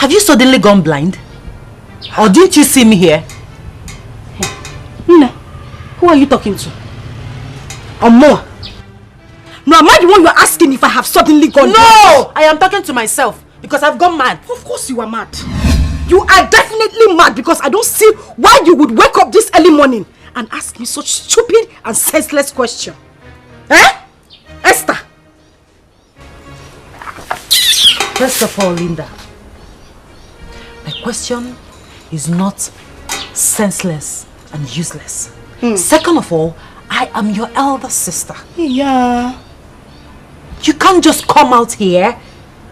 Have you suddenly gone blind? Or didn't you see me here? Nne, who are you talking to? Or more? No, am I the one you are asking if I have suddenly gone blind? No! I am talking to myself because I've gone mad. Of course you are mad. You are definitely mad because I don't see why you would wake up this early morning and ask me such stupid and senseless question. Eh? Esther? First of all, Linda, my question is not senseless and useless. Second of all, I am your elder sister. Yeah. You can't just come out here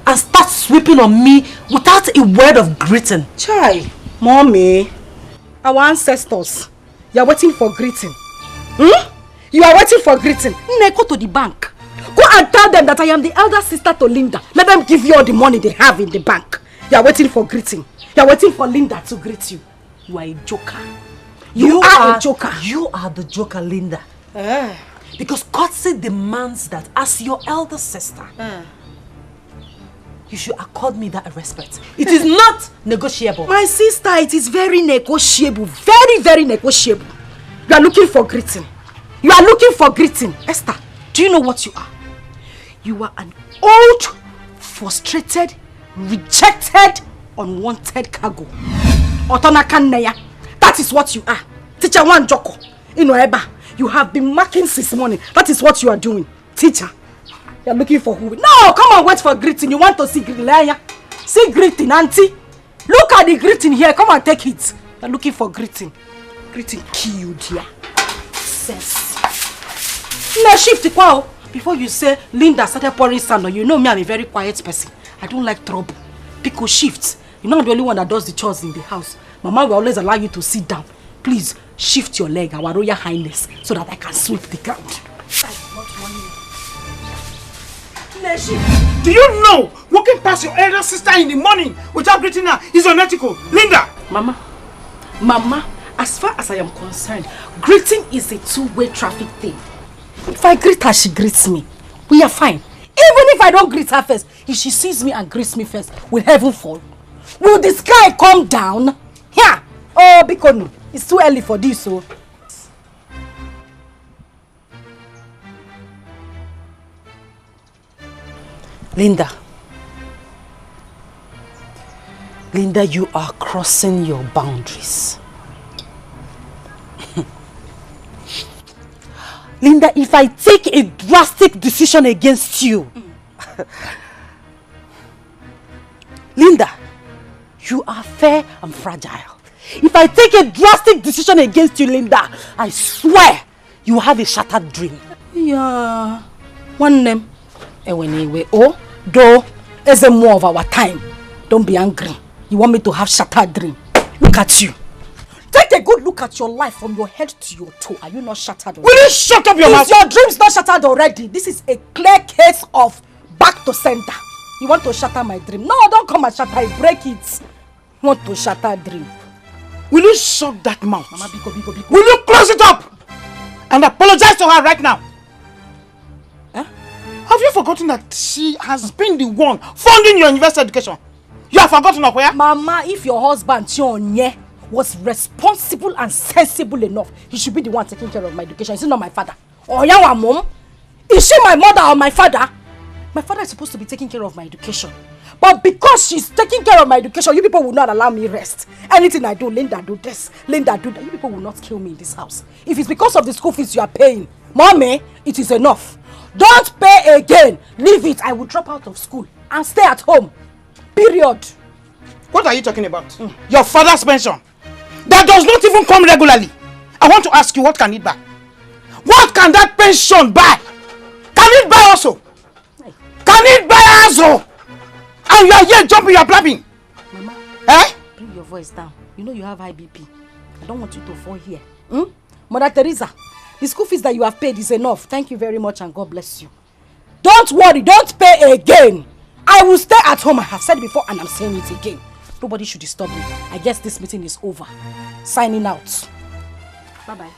and start sweeping on me without a word of greeting. Chai, Mommy, our ancestors, you are waiting for greeting. You are waiting for greeting. Nne, go to the bank. Go and tell them that I am the elder sister to Linda. Let them give you all the money they have in the bank. You are waiting for greeting. You are waiting for Linda to greet you. You are a joker. You are a joker. You are the joker, Linda. Because courtesy demands that as your elder sister, you should accord me that respect. It is not negotiable. My sister, it is very negotiable. Very, very negotiable. You are looking for greeting. You are looking for greeting. Esther, do you know what you are? You are an old, frustrated, rejected, unwanted cargo. Otonakanneya. That is what you are. Teacher One Joko. Eba. You have been marking since morning. That is what you are doing. Teacher. You are looking for who? No, come on, wait for greeting. You want to see greeting. See greeting, auntie. Look at the greeting here. Come and take it. You are looking for greeting. Greeting killed here. Sense. No, shift it wow. Before you say Linda started pouring sand on you, know me, I'm a very quiet person. I don't like trouble. Pico shift. You're not the only one that does the chores in the house. Mama will always allow you to sit down. Please shift your leg, our royal highness, so that I can sweep the ground. Do you know walking past your elder sister in the morning without greeting her is unethical? Linda! Mama, as far as I am concerned, greeting is a two-way traffic thing. If I greet her, she greets me. We are fine. Even if I don't greet her first, if she sees me and greets me first, will heaven fall? Will the sky come down? Yeah. Oh, because no. It's too early for this, so. Linda, you are crossing your boundaries. Linda, if I take a drastic decision against you, Linda, you are fair and fragile. If I take a drastic decision against you, Linda, I swear you have a shattered dream. Yeah. One name. Anyway, oh, though, it's a more of our time. Don't be angry. You want me to have shattered dream? Look at you. Take a good look at your life from your head to your toe. Are you not shattered already? Will you shut up your mouth? Is your dreams not shattered already? This is a clear case of back to center. You want to shatter my dream? No, don't come and shatter it. Break it. You want to shatter dream? Will you shut that mouth? Mama, biko. Will you close it up? And apologize to her right now. Huh? Have you forgotten that she has been the one funding your university education? You have forgotten of where? Mama, if your husband, Chionye, was responsible and sensible enough, he should be the one taking care of my education. Is he not my father? Or your mom? Is she my mother or my father? My father is supposed to be taking care of my education. But because she's taking care of my education, you people will not allow me rest. Anything I do, Linda do this, Linda do that. You people will not kill me in this house. If it's because of the school fees you are paying, Mommy, it is enough. Don't pay again. Leave it. I will drop out of school and stay at home. Period. What are you talking about? Your father's pension. That does not even come regularly. I want to ask you, what can it buy? What can that pension buy? Can it buy also? Can it buy also? And you are here jumping, you are blabbing. Mama, bring your voice down. You know you have high BP. I don't want you to fall here. Mother Teresa, the school fees that you have paid is enough. Thank you very much and God bless you. Don't worry, don't pay again. I will stay at home. I have said it before and I'm saying it again. Nobody should disturb me. I guess this meeting is over. Signing out. Bye-bye.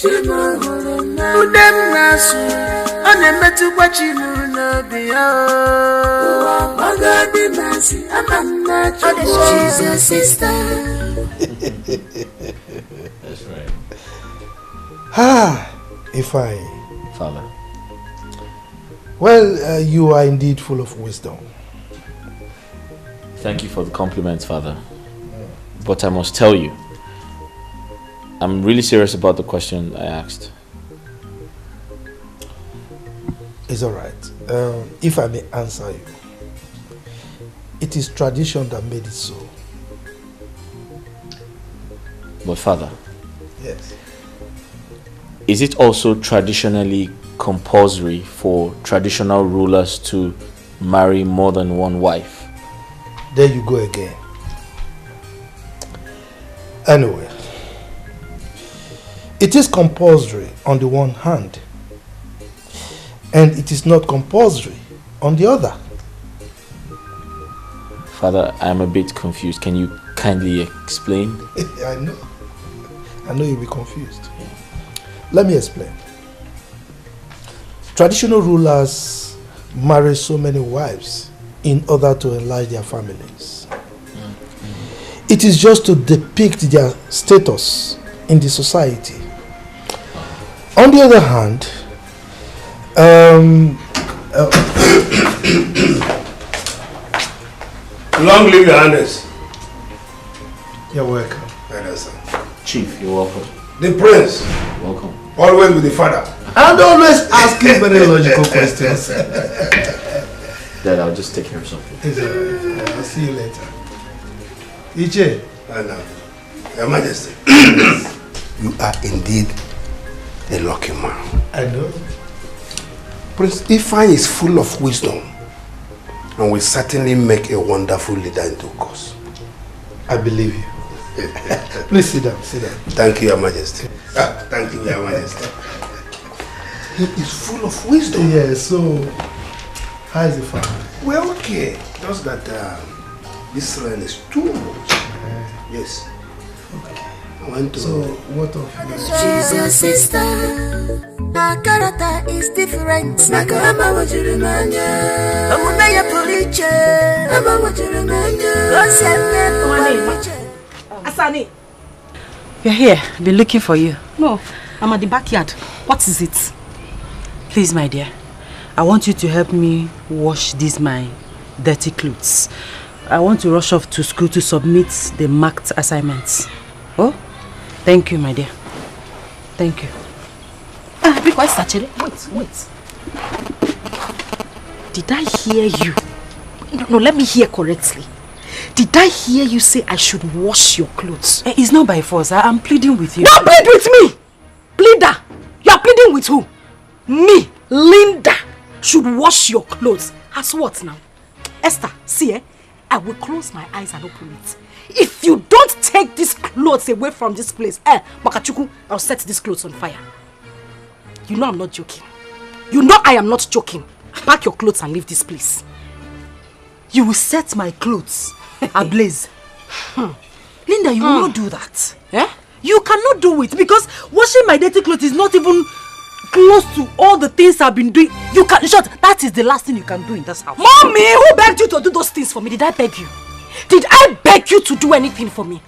She's your sister. That's right. Ifeanyi. Father. Well, you are indeed full of wisdom. Thank you for the compliments, Father. But I must tell you, I'm really serious about the question I asked. It's alright. If I may answer you, it is tradition that made it so. But Father, yes, is it also traditionally compulsory for traditional rulers to marry more than one wife? There you go again. Anyway, it is compulsory on the one hand, and it is not compulsory on the other. Father, I'm a bit confused. Can you kindly explain? I know you'll be confused. Let me explain. Traditional rulers marry so many wives in order to enlarge their families. It is just to depict their status in the society. On the other hand, long live your highness. You're welcome. Chief, you're welcome. The prince. Welcome. Always with the father. And always asking very logical questions. Dad, I'll just take care of something. It's alright. I'll see you later. Iche. Your Majesty. You are indeed a lucky man. I know. Prince Ifeanyi is full of wisdom and will certainly make a wonderful leader in due course. I believe you. Please sit down, sit down. Thank you, Your Majesty. Thank you, Your Majesty. He is full of wisdom. Yeah, so how is the family? Well, okay. Just that this rain is too much. Yes. Okay. I want to... So, what of you? She's your sister. Her character is different. Asani. We're here. Been looking for you. No, I'm at the backyard. What is it? Please, my dear, I want you to help me wash these my dirty clothes. I want to rush off to school to submit the marked assignments. Oh, thank you, my dear. Thank you. Because actually, wait. Did I hear you? No, let me hear correctly. Did I hear you say I should wash your clothes? It's not by force. I'm pleading with you. Don't plead with me! Pleader! You are pleading with who? Me, Linda, should wash your clothes. As what now? Esther, see, I will close my eyes and open it. If you don't take these clothes away from this place, Makachuku, I'll set these clothes on fire. You know I'm not joking. You know I am not joking. Pack your clothes and leave this place. You will set my clothes ablaze. Linda, you will not do that. You cannot do it because washing my dirty clothes is not even close to all the things I've been doing. You can, shut. That is the last thing you can do in this house. Mommy, who begged you to do those things for me? Did I beg you? Did I beg you to do anything for me?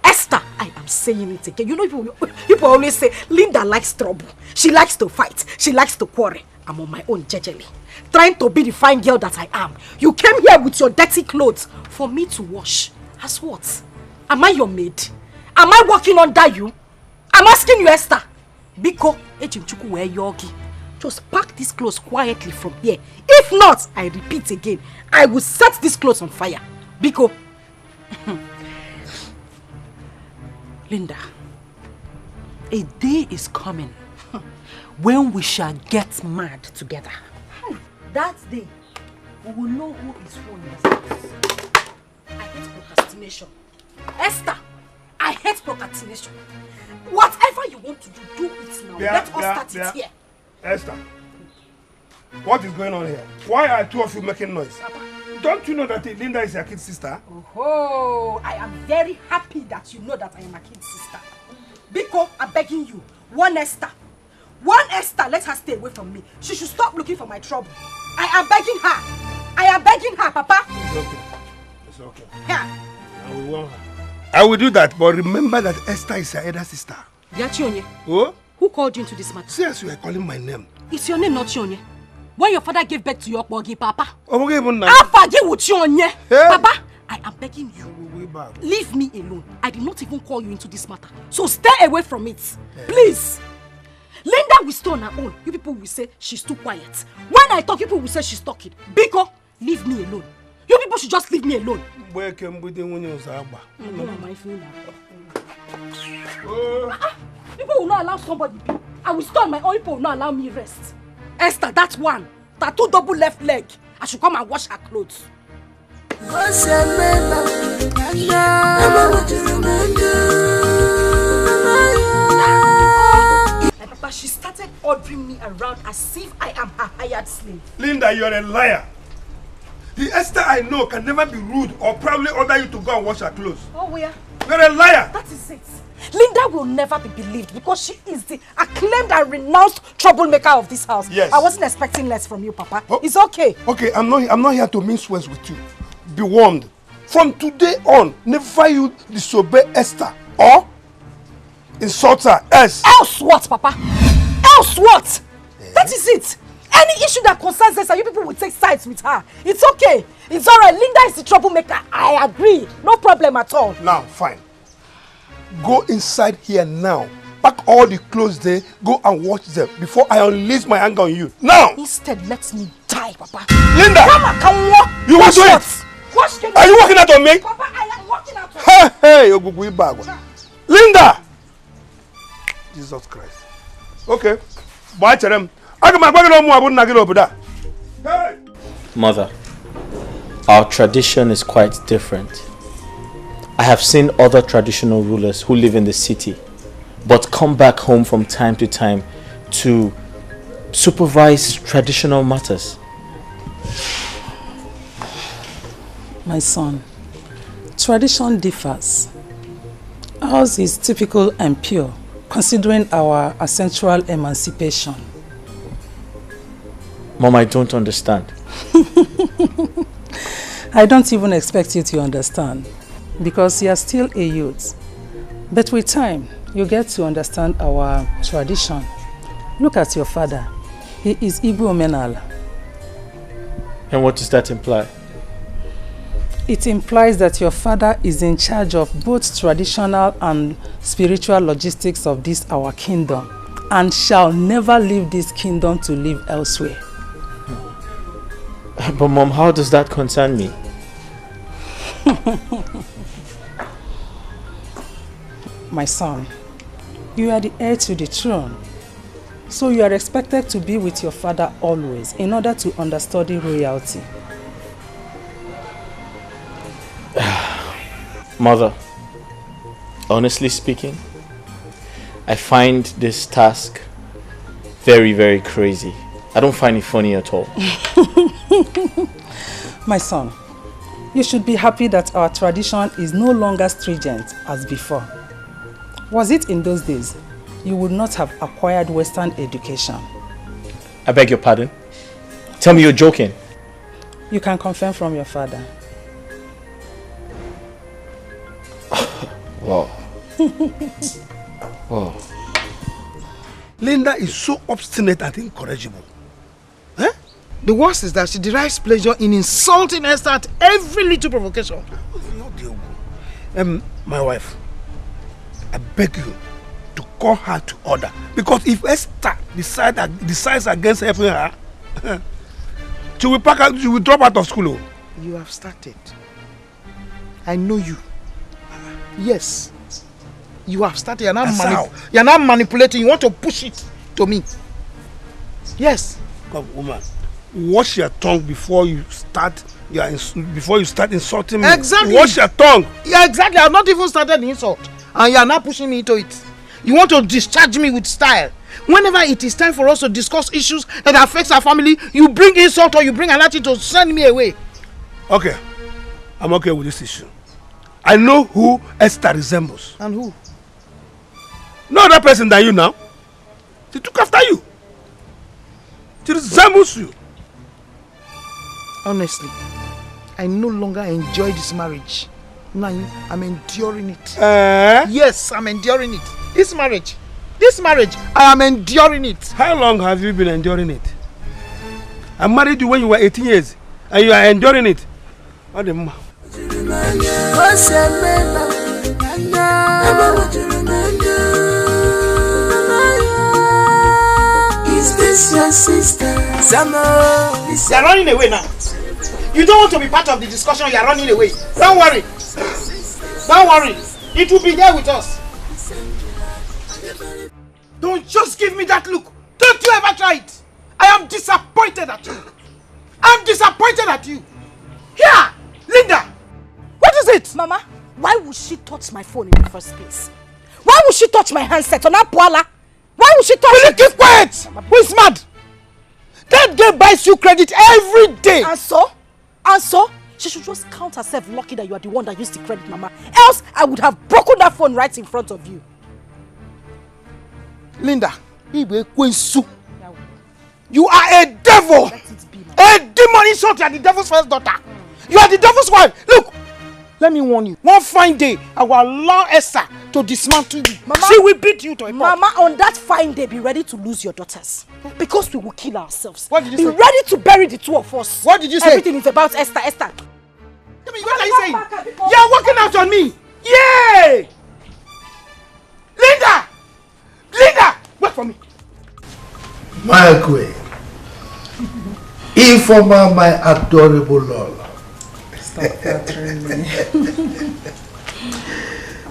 Esther, I am saying it again. You know, people always say, Linda likes trouble. She likes to fight. She likes to quarrel. I'm on my own, jejely. Trying to be the fine girl that I am. You came here with your dirty clothes for me to wash. As what? Am I your maid? Am I working under you? I'm asking you, Esther. Biko, Ejimchuku where yogi. Just pack these clothes quietly from here. If not, I repeat again, I will set these clothes on fire. Biko. Linda, a day is coming when we shall get mad together. That day, we will know who is who in this house. I hate procrastination. Esther, I hate procrastination. Whatever you want to do it now. Let us start it here. Esther, what is going on here? Why are two of you making noise? Papa. Don't you know that Linda is your kid's sister? Oh, I am very happy that you know that I am a kid's sister. Biko, I'm begging you. One Esther, let her stay away from me. She should stop looking for my trouble. I am begging her, Papa. It's okay. Yeah. I will warn her. I will do that, but remember that Esther is your elder sister. Yachionye. Oh? Who called you into this matter? See, as you are calling my name. It's your name, not Chionye. When your father gave birth to your bogi, Papa. Okay, Hey. Papa, I am begging you. Leave me alone. I did not even call you into this matter. So stay away from it. Please. Linda will stay on her own. You people will say she's too quiet. When I talk, people will say she's talking. Biko, leave me alone. You people should just leave me alone. People will not allow somebody. I will stay on my own. People will not allow me rest. Esther, that one. Tattoo double left leg. I should come and wash her clothes. Papa, she started ordering me around as if I am her hired slave. Linda, you're a liar. The Esther I know can never be rude or probably order you to go and wash her clothes. Oh, where? You're a liar. That is it. Linda will never be believed because she is the acclaimed and renounced troublemaker of this house. Yes. I wasn't expecting less from you, Papa. Oh. It's okay. Okay, I'm not here to mince words with you. Be warned. From today on, never you disobey Esther or insult her. Else what, Papa? Else what? That is it. Any issue that concerns Esther, you people will take sides with her. It's okay. It's alright. Linda is the troublemaker. I agree. No problem at all. Now, fine. Go inside here now. Pack all the clothes there. Go and wash them before I unleash my anger on you. Now! Instead, let me die, Papa. Linda! Come on, walk. You want to it? Are you walking out on me? Papa, I am walking out on Hey, Linda! Jesus Christ. Okay. Bye, Cherem. Mother, our tradition is quite different. I have seen other traditional rulers who live in the city but come back home from time to time to supervise traditional matters. My son, tradition differs. Ours is typical and pure, considering our essential emancipation. Mom, I don't understand. I don't even expect you to understand, because you are still a youth. But with time, you get to understand our tradition. Look at your father. He is Igbo Menala. And what does that imply? It implies that your father is in charge of both traditional and spiritual logistics of this our kingdom, and shall never leave this kingdom to live elsewhere. But Mom, how does that concern me? My son, you are the heir to the throne, so you are expected to be with your father always in order to understudy royalty. Mother, honestly speaking, I find this task very, very crazy. I don't find it funny at all. My son, you should be happy that our tradition is no longer stringent as before. Was it in those days, you would not have acquired Western education. I beg your pardon? Tell me you're joking. You can confirm from your father. Wow. Wow. Linda is so obstinate and incorrigible. Eh? The worst is that she derives pleasure in insulting Esther at every little provocation. My wife, I beg you to call her to order. Because if Esther decides against helping her, she will drop out of school. You have started. I know you. Yes. You have started. You're not manipulating. You want to push it to me. Yes. Come, woman. Wash your tongue before you start. Before you start insulting me. Exactly. Wash your tongue. Yeah, exactly. I've not even started the insult, and you are not pushing me into it. You want to discharge me with style. Whenever it is time for us to discuss issues that affects our family, you bring insult or you bring another to send me away. Okay, I'm okay with this issue. I know who Esther resembles. And who? No other person than you now. She took after you. She resembles you. Honestly, I no longer enjoy this marriage. Now I'm enduring it. Yes, I'm enduring it. This marriage, I am enduring it. How long have you been enduring it? I married you when you were 18 years, and you are enduring it. What the ma? Is this your sister? You're running away now. You don't want to be part of the discussion, you're running away. Don't worry. Don't worry. It will be there with us. Don't just give me that look. Don't you ever try it. I am disappointed at you. I'm disappointed at you. Here, Linda. What is it? Mama, why would she touch my phone in the first place? Why would she touch my handset on Apuala? Why would she touch Will it? you keep quiet? Who is mad? That girl buys you credit every day. And so? And so? She should just count herself lucky that you are the one that used the credit, Mama. Else, I would have broken that phone right in front of you. Linda, you are a devil. A demon insult. You are the devil's first daughter. You are the devil's wife. Look, let me warn you. One fine day, I will allow Esther to dismantle you. Mama, she will beat you to a pulp. Mama, on that fine day, be ready to lose your daughters. Because we will kill ourselves. What did you say? Be ready to bury the two of us. What did you say? Everything is about Esther. Esther. What are you saying? You are walking out on me. Yay! Linda! Linda! Wait for me. My queen. Informa, my adorable Lola. Stop flattering me.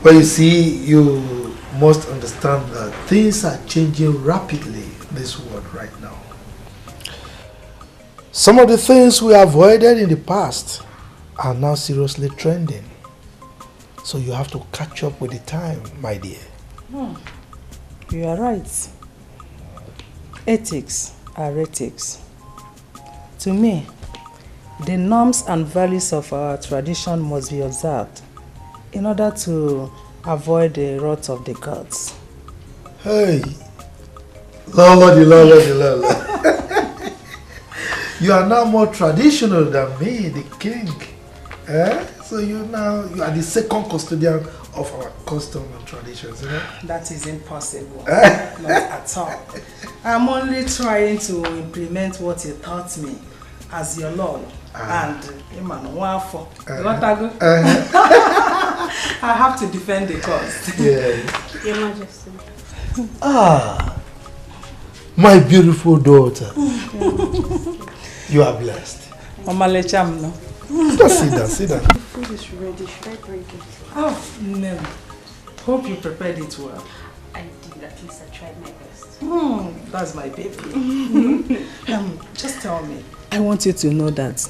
Well, you see, you must understand that things are changing rapidly in this world right now. Some of the things we avoided in the past are now seriously trending. So you have to catch up with the time, my dear. You are right. Ethics are ethics. To me, the norms and values of our tradition must be observed in order to avoid the wrath of the gods. Hey, Lola, the Lola, the Lola. You are now more traditional than me, the king. So you are the second custodian of our custom and traditions, you know? That is impossible. Not at all. I'm only trying to implement what you taught me as your lord. And I have to defend the cause. Yes. Your Majesty. My beautiful daughter. You are blessed. Mama Lecham, no? Just sit down, sit down. The food is ready. Should I bring it? Oh, no. Hope you prepared it well. I did. At least I tried my best. That's my baby. Just tell me. I want you to know that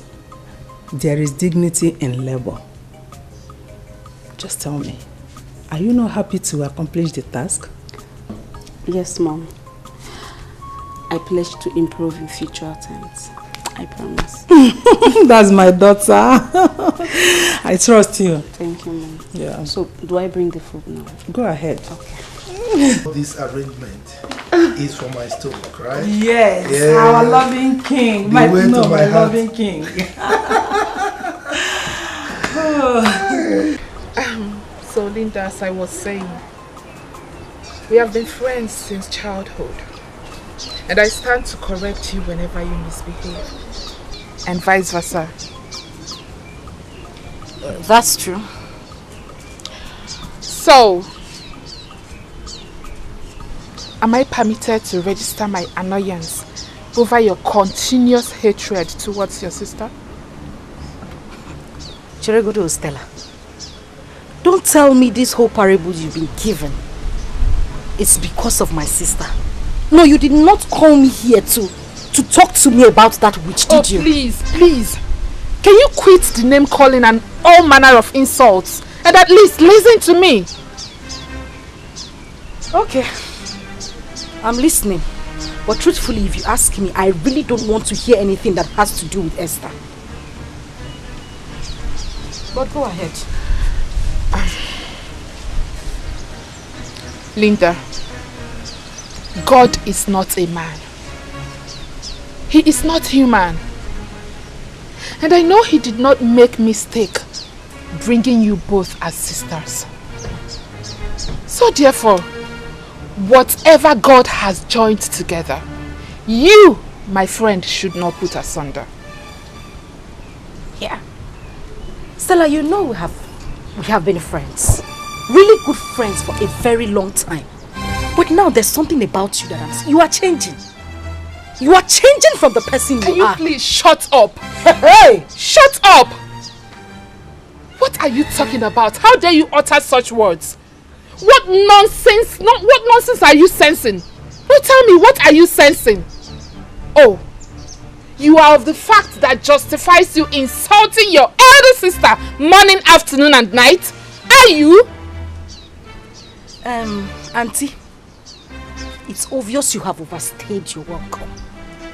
there is dignity in labor. Just tell me. Are you not happy to accomplish the task? Yes, Mom. I pledge to improve in future attempts. I promise. That's my daughter. I trust you. Thank you, Mom. Yeah. So, do I bring the food now? Go ahead. Okay. This arrangement is for my stomach, right? Yes, yeah. Our loving king. My loving king. So, Linda, as I was saying, we have been friends since childhood. And I stand to correct you whenever you misbehave. And vice versa. That's true. So, am I permitted to register my annoyance over your continuous hatred towards your sister? Chiregodo Stella, don't tell me this whole parable you've been given. It's because of my sister. No, you did not call me here to talk to me about that witch, did you? Please, please. Can you quit the name calling and all manner of insults and at least listen to me? Okay. I'm listening. But truthfully, if you ask me, I really don't want to hear anything that has to do with Esther. But go ahead. Linda, God is not a man. He is not human. And I know he did not make mistake bringing you both as sisters. So therefore, whatever God has joined together, you, my friend, should not put asunder. Yeah. Stella, you know we have been friends. Really good friends for a very long time. But now there's something about you that you are changing. You are changing from the person you are. Can you please shut up? Hey! Shut up! What are you talking about? How dare you utter such words? What nonsense? What nonsense are you sensing? No, tell me, what are you sensing? Oh, you are of the fact that justifies you insulting your elder sister morning, afternoon and night? Are you? Auntie, it's obvious you have overstayed your welcome.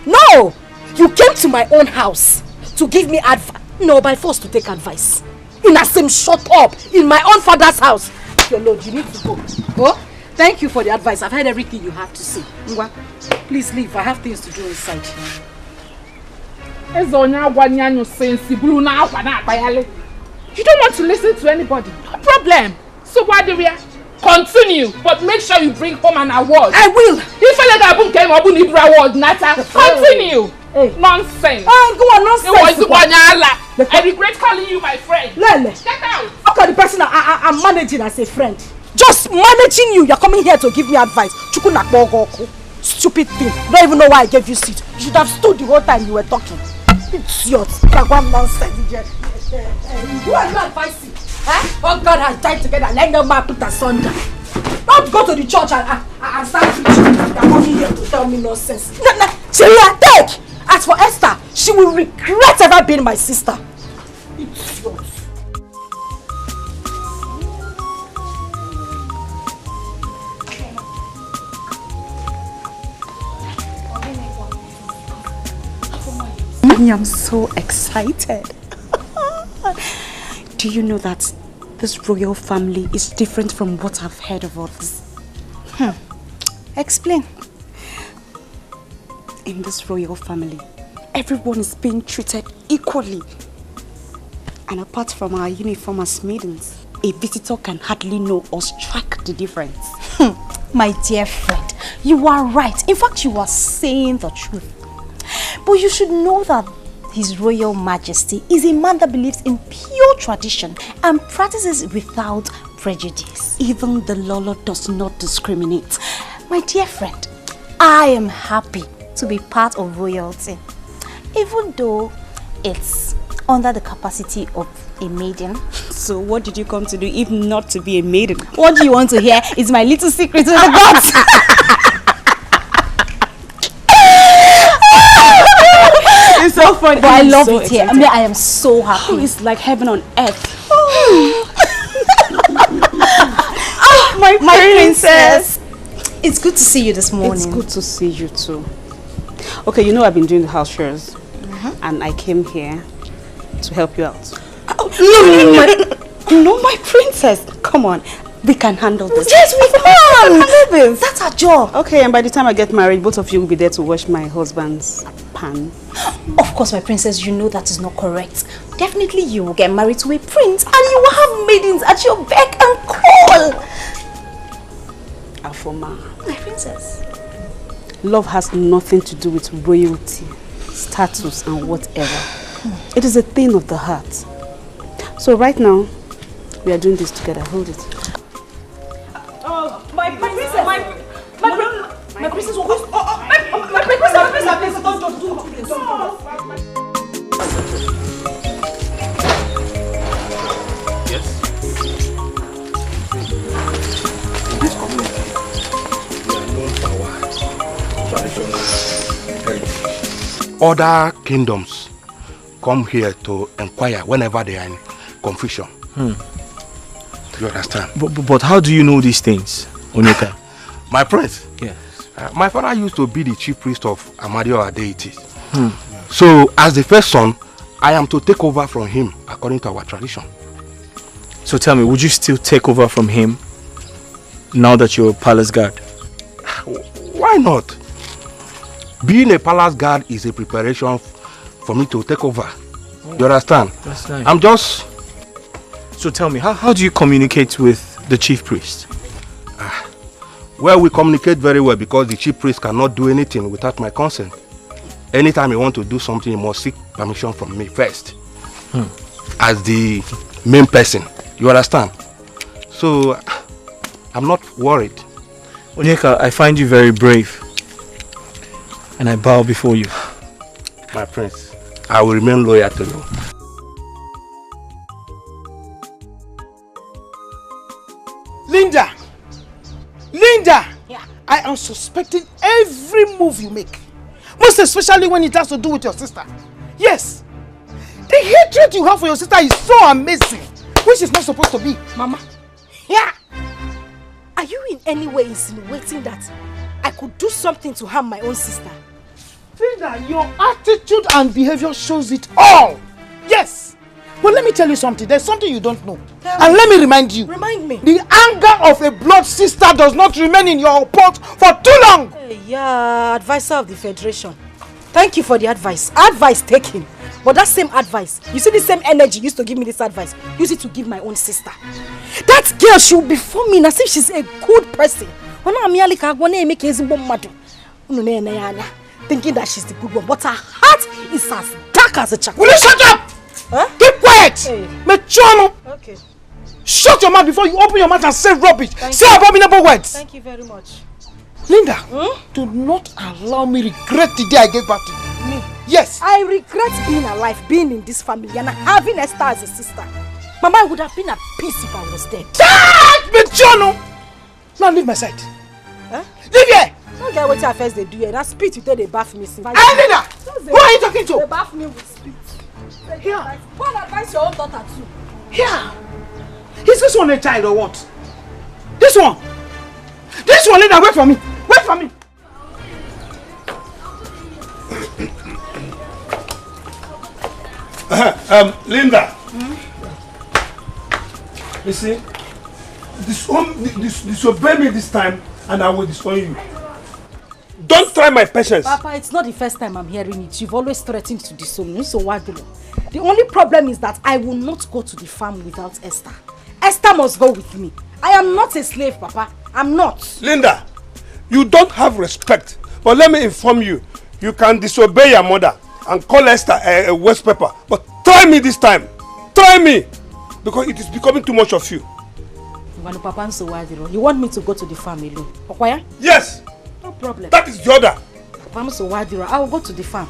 No! You came to my own house to give me advice. No, by force to take advice. In a same shut up in my own father's house. Your Lord, you need to go. Go? Thank you for the advice. I've heard everything you have to say. Ngwa, please leave. I have things to do inside. You don't want to listen to anybody. No problem. So what do we continue? But make sure you bring home an award. I will. Continue. Hey. Nonsense. Go on, nonsense. I regret calling you my friend. Lele. Get out. Look at the person I'm managing as a friend. Just managing you. You're coming here to give me advice. Stupid thing. Don't even know why I gave you seat. You should have stood the whole time you were talking. Idiot. Nonsense. Who are you advising? Oh, God has died together. Let no man put asunder. Don't go to the church and start preaching. You're coming here to tell me nonsense. Cheria, take! As for Esther, she will regret ever being my sister. Idiot. I am so excited. Do you know that this royal family is different from what I've heard of others? Explain. In this royal family, everyone is being treated equally. And apart from our uniform as maidens, a visitor can hardly know or strike the difference. My dear friend, you are right. In fact, you are saying the truth. But you should know that His Royal Majesty is a man that believes in pure tradition and practices without prejudice. Even the Lolo does not discriminate. My dear friend, I am happy to be part of royalty, even though it's under the capacity of a maiden. So what did you come to do if not to be a maiden? What do you want to hear? It's my little secret to the gods. It's so funny. But I love it here. I mean, I am so happy. It's like heaven on earth. My princess. It's good to see you this morning. It's good to see you too. Okay, you know I've been doing the house chores, and I came here to help you out. No, my princess. Come on, we can handle this. Yes, we can handle this. That's our job. Okay, and by the time I get married, both of you will be there to wash my husband's pan. Of course, my princess, you know that is not correct. Definitely you will get married to a prince and you will have maidens at your beck and call. Afoma, my princess. Love has nothing to do with royalty, status and whatever. It is a thing of the heart. So right now, we are doing this together. Hold it. My princess, my princess, my princess, don't do it. Yes. In this community, we are known for our traditional heritage. Other kingdoms come here to inquire whenever they are in confusion. You understand? But how do you know these things, Onyeka? My prince? Yes. My father used to be the chief priest of Amadioha deities. So, as the first son, I am to take over from him according to our tradition. So tell me, would you still take over from him now that you're a palace guard? Why Why not? Being a palace guard is a preparation for me to take over. You understand? That's nice. I'm just... So tell me, how do you communicate with the chief priest? Well, we communicate very well because the chief priest cannot do anything without my consent. Anytime he wants to do something, he must seek permission from me first. As the main person. You understand? So, I'm not worried. Onyeka, I find you very brave. And I bow before you. My prince, I will remain loyal to you. Linda! Linda! Yeah. I am suspecting every move you make. Most especially when it has to do with your sister. Yes! The hatred you have for your sister is so amazing. Which is not supposed to be. Mama. Yeah! Are you in any way insinuating that I could do something to harm my own sister? Linda, your attitude and behavior shows it all. Yes! But let me tell you something. There's something you don't know. And let me remind you. Remind me. The anger of a blood sister does not remain in your pot for too long. Yeah, advisor of the Federation. Thank you for the advice. Advice taken. But that same advice, you see the same energy you used to give me this advice, use it to give my own sister. That girl, she will be for me as if she's a good person. Thinking that she's the good one, but her heart is as dark as a charcoal. Will you shut up? Huh? Keep quiet! Hey. Okay. Shut your mouth before you open your mouth and say rubbish. Say abominable words. Thank you very much. Linda, do not allow me regret the day I gave birth to you. Me? Yes. I regret being alive, being in this family, and having Esther as a sister. Mama, I would have been at peace if I was dead. Now leave my side. Huh? Leave here. Don't get what first they do here. That spit you tell they bath me. Hey, Linda! Who are you talking to? They bath me with spit. Here. Go and advise your own daughter too. Here. Is this one a child or what? This one. This one, Linda, wait for me. Wait for me. Linda. You see, disobey me this time and I will disown you. Don't try my patience. Papa, it's not the first time I'm hearing it. You've always threatened to disown me, so why do you? The only problem is that I will not go to the farm without Esther. Esther must go with me. I am not a slave, Papa. I'm not. Linda, you don't have respect. But let me inform you, you can disobey your mother and call Esther a waste paper. But try me this time. Try me. Because it is becoming too much of you. You want me to go to the farm alone? Okay? Yes. No problem. That is the order. I will go to the farm.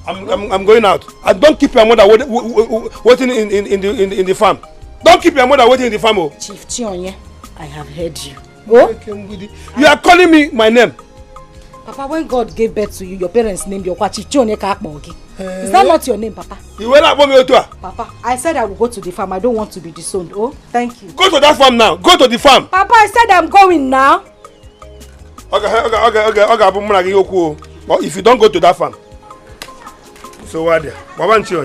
I'm going out. And don't keep your mother waiting in the farm. Don't keep your mother waiting in the farm. Oh. Chief Chionye, I have heard you. Oh? You are calling me my name. Papa, when God gave birth to you, your parents named you Chief Chionye Kakmogi. Is that not your name, Papa? You went up me. Papa, I said I will go to the farm. I don't want to be disowned. Oh, thank you. Go to that farm now. Go to the farm. Papa, I said I'm going now. Okay. But if you don't go to that farm, so what there? What you?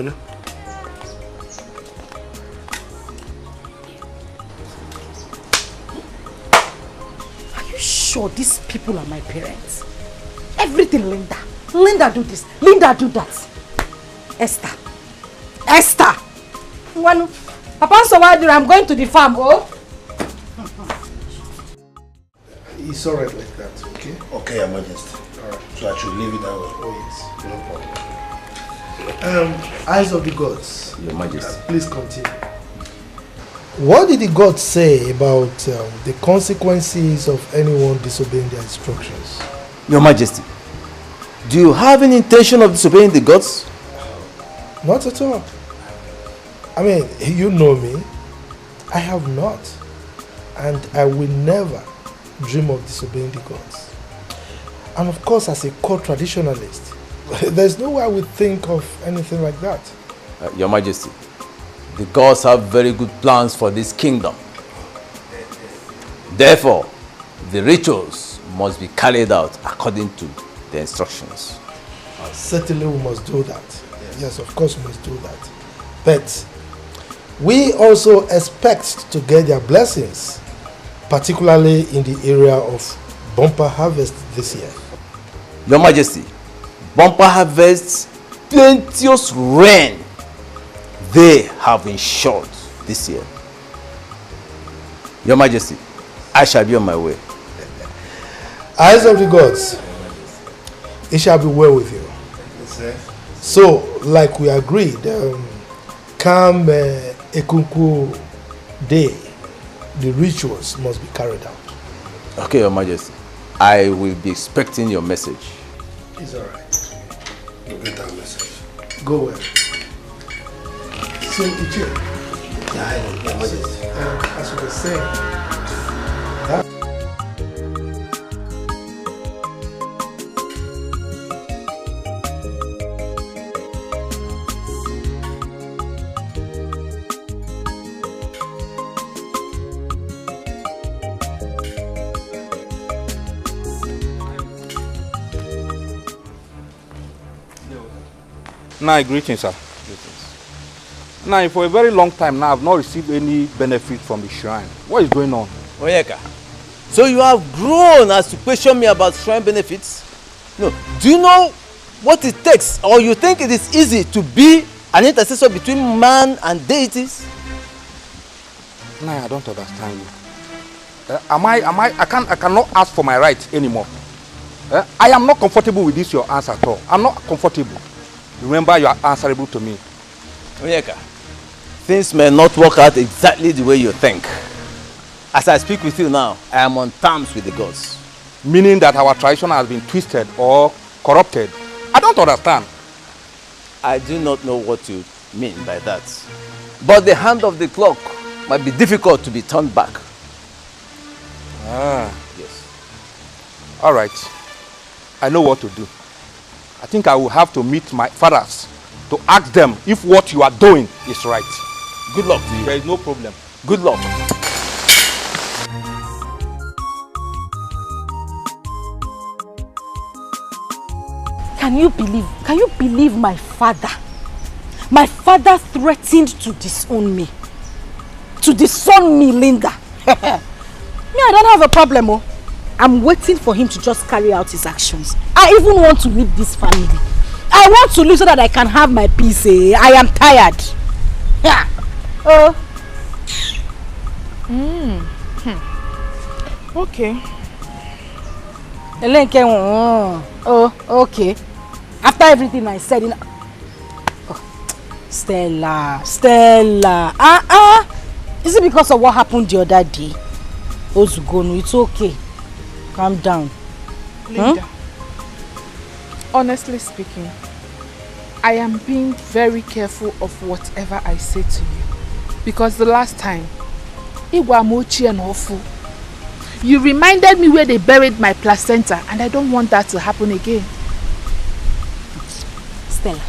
Are you sure these people are my parents? Everything, Linda. Linda do this. Linda do that. Esther. Papa, so why do I'm going to the farm? Oh. It's alright like that, okay? Okay, Your Majesty. Alright. So I should leave it that way. Oh yes, no problem. Eyes of the gods. Your Majesty. Please continue. What did the gods say about the consequences of anyone disobeying their instructions? Your Majesty, do you have any intention of disobeying the gods? Not at all. I mean, you know me. I have not. And I will never dream of disobeying the gods. And of course, as a core traditionalist, there's no way I would think of anything like that. Your Majesty, the gods have very good plans for this kingdom. Therefore, the rituals must be carried out according to the instructions. Certainly we must do that. Yes, of course we must do that. But we also expect to get their blessings, particularly in the area of bumper harvest this year. Your Majesty, bumper harvests, plenteous rain, they have ensured this year. Your Majesty, I shall be on my way. Eyes of the gods, it shall be well with you. Yes, sir. So, like we agreed, come Ekunku Day, the rituals must be carried out. Okay, Your Majesty. I will be expecting your message. It's all right. You'll get that message. Go well. So, Ichie, as you were saying, that Now, greetings, sir. Now, for a very long time now, I've not received any benefit from the shrine. What is going on? Onyeka, so you have grown as to question me about shrine benefits? No. Do you know what it takes, or you think it is easy to be an intercessor between man and deities? No, I don't understand you. I cannot ask for my rights anymore. I am not comfortable with this your answer at all. I'm not comfortable. Remember, you are answerable to me. Onyeka, things may not work out exactly the way you think. As I speak with you now, I am on terms with the gods. Meaning that our tradition has been twisted or corrupted. I don't understand. I do not know what you mean by that. But the hand of the clock might be difficult to be turned back. Ah, yes. All right. I know what to do. I think I will have to meet my fathers to ask them if what you are doing is right. Good luck to you. There is no problem. Good luck. Can you believe my father? My father threatened to disown me. To disown me, Linda. Me, I don't have a problem, oh. I'm waiting for him to just carry out his actions. I even want to leave this family. I want to leave so that I can have my peace. I am tired. Yeah. Okay. Oh, okay. After everything I said, Stella. Is it because of what happened the other day? Ozugonu, it's okay. Calm down. Linda, honestly speaking, I am being very careful of whatever I say to you. Because the last time, Igwamochi and Ofu, you reminded me where they buried my placenta, and I don't want that to happen again. Stella,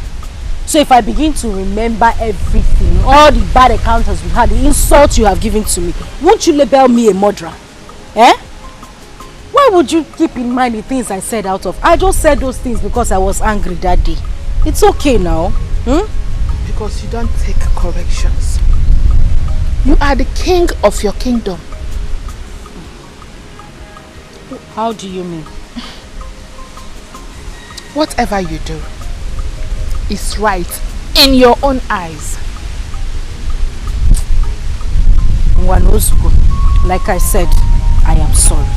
so if I begin to remember everything, all the bad encounters we had, the insults you have given to me, won't you label me a murderer? Eh? Why would you keep in mind the things I said out of? I just said those things because I was angry that day. It's okay now. Because you don't take corrections. You are the king of your kingdom. How do you mean? Whatever you do is right in your own eyes. Like I said, I am sorry.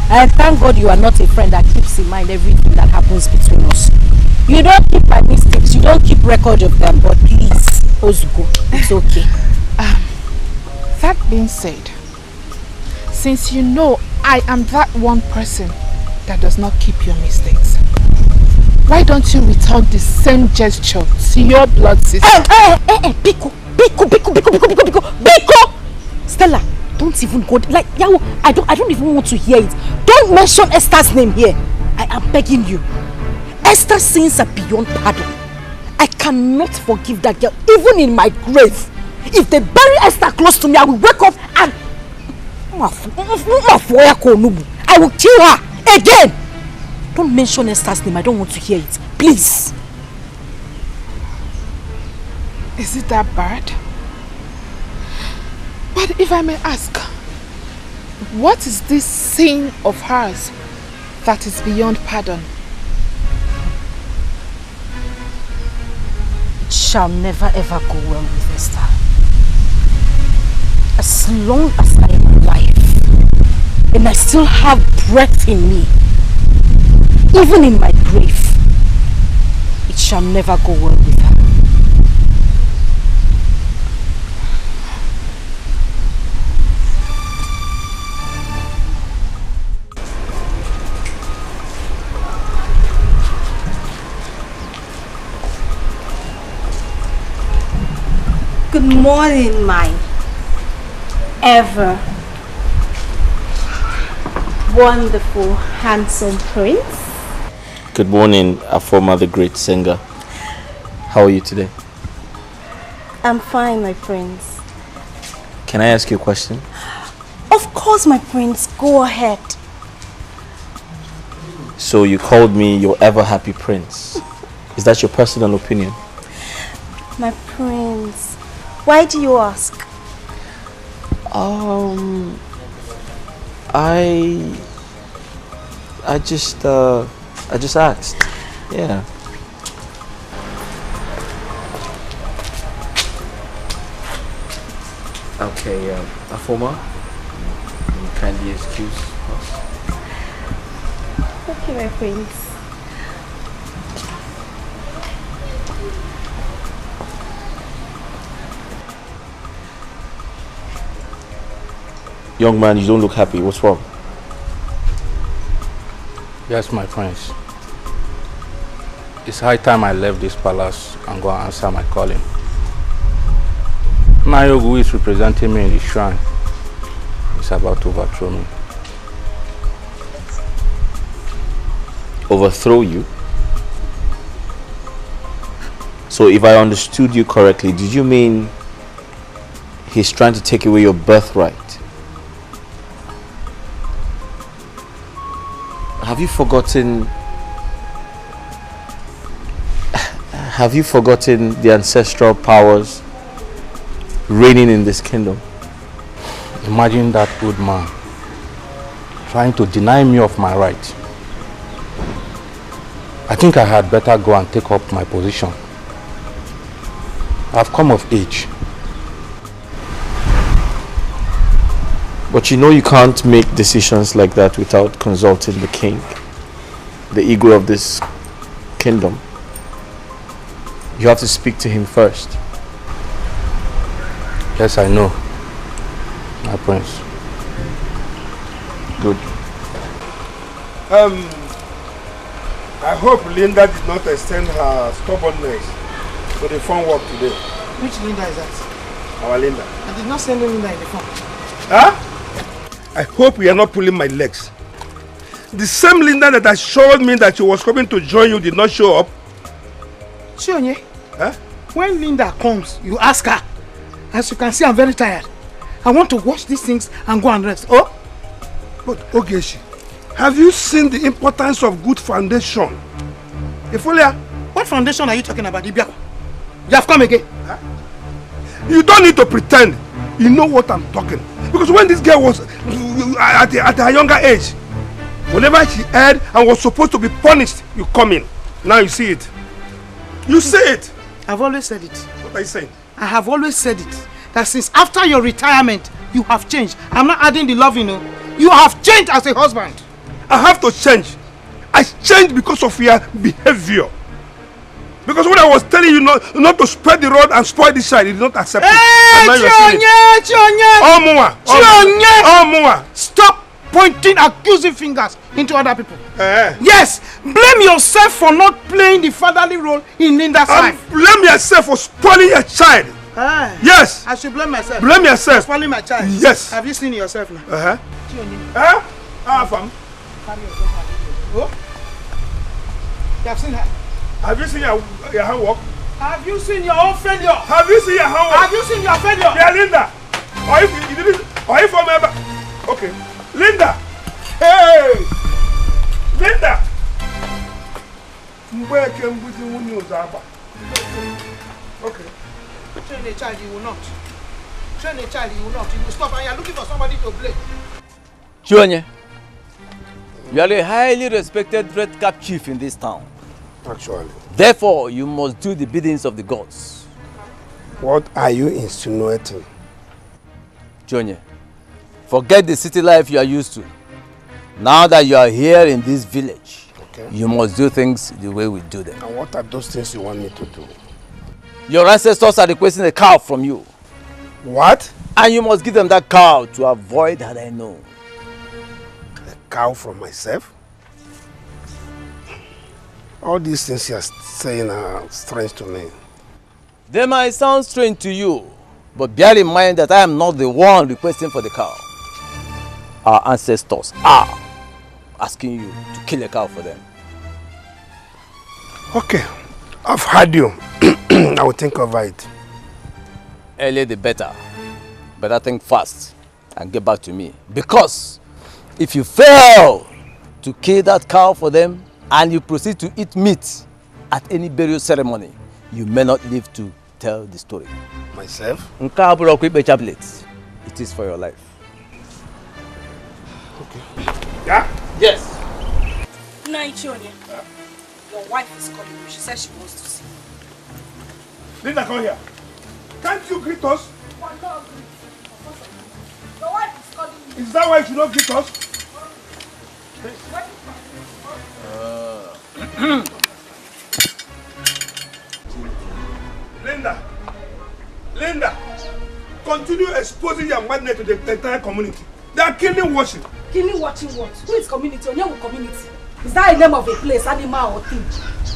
And thank God you are not a friend that keeps in mind everything that happens between us. You don't keep my mistakes, you don't keep record of them, but please, Ozugo, it's okay. That being said, since you know I am that one person that does not keep your mistakes, why don't you return the same gesture to your blood sister? Biko! Stella, don't even go, like, Yawo, I don't even want to hear it. Don't mention Esther's name here. I am begging you. Esther's sins are beyond pardon. I cannot forgive that girl, even in my grave. If they bury Esther close to me, I will wake up and I will kill her again. Don't mention Esther's name. I don't want to hear it. Please. Is it that bad? But if I may ask, what is this sin of hers that is beyond pardon. It shall never ever go well with Esther. As long as I am alive and I still have breath in me, even in my grave, it shall never go well with her. Good morning, my ever wonderful, handsome prince. Good morning, Afoma, the great singer. How are you today? I'm fine, my prince. Can I ask you a question? Of course, my prince. Go ahead. So you called me your ever happy prince. Is that your personal opinion? My prince. Why do you ask? I just asked. Yeah. Okay, Afoma, you kindly excuse us. Okay, my prince. Young man, you don't look happy. What's wrong? Yes, my friends. It's high time I left this palace and go and answer my calling. Nayo, who is representing me in the shrine, is about to overthrow me. Overthrow you? So if I understood you correctly, did you mean he's trying to take away your birthright? Have you forgotten the ancestral powers reigning in this kingdom? Imagine that old man trying to deny me of my right. I think I had better go and take up my position. I've come of age. But you know you can't make decisions like that without consulting the king, the ego of this kingdom. You have to speak to him first. Yes, I know, my prince. Good. I hope Linda did not extend her stubbornness to the phone work today. Which Linda is that? Our Linda. I did not send Linda in the phone. Huh? I hope you are not pulling my legs. The same Linda that assured me that she was coming to join you did not show up. Chionye, huh? When Linda comes, you ask her. As you can see, I'm very tired. I want to wash these things and go and rest. Oh? But Ogeshi, have you seen the importance of good foundation? Ifolia? What foundation are you talking about, Ibiako? You have come again? Huh? You don't need to pretend. You know what I'm talking. Because when this girl was at her younger age, whenever she erred and was supposed to be punished, you come in. Now you see it. You say it. I've always said it. What are you saying? I have always said it. That since after your retirement, you have changed. I'm not adding the love, you know. You have changed as a husband. I have to change. I changed because of your behavior. Because when I was telling you not to spread the rod and spoil the child, you did not accept it. Chionye! Stop pointing accusing fingers into other people. Yes, blame yourself for not playing the fatherly role in Linda's life. Blame yourself for spoiling your child. Yes. I should blame myself. Blame yourself. For spoiling my child. Yes. Have you seen yourself now? Chionye. Fam. Oh? You have seen her? Have you seen your handwork? Have you seen your own failure? Have you seen your handwork? Have you seen your failure? Yeah, Linda. Or if you didn't, or if I'm ever. Okay. Linda. Hey. Linda. Okay. Train a child, you will not. Train a child, you will not. You will stop and you are looking for somebody to blame. Chionye, You are a highly respected red cap chief in this town. Actually. Therefore, you must do the biddings of the gods. What are you insinuating? Jonye, forget the city life you are used to. Now that you are here in this village, you must do things the way we do them. And what are those things you want me to do? Your ancestors are requesting a cow from you. What? And you must give them that cow to avoid had I known. A cow from myself? All these things you are saying are strange to me. They might sound strange to you, but bear in mind that I am not the one requesting for the cow. Our ancestors are asking you to kill a cow for them. Okay, I've heard you. I will think over it. Early the better. Better think fast and get back to me. Because if you fail to kill that cow for them and you proceed to eat meat at any burial ceremony, you may not live to tell the story. Myself? It is for your life. Okay. Yeah? Yes. Nigerian. Your wife is calling you. She says she wants to see you. Linda, come here. Can't you greet us? Your wife is calling you. Is that why you should not greet us? Linda, continue exposing your madness to the entire community. They are killing watching. Killing watching what? Who is community? Onyewu community. Is that a name of a place, animal or thing?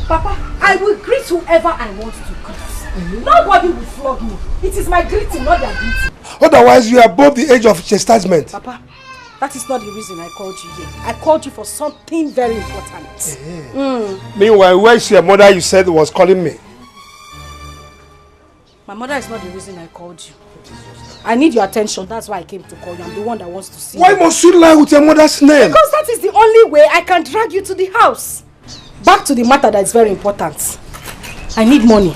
Papa, I will greet whoever I want to greet. Nobody will flog me. It is my greeting, not their greeting. Otherwise, you are above the age of chastisement. Papa, that is not the reason I called you here. I called you for something very important. Meanwhile, where is your mother you said was calling me? My mother is not the reason I called you. I need your attention. That's why I came to call you. I'm the one that wants to see you. Why must you lie with your mother's name? Because that is the only way I can drag you to the house. Back to the matter that is very important. I need money.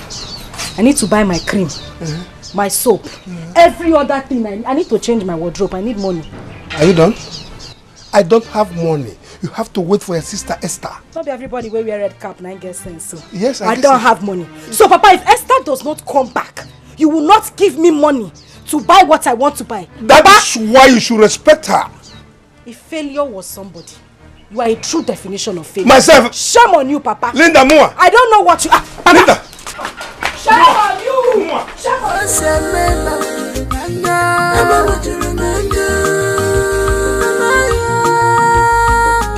I need to buy my cream, my soap, every other thing. I need to change my wardrobe. I need money. Are you done? I don't have money. You have to wait for your sister Esther. Not everybody wear red cap and I get sense. So yes, I don't have money. So Papa, if Esther does not come back, you will not give me money to buy what I want to buy. That is why you should respect her. If failure was somebody, you are a true definition of failure. Myself. Shame on you, Papa. Linda, Mua. I don't know what you are. Linda. Shame on you. Shame on you.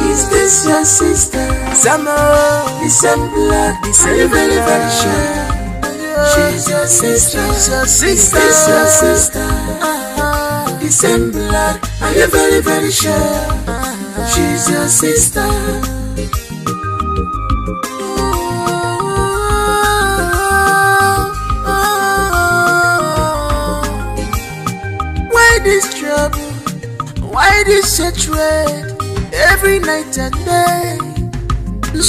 Is this your sister? The same blood, the same very, very sure. She's your sister, your sister, your sister. The same blood, are you very, very sure? She's your sister. Why this trouble? Why this hatred? Every night and day.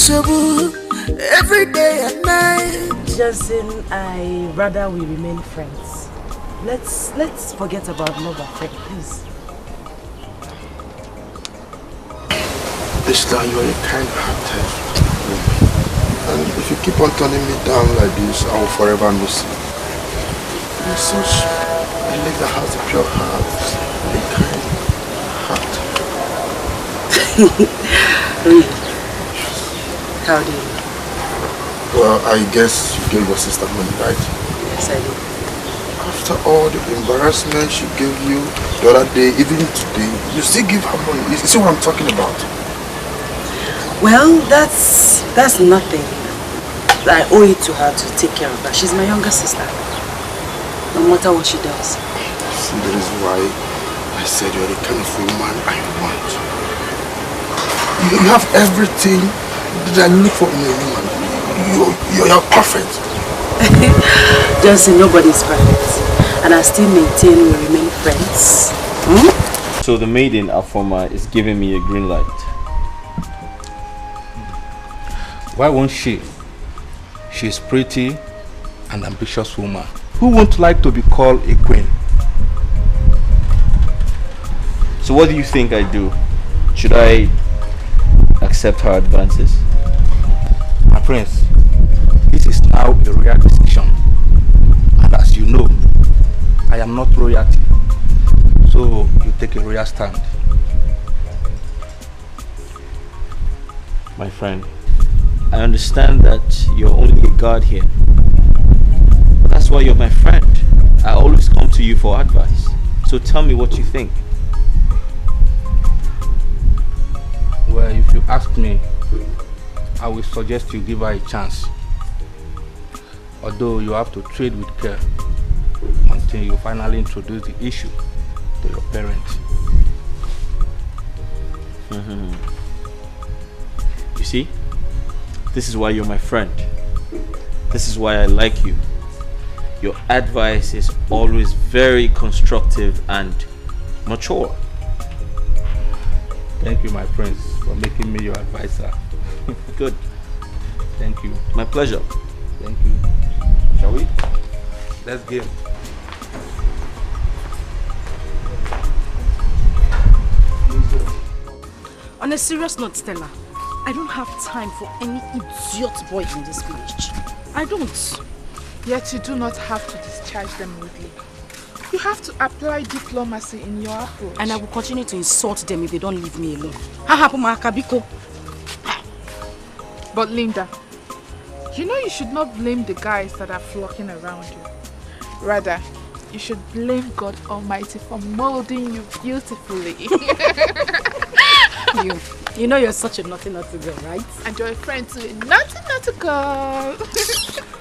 Trouble, every day and night. Justin, I rather we remain friends. Let's forget about love and friend, please. Esther, you are a kind-hearted woman. And if you keep on turning me down like this, I will forever miss you. You're such a lady that has a pure heart, a kind heart. Really? How do you know? Well, I guess you gave your sister money, right? Yes, I did. After all the embarrassment she gave you the other day, even today, you still give her money. You see what I'm talking about? Well, that's nothing. I owe it to her to take care of her. She's my younger sister. No matter what she does. See, that is why I said you're the kind of woman I want. You have everything that I look for in a woman. You're perfect. Just say nobody's perfect. And I still maintain we remain friends. So the maiden, Afoma, is giving me a green light. Why won't she? She's pretty and ambitious woman. Who won't like to be called a queen? So what do you think I do? Should I accept her advances? My friends, this is now a royal decision. And as you know, I am not royalty. So you take a royal stand. My friend, I understand that you're only a guard here. But that's why you're my friend. I always come to you for advice. So tell me what you think. Well, if you ask me, I will suggest you give her a chance. Although you have to tread with care until you finally introduce the issue to your parents. You see? This is why you're my friend. This is why I like you. Your advice is always very constructive and mature. Thank you, my friends, for making me your advisor. Good. Thank you. My pleasure. Thank you. Shall we? Let's game. On a serious note, Stella, I don't have time for any idiot boy in this village. I don't. Yet you do not have to discharge them rudely. You have to apply diplomacy in your approach. And I will continue to insult them if they don't leave me alone. Kabiko. But Linda, you know you should not blame the guys that are flocking around you. Rather, you should blame God Almighty for molding you beautifully. You know you're such a naughty girl, right? And you're a friend to a naughty girl.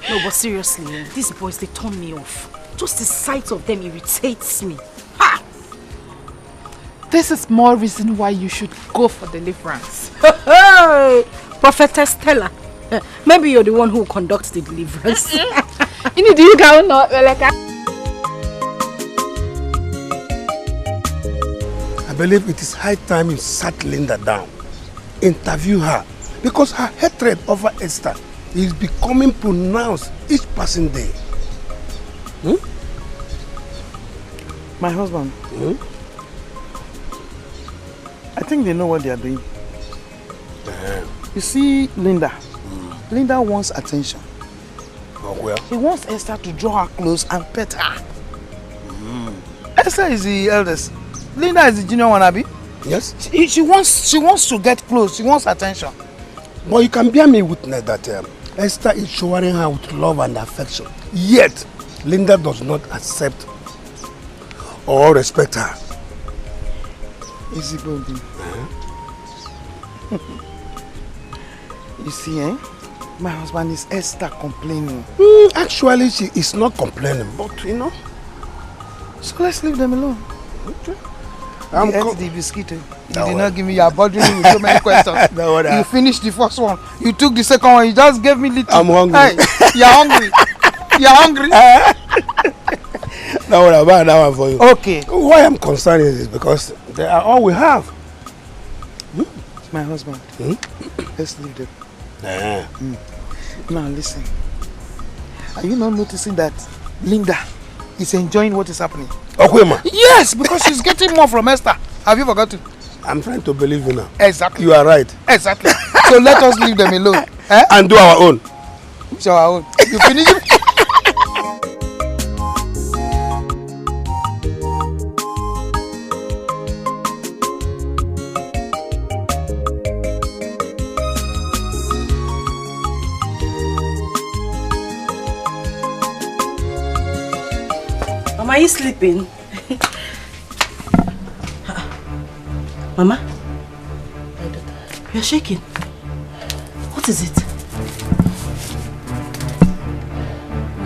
No, but seriously, these boys, they turn me off. Just the sight of them irritates me. Ha! This is more reason why you should go for deliverance. Hey, Prophetess Stella. Maybe you're the one who conducts the deliverance. Ini do you go not like I believe it is high time you sat Linda down. Interview her. Because her hatred over Esther is becoming pronounced each passing day. My husband. I think they know what they are doing. You see, Linda. Linda wants attention. Oh, well. He wants Esther to draw her close and pet her. Esther is the eldest. Linda is the junior one, Abi. Yes? She wants to get close. She wants attention. But you can bear me witness that Esther is showering her with love and affection. Yet, Linda does not accept or respect her. Easy, baby. You see, my husband is Esther complaining. Actually, she is not complaining, but you know. So let's leave them alone. Okay. You ate the biscuit. You did not give me. You are bothering me with so many questions. You finished the first one. You took the second one. You just gave me little. I'm hungry. Hey, you're hungry. You're hungry. Now what about that one for you? Okay. Why I'm concerned is because they are all we have. It's my husband. Let's leave them. Now listen. Are you not noticing that Linda is enjoying what is happening? Okwema. Yes, because she's getting more from Esther. Have you forgotten? I'm trying to believe you now. Exactly. You are right. Exactly. So let us leave them alone. And do our own. So our own. You finish it? Mama, are you sleeping? Mama? You're shaking. What is it?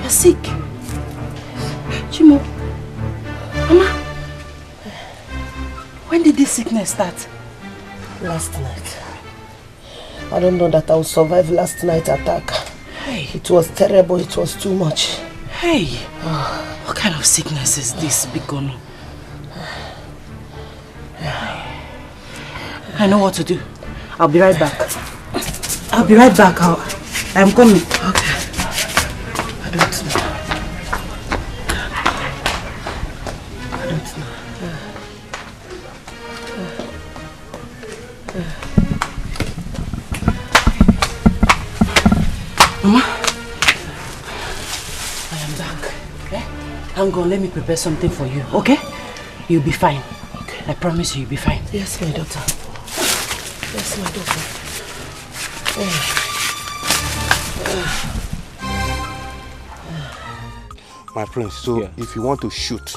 You're sick. Chimo. Mama? When did this sickness start? Last night. I don't know that I will survive last night's attack. Hey. It was terrible. It was too much. Hey. What kind of sickness is this, Bikono? I know what to do. I'll be right back. I'll be right back. I'm coming. Okay. I don't know. I don't know. Mama, I am back. Okay? I'm going. Let me prepare something for you. Okay? You'll be fine. Okay. I promise you'll be fine. Yes, my daughter. Yes, my daughter. My prince, so if you want to shoot,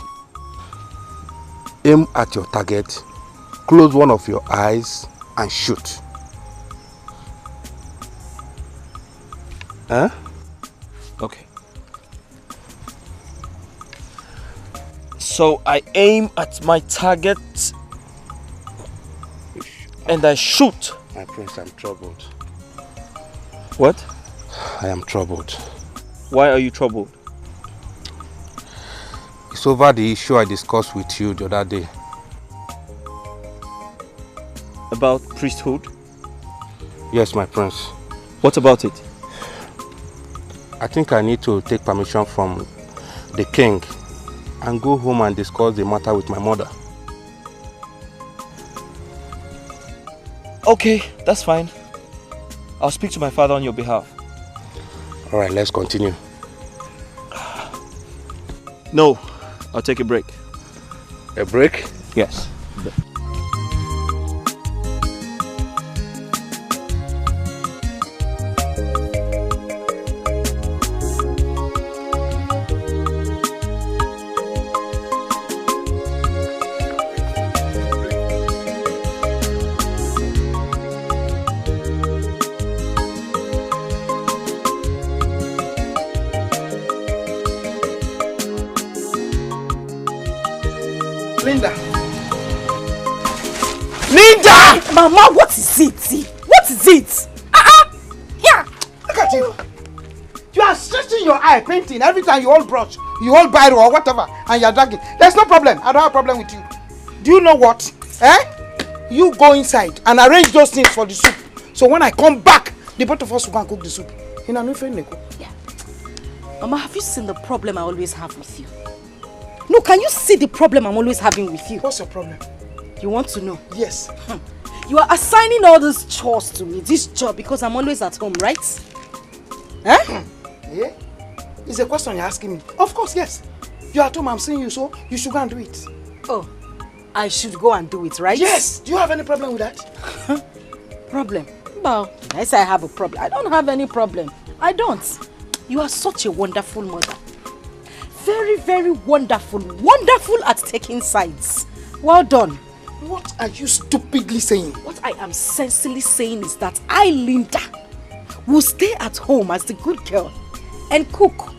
aim at your target, close one of your eyes and shoot. Huh? Okay. So I aim at my target and I shoot. My prince, I'm troubled. What? I am troubled. Why are you troubled? It's over the issue I discussed with you the other day. About priesthood? Yes, my prince. What about it? I think I need to take permission from the king and go home and discuss the matter with my mother. Okay, that's fine. I'll speak to my father on your behalf. Alright, let's continue. No, I'll take a break. A break? Yes. Linda! Linda! Mama, what is it? What is it? Yeah! Look at you! You are stretching your eye, painting. Every time you hold brush, you hold biro or whatever, and you're dragging. There's no problem. I don't have a problem with you. Do you know what? You go inside and arrange those things for the soup. So when I come back, the both of us will go and cook the soup. You know, yeah. Mama, have you seen the problem I always have with you? No, can you see the problem I'm always having with you? What's your problem? You want to know? Yes. You are assigning all these chores to me, this job, because I'm always at home, right? Yeah? It's a question you're asking me. Of course, yes. You're at home, I'm seeing you, so you should go and do it. Oh, I should go and do it, right? Yes. Do you have any problem with that? Problem? Well, I say I have a problem. I don't have any problem. I don't. You are such a wonderful mother. Very, very wonderful. Wonderful at taking sides. Well done. What are you stupidly saying? What I am sensibly saying is that I, Linda, will stay at home as the good girl and cook,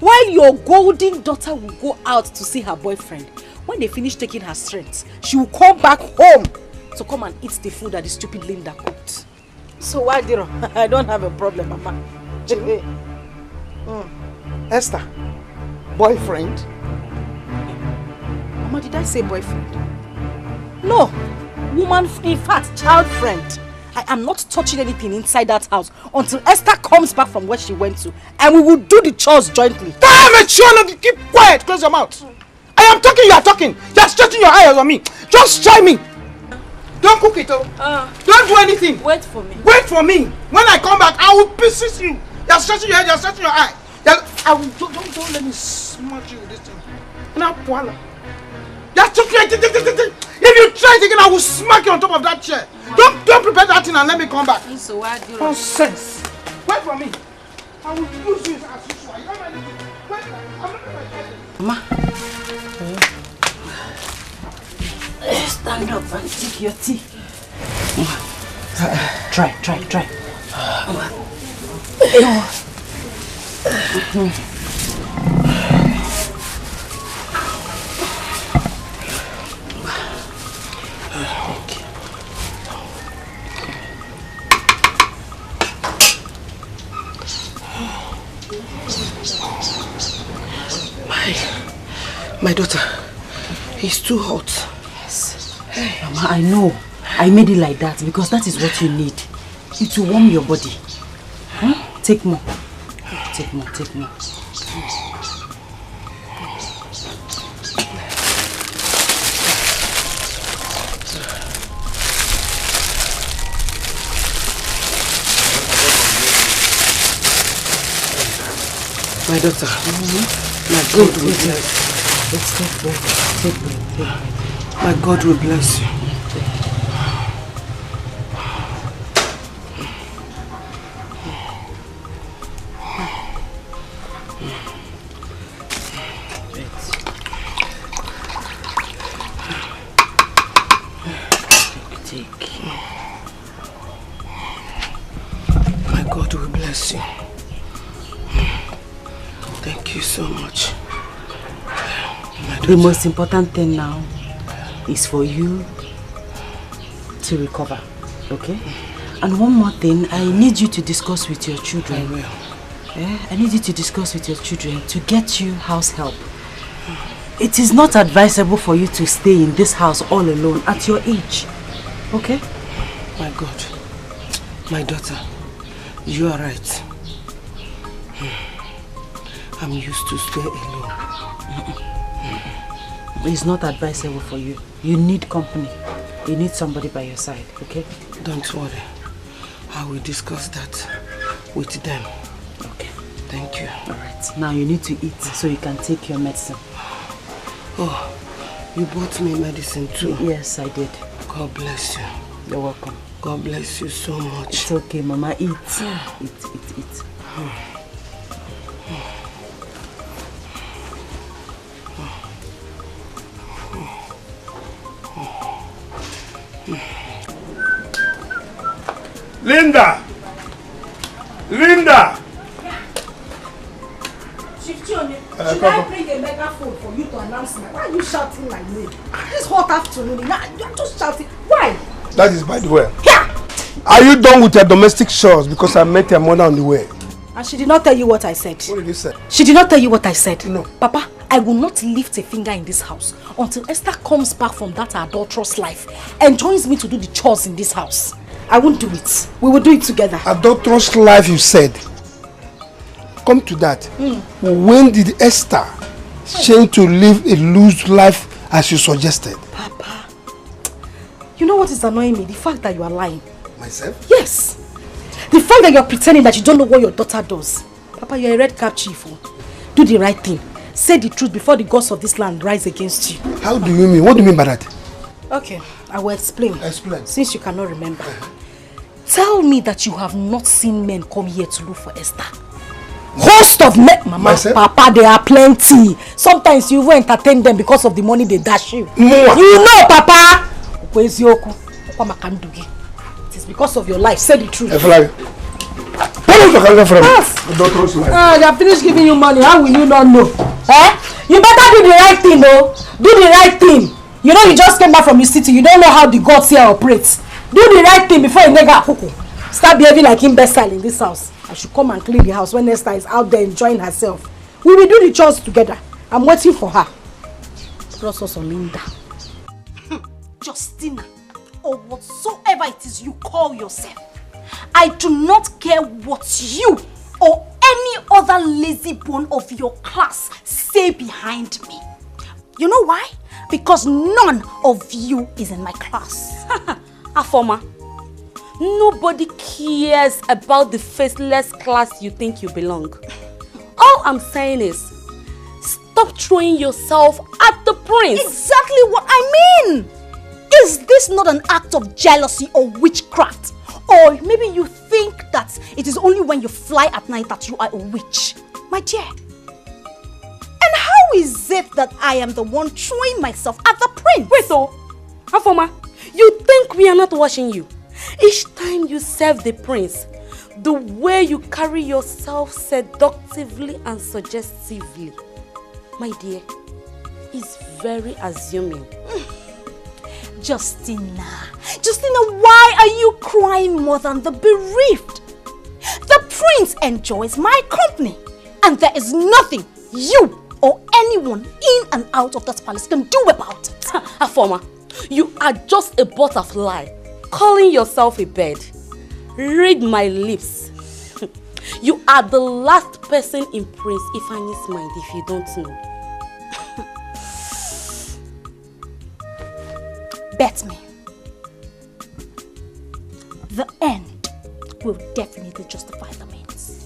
while your golden daughter will go out to see her boyfriend. When they finish taking her strength, she will come back home to come and eat the food that the stupid Linda cooked. So why, Diro? I don't have a problem, Mama. Esther, boyfriend? Mama, did I say boyfriend? No, woman, in fact, child friend. I am not touching anything inside that house until Esther comes back from where she went to, and we will do the chores jointly. Damn it, Shona! Keep quiet! Close your mouth. I am talking, you are talking. You are stretching your eyes on me. Just try me. Don't cook it, oh. Don't do anything. Wait for me. Wait for me. When I come back, I will pieces you. You are stretching your head, you are stretching your eye. I will, don't let me smack you with this thing. Now, voila. Just if you try it again, I will smack you on top of that chair. Don't prepare that thing and let me come back. So why do you? Nonsense. Wait for me. I will use you as usual. You don't know anything. Wait, I'm not going to Mama. Stand up and take your tea. Try. My daughter, it's too hot. Yes. Mama, I know. I made it like that because that is what you need. It will warm your body. Huh? Take more. Take more. My daughter. My God will bless you. Let's take break. My God will bless you. My God will bless you. Thank you so much. The most important thing now is for you to recover, okay? And one more thing, I need you to discuss with your children. I will. I need you to discuss with your children to get you house help. It is not advisable for you to stay in this house all alone at your age, okay? My God, my daughter, you are right. I'm used to stay alone. It's not advisable for you. You need company. You need somebody by your side, okay? Don't worry. I will discuss that with them. Okay. Thank you. Alright. Now you need to eat so you can take your medicine. Oh, you bought me medicine too? Yes, I did. God bless you. You're welcome. God bless you so much. It's okay, Mama. Eat. Eat. Linda! Should I bring a megaphone for you to announce me? Why are you shouting my name? This hot afternoon, you're just shouting. Why? That is by the way. Yeah. Are you done with your domestic chores? Because I met your mother on the way. And she did not tell you what I said. What did you say? She did not tell you what I said. No. Papa, I will not lift a finger in this house until Esther comes back from that adulterous life and joins me to do the chores in this house. I won't do it. We will do it together. Adulterous life, you said. Come to that. When did Esther change to live a loose life as you suggested? Papa, you know what is annoying me? The fact that you are lying. Myself? Yes. The fact that you're pretending that you don't know what your daughter does. Papa, you're a red cap chief. Do the right thing. Say the truth before the gods of this land rise against you. How do you mean? What do you mean by that? Okay, I will explain. Explain. Since you cannot remember. Tell me that you have not seen men come here to look for Esther. Host of men, Mama, Myself? Papa, there are plenty. Sometimes you even entertain them because of the money they dash you. Mwah. You know, Papa. It is because of your life. Say the truth. Where is your camera from? Adulterous life. They have finished giving you money. How will you not know? You better do the right thing, though. Do the right thing. You know you just came back from the city. You don't know how the gods here operates. Do the right thing before you nigga cuckoo. Start behaving like imbecile in this house. I should come and clean the house when Esther is out there enjoying herself. We will do the chores together. I'm waiting for her. Plus Linda. Justina, or whatsoever it is you call yourself, I do not care what you or any other lazy bone of your class say behind me. You know why? Because none of you is in my class. Afoma, nobody cares about the faceless class you think you belong. All I'm saying is, stop throwing yourself at the prince. Exactly what I mean. Is this not an act of jealousy or witchcraft? Or maybe you think that it is only when you fly at night that you are a witch. My dear. And how is it that I am the one throwing myself at the prince? Wait, Afoma, you think we are not watching you? Each time you serve the prince, the way you carry yourself seductively and suggestively, my dear, is very assuming. Justina, why are you crying more than the bereaved? The prince enjoys my company, and there is nothing you or anyone in and out of that palace can do about it. Afoma, you are just a butterfly, calling yourself a bird. Read my lips. You are the last person in Prince Ifani's mind if you don't know. Bet me. The end will definitely justify the means.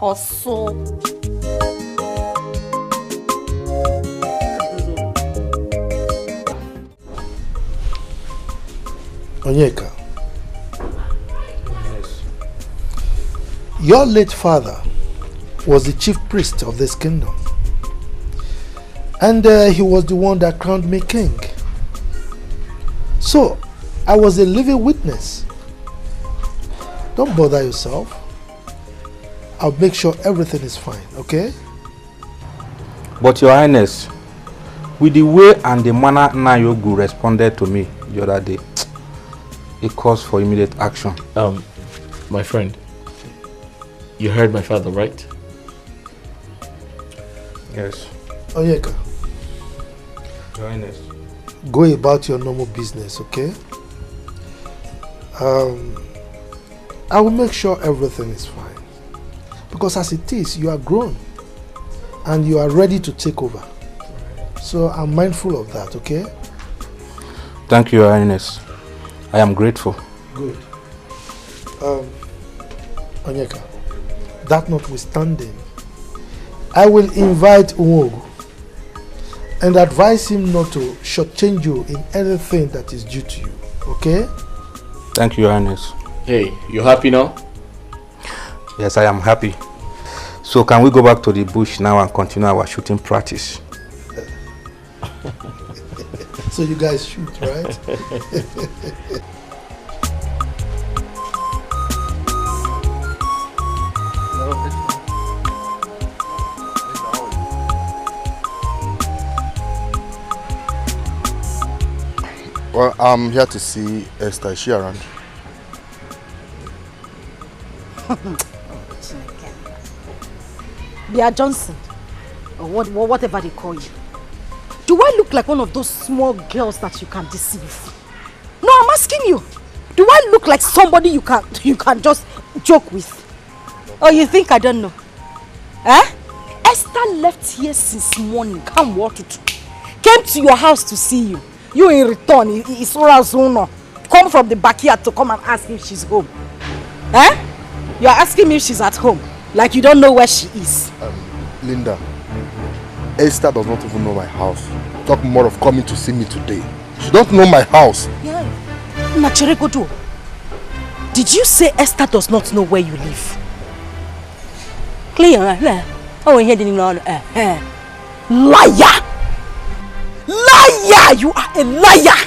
Also. Onyeka. Yes. Your late father was the chief priest of this kingdom. And he was the one that crowned me king. So, I was a living witness. Don't bother yourself. I'll make sure everything is fine, okay? But Your Highness, with the way and the manner Nayogu responded to me the other day, it calls for immediate action. My friend, you heard my father, right? Yes. Onyeka. Your Highness. Go about your normal business, okay? I will make sure everything is fine. Because as it is, you are grown and you are ready to take over. So I'm mindful of that, okay? Thank you, Your Highness. I am grateful. Good. Onyeka, that notwithstanding, I will invite Uwogu and advise him not to shortchange you in anything that is due to you, okay? Thank you, Your Highness. Hey, you happy now? Yes, I am happy. So can we go back to the bush now and continue our shooting practice? So you guys shoot, right? Well, I'm here to see Esther. Is she around? Bia Johnson, or whatever they call you. Do I look like one of those small girls that you can deceive? No, I'm asking you. Do I look like somebody you can just joke with? Or you think I don't know? Eh? Esther left here since morning. Came to your house to see you. You in return, come from the backyard to come and ask if she's home. Eh? You are asking me if she's at home. Like you don't know where she is. Linda, Esther does not even know my house. Talk more of coming to see me today. She don't know my house. Yeah. Nachirekodo, did you say Esther does not know where you live? Clear, oh, he didn't know. Liar! Liar! You are a liar!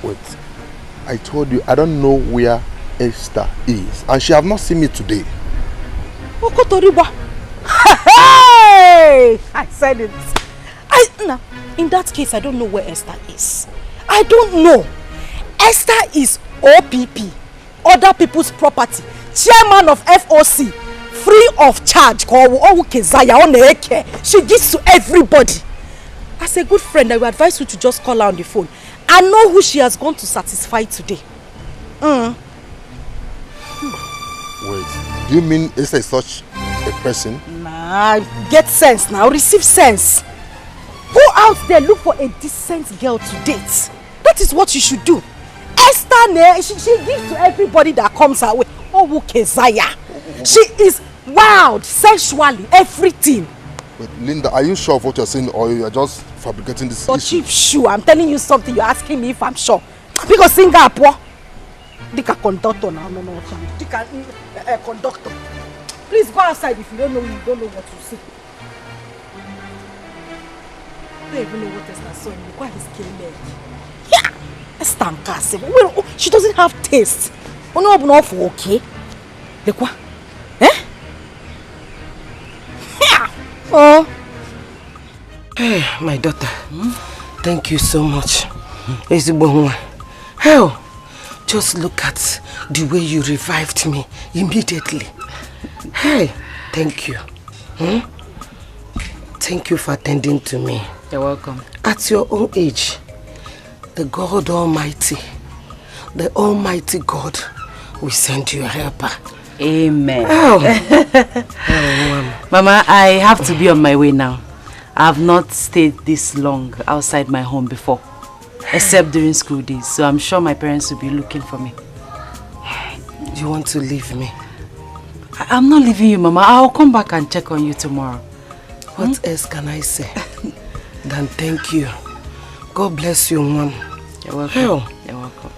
Wait. I told you I don't know where Esther is, and she have not seen me today. Hey! I said it. Now, in that case, I don't know where Esther is. I don't know. Esther is OPP, other people's property, chairman of FOC, free of charge. She gives to everybody. As a good friend, I would advise you to just call her on the phone. I know who she has gone to satisfy today. Wait, do you mean Esther is such a person? Nah, get sense now, receive sense. Go out there, look for a decent girl to date. That is what you should do. Esther, she gives to everybody that comes her way. Oh, Kezaya. She is wild, sexually, everything. But Linda, are you sure of what you're saying, or you are just fabricating this issue? Cheap shoe, I'm telling you something, you're asking me if I'm sure. Because Singapore, Dikeh conductor now, no, Dikeh conductor. Please go outside if you don't know what to say. I don't even know what Esther saw. Why is killing me? Yeah, Esther, well, she doesn't have taste. Oh no, I'm not okay. Look what? Eh? Yeah. Oh. Hey, my daughter. Thank you so much. Hell, just look at the way you revived me immediately. Hey, thank you. Thank you for attending to me. You're welcome. At your own age, the God Almighty, the Almighty God will send you a helper. Amen. Oh. Mama, I have to be on my way now. I have not stayed this long outside my home before, except during school days. So I'm sure my parents will be looking for me. Do you want to leave me? I'm not leaving you, Mama. I'll come back and check on you tomorrow. What else can I say than thank you? God bless you, Mom. You're welcome. Hell. You're welcome.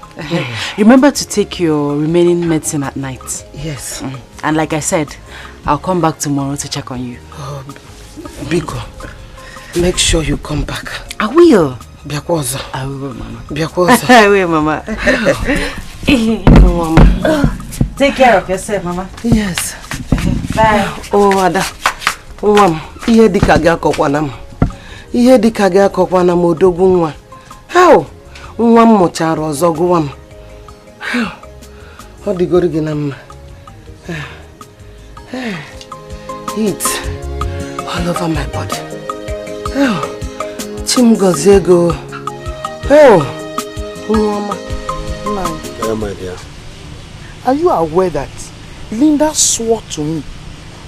Remember to take your remaining medicine at night. Yes. And like I said, I'll come back tomorrow to check on you. Oh, Biko, make sure you come back. I will. Biakwaza. I will, Mama. Biakwaza. I will, Mama. Mama. Take care of yourself, Mama. Yes. Bye. Oh, Ada. Mom, ihe dika ga akokwana m. Ihe dika ga akokwana m odogwu nwa. How? Nwa m mụchara ọzọ gụwa m. Ọ dịgoro gị na mma. Heat all over my body. Chim gozie go. Nwa My dear, are you aware that Linda swore to me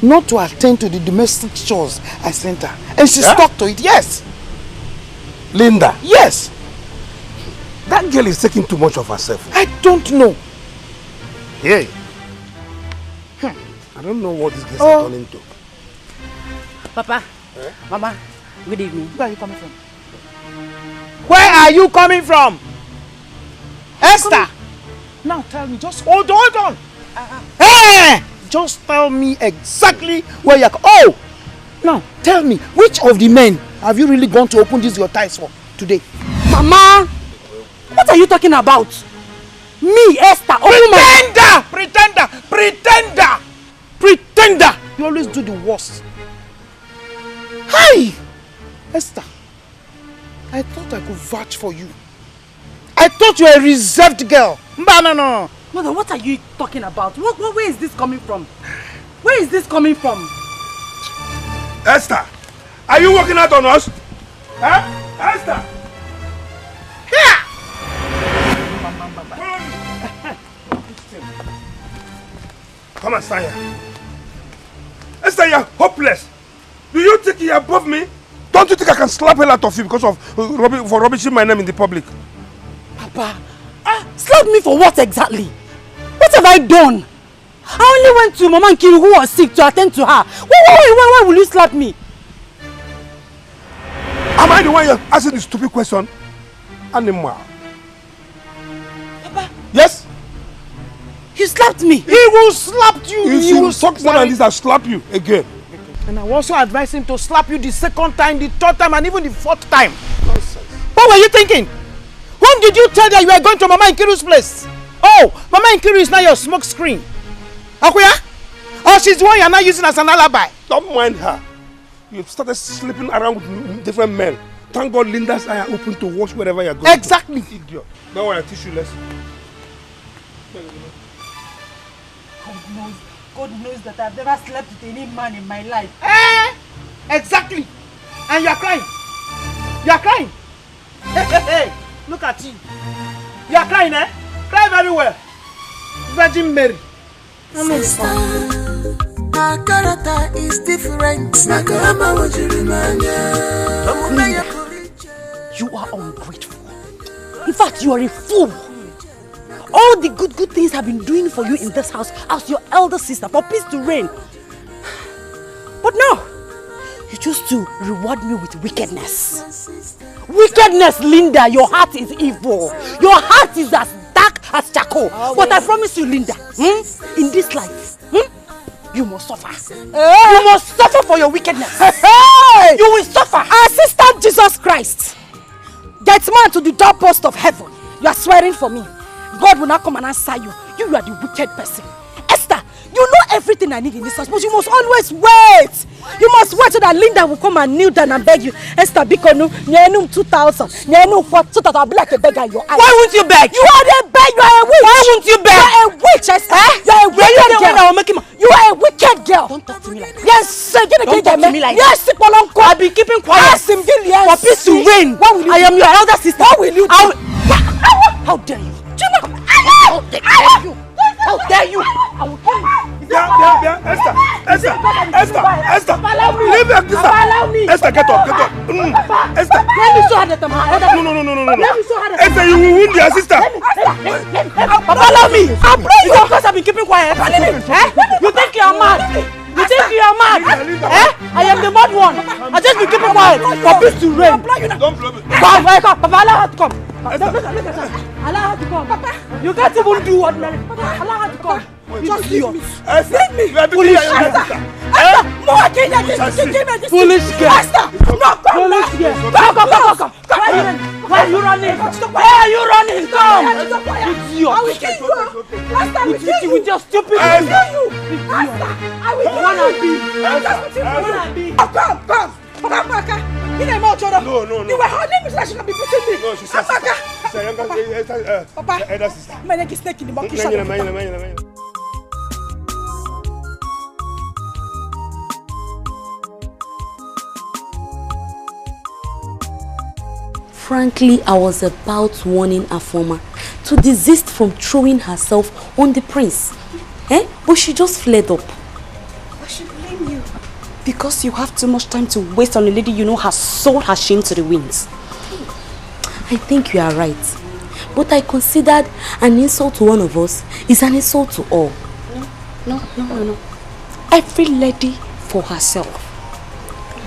not to attend to the domestic chores I sent her, and she stuck to it? Yes. Linda? Yes. That girl is taking too much of herself. I don't know. Hey. I don't know what this girl is turning to. Papa, Mama, good evening. Where are you coming from? Where are you coming from? Esther! Now tell me, just hold on. Hey! Just tell me exactly where you're... Oh! Now, tell me, which of the men have you really gone to open this your ties for today? Mama! What are you talking about? Me, Esther, Pretender! You always do the worst. Hi! Esther, I thought I could vouch for you. I thought you were a reserved girl. No. Mother, what are you talking about? Where is this coming from? Where is this coming from? Esther, are you working out on us? Huh? Esther! Here! Come and stand here. Esther, you're hopeless. Do you think you're above me? Don't you think I can slap a lot of you because of for rubbishing my name in the public? Papa, slap me for what exactly? What have I done? I only went to Mama Nkiru who was sick to attend to her. Why will you slap me? Am I the one you're asking this stupid question? Animal. Papa. Yes? You slapped me. He will slap you. If you talk more than this, I'll slap you again. And I will also advise him to slap you the second time, the third time, and even the fourth time. Nonsense. What were you thinking? When did you tell that you were going to Mama Nkiru's place? Oh, Mama Nkiru is now your smoke screen. Akuya? Oh, she's the one you're not using as an alibi. Don't mind her. You've started sleeping around with different men. Thank God Linda's eyes are open to watch wherever you're going. Exactly. Idiot. Now I teach you lesson. God knows that I've never slept with any man in my life. Exactly. And you're crying. You're crying. Hey. Look at you. You're crying, eh? Cry very well. Virgin Mary. Sister, her character is different. You are ungrateful. In fact, you are a fool. All the good things I've been doing for you in this house as your elder sister for peace to reign. But now, you choose to reward me with wickedness. Wickedness, Linda, your heart is evil. Your heart is as dark as charcoal. But I promise you, Linda, in this life, you must suffer. You must suffer for your wickedness. You will suffer. Assistant Jesus Christ, get man to the doorpost of heaven. You are swearing for me. God will not come and answer you. You are the wicked person. Esther, you know everything I need in this house, but you must always wait. You must wait so that Linda will come and kneel down and beg you. Esther, Bikonu, Nyenum 2,000, Nyenum 4, so that I'll be like a beggar in your eyes. Why won't you beg? You are a beggar. You are a witch. Why won't you beg? You are a witch, Esther. You are a wicked girl. You are a wicked girl. Don't talk to me like that. Yes, don't talk to me like that. Yes, I'll be keeping quiet. Ask him, yes. For peace to reign. I am your elder sister. What will you do? How dare you? How dare you? How dare you? I will kill you. Esther! Leave her, sister! Esther, get up! Esther! Let me show her that I'm her elder. No. Let me show her that Esther, you will wound your sister! Papa, allow me. I pray you. Because I've been keeping quiet. You think you are mad? You think you are mad? I am the mad one. I just been keeping quiet for peace to reign. Don't blow me. Come, Papa, allow her to come. Allow her to come. Papa, you can't even do ordinary. Allow her to come. Just leave me. Leave me. Foolish girl. Foolish girl. No, foolish girl. Come. Why are you running? Why are you running? Come. Idiot. I will kill you. Master, will kill you. With your stupid. I will kill you. Master, I will kill you. Come. Papa, you know my children. No. You were holding me so she can be pushing me. No, she's a younger Papa, elder sister. My neck is snake in the monkey. Frankly, I was about warning Afoma to desist from throwing herself on the prince. But she just fled up. I should blame you. Because you have too much time to waste on a lady you know has sold her shame to the winds. I think you are right. But I considered an insult to one of us is an insult to all. No. Every lady for herself.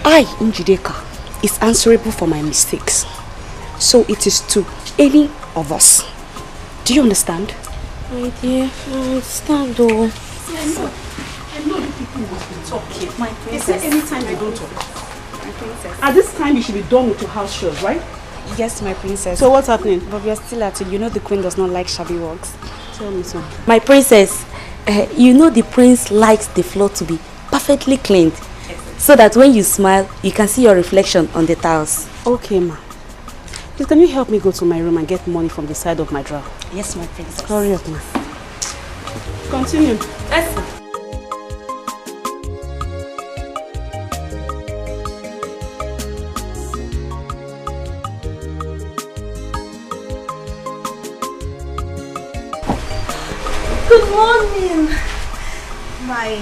I, Njideka, is answerable for my mistakes. So it is to any of us. Do you understand? My dear, I understand though. I know the people must be talking. My princess. Is there any time they don't talk? My princess. At this time you should be done with your house chores, right? Yes, my princess. So what's happening? But we are still at it. You know the queen does not like shabby works. Tell me so. My princess, you know the prince likes the floor to be perfectly cleaned. So that when you smile, you can see your reflection on the tiles. Okay, ma. Please, can you help me go to my room and get money from the side of my drawer? Yes, my princess. Hurry up, ma. Continue. Yes. Good morning, my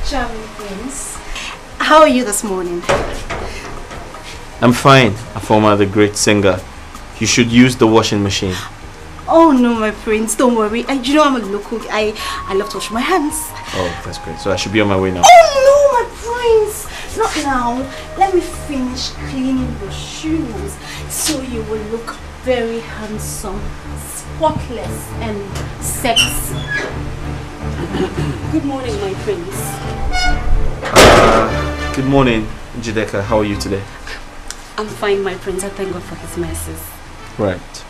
charming prince. How are you this morning? I'm fine, Afoma, the great singer. You should use the washing machine. Oh no, my prince, don't worry. You know I'm a local. I love to wash my hands. Oh, that's great. So I should be on my way now. Oh no, my prince! Not now. Let me finish cleaning your shoes so you will look very handsome, spotless, and sexy. Good morning, my prince. Good morning, Dikeh. How are you today? I'm fine, my prince. I thank God for his mercies. Right.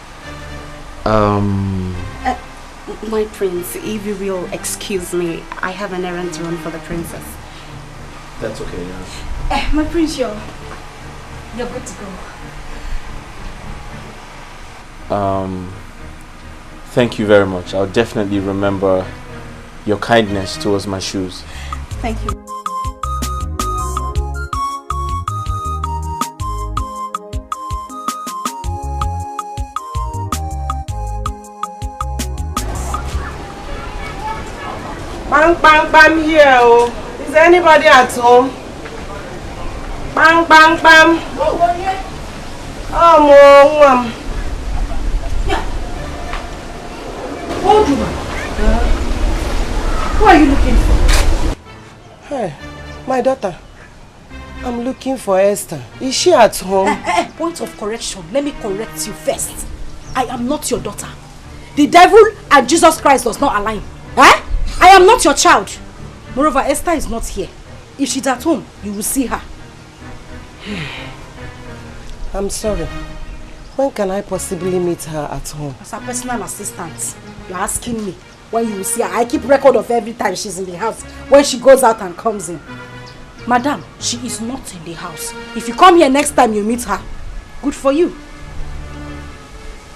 My prince, if you will excuse me, I have an errand to run for the princess. That's okay, yeah. My prince, you're good to go. Thank you very much. I'll definitely remember your kindness towards my shoes. Thank you. Bang here. Oh. Is anybody at home? Bang. Oh, Mom. Old woman. Who are you looking for? Hey, my daughter. I'm looking for Esther. Is she at home? Point of correction. Let me correct you first. I am not your daughter. The devil and Jesus Christ does not align. I am not your child. Moreover, Esther is not here. If she's at home, you will see her. I'm sorry. When can I possibly meet her at home? As a personal assistant, you're asking me when you will see her. I keep record of every time she's in the house, when she goes out and comes in. Madam, she is not in the house. If you come here next time you meet her, good for you.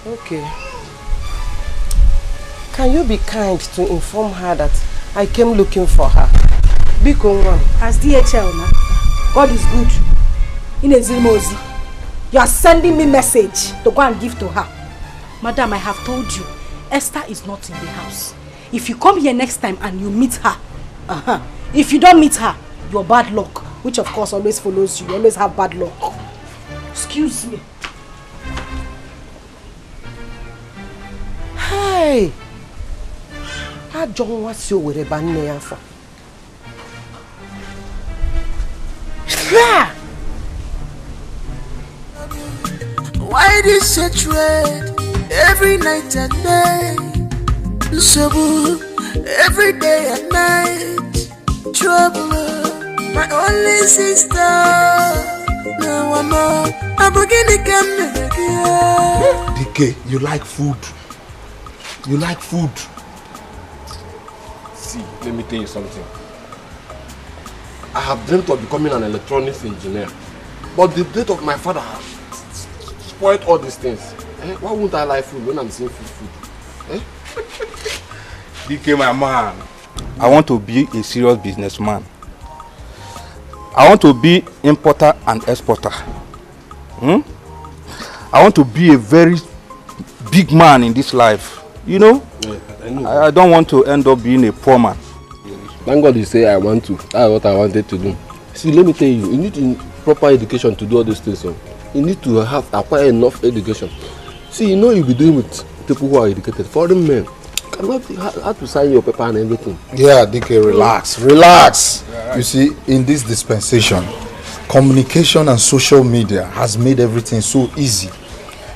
Okay. Can you be kind to inform her that I came looking for her? Biko Nwan. As DHL now, God is good. Inezimozi, you are sending me message to go and give to her. Madam, I have told you, Esther is not in the house. If you come here next time and you meet her, if you don't meet her, your bad luck, which of course always follows you, you always have bad luck. Excuse me. Hey, Ajọ nwa si Owerri ba nne ya afọ. Why this hatred every night and day? Trouble every day and night. Trouble, my only sister. No, I'm beginning to come again. Dikeh, you like food. You like food. See, let me tell you something. I have dreamt of becoming an electronics engineer, but the death of my father has spoiled all these things. Why won't I like food when I'm seeing food? Dikeh, my man, I want to be a serious businessman. I want to be importer and exporter. I want to be a very big man in this life. You know? Yeah, I know. I don't want to end up being a poor man. Thank God you say I want to. That's what I wanted to do. See, let me tell you, you need proper education to do all these things. So you need to acquire enough education. See, you know you'll be doing with people who are educated. Foreign men cannot have to sign your paper and everything. Yeah, Dikeh, relax. Relax. Yeah, right. You see, in this dispensation, communication and social media has made everything so easy.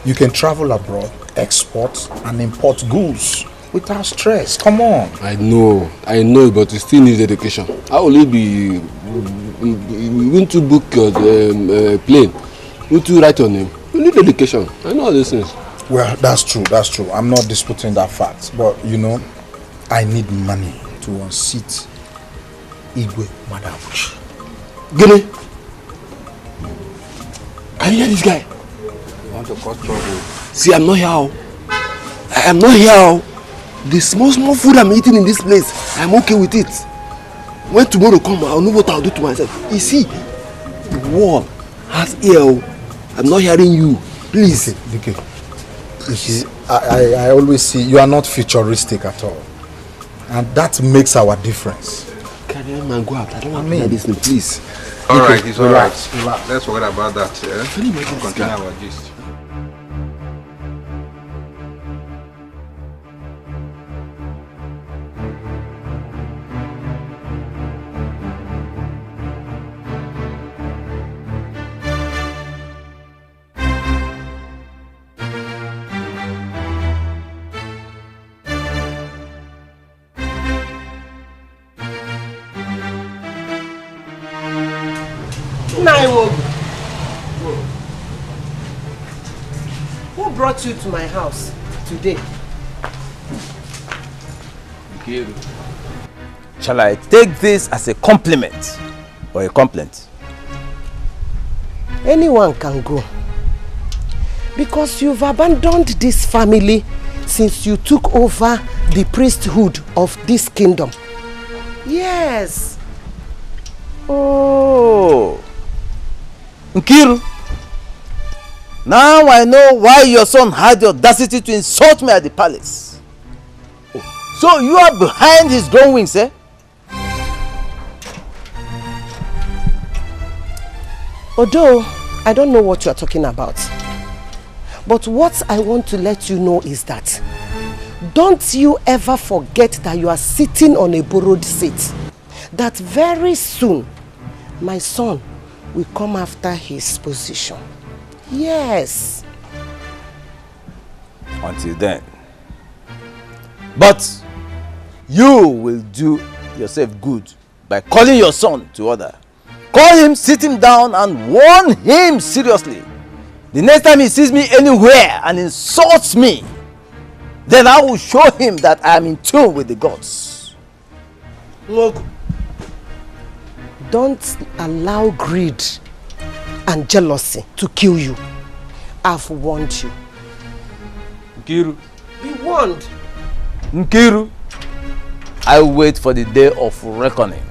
You can travel abroad, export and import goods without stress. Come on. I know, but you still need education. How will it be? You want to book your plane? You want to write your name? You need education. I know all these things. Well, that's true. That's true. I'm not disputing that fact, but you know, I need money to unseat Igwe Madabuchi. Gini, can you hear this guy? You want to cause trouble? See, I'm not here. I am not here. The small food I'm eating in this place, I'm okay with it. When tomorrow comes, I'll know what I'll do to myself. You see, the world has ear. I'm not hearing you. Please. Dikeh. You see, I always see you are not futuristic at all. And that makes our difference. Carry on and go out. I don't want to hear this thing, please. Alright, it's alright. Relax. Let's forget about that. Yeah? Let's continue our gist. Who brought you to my house today? Shall I take this as a compliment or a complaint? Anyone can go. Because you've abandoned this family since you took over the priesthood of this kingdom. Yes. Oh. Nkiru, now I know why your son had the audacity to insult me at the palace. Oh. So you are behind his goings, eh? Although I don't know what you are talking about, but what I want to let you know is that don't you ever forget that you are sitting on a borrowed seat. That very soon my son will come after his position. Yes. Until then. But you will do yourself good by calling your son to order. Call him, sit him down and warn him seriously. The next time he sees me anywhere and insults me, then I will show him that I am in tune with the gods. Look, don't allow greed and jealousy to kill you. I've warned you. Nkiru. Be warned. Nkiru, I wait for the day of reckoning.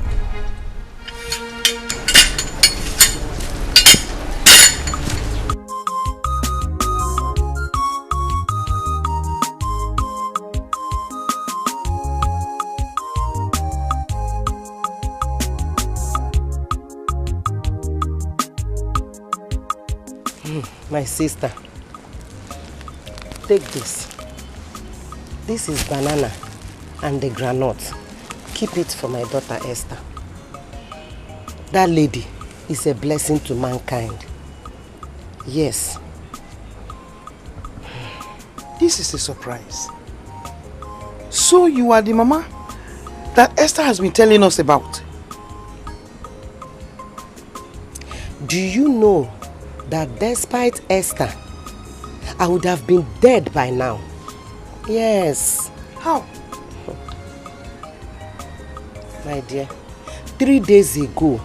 My sister, take this. This is banana. and the granite. Keep it for my daughter Esther. That lady is a blessing to mankind. Yes. This is a surprise. So you are the mama that Esther has been telling us about? Do you know that despite Esther, I would have been dead by now? Yes. How? My dear, 3 days ago,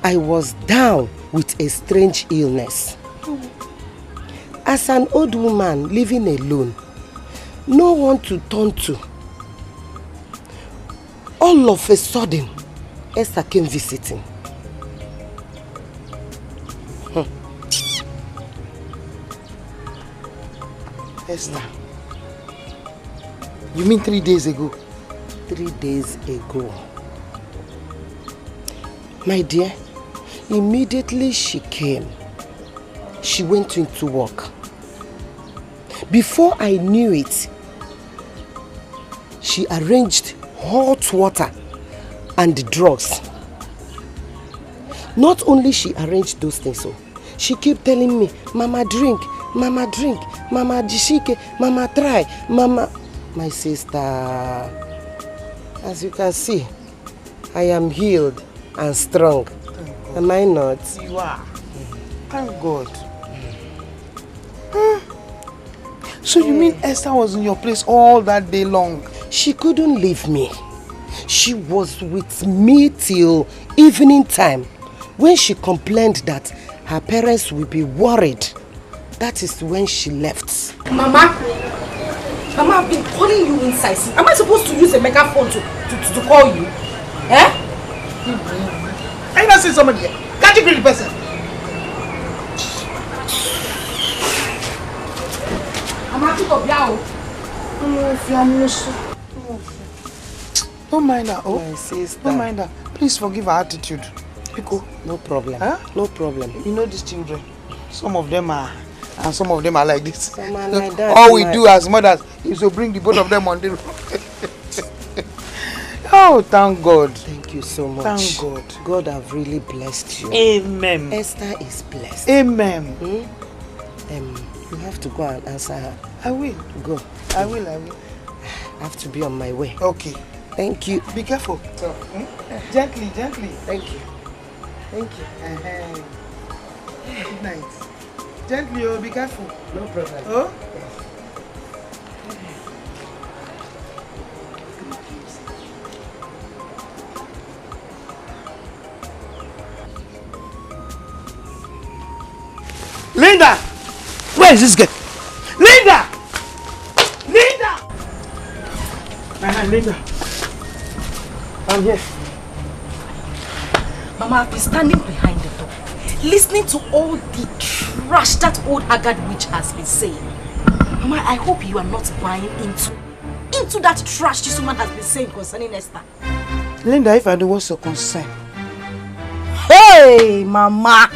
I was down with a strange illness. As an old woman living alone, no one to turn to. All of a sudden, Esther came visiting. Esther, you mean 3 days ago? 3 days ago. My dear, immediately she came, she went into work. Before I knew it, she arranged hot water and drugs. Not only she arranged those things, so she kept telling me, Mama drink, Mama drink, Mama jishike, Mama try, Mama. My sister, as you can see, I am healed and strong. Am I not? You are. Thank God. So you mean Esther was in your place all that day long? She couldn't leave me. She was with me till evening time, when she complained that her parents will be worried. That is when she left. Mama, I've been calling you inside. Am I supposed to use a megaphone to call you? Eh? Are you not seeing somebody here? Can't you greet the person? Mama, pick up now. Don't mind her. Oh, my sister. Don't mind her. Please forgive her attitude. Pico. No problem. Huh? No problem. You know these children. Some of them are, and some of them are like this. Some are like that. All we do as mothers is to bring the both of them on the road. Oh, thank God. Thank you so much. Thank God. God have really blessed you. Amen. Esther is blessed. Amen. You have to go and answer her. I will. Go. I will. I have to be on my way. Okay. Thank you. Be careful. Gently, gently. Thank you. Thank you. Good night. Gently, oh, be careful. No problem. Oh? Linda! Where is this girl? Linda! Linda! Linda. I'm here. Mama, I've been standing behind the door, listening to all the trash that old haggard witch has been saying. Mama, I hope you are not buying into that trash this woman has been saying concerning Esther. Linda, if I do, what's your concern? Hey, Mama!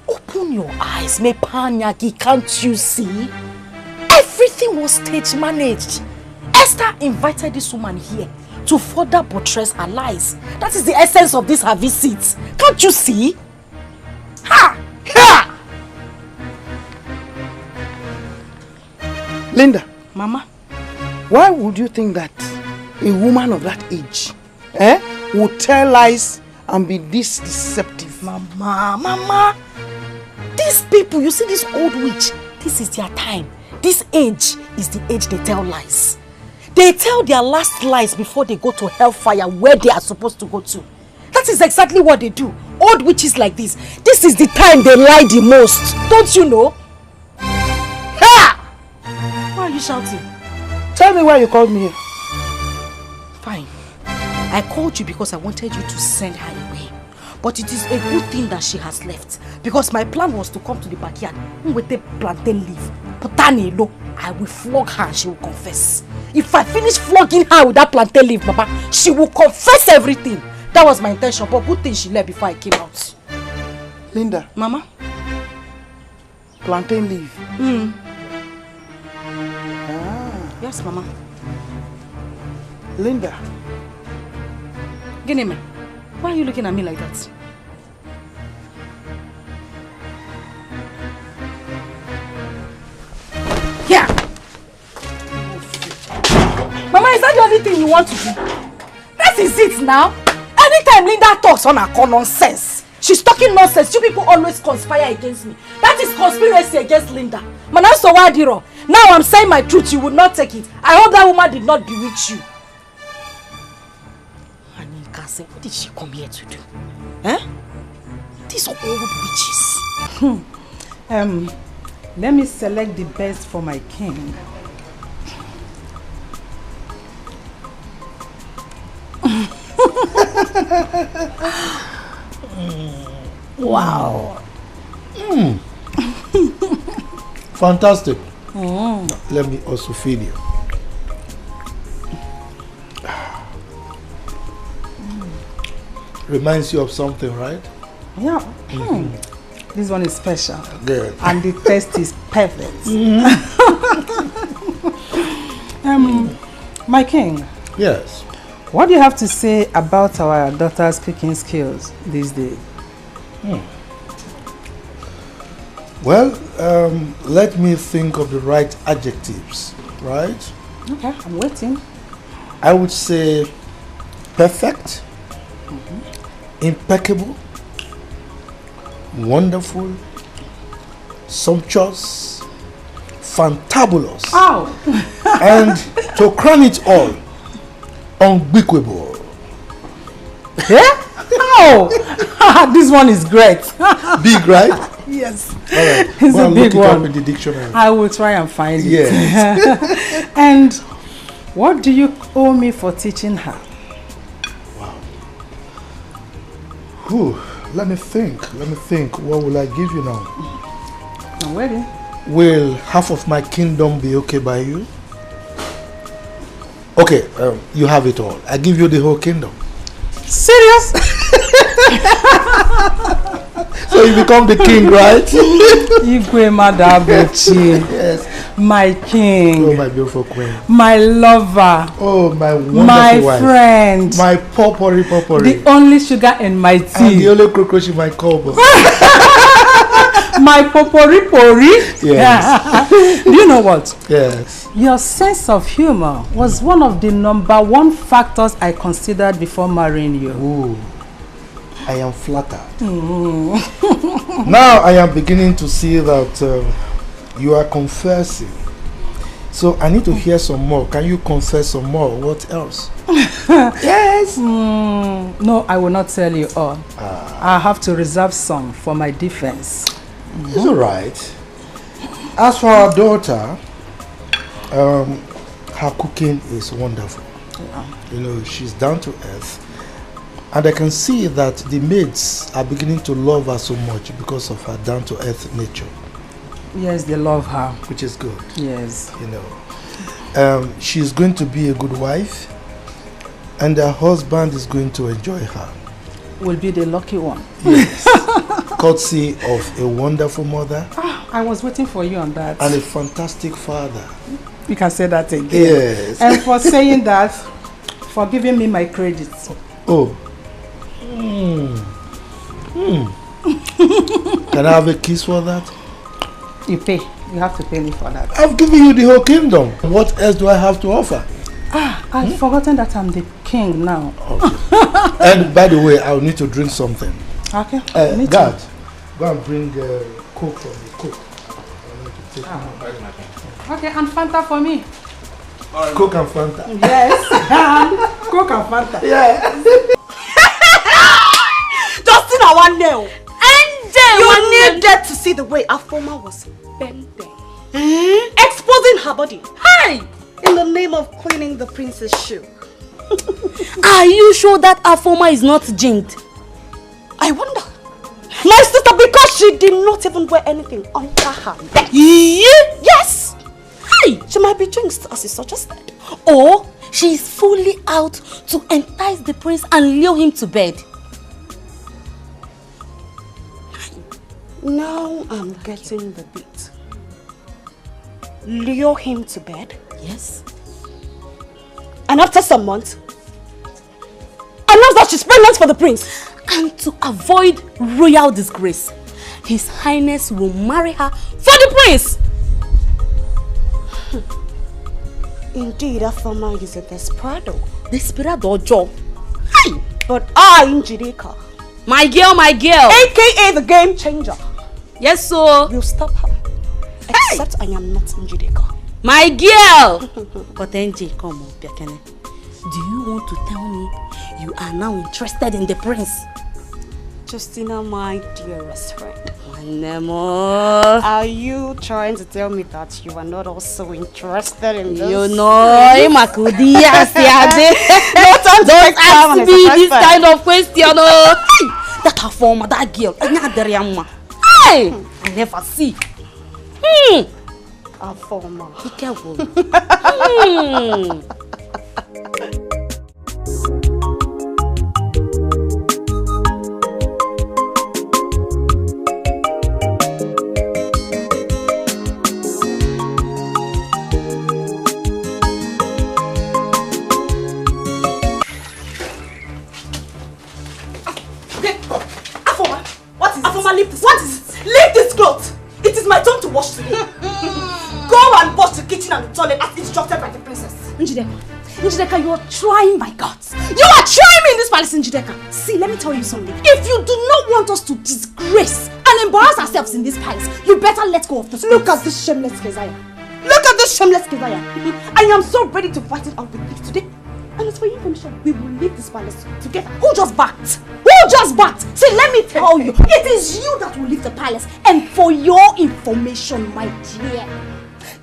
Open your eyes, me panyaki, can't you see? Everything was stage managed. Esther invited this woman here to further buttress her lies. That is the essence of this her visit. Can't you see? Ha! Ha! Linda. Mama. Why would you think that a woman of that age would tell lies and be this deceptive? Mama. These people, you see this old witch, this is their time. This age is the age they tell lies. They tell their last lies before they go to hellfire where they are supposed to go to. That is exactly what they do. Old witches like this. This is the time they lie the most. Don't you know? Ha! Why are you shouting? Tell me why you called me here. Fine. I called you because I wanted you to send her away. But it is a good thing that she has left. Because my plan was to come to the backyard with a plantain leaf. Potani, I will flog her and she will confess. If I finish flogging her with that plantain leaf, Papa, she will confess everything. That was my intention, but good thing she left before I came out. Linda. Mama? Plantain leaf? Yes, Mama. Linda. Gineme, why are you looking at me like that? Here! Mama, is that the only thing you want to do? That is it now. Anytime Linda talks on her nonsense, she's talking nonsense. You people always conspire against me. That is conspiracy against Linda. Mana so wadiro. Now I'm saying my truth, you would not take it. I hope that woman did not bewitch you. Anika, what did she come here to do? Eh? These are old witches. Let me select the best for my king. Wow. Fantastic. Let me also feed you. Reminds you of something, right? Yeah. This one is special. Good. And the taste is perfect. My king. Yes. What do you have to say about our daughter's cooking skills these days? Well, let me think of the right adjectives, right? Okay, I'm waiting. I would say perfect, impeccable, wonderful, sumptuous, fantabulous, and to crown it all, unbeatable. Yeah? Oh, this one is great. Big, right? Yes. All right. It's Well, a big look it up one. in the dictionary. I will try and find Yes. it. And what do you owe me for teaching her? Whew. Let me think. What will I give you now? I'm ready. Will half of my kingdom be okay by you? Okay, you have it all. I give you the whole kingdom. Serious? So you become the king, right? Igwe Madabuchi. Yes. My king. Oh, my beautiful queen. My lover. Oh, my wonderful my wife. friend. My potpourri. The only sugar in my tea. And the only cockroach in my cupboard. My potpourri. Yes. Do you know what? Yes. Your sense of humor was one of the #1 factors I considered before marrying you. Ooh, I am flattered. Now I am beginning to see that you are confessing. So I need to hear some more. Can you confess some more? What else? Yes. No, I will not tell you all. I have to reserve some for my defense. It's all right. As for our daughter, her cooking is wonderful. You know, she's down to earth. And I can see that the maids are beginning to love her so much because of her down to earth nature. Yes, they love her. Which is good. Yes. You know, she's going to be a good wife, and her husband is going to enjoy her. Will be the lucky one. Yes. Courtesy of a wonderful mother. I was waiting for you on that. And a fantastic father. You can say that again. Yes. And for saying that, for giving me my credits. Oh. Can I have a kiss for that? You pay. You have to pay me for that. I've given you the whole kingdom. What else do I have to offer? I've forgotten that I'm the king now. Okay. And by the way, I'll need to drink something. Okay. Dad, go and bring Coke for me. Coke. I need to take Okay, and Fanta for me. Coke and Fanta. Yes. Coke and Fanta. Yeah. Justin, I want nail. You needed to see the way Afoma was bending, exposing her body. Hi! In the name of cleaning the prince's shoe. Are you sure that Afoma is not jinxed? I wonder. My sister, because she did not even wear anything under her neck. Yes! Hi! She might be jinxed, as you suggested. Or she is fully out to entice the prince and lure him to bed. Now I'm getting the beat. Lure him to bed? Yes. And after some months, announced that she's pregnant for the prince. And to avoid royal disgrace, His Highness will marry her for the prince. Indeed, Afoma is a desperado. Desperado job. Hey! But I, Njideka, my girl, aka the game changer. Yes, sir. Will stop her. Except I am not Njideka. My girl! But NJ, come on, Biakene. Do you want to tell me you are now interested in the prince? Justina, my dearest friend. Nemo. Are you trying to tell me that you are not also interested in this? You know, don't ask me this kind of question. That her former, that girl, hey, I never see. Our former. Be careful. Leave this cloth. It is my turn to wash today. Go and wash the kitchen and the toilet as instructed by the princess. Njideka, you are trying my guts. You are trying me in this palace, Njideka. See, let me tell you something. If you do not want us to disgrace and embarrass ourselves in this palace, you better let go of this. Look at this shameless Keziah. Look at this shameless Keziah. I am so ready to fight it out with you today. And as for your information, we will leave this palace together. Who just backed? Who just backed? See, let me tell you, it is you that will leave the palace. And for your information, my dear,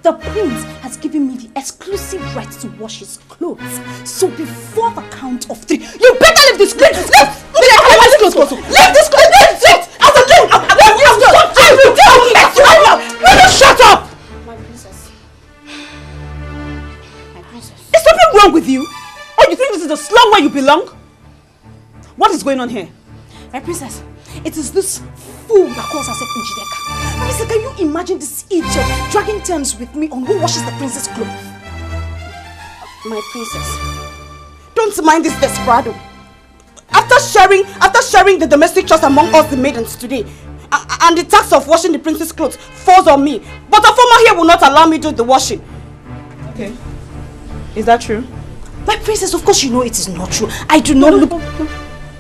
the prince has given me the exclusive right to wash his clothes. So before the count of 3, you better leave this clothes. Leave this clothes. Leave this clothes. Shut up! My princess. My princess. Is something wrong with you? Oh, you think this is the slum where you belong? What is going on here? My princess, it is this fool that calls herself Njideka. Marisa, can you imagine this idiot dragging terms with me on who washes the princess' clothes? My princess, don't mind this desperado. After sharing the domestic chores among us the maidens today, and the task of washing the princess' clothes falls on me, but Afoma here will not allow me to do the washing. Okay. Is that true? My princess, of course you know it is not true. I do not look...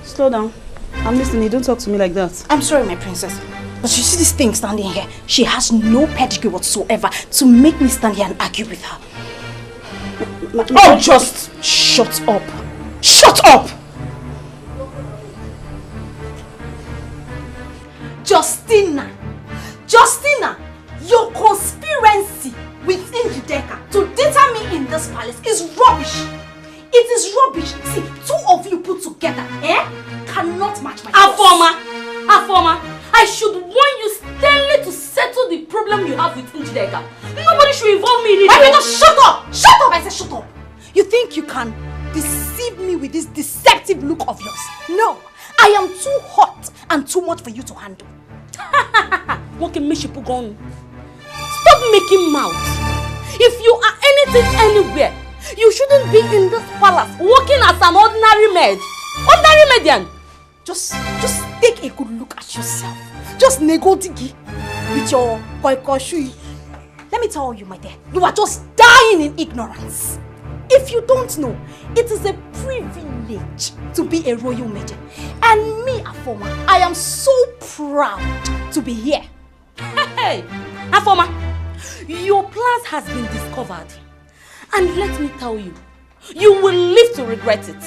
Slow down. I'm listening. Don't talk to me like that. I'm sorry, my princess. But you see this thing standing here? She has no pedigree whatsoever to make me stand here and argue with her. Oh, just shut up. Shut up! Justina, your conspiracy with Njideka to deter me in this palace is rubbish. It is rubbish. See, 2 of you put together, cannot match my Afoma, I should warn you sternly to settle the problem you have with Njideka. Nobody should involve me in it. I mean, just shut up! Shut up! I said shut up! You think you can deceive me with this deceptive look of yours? No, I am too hot and too much for you to handle. What can make you put on? Stop making mouth. If you are anything anywhere, you shouldn't be in this palace working as an ordinary maid. Ordinary median. Just take a good look at yourself. Just negodigi with your koikoshui. Let me tell you, my dear, you are just dying in ignorance. If you don't know, it is a privilege to be a royal maiden. And me, Afoma, I am so proud to be here. Hey, Afoma, your plans has been discovered. And let me tell you, you will live to regret it.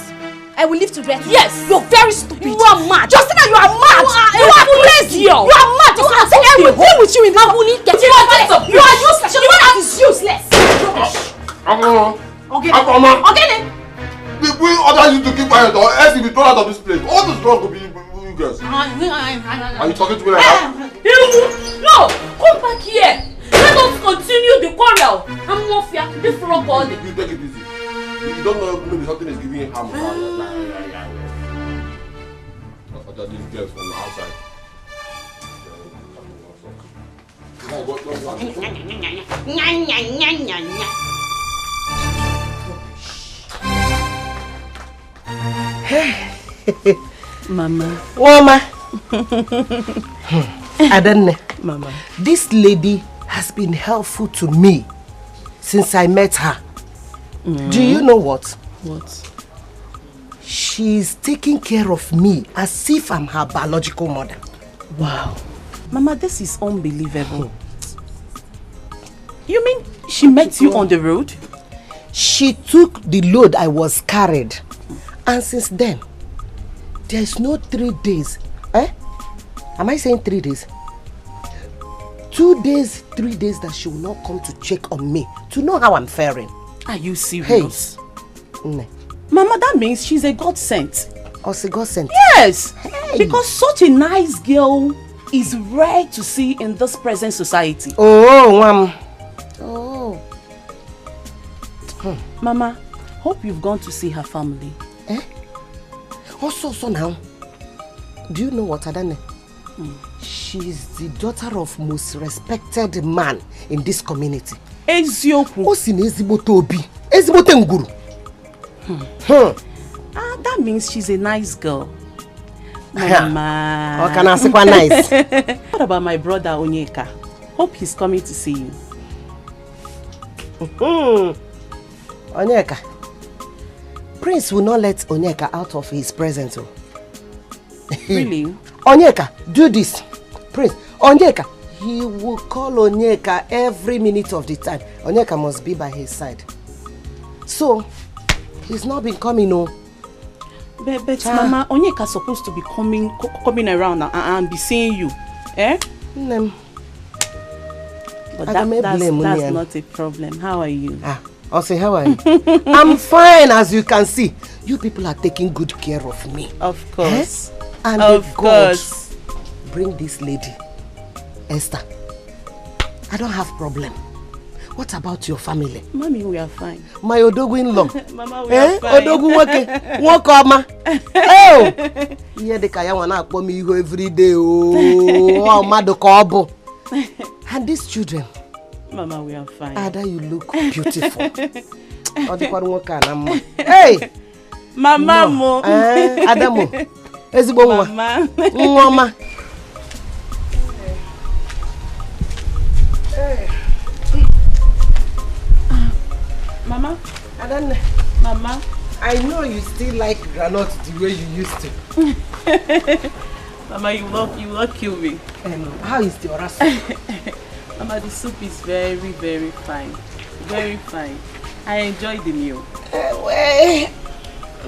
I will live to regret it? Yes. You're very stupid. You are mad. Justina, you are mad. You are crazy. You are mad. You are saying I will deal with you in this. You are useless. You are useless. Afoma. We order you to keep quiet or else you'll be thrown out of this place. What is wrong with you guys? Are you talking to me like that? No, come back here. Let us continue the quarrel. I'm not fear. This frog all day. You take it easy. You don't know maybe something is giving you harm. These girls from the outside. Mama. Mama. Adanne. Mama. This lady has been helpful to me since I met her. Do you know what? What? She's taking care of me as if I'm her biological mother. Wow. Mama, this is unbelievable. You mean she met you on the road? She took the load I was carried. And since then, there's no 3 days. Am I saying 3 days? 2 days, 3 days that she will not come to check on me to know how I'm faring. Are you serious? Hey. Mama, that means she's a godsent. Oh, a godsent? Yes! Hey. Because such a nice girl is rare to see in this present society. Oh, Mom. Oh. Mama, hope you've gone to see her family. Also, now, do you know what, Adane? She's the daughter of most respected man in this community. Ezioku. Osin ezigbote obi. Ezigbote nguru. That means she's a nice girl. Mama. How can I say quite nice? What about my brother Onyeka? Hope he's coming to see you. Onyeka. Prince will not let Onyeka out of his presence. Really? Onyeka, do this. Prince, Onyeka, he will call Onyeka every minute of the time. Onyeka must be by his side. So, he's not been coming, no. But Mama, Onyeka's supposed to be coming around and be seeing you. Eh? But that's not a problem. How are you? I'll say, how are you? I'm fine, as you can see. You people are taking good care of me. Of course. And of course. Bring this lady, Esther. I don't have problem. What about your family? Mommy, we are fine. My Odogu-in-law. Mama, we are fine. Odogu-wake. Oh! Yeah, the kaya wana akpo mi iho every day. Oh, Madokobo. And these children. Mama, we are fine. Ada, you look beautiful. Hey! Mama, mo. Adamo. Ezigbo nwa. Mama. Nwa. Mama. Adanne. Mama. I know you still like granite the way you used to. Mama, you will not kill me. How is your rascal? Mama, the soup is very, very fine. Very fine. I enjoy the meal.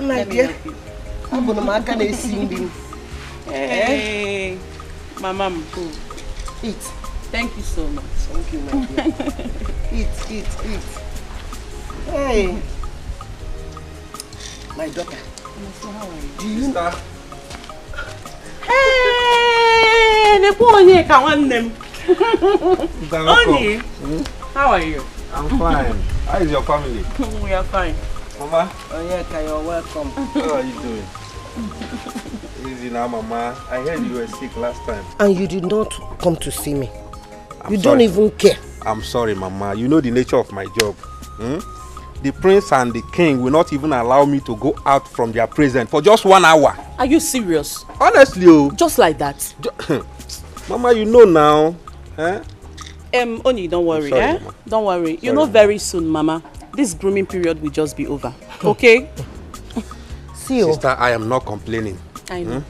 My dear. I'm going to make a singing. Hey. Mama, eat. Thank you so much. Thank you, my dear. Eat. Hey. My daughter. How are you? Do you know? Hey, the boy can want them. Oni, how are you? I'm fine. How is your family? We are fine. Mama? Onyeka, you're welcome. How are you doing? Easy now, Mama. I heard you were sick last time. And you did not come to see me. You don't even care. I'm sorry, Mama. You know the nature of my job. The prince and the king will not even allow me to go out from their presence for just 1 hour. Are you serious? Honestly, oh. Just like that? Mama, you know now. Oni, don't worry, sorry, Don't worry. You know very soon, Mama, this grooming period will just be over. Okay? See you. Sister, I am not complaining. I know.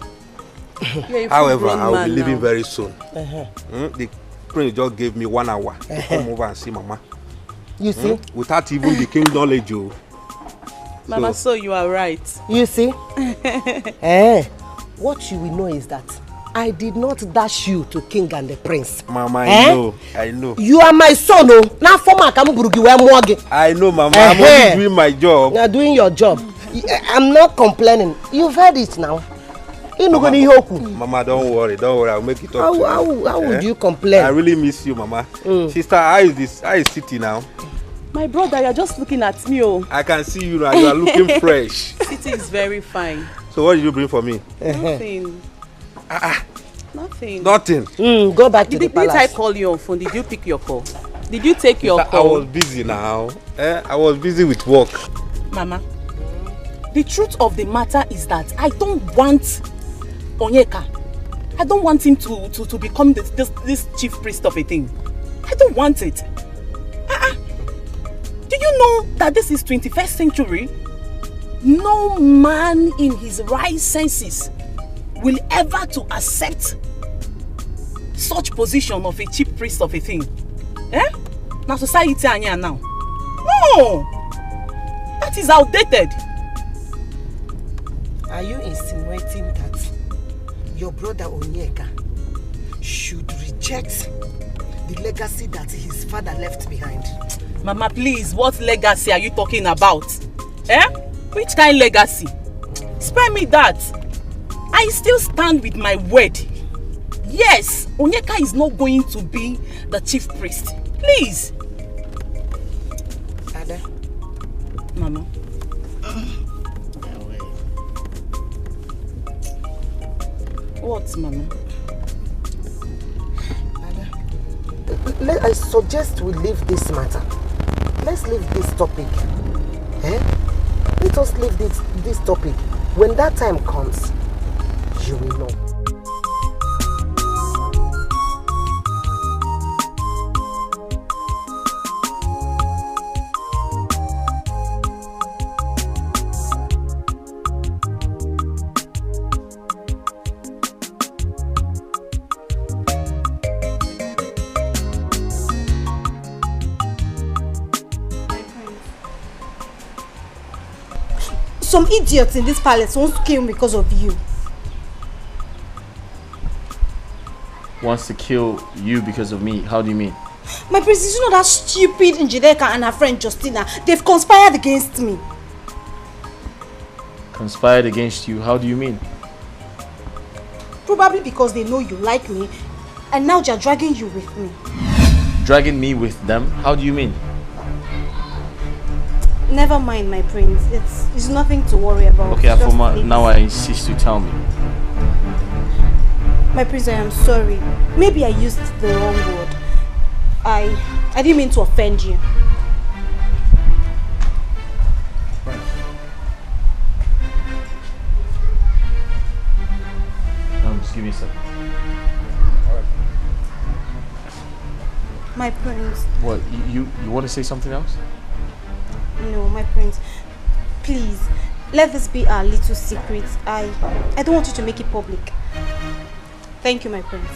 However, I will be leaving very soon. The prince just gave me 1 hour to come over and see Mama. You see? Without even the king's knowledge, oh. Mama, so you are right. You see? What you will know is that I did not dash you to king and the prince. Mama, I know. You are my son, oh. Now for my I know, Mama. I'm only doing my job. You are doing your job. I'm not complaining. You've heard it now. Mama, don't worry. I'll make it up. How would you complain? I really miss you, Mama. Sister, how is City now? My brother, you're just looking at me, oh. I can see you now. You are looking fresh. City is very fine. So what did you bring for me? Nothing. Nothing. Nothing. Go back to the palace. Did I call you on phone? Did you pick your call? Did you take your call? I was busy now. I was busy with work. Mama, The truth of the matter is that I don't want Onyeka. I don't want him to become this chief priest of a thing. I don't want it. Do you know that this is 21st century? No man in his right senses will ever to accept such position of a chief priest of a thing. Eh? Now society anya now. No! That is outdated. Are you insinuating that your brother Onyeka should reject the legacy that his father left behind? Mama, please, what legacy are you talking about? Eh? Which kind of legacy? Spare me that. I still stand with my word. Yes, Onyeka is not going to be the chief priest. Please. Ada. Mama. What, Mama? I suggest we leave this matter. Let's leave this topic. Eh? Let us leave this topic. When that time comes, you will know. Some idiots in this palace wants to kill me because of you. Wants to kill you because of me? How do you mean? My prince, you know that stupid Njideka and her friend Justina, they've conspired against me. Conspired against you? How do you mean? Probably because they know you like me, and now they're dragging you with me. Dragging me with them? How do you mean? Never mind, my prince. It's nothing to worry about. Okay, Afoma, now I insist you tell me. My prince, I am sorry. Maybe I used the wrong word. I didn't mean to offend you. Just give me a second. My prince. What, you want to say something else? No, my prince. Please, let this be our little secret. I don't want you to make it public. Thank you, my prince.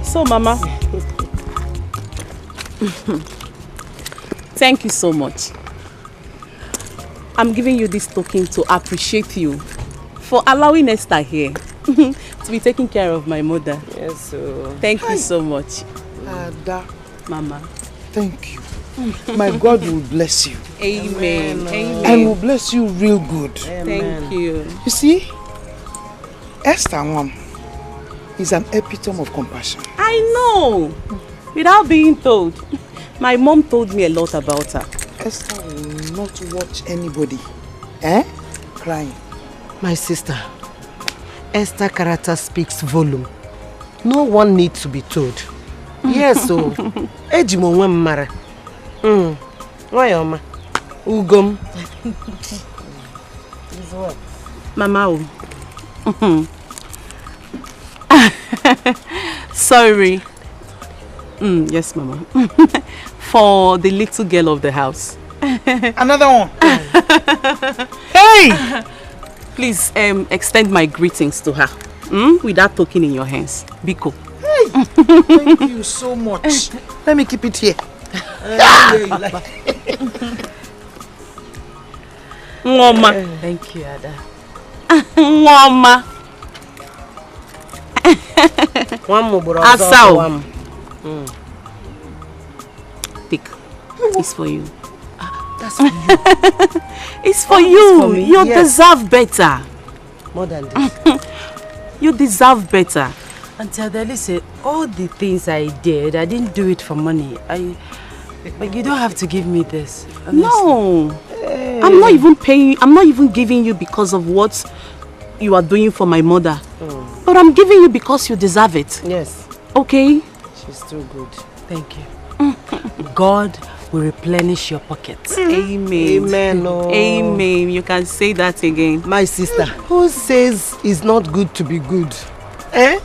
So, Mama, thank you so much. I'm giving you this token to appreciate you for allowing Esther here to be taking care of my mother. Yes, sir. Thank you so much. Ada. Mama. Thank you. My God will bless you. Amen. Amen. And will bless you real good. Thank you. You see, Esther, Mom, is an epitome of compassion. I know. Without being told. My mom told me a lot about her. Esther will not watch anybody crying. My sister, Esther's character speaks volume. No one needs to be told. Yes, so ejimo nwe mmara. Nwayoma. Ugom. Mama. Sorry. Yes, Mama. For the little girl of the house. Another one. Hey! Please extend my greetings to her. With that token in your hands. Biko. Hey! Thank you so much. Let me keep it here. Mama. Thank you, Ada. Mama. Asao. Take. It's for you. That's for you. It's for you. For me? You deserve better. More than this. You deserve better. Auntie Adeli said, all the things I did, I didn't do it for money. But you don't have to give me this. Honestly. No. Hey. I'm not even paying. I'm not even giving you because of what you are doing for my mother. But I'm giving you because you deserve it. Yes. Okay? She's too good. Thank you. God will replenish your pockets. Amen. Amen. Oh. Amen. You can say that again. My sister, who says it's not good to be good? Eh?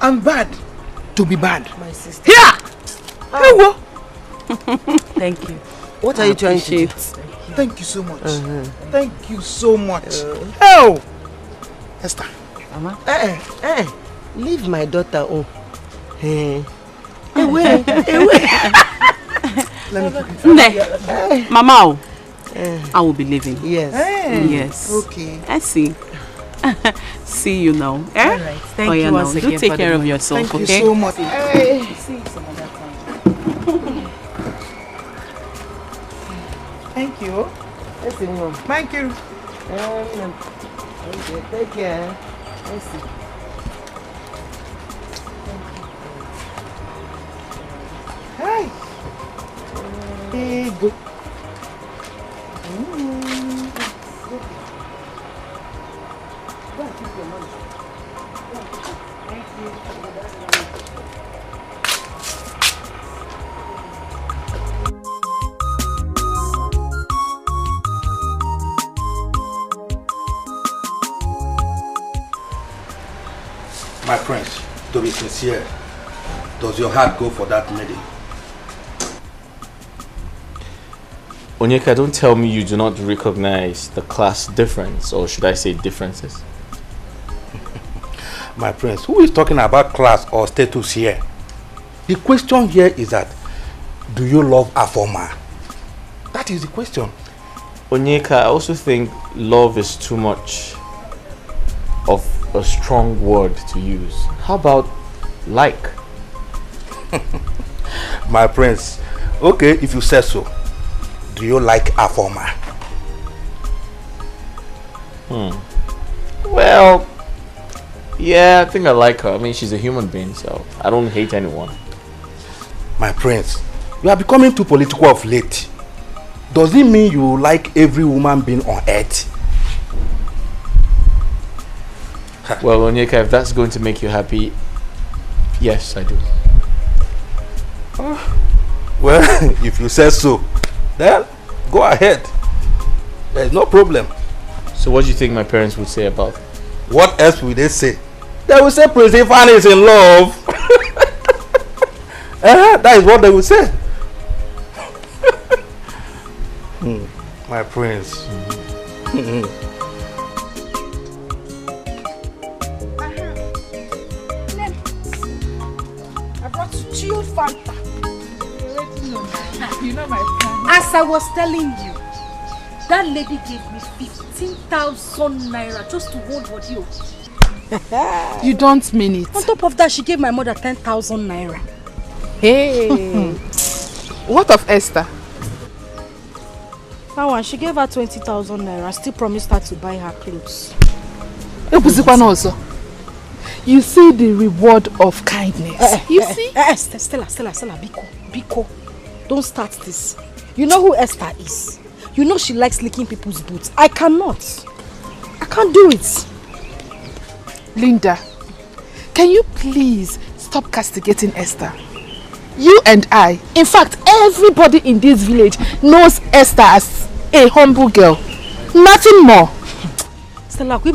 And bad to be bad. My sister. Here! Oh. Thank you. What are you trying to do? Thank you so much. Thank you so much. Oh! Esther. Mama? Leave my daughter. Oh. Away. Mama, I will be leaving. Yes. Yes. Okay. I see. See you now. Eh? All right. Thank you once again. Do take care of yourself, Thank okay? you so much. Hey. See you some other time. Thank you. Thank you. Okay, take care. Let's see. Hey. Hey, good. My prince, to be sincere, does your heart go for that lady? Onyeka, don't tell me you do not recognize the class difference, or should I say differences? My prince, who is talking about class or status here? The question here is that, do you love Afoma? That is the question. Onyeka, I also think love is too much of a strong word to use. How about like? My prince, okay, if you say so, do you like Afoma? Well, yeah, I think I like her. I mean, she's a human being, so I don't hate anyone. My prince, you are becoming too political of late. Does it mean you like every woman being on earth? Well, Onyeka, if that's going to make you happy, yes, I do. Well, if you say so, then go ahead. There's no problem. So what do you think my parents would say about it? What else will they say? They will say Prince Ifan is in love. That is what they will say. My prince. I brought chilled Fanta. You know my plan. As I was telling you, that lady gave me 15,000 naira just to hold body. You don't mean it. On top of that, she gave my mother 10,000 naira. Hey. What of Esther? That one, she gave her 20,000 naira. I still promised her to buy her clothes. Also. You see the reward of kindness. You see? Stella, Biko. Don't start this. You know who Esther is? You know she likes licking people's boots. I cannot. I can't do it. Linda, can you please stop castigating Esther? You and I, in fact, everybody in this village knows Esther as a humble girl. Nothing more. Stella, you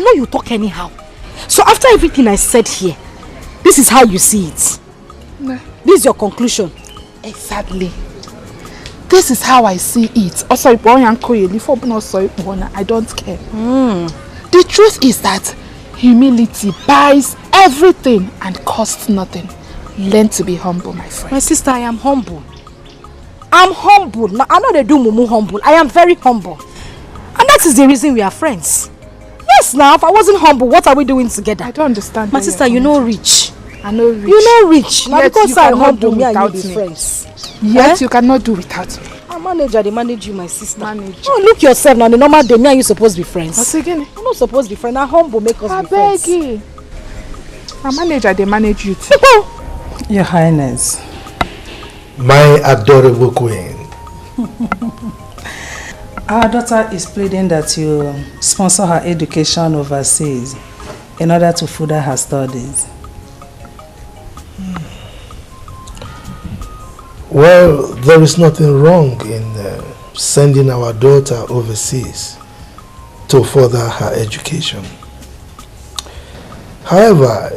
know you talk anyhow. So after everything I said here, this is how you see it. Nah. This is your conclusion. Exactly. This is how I see it. Also, I don't care. The truth is that humility buys everything and costs nothing. Learn to be humble, my friend. My sister, I am humble. I'm humble. Now, I know they do mumu humble. I am very humble. And that is the reason we are friends. Yes, now, if I wasn't humble, what are we doing together? I don't understand. My sister, you know rich. I know rich. You know rich. Now, because I'm humble, me and you be me. friends. Yes, you cannot do without me. I'm manager, they manage you, my sister. Manager. Oh, look yourself now. The normal day, me and you supposed to be friends. What's again? You're not supposed to be friends. Now, humble make us be friends. I beg you. My manager, they manage you too. Your Highness. My adorable queen. Our daughter is pleading that you sponsor her education overseas in order to further her studies. Well, there is nothing wrong in sending our daughter overseas to further her education. However,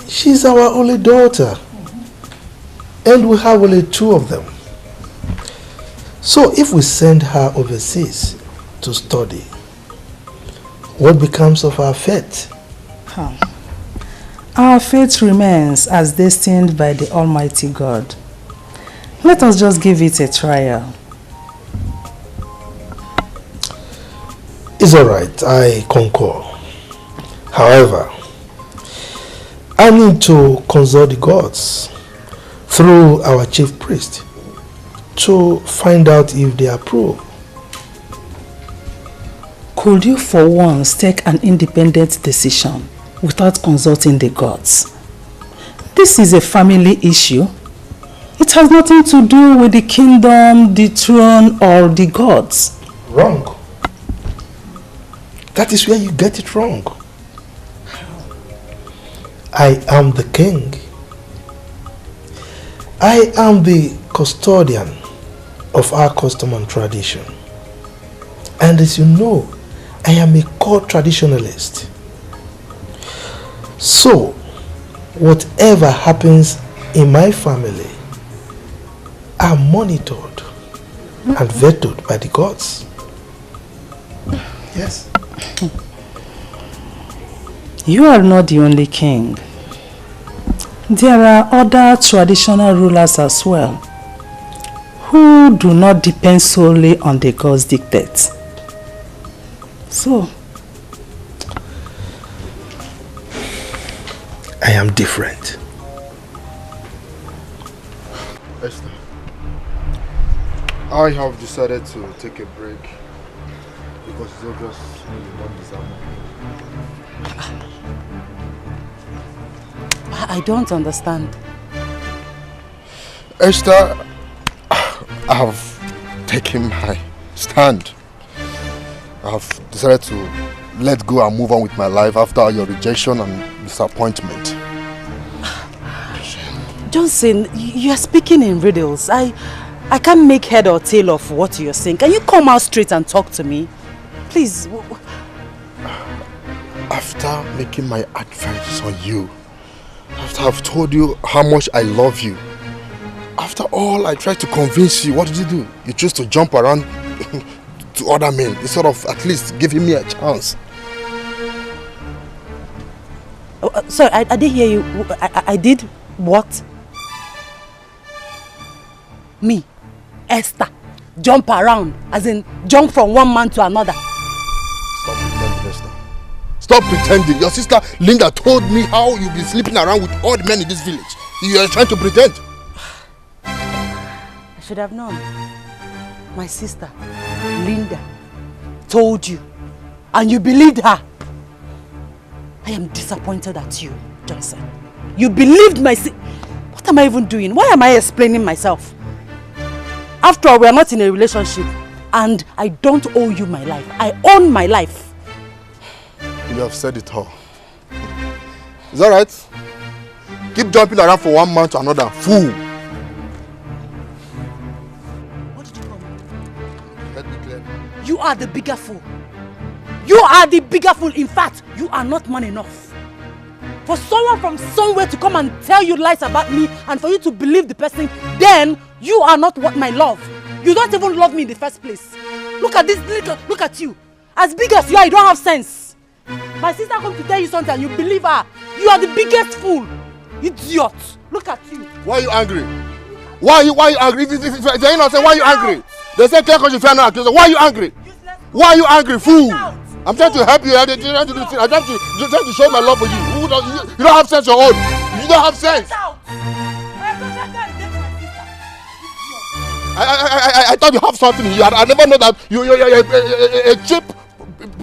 she's our only daughter, and we have only 2 of them. So if we send her overseas to study, what becomes of our fate? Our fate remains as destined by the Almighty God. Let us just give it a trial. It's alright, I concur. However, I need to consult the gods through our chief priest to find out if they approve. Could you for once take an independent decision without consulting the gods? This is a family issue. It has nothing to do with the kingdom, the throne, or the gods. Wrong. That is where you get it wrong. I am the king. I am the custodian of our custom and tradition. And as you know, I am a core traditionalist. So, whatever happens in my family are monitored and vetoed by the gods. Yes. You are not the only king. There are other traditional rulers as well who do not depend solely on the gods' dictates. So, I am different. Esther, I have decided to take a break because it's obvious you don't deserve me. I don't understand. Esther, I have taken my stand. I have decided to let go and move on with my life after your rejection and disappointment. Johnson, you are speaking in riddles. I can't make head or tail of what you're saying. Can you come out straight and talk to me? Please. After making my advance on you, after I've told you how much I love you, after all I tried to convince you, what did you do? You chose to jump around to other men instead of at least giving me a chance. Sorry, I didn't hear you. I did what? Me, Esther, jump around, as in jump from one man to another. Stop pretending, Esther. Stop pretending. Your sister Linda told me how you've been sleeping around with all the men in this village. You are trying to pretend. I should have known. My sister Linda told you, and you believed her. I am disappointed at you, Johnson. You believed my What am I even doing? Why am I explaining myself? After all, we are not in a relationship, and I don't owe you my life. I own my life. You have said it all. Is that right? Keep jumping around from one man to another. Fool. What did you call me? Let me clear. You are the bigger fool. You are the bigger fool. In fact, you are not man enough. For someone from somewhere to come and tell you lies about me and for you to believe the person, then you are not what my love. You don't even love me in the first place. Look at this little, look at you. As big as you are, you don't have sense. My sister comes to tell you something and you believe her. You are the biggest fool. Idiot. Look at you. Why are you angry? Why are you angry? If you're innocent, why are you angry? They say clear conscience, fair no accusation. Why are you angry? Why are you angry, fool? I'm trying to help you. I'm trying to show my love for you. You don't have sense your own. You don't have sense. I thought you have something here. I never know that you're a cheap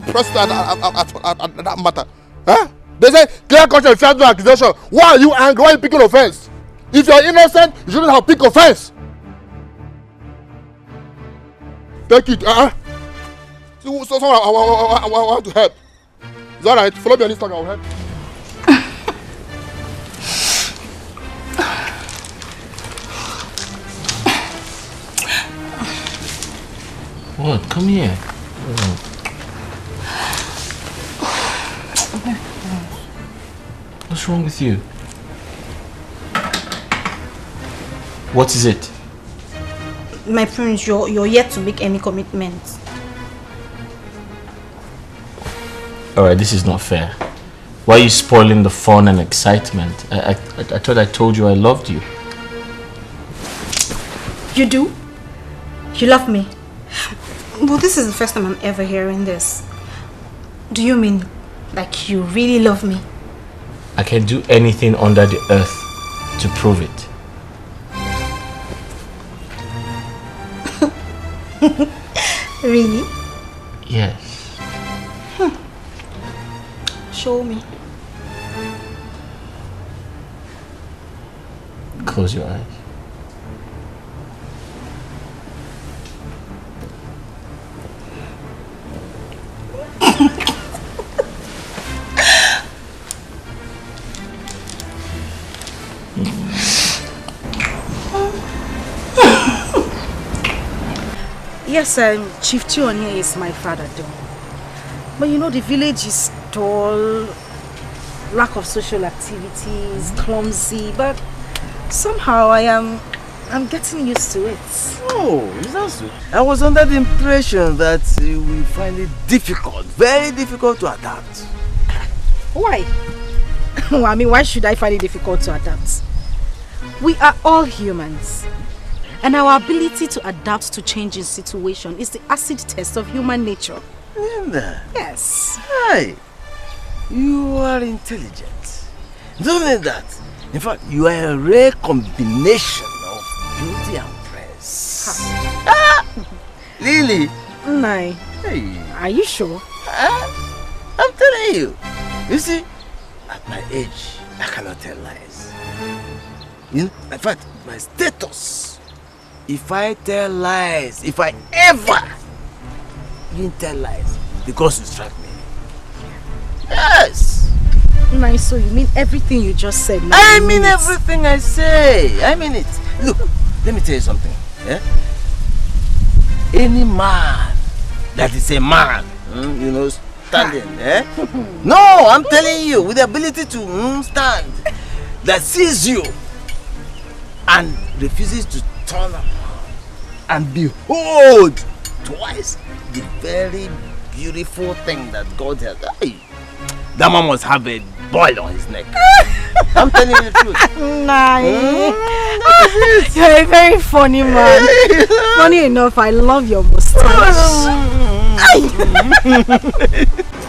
person at that matter. Huh? They say clear conscience, fair no accusation. Why are you angry? Why are you picking offense? If you're innocent, you shouldn't have picked offense. Take it. So I want to help. Is that right? Follow me on Instagram, I'll help. What? Come here. What's wrong with you? What is it? My friends, you're yet to make any commitments. Alright, this is not fair. Why are you spoiling the fun and excitement? I thought I told you I loved you. You do? You love me? Well, this is the first time I'm ever hearing this. Do you mean like you really love me? I can do anything under the earth to prove it. Really? Yes. Show me. Close your eyes. Yes, Chief Tionia is my father though. But you know the village is dull, lack of social activities, clumsy, but somehow I'm getting used to it. Oh, is that so? I was under the impression that you will find it difficult, very difficult to adapt. Why? Well, I mean, why should I find it difficult to adapt? We are all humans. And our ability to adapt to changing situation is the acid test of human nature. Linda. Yes. Hi. You are intelligent. Not only that, in fact, you are a rare combination of beauty and praise. Lily. Nai. Hey. Are you sure? I'm telling you. You see, at my age, I cannot tell lies. In fact, my status. If I tell lies, if I ever didn't tell lies, because you strike me. Yes. Nice, so you mean everything you just said? I mean everything I say. I mean it. Look, let me tell you something. Yeah? Any man that is a man, you know, standing, eh? No, I'm telling you, with the ability to stand, that sees you and refuses to turn around and behold twice the very beautiful thing that God has. Hey, that man must have a boil on his neck. I'm telling you the truth. Nice. You're a very funny man. Funny enough, I love your mustache.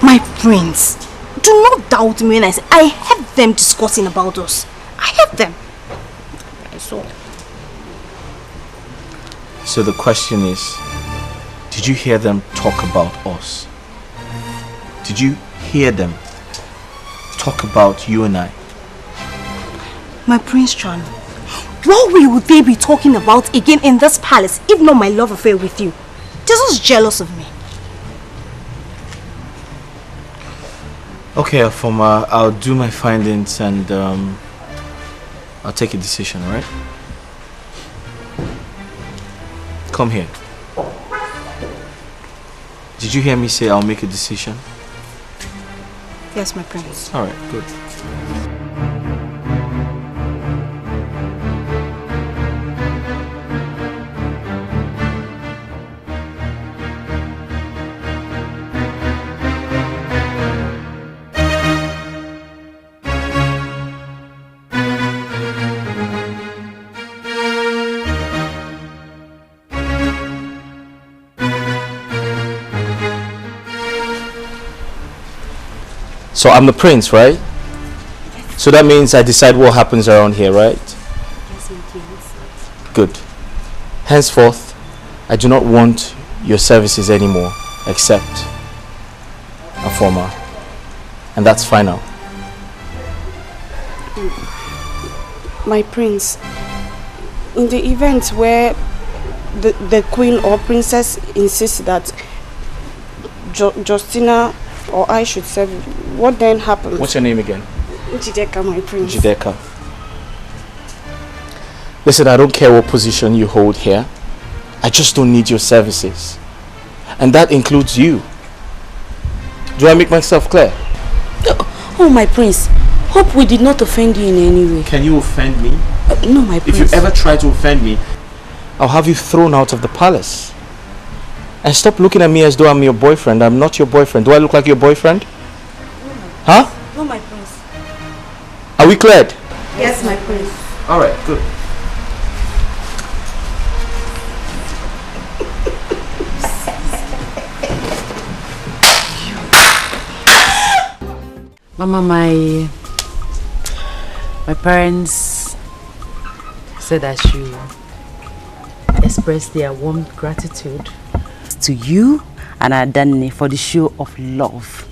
My prince, do not doubt me when I say I heard them discussing about us. I heard them. I saw. So the question is, did you hear them talk about us? Did you hear them talk about you and I? My Prince John, what will they be talking about again in this palace if not my love affair with you? They're just jealous of me. Okay, Afoma, I'll do my findings and I'll take a decision, alright? Come here. Did you hear me say I'll make a decision? Yes, my prince. Alright, good. So I'm the prince, right? So that means I decide what happens around here, right? Yes, it Good. Henceforth, I do not want your services anymore, except Afoma. And that's final. My prince, in the event where the queen or princess insists that Justina or I should serve you, what then happens? What's your name again? Jideka, my prince. Jideka. Listen, I don't care what position you hold here. I just don't need your services. And that includes you. Do I make myself clear? Oh, my prince. Hope we did not offend you in any way. Can you offend me? No, my prince. If you ever try to offend me, I'll have you thrown out of the palace. And stop looking at me as though I'm your boyfriend. I'm not your boyfriend. Do I look like your boyfriend? Huh? No, my prince. Are we cleared? Yes, my prince. Alright, good. Mama, my parents said I should express their warm gratitude to you and Adani for the show of love.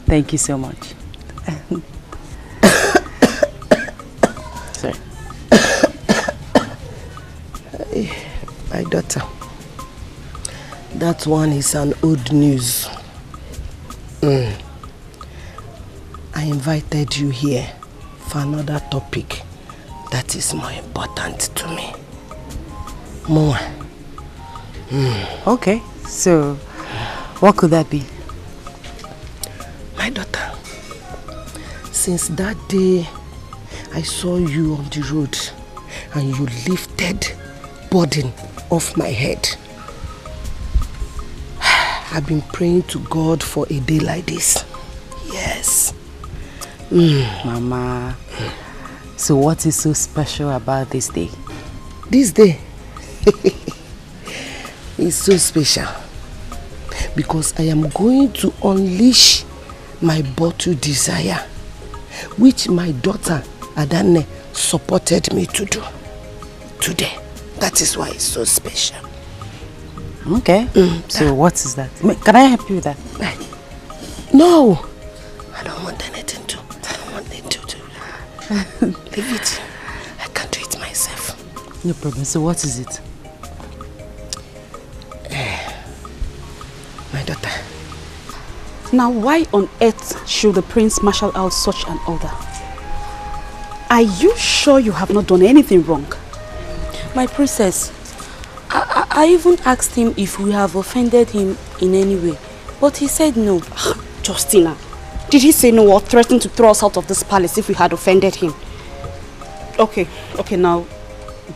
Thank you so much. Sorry. My daughter, that one is an old news. I invited you here for another topic that is more important to me. More. Okay, so what could that be? My daughter, since that day I saw you on the road and you lifted burden off my head, I've been praying to God for a day like this. Yes. Mama, so what is so special about this day? This day is so special because I am going to unleash my bottled desire, which my daughter Adane supported me to do today. That is why it's so special. Okay. So what is that? Can I help you with that? No. I don't want anything to. I don't want anything to. Leave it. I can do it myself. No problem. So what is it? My daughter. Now, why on earth should the prince marshal out such an order? Are you sure you have not done anything wrong? My princess, I even asked him if we have offended him in any way, but he said no. Justina, did he say no or threaten to throw us out of this palace if we had offended him? Okay, now,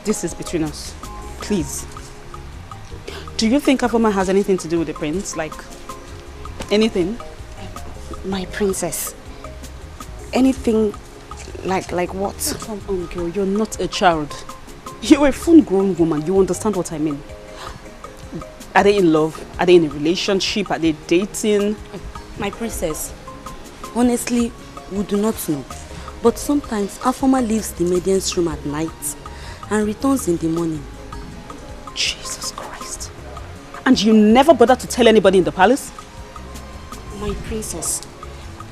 this is between us. Please. Do you think Afoma has anything to do with the prince? Like, anything? My princess. Anything like what? Come on, girl, you're not a child. You're a full-grown woman. You understand what I mean? Are they in love? Are they in a relationship? Are they dating? My princess, honestly, we do not know. But sometimes Afoma leaves the maiden's room at night and returns in the morning. Jesus Christ. And you never bother to tell anybody in the palace? My princess,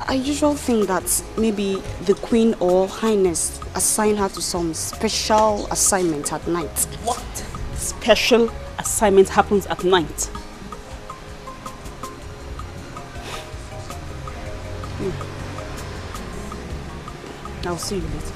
I usually think that maybe the queen or highness assigned her to some special assignment at night. What special assignment happens at night? I'll see you later.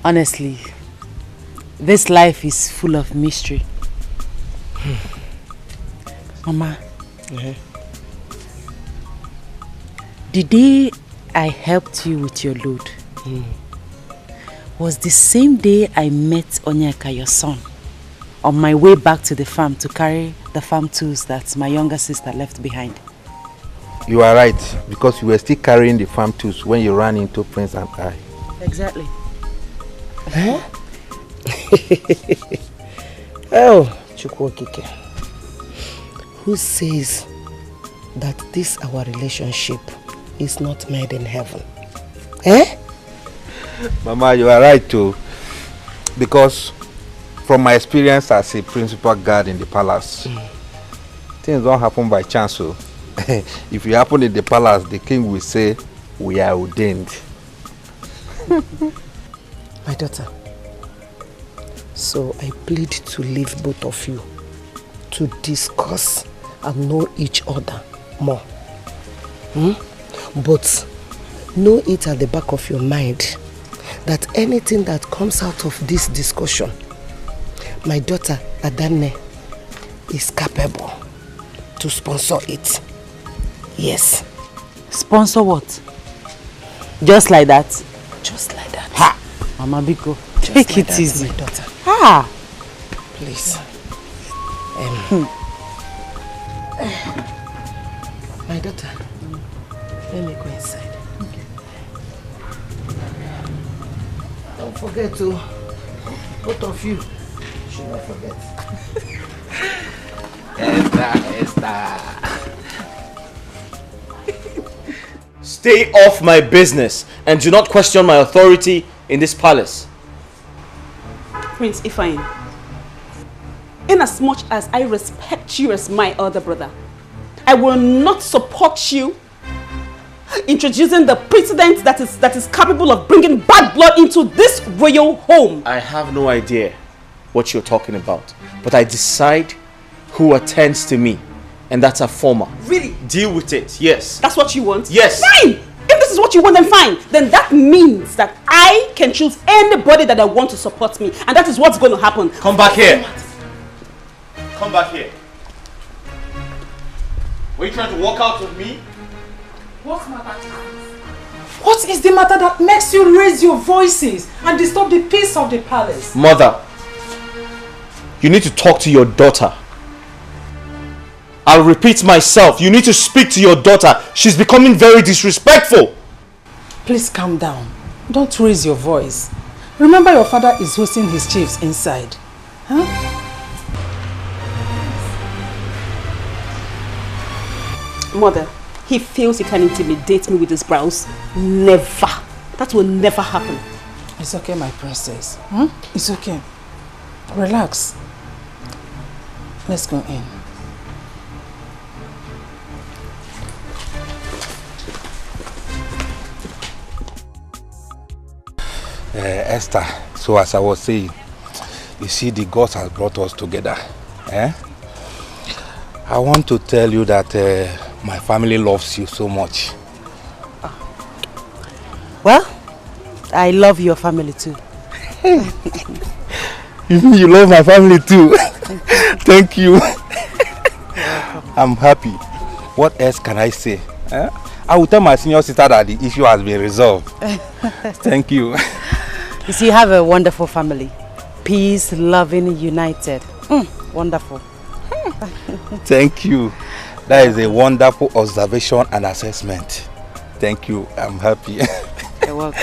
Honestly, this life is full of mystery. Mama, the day I helped you with your load was the same day I met Onyeka, your son, on my way back to the farm to carry the farm tools that my younger sister left behind. You are right, because you were still carrying the farm tools when you ran into Prince and I. Exactly. Huh? Oh, Chukwokike. Who says that this our relationship is not made in heaven? Eh? Mama, you are right too. Because from my experience as a principal guard in the palace, things don't happen by chance. So if you happen in the palace, the king will say, we are ordained. My daughter, so I plead to leave both of you to discuss and know each other more. But know it at the back of your mind that anything that comes out of this discussion, my daughter Adanne is capable to sponsor it. Yes. Sponsor what? Just like that? Just like that. Ha! Mama Biko, Just take like it that, easy. my daughter. Ha! Please. My daughter, let me go inside. Okay. Don't forget to, both of you, should not forget. Esther. Stay off my business and do not question my authority in this palace. Prince Ifeanyi, inasmuch as I respect you as my elder brother, I will not support you introducing the precedent that is capable of bringing bad blood into this royal home. I have no idea what you're talking about, but I decide who attends to me, and that's a former. Really? Deal with it, yes. That's what you want? Yes. Fine! If this is what you want, then fine. Then that means that I can choose anybody that I want to support me, and that is what's going to happen. Come back here. Come back here. Were you trying to walk out with me? What matter? What is the matter that makes you raise your voices and disturb the peace of the palace? Mother, you need to talk to your daughter. I'll repeat myself. You need to speak to your daughter. She's becoming very disrespectful. Please calm down. Don't raise your voice. Remember your father is hosting his chiefs inside. Huh? Mother, he feels he can intimidate me with his brows. Never. That will never happen. It's okay, my princess. It's okay. Relax. Let's go in. Esther, so as I was saying, you see the gods has brought us together. I want to tell you that my family loves you so much. Well, I love your family too. You love my family too. Thank you. I'm happy. What else can I say? I will tell my senior sister that the issue has been resolved. Thank you. You see, you have a wonderful family. Peace, loving, united. Wonderful. Thank you. That is a wonderful observation and assessment. Thank you. I'm happy. You're welcome.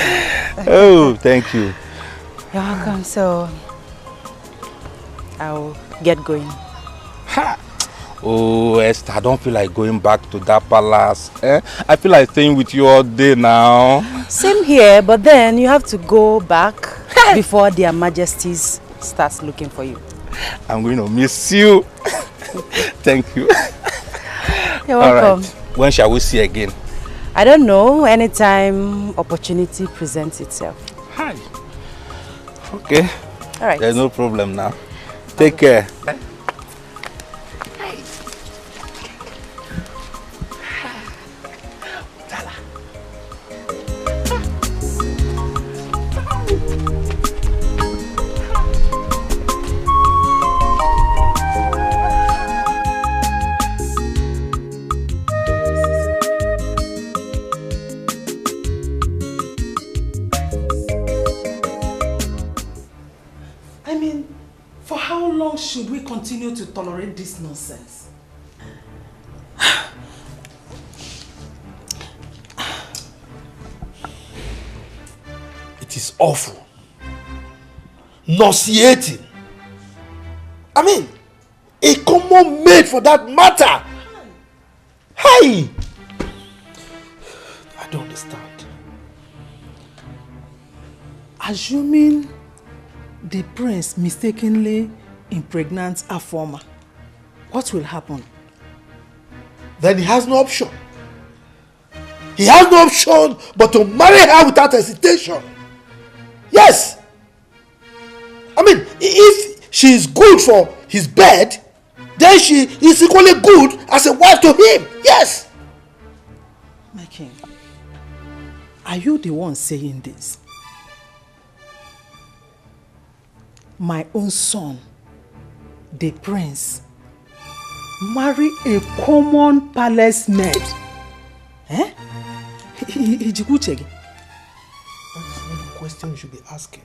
Oh, thank you. You're welcome. So, I'll get going. Ha! Oh, Esther, I don't feel like going back to that palace. I feel like staying with you all day now. Same here, but then you have to go back before their majesties starts looking for you. I'm going to miss you. Thank you. You're welcome. All right. When shall we see again? I don't know. Anytime opportunity presents itself. Hi. Okay. All right. There's no problem now. Take care. Should we continue to tolerate this nonsense? It is awful. Nauseating. I mean, a common maid for that matter. Hi! I don't understand. Assuming the prince mistakenly impregnants a former, what will happen? Then he has no option. he has no option but to marry her without hesitation. Yes. I mean, if she is good for his bed, then she is equally good as a wife to him. Yes. My king, are you the one saying this? My own son, the prince, marry a common palace maid? Eh? That's not the question you should be asking.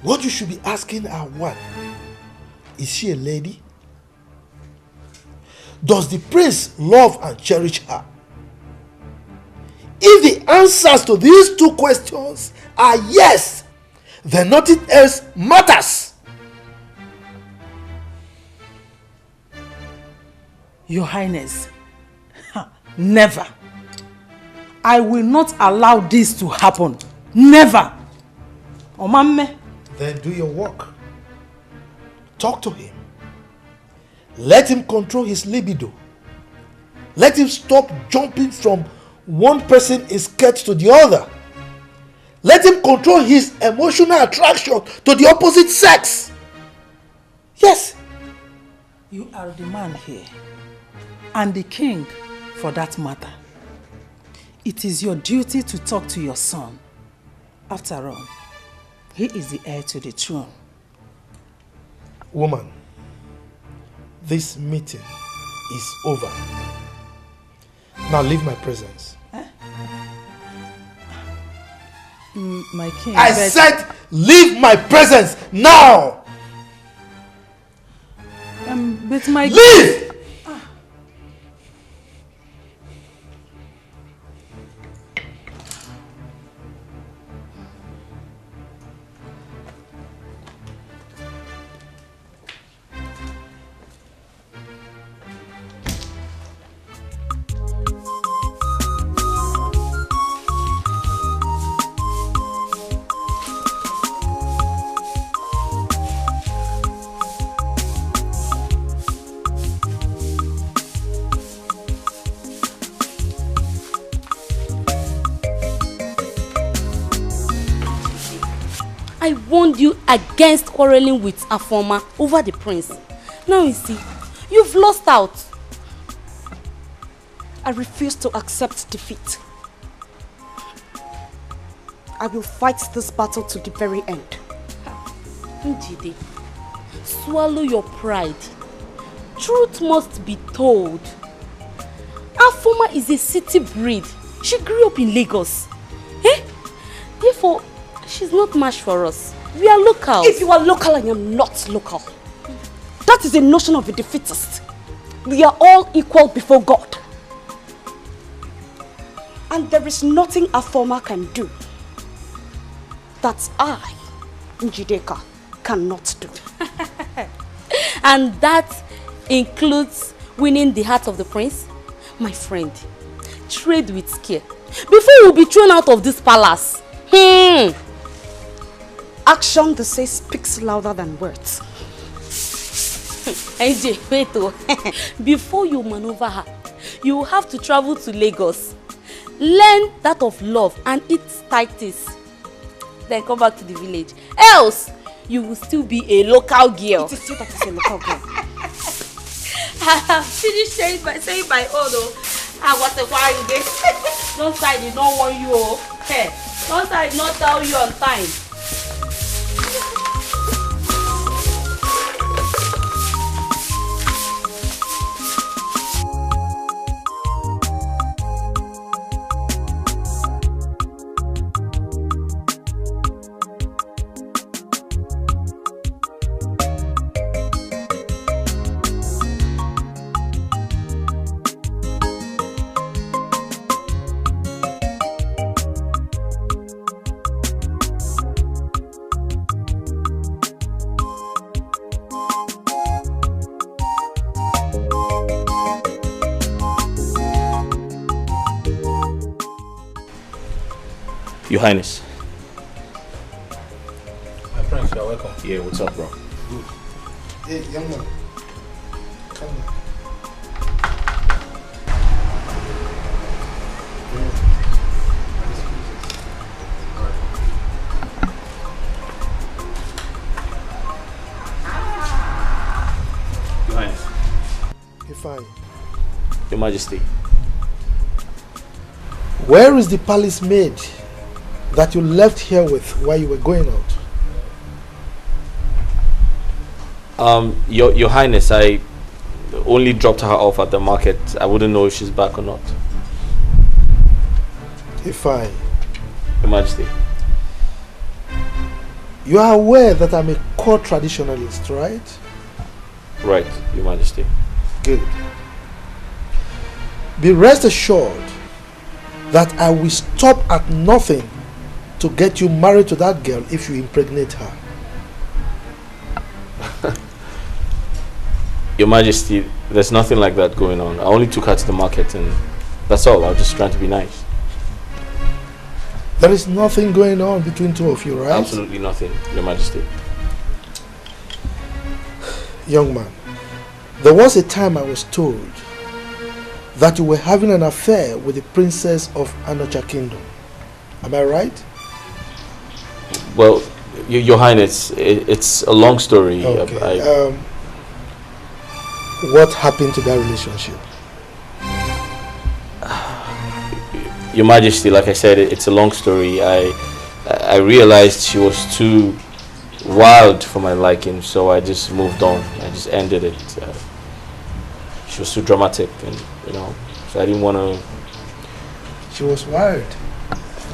What you should be asking are one, is she a lady? Does the prince love and cherish her? If the answers to these two questions are yes, then nothing else matters. Your Highness, never. I will not allow this to happen. Never. Omamme. Then do your work. Talk to him. Let him control his libido. Let him stop jumping from one person's skirt to the other. Let him control his emotional attraction to the opposite sex. Yes. You are the man here, and the king for that matter. It is your duty to talk to your son. After all, he is the heir to the throne. Woman, this meeting is over. Now leave my presence. My king, I said leave my presence now! But my leave! I warned you against quarreling with Afoma over the prince. Now you see, you've lost out. I refuse to accept defeat. I will fight this battle to the very end. Njide, swallow your pride. Truth must be told. Afoma is a city breed. She grew up in Lagos. Therefore, she's not much for us. We are local. If you are local, I am not local. That is a notion of a defeatist. We are all equal before God. And there is nothing Afoma can do that I, Njideka, cannot do. And that includes winning the heart of the prince? My friend, trade with care before we'll be thrown out of this palace. Action, they say, speaks louder than words. AJ, wait oh. Before you maneuver her, you will have to travel to Lagos, learn that of love and eat tighties, then come back to the village. Else, you will still be a local girl. It is you that is a local girl. Finish saying by own oh. What a why you did. Don't side did not warn you oh. Hey, don't side not tell you on time. Your Highness. My friends, you are welcome. Yeah, what's up, bro? Good. Hey, young man. Come Majesty. Where is the palace maid that you left here with while you were going out? Your Highness, I only dropped her off at the market. I wouldn't know if she's back or not. Ifeanyi. Your Majesty. You are aware that I'm a core traditionalist, right? Right, Your Majesty. Good. Be rest assured that I will stop at nothing to get you married to that girl if you impregnate her. Your Majesty, there's nothing like that going on. I only took her to the market and that's all. I was just trying to be nice. There is nothing going on between two of you, right? Absolutely nothing, Your Majesty. Young man, there was a time I was told that you were having an affair with the princess of Anocha Kingdom. Am I right? Well, Your Highness, it's a long story. Okay. What happened to that relationship? Your Majesty, like I said, it's a long story. I realized she was too wild for my liking, so I just moved on. I just ended it. She was too dramatic, and so I didn't want to. She was wild.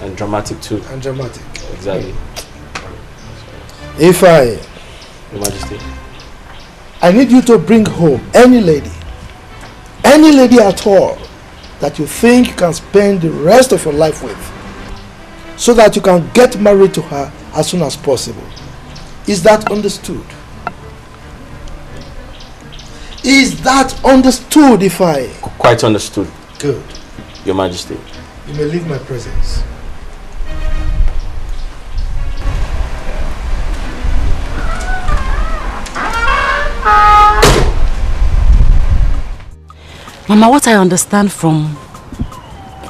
And dramatic too. And dramatic. Exactly. Ifeanyi, Your Majesty. I need you to bring home any lady at all, that you think you can spend the rest of your life with, so that you can get married to her as soon as possible. Is that understood? Is that understood, Ifeanyi? Quite understood. Good. Your Majesty. You may leave my presence. Mama, what I understand from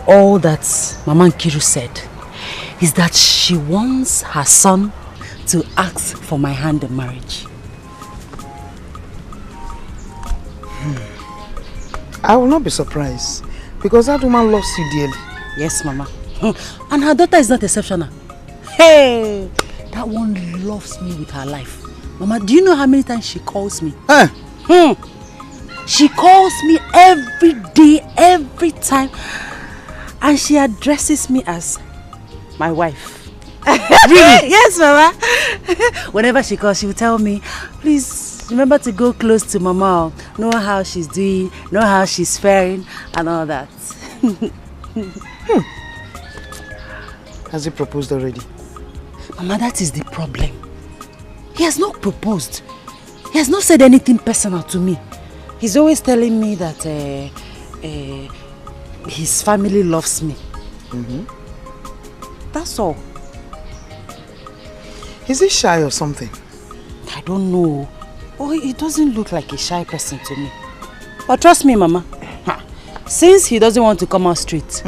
all that Mama Nkiru said is that she wants her son to ask for my hand in marriage. I will not be surprised because that woman loves you dearly. Yes, Mama. And her daughter is not exceptional. Hey, that one loves me with her life. Mama, do you know how many times she calls me? She calls me every day, every time, and she addresses me as my wife. Really? Yes, Mama. Whenever she calls, she will tell me, please remember to go close to Mama, know how she's doing, know how she's faring, and all that. Has he proposed already? Mama, that is the problem. He has not proposed. He has not said anything personal to me. He's always telling me that his family loves me. That's all. Is he shy or something? I don't know. Oh, he doesn't look like a shy person to me. But trust me, Mama. Since he doesn't want to come out straight,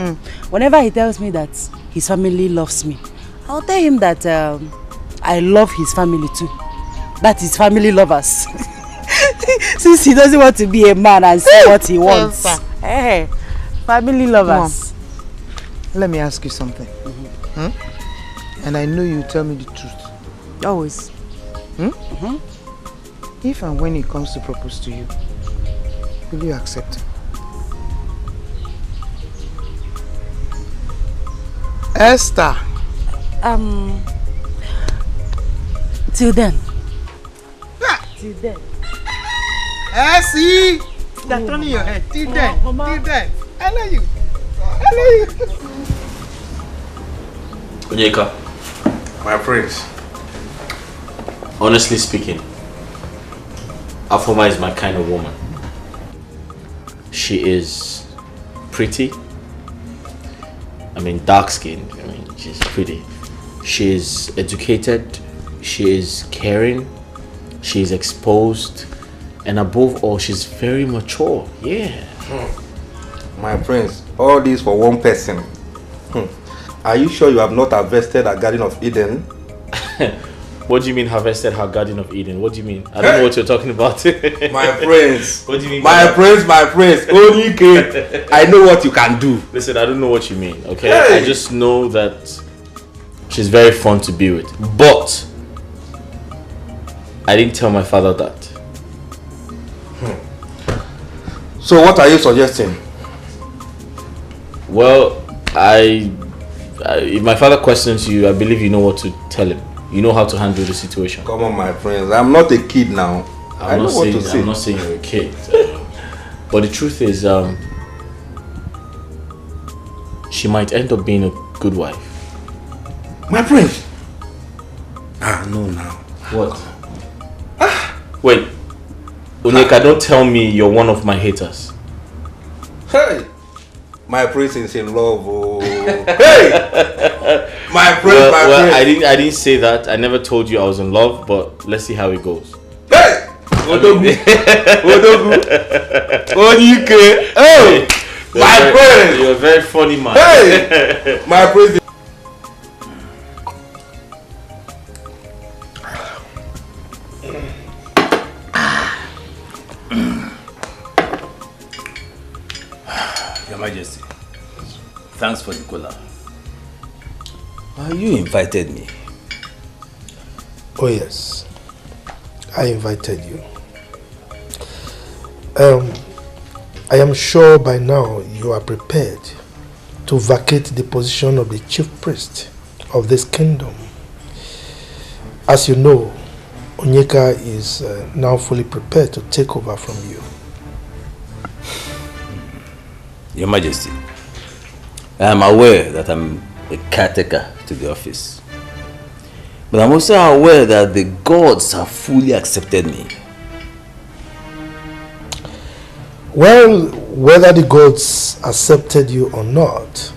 whenever he tells me that his family loves me, I'll tell him that I love his family too. That is family lovers. Since he doesn't want to be a man and say what he wants. Hey, family lovers. Mom, let me ask you something. And I know you tell me the truth. Always. If and when he comes to propose to you, will you accept him? Esther. Till then. Till then. See? They're turning your head. Till then. Till then. I know you. I know you. Onyeka. My prince. Honestly speaking, Afoma is my kind of woman. She is pretty. I mean, dark-skinned. I mean, she's pretty. She is educated. She is caring. She is exposed. And above all, she's very mature. Yeah. My prince, all this for one person. Are you sure you have not harvested a Garden of Eden? What do you mean harvested her Garden of Eden? What do you mean? I don't know what you're talking about. My prince. What do you mean? My prince. Onike. I know what you can do. Listen, I don't know what you mean, okay? Hey. I just know that she's very fun to be with. But I didn't tell my father that. So what are you suggesting? Well, if my father questions you, I believe you know what to tell him. You know how to handle the situation. Come on, my friends. I'm not a kid now. I know what to say. I'm not saying you're a kid. But the truth is, she might end up being a good wife. My prince. No, now. What? Wait. Onyeka, don't tell me you're one of my haters. Hey! My prince is in love. Oh. Hey! My prince, well, I didn't say that. I never told you I was in love, but let's see how it goes. Hey! Odogu! Onyeka! Oh! My prince! You're a very funny man. Hey! My prince. Your Majesty, thanks for the cola. You invited me. Oh yes, I invited you. I am sure by now you are prepared to vacate the position of the chief priest of this kingdom. As you know, Onyeka is now fully prepared to take over from you. Your Majesty, I am aware that I'm a caretaker to the office. But I'm also aware that the gods have fully accepted me. Well, whether the gods accepted you or not,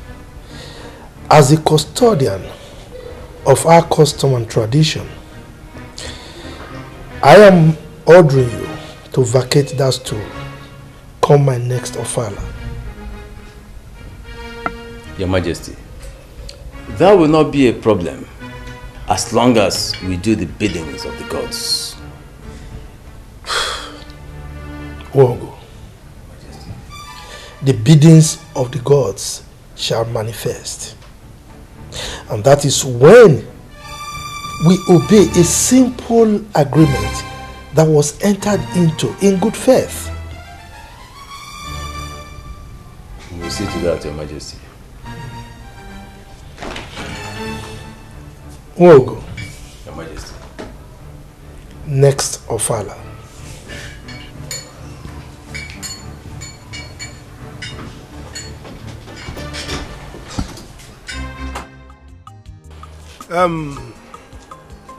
as the custodian of our custom and tradition, I am ordering you to vacate that stool come my next ofala. Your Majesty, that will not be a problem as long as we do the biddings of the gods. Wogo, the biddings of the gods shall manifest. And that is when we obey a simple agreement that was entered into in good faith. We will see to that, Your Majesty. Wogo, Your Majesty. Next ofala.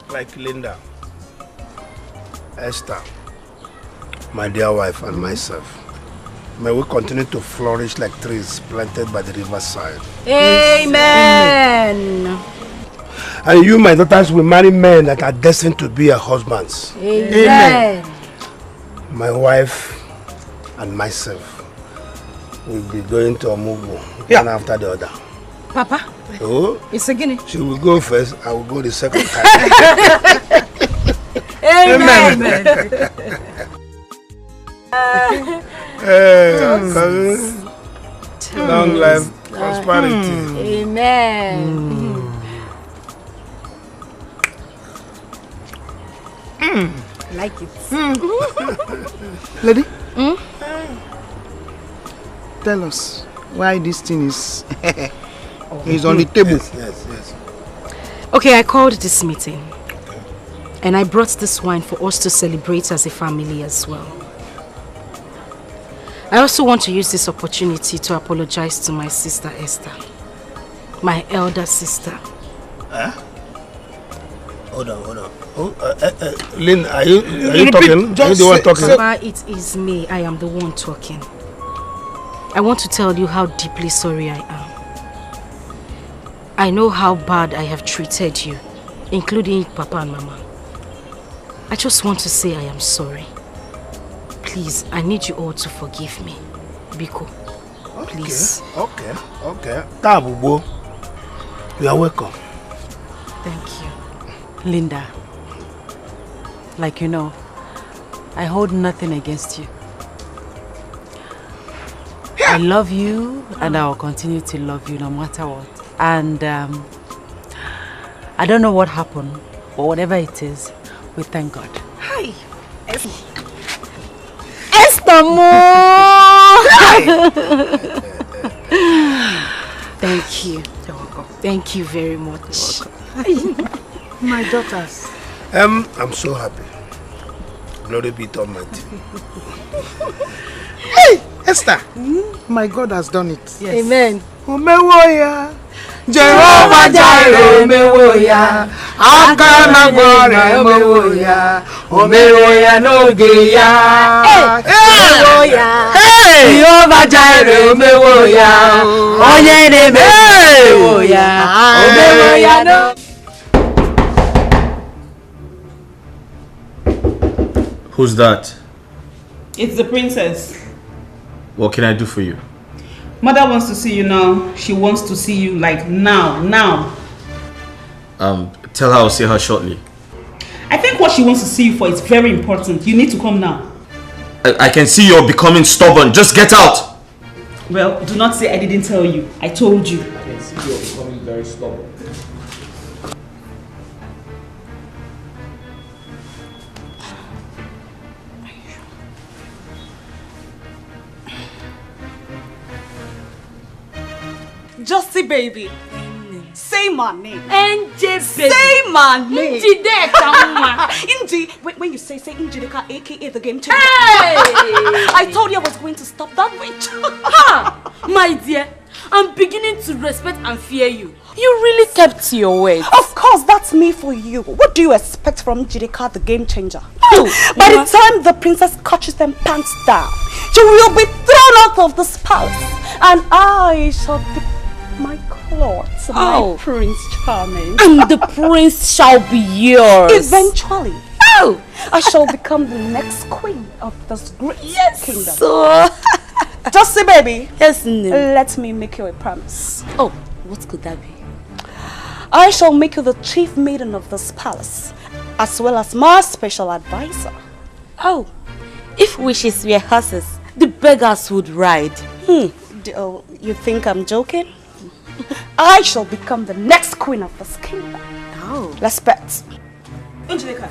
Like Linda, Esther, my dear wife, and myself, may we continue to flourish like trees planted by the riverside. Amen. And you, my daughters, will marry men that are destined to be your husbands. Amen. My wife and myself will be going to Omugu, one after the other. Papa, oh, it's a guinea. She will go first, I will go the second time. Amen. Long life, prosperity. Amen. Like it. Lady, tell us why this thing is on the table. Yes. Okay, I called this meeting. And I brought this wine for us to celebrate as a family as well. I also want to use this opportunity to apologize to my sister Esther. My elder sister. Huh? Hold on. Lynn, are you talking? Are you the one talking? Papa, it is me. I am the one talking. I want to tell you how deeply sorry I am. I know how bad I have treated you, including Papa and Mama. I just want to say I am sorry. Please, I need you all to forgive me. Biko, please. Okay. Tabubo, you are welcome. Thank you. Linda, like you know, I hold nothing against you. I love you and I will continue to love you no matter what. And I don't know what happened, but whatever it is, we thank God. Hi. Esther Thank you. You're welcome. Thank you very much. My daughters. I'm so happy. Glory be to Almighty. Hey, Esther. My God has done it. Yes. Amen. Umewoya. Jehovah Jireh, umewoya. Akana gbore, umewoya. Umewoya n'oge ya. Umewoya. Jehovah Jireh, umewoya. Onye na-eme umewoya. Umewoya no. Who's that? It's the princess. What can I do for you? Mother wants to see you now. She wants to see you like now. Tell her I'll see her shortly. I think what she wants to see you for is very important. You need to come now. I can see you're becoming stubborn. Just get out. Well, do not say I didn't tell you. I told you. I can see you're becoming very stubborn. Justy baby. Say my name. NJ baby. Say my name. Inji, when you say Injideka, aka the game changer. Hey! I told you I was going to stop that witch. Ha! My dear, I'm beginning to respect and fear you. You really kept your word. Of course, that's me for you. What do you expect from Injideka, the game changer? By the time the princess catches them pants down, she will be thrown out of this palace, and I shall be my clothes, my Prince Charming. And the prince shall be yours. Eventually. Oh! I shall become the next queen of this great kingdom. So, just say, baby. Yes, no. Let me make you a promise. Oh, what could that be? I shall make you the chief maiden of this palace, as well as my special advisor. Oh, if wishes were horses, the beggars would ride. You think I'm joking? I shall become the next queen of this kingdom. Oh. Let's bet. Angelica,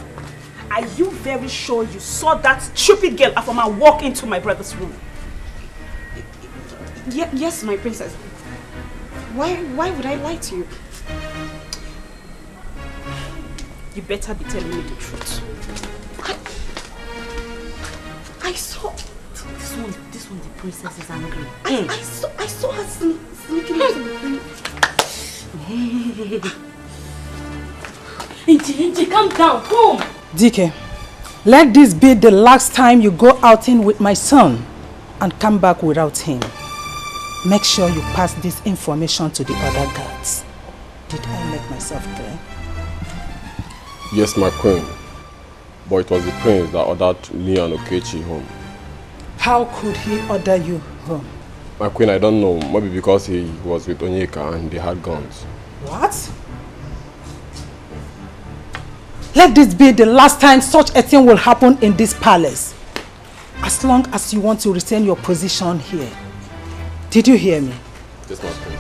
are you very sure you saw that stupid girl Afoma walk into my brother's room? Yes, my princess. Why would I lie to you? You better be telling me the truth. I saw... This one, the princess is angry. I saw her sneaking into the room. Inji, calm down, come. Dikeh, let this be the last time you go outing with my son and come back without him. Make sure you pass this information to the other guards. Did I make myself clear? Yes, my queen. But it was the prince that ordered me and Okechi home. How could he order you home? My queen, I don't know. Maybe because he was with Onyeka and they had guns. What? Let this be the last time such a thing will happen in this palace. As long as you want to retain your position here. Did you hear me? Yes, my queen.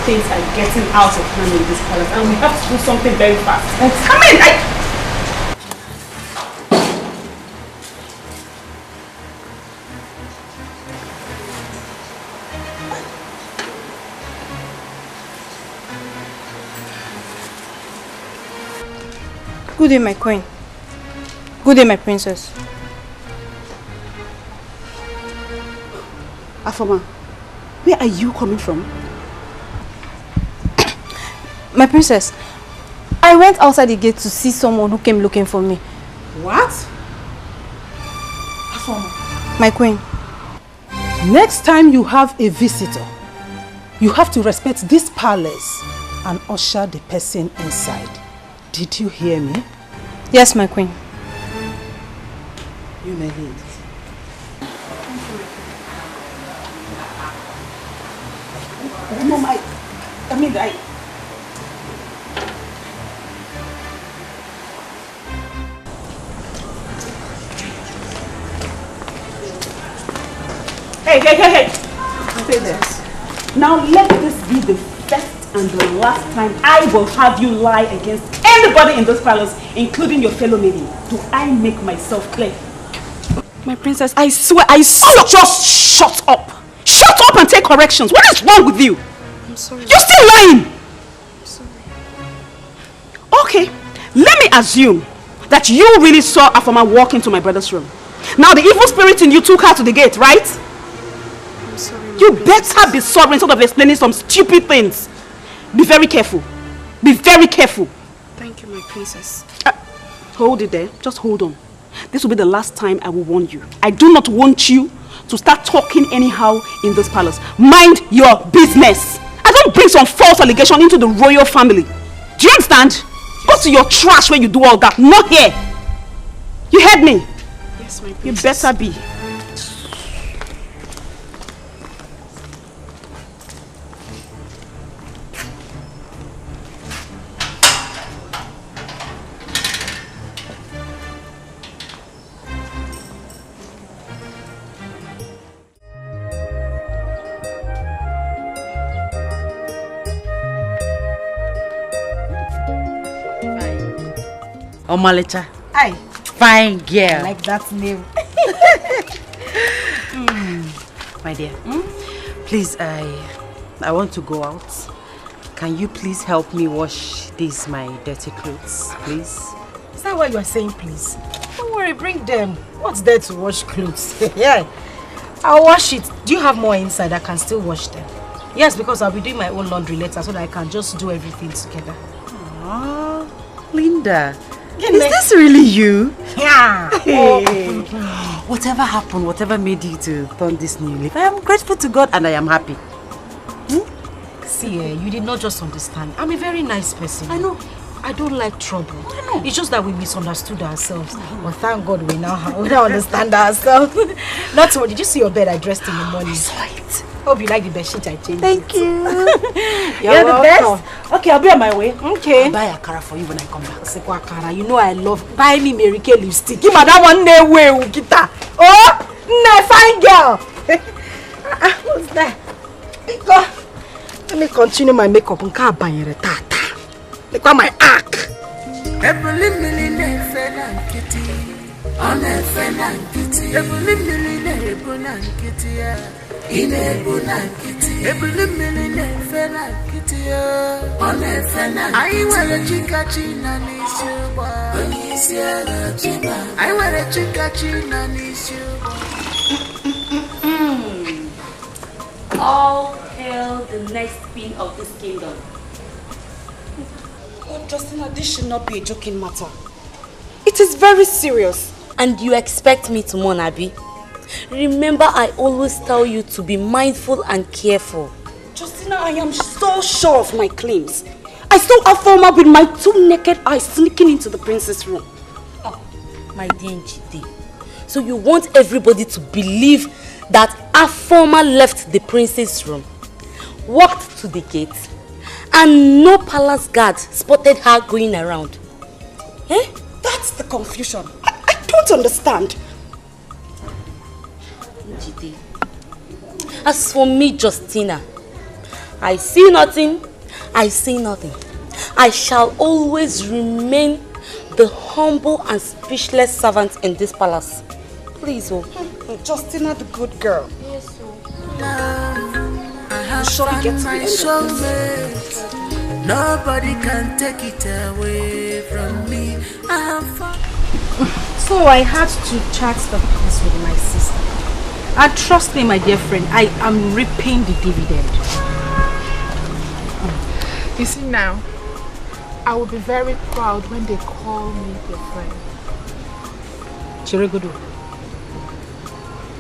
Things are getting out of hand in this palace and we have to do something very fast. Come in! Good day, my queen. Good day, my princess. Afoma, where are you coming from? My princess, I went outside the gate to see someone who came looking for me. What? Afoma. My queen. Next time you have a visitor, you have to respect this palace and usher the person inside. Did you hear me? Yes, my queen. You may leave. Mom, mean, Hey! Say this. Now let this be the first and the last time I will have you lie against anybody in this palace, including your fellow maiden. Do I make myself clear? My princess, I swear, Just shut up! Shut up and take corrections! What is wrong with you? I'm sorry. You're still lying! I'm sorry. Okay, let me assume that you really saw Afoma walk into my brother's room. Now the evil spirit in you took her to the gate, right? I'm sorry. You better be sorry instead of explaining some stupid things. Be very careful. Be very careful. Thank you, my princess. Hold it there. Just hold on. This will be the last time I will warn you. I do not want you to start talking anyhow in this palace. Mind your business. I don't bring some false allegation into the royal family. Do you understand? Go to your trash where you do all that. Not here. You heard me? Yes, my princess. You better be. Omalicha. Hi. Fine girl. I like that name. My dear, please, I want to go out. Can you please help me wash these my dirty clothes, please? Is that what you are saying, please? Don't worry, bring them. What's there to wash clothes? Yeah, I'll wash it. Do you have more inside? I can still wash them. Yes, because I'll be doing my own laundry later so that I can just do everything together. Aww, Linda. Is this really you? Yeah. Hey. Whatever happened, whatever made you to turn this new leaf, I am grateful to God and I am happy. See, you did not just understand. I'm a very nice person. I know. I don't like trouble. I know. It's just that we misunderstood ourselves. But thank God we now understand ourselves. Not so. Did you see your bed I dressed in the morning? I saw it. Hope you like the bed sheet I changed. Thank you. You're the best. Okay, I'll be on my way. Okay. I'll buy a cara for you when I come back. Sekwa Akara, you know I love. Buy me Mary Kay lipstick. Give me that one way, Ukita. Oh, my fine girl. What's that? Go. Let me continue my makeup. Look at my arc. All hail the next queen of this kingdom. Oh, Justina, this should not be a joking matter. It is very serious. And you expect me to mourn, Abi? Remember, I always tell you to be mindful and careful. Justina, I am so sure of my claims. I saw Afoma with my 2 naked eyes sneaking into the princess' room. Oh, my dear Njide. So you want everybody to believe that Afoma left the princess' room, walked to the gate, and no palace guard spotted her going around? Eh? That's the confusion. I don't understand. Njide. As for me, Justina, I see nothing, I say nothing. I shall always remain the humble and speechless servant in this palace. Please, oh. Justina, the good girl. Yes, oh. I have found my soulmate. Nobody can take it away from me. I have found. So I had to chat the peace with my sister. And trust me, my dear friend, I am reaping the dividend. You see now, I will be very proud when they call me their friend. Chiregodo.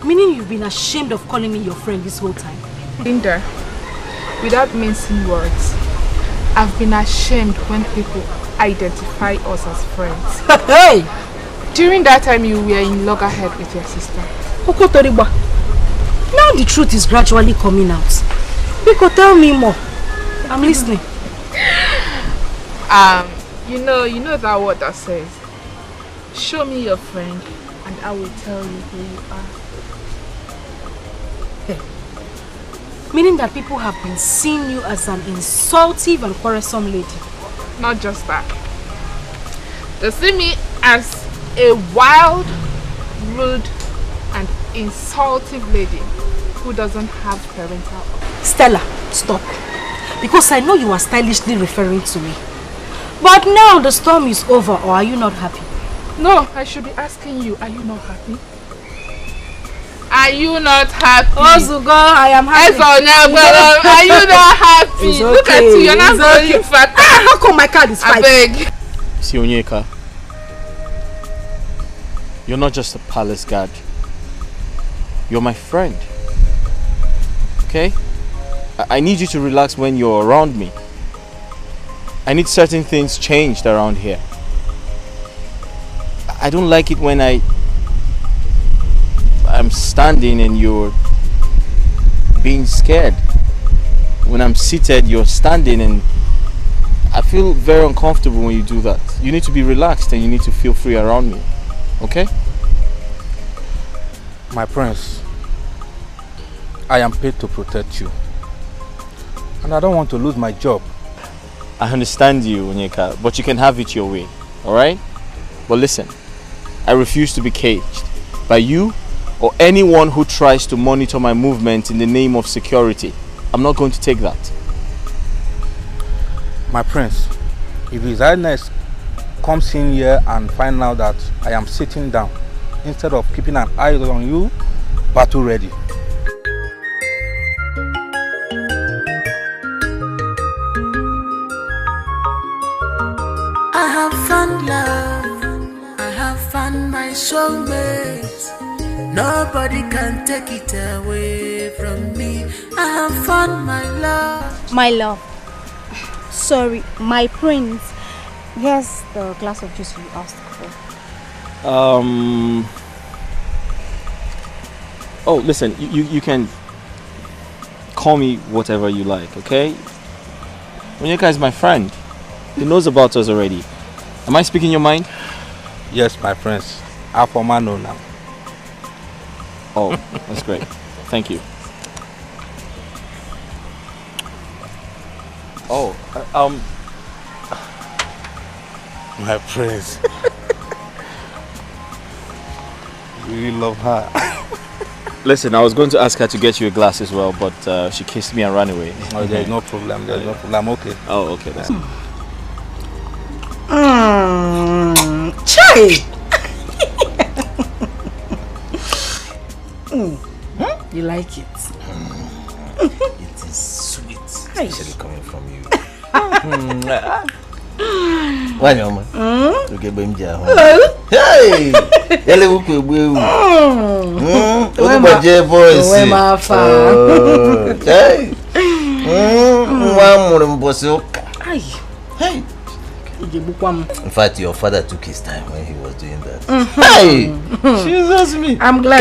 Meaning you've been ashamed of calling me your friend this whole time? Linda, without mincing words, I've been ashamed when people identify us as friends. Hey! During that time you were in loggerhead with your sister. Now the truth is gradually coming out. Biko, tell me more. I'm listening. You know that word that says, show me your friend and I will tell you who you are. Hey. Meaning that people have been seeing you as an insultive and quarrelsome lady. Not just that. They see me as a wild, rude and insultive lady who doesn't have parental. Stella, stop. Because I know you are stylishly referring to me. But now the storm is over, or are you not happy? No, I should be asking you, are you not happy? Are you not happy? Ozugo, I am happy. Are you not happy? It's Look at okay, you, you're not going okay. fat. How come my card is 5? I beg. See, Onyeka, you're not just a palace guard. You're my friend. Okay? I need you to relax when you're around me. I need certain things changed around here. I don't like it when I'm standing and you're being scared. When I'm seated, you're standing, and I feel very uncomfortable when you do that. You need to be relaxed and you need to feel free around me. Okay? My prince, I am paid to protect you. And I don't want to lose my job. I understand you, Onyeka, but you can have it your way, alright? But listen, I refuse to be caged by you or anyone who tries to monitor my movement in the name of security. I'm not going to take that. My prince, if His Highness comes in here and finds out that I am sitting down, instead of keeping an eye on you, battle ready. I have found love, I have found my soulmate. Nobody can take it away from me. I have found my love. My love. Sorry, my prince. Here's the glass of juice you asked for. Oh, listen, you can call me whatever you like, okay? Onyeka is my friend. He knows about us already. Am I speaking your mind? Yes, my prince. I know now. Oh, that's great. Thank you. Oh, my prince. We love her. Listen, I was going to ask her to get you a glass as well, but she kissed me and ran away. Oh, there's no problem. There's no problem. I'm okay. Oh, okay. That's Chai! You like it? It is sweet, especially coming from you. Why no man? Okay, Benja. Hey! Yale wuku egbu. Ogbanje voice. We ma fa. Hey! Nwa muru mbosi oka. Hey! In fact, your father took his time when he was doing that. Hey! Jesus me. I'm glad.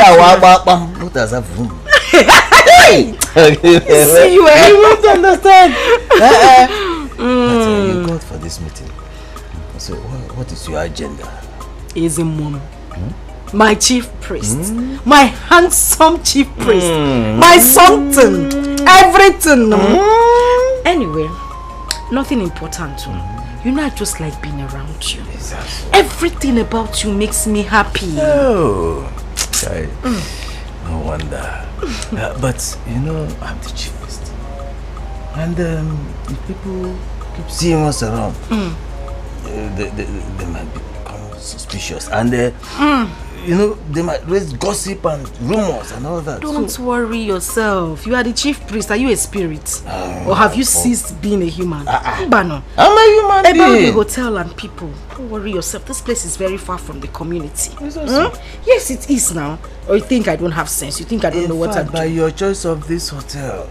What does that mean? Hey! See, you won't understand. You got for this meeting. So, what is your agenda? Easy mom. My chief priest. My handsome chief priest. My something. Everything. Anyway, nothing important. You know, I just like being around you. Exactly. Everything about you makes me happy. Oh, no wonder. But you know, I'm the chief priest, and if people keep seeing us around, they might become suspicious, and you know, they might raise gossip and rumors and all that. Don't worry yourself. You are the chief priest. Are you a spirit? Or have you ceased being a human? Mbano. I'm a human being. About the hotel and people. Don't worry yourself. This place is very far from the community. Yes, it is now. Or you think I don't have sense? You think I don't know what I'm doing? By your choice of this hotel,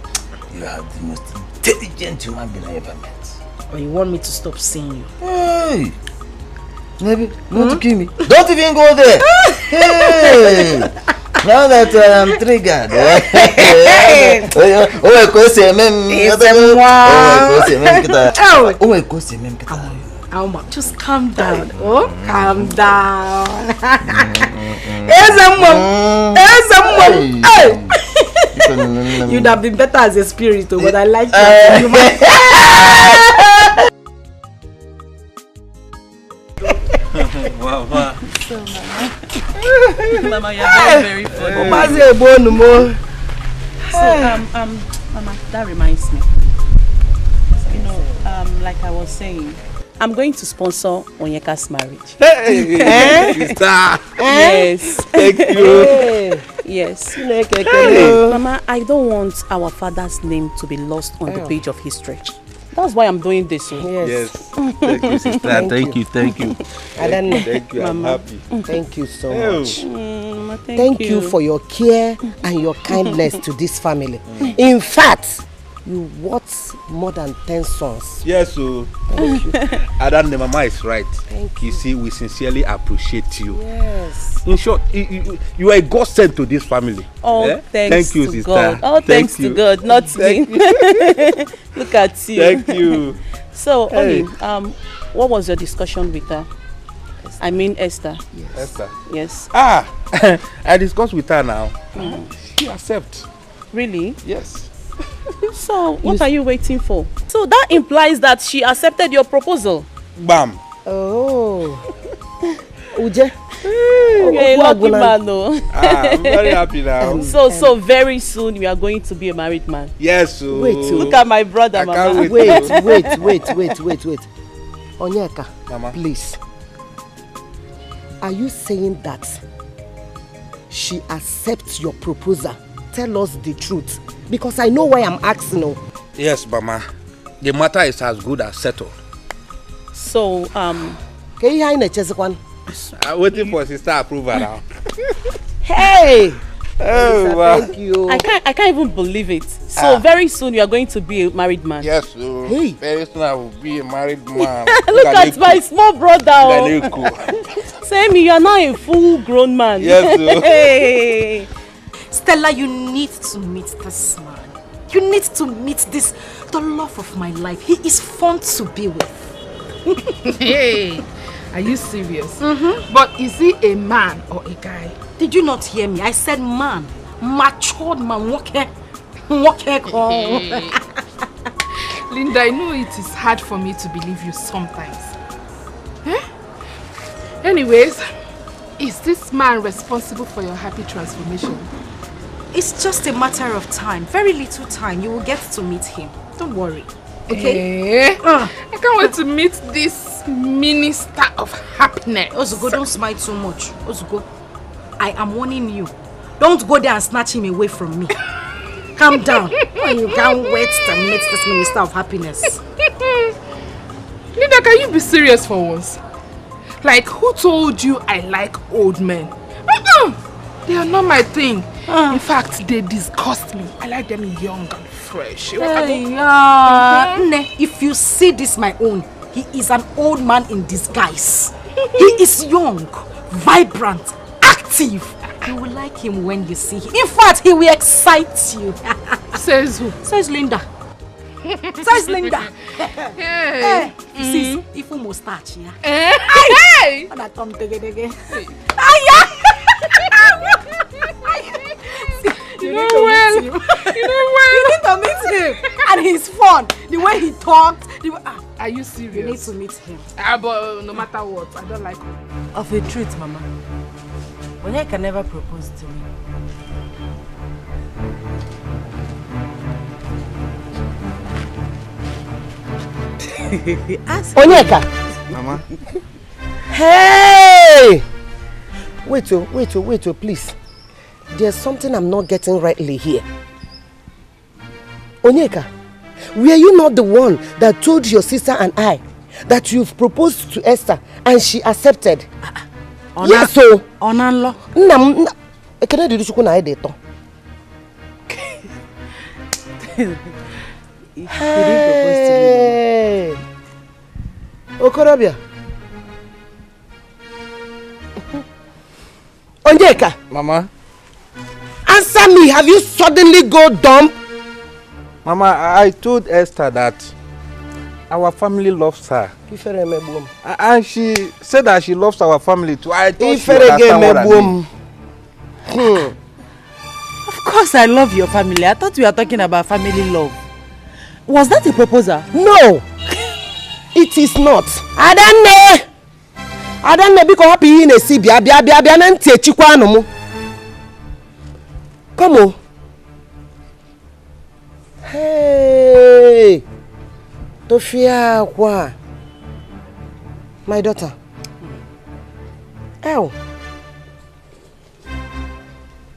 you are the most intelligent human being I ever met. Or you want me to stop seeing you? Hey! Maybe you want to kill me? Don't even go there! Hey! Now that I'm triggered. Just calm down. Oh, calm down. Here's a mom. You'd have been better as a spirit, but I like that. Mama. So, Mama, you're very, very funny. So, Mama, that reminds me. You know, like I was saying, I'm going to sponsor Onyeka's marriage. Hey, sister. Yes. Thank you. Yes. Mama, I don't want our father's name to be lost on the page of history. That's why I'm doing this. Yes. Thank you, sister. Thank you. Thank you. Thank you. I'm happy. Thank you so much. Thank you for your care and your kindness to this family. In fact, you worth more than 10 sons. Yes, so thank you. Adam, the mama is right. Thank you. You see, we sincerely appreciate you. Yes. In short, you are a godsend to this family. Oh, thanks you, to sister. God. Oh, thanks to God, not me. Look at you. Thank you. So, Oli, what was your discussion with her? I mean Esther. Yes. Esther. Yes. I discussed with her now. She accepts. Really? Yes. So, what are you waiting for? So that implies that she accepted your proposal. Bam. Oh. Uje. Okay, lucky man, no. I'm very happy now. So very soon you are going to be a married man. Yes. So wait. Look at my brother, Mama. Wait. Onyeka, Mama, please. Are you saying that she accepts your proposal? Tell us the truth. Because I know why I'm asking. Yes, Mama. The matter is as good as settled. So, I'm waiting for sister approval now. Hey! Oh, wow. Thank you. I can't even believe it. So very soon you are going to be a married man. Yes, so very soon I will be a married man. Look at my small brother. Same, you are now a full-grown man. Yes, Hey. Stella, you need to meet this man. You need to meet the love of my life. He is fun to be with. Hey, are you serious? But is he a man or a guy? Did you not hear me? I said man. Matured man. Linda, I know it is hard for me to believe you sometimes. Anyways, is this man responsible for your happy transformation? It's just a matter of time. Very little time. You will get to meet him. Don't worry. Okay? I can't wait to meet this minister of happiness. Ozugo, don't smile too much. Ozugo, I am warning you. Don't go there and snatch him away from me. Calm down. You can't wait to meet this minister of happiness. Linda, can you be serious for once? Like, who told you I like old men? They are not my thing. In fact, they disgust me. I like them young and fresh. If you see this my own, he is an old man in disguise. He is young, vibrant, active. You will like him when you see him. In fact, he will excite you. Says who? Says Linda. Says Linda. Hey. See, if you mustache, yeah. Hey. You know well. You need to meet him. And he's fun. The way he talks. Are you serious? You need to meet him. But no matter what, I don't like him. Of a truth, Mama. Onyeka can never propose to me. Onyeka! Mama. Hey! Wait, please. There's something I'm not getting rightly here. Onyeka, were you not the one that told your sister and I that you've proposed to Esther and she accepted? Yes, so. Onanlo. Ekene did you na edeto? Hey. Okorobia. Onyeka. Mama. Answer me. Have you suddenly go dumb? Mama, I told Esther that our family loves her. And she said that she loves our family too. I thought she understand what I mean. Of course I love your family. I thought we were talking about family love. Was that a proposal? No. It is not. Adanne biko happy in a sibia bia na nti echikwa anu mu. Come on. Hey. Tofia kwa. My daughter. Ow.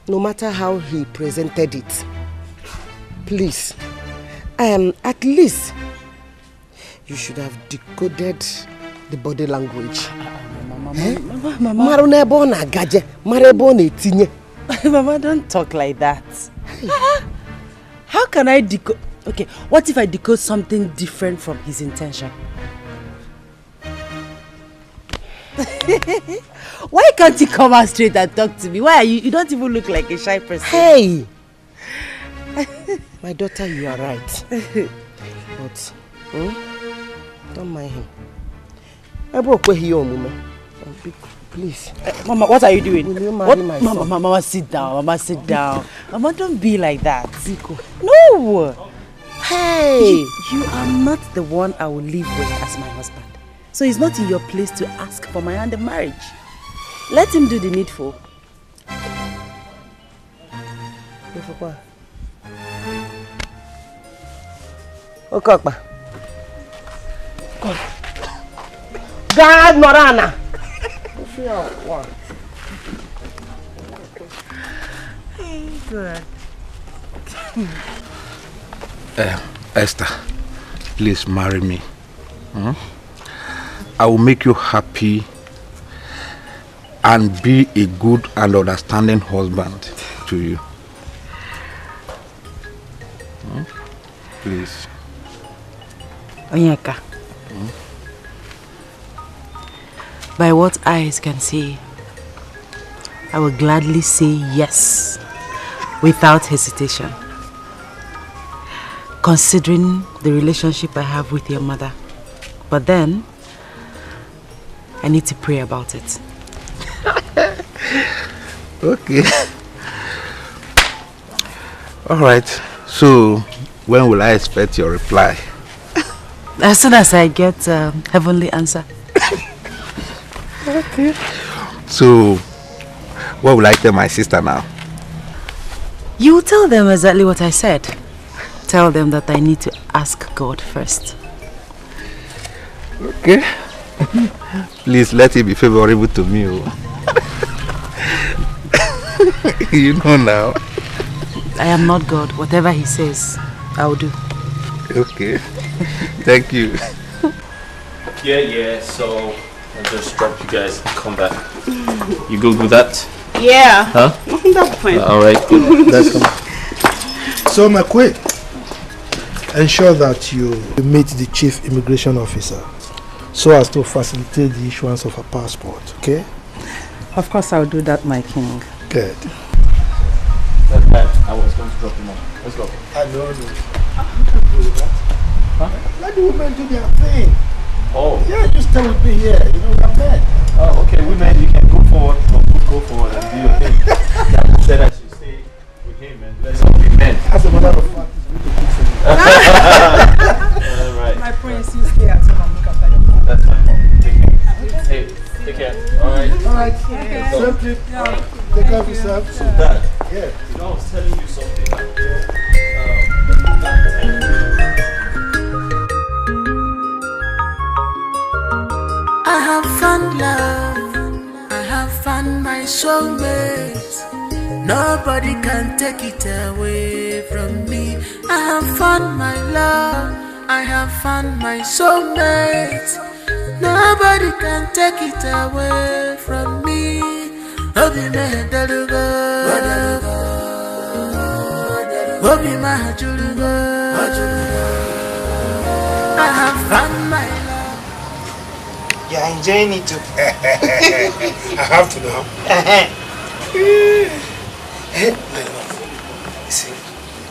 No matter how he presented it, please, at least you should have decoded the body language. Mama, don't talk like that. How can I decode? Okay, what if I decode something different from his intention? Why can't you come out straight and talk to me? Why are you? You don't even look like a shy person. Hey! My daughter, you are right. But, don't mind him. Please. Mama, what are you doing? Will you marry my son? Mama, sit down. Mama, sit down. Mama, don't be like that. No! Hey! You are not the one I will live with as my husband. So it's not in your place to ask for my hand in marriage. Let him do the needful. Okokpa. God Morana. Good. Esther, please marry me. I will make you happy and be a good and understanding husband to you. Please. Onyeka. By what eyes can see, I will gladly say yes without hesitation, considering the relationship I have with your mother. But then, I need to pray about it. Okay. All right. So, when will I expect your reply? As soon as I get heavenly answer. Okay. So, what will I tell my sister now? You will tell them exactly what I said. Tell them that I need to ask God first. Okay. Please let it be favorable to me. You know now. I am not God. Whatever he says, I will do. Okay. Thank you. Yeah, so I'll just drop you guys and come back. You go do that? Yeah. Huh? That's fine. Alright, good. That's come. So, my queen, ensure that you meet the chief immigration officer so as to facilitate the issuance of a passport, okay? Of course, I'll do that, my king. Good. I was going to drop him off. Let's go. I know. Huh? Let the women do their thing. Oh. Yeah, just stay with me here. You know, I'm men. Oh, okay. Women, you can go forward. Go forward and do your thing. Yeah, said I should stay with him and let's all be men. As a matter of fact, it's really good for me. All right. My prince, you stay at home and look after your father. That's fine. Take care. Hey, take care. All right. All right. Okay. Same trip. Take care of yourself. So Dad, yeah. You know, I was telling you something. I have found love, I have found my soulmate. Nobody can take it away from me. I have found my love, I have found my soulmate. Nobody can take it away from me. Obi me delugo, Obi ma julugo. I have found my love. You're enjoying it too. I have to know.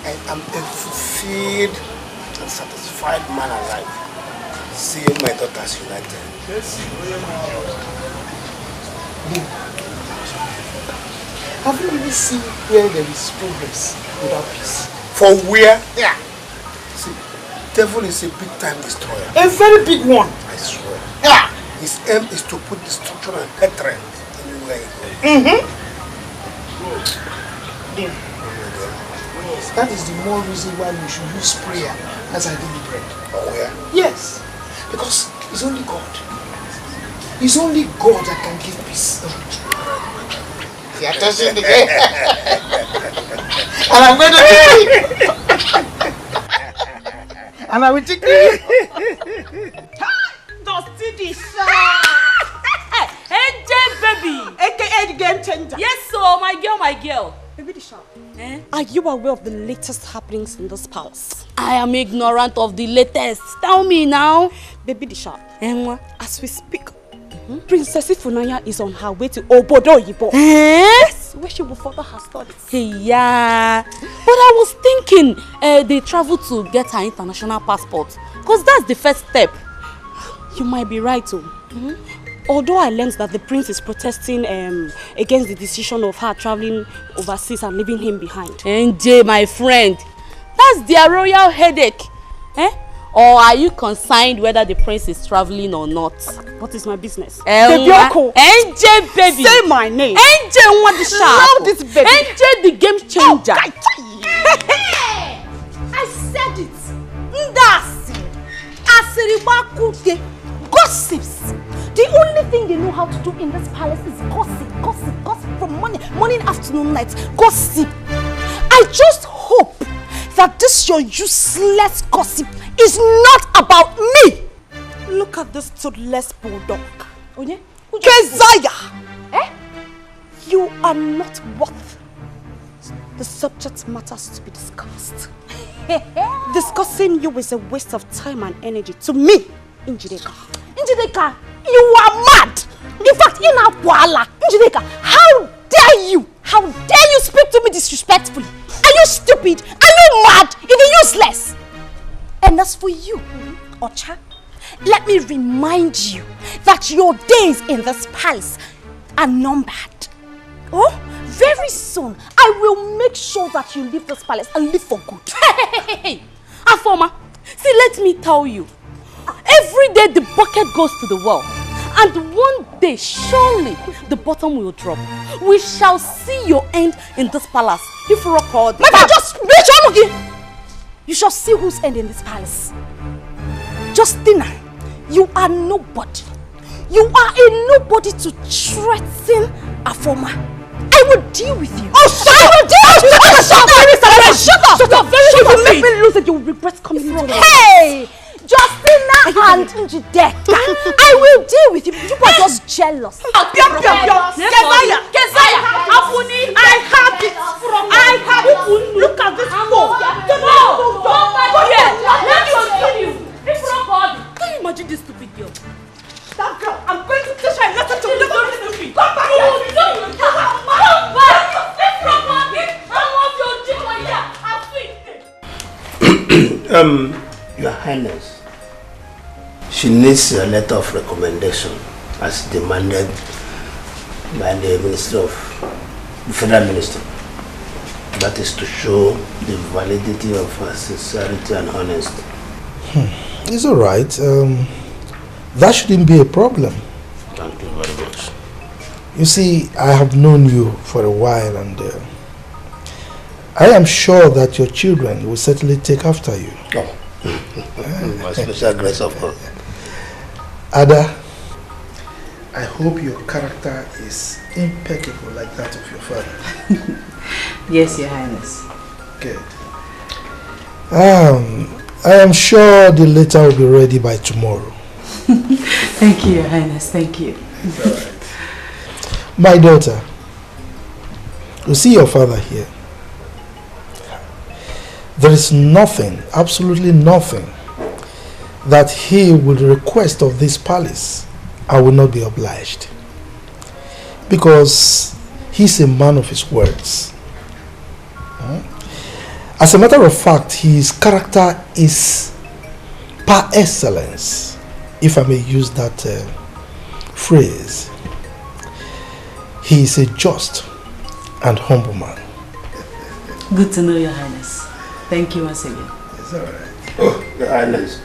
I am a fulfilled and satisfied man alive. Seeing my daughters united. Yes. Have you really seen where there is progress without peace? For where? Yeah. See, devil is a big time destroyer. A very big one. I swear. Yeah. His aim is to put destruction and hatred anywhere he goes. That is the more reason why we should use prayer as our daily bread. Oh yeah? Yes. Because it's only God. It's only God that can give peace. You are touching the game. And I'm going to take it. And I will take it. Dusty the baby. AKA the game changer. Yes, so my girl. Baby the sharp. Are you aware of the latest happenings in this palace? I am ignorant of the latest. Tell me now. Baby the sharp. As we speak, Princess Ifunanya is on her way to Obodo Yibo. Yes, where she will further her studies. Yeah, but I was thinking they travel to get her international passport, because that's the first step. You might be right too. Although I learned that the prince is protesting against the decision of her traveling overseas and leaving him behind. NJ, my friend, that's their royal headache. Or are you concerned whether the prince is traveling or not? What is my business? NJ, baby. Say my name. NJ, what the sharp? Love this baby. NJ, the game changer. I said it. Ndasi. Asiribakuke. Gossips. The only thing they know how to do in this palace is gossip from morning, afternoon, night. Gossip. I just hope that this your useless gossip is not about me. Look at this toothless bulldog. Keziah! You are not worth the subject matters to be discussed. Discussing you is a waste of time and energy to me, Njideka. Njideka, you are mad! In fact, Njideka, how dare you? How dare you speak to me disrespectfully? Are you stupid? Are you mad? Even useless? And as for you, Ocha, let me remind you that your days in this palace are numbered. Oh, very soon, I will make sure that you leave this palace and live for good. Hey, Afoma, see, let me tell you. Every day the bucket goes to the well. And one day, surely, the bottom will drop. We shall see your end in this palace. If you record, just bitch again. You shall see whose end in this palace. Justina, you are nobody. You are a nobody to threaten Afoma. I will deal with you. Oh, I will deal with you. Shut up. Shut up. If you make me lose it, you will regret coming here. Hey, Justina and Njideka, I will deal with you. You are just jealous. Kezaya, Afuni, I have it. Look at this phone. Let me kill you. Can you imagine this stupid girl? That girl, I'm going to teach her a lesson to live stupid. Come back here. Your Highness, she needs a letter of recommendation as demanded by the Federal Minister. That is to show the validity of her sincerity and honesty. It's all right. That shouldn't be a problem. Thank you very much. You see, I have known you for a while, and I am sure that your children will certainly take after you. Oh. My special grace of God. Ada, I hope your character is impeccable like that of your father. Yes, Your Highness. Good. I am sure the letter will be ready by tomorrow. Thank you, Your Highness. Thank you. It's all right. My daughter, you see your father here. There is nothing, absolutely nothing, that he will request of this palace. I will not be obliged. Because he's a man of his words. As a matter of fact, his character is par excellence, if I may use that phrase. He is a just and humble man. Good to know, Your Highness. Thank you once again. It's all right. Oh, Your Highness.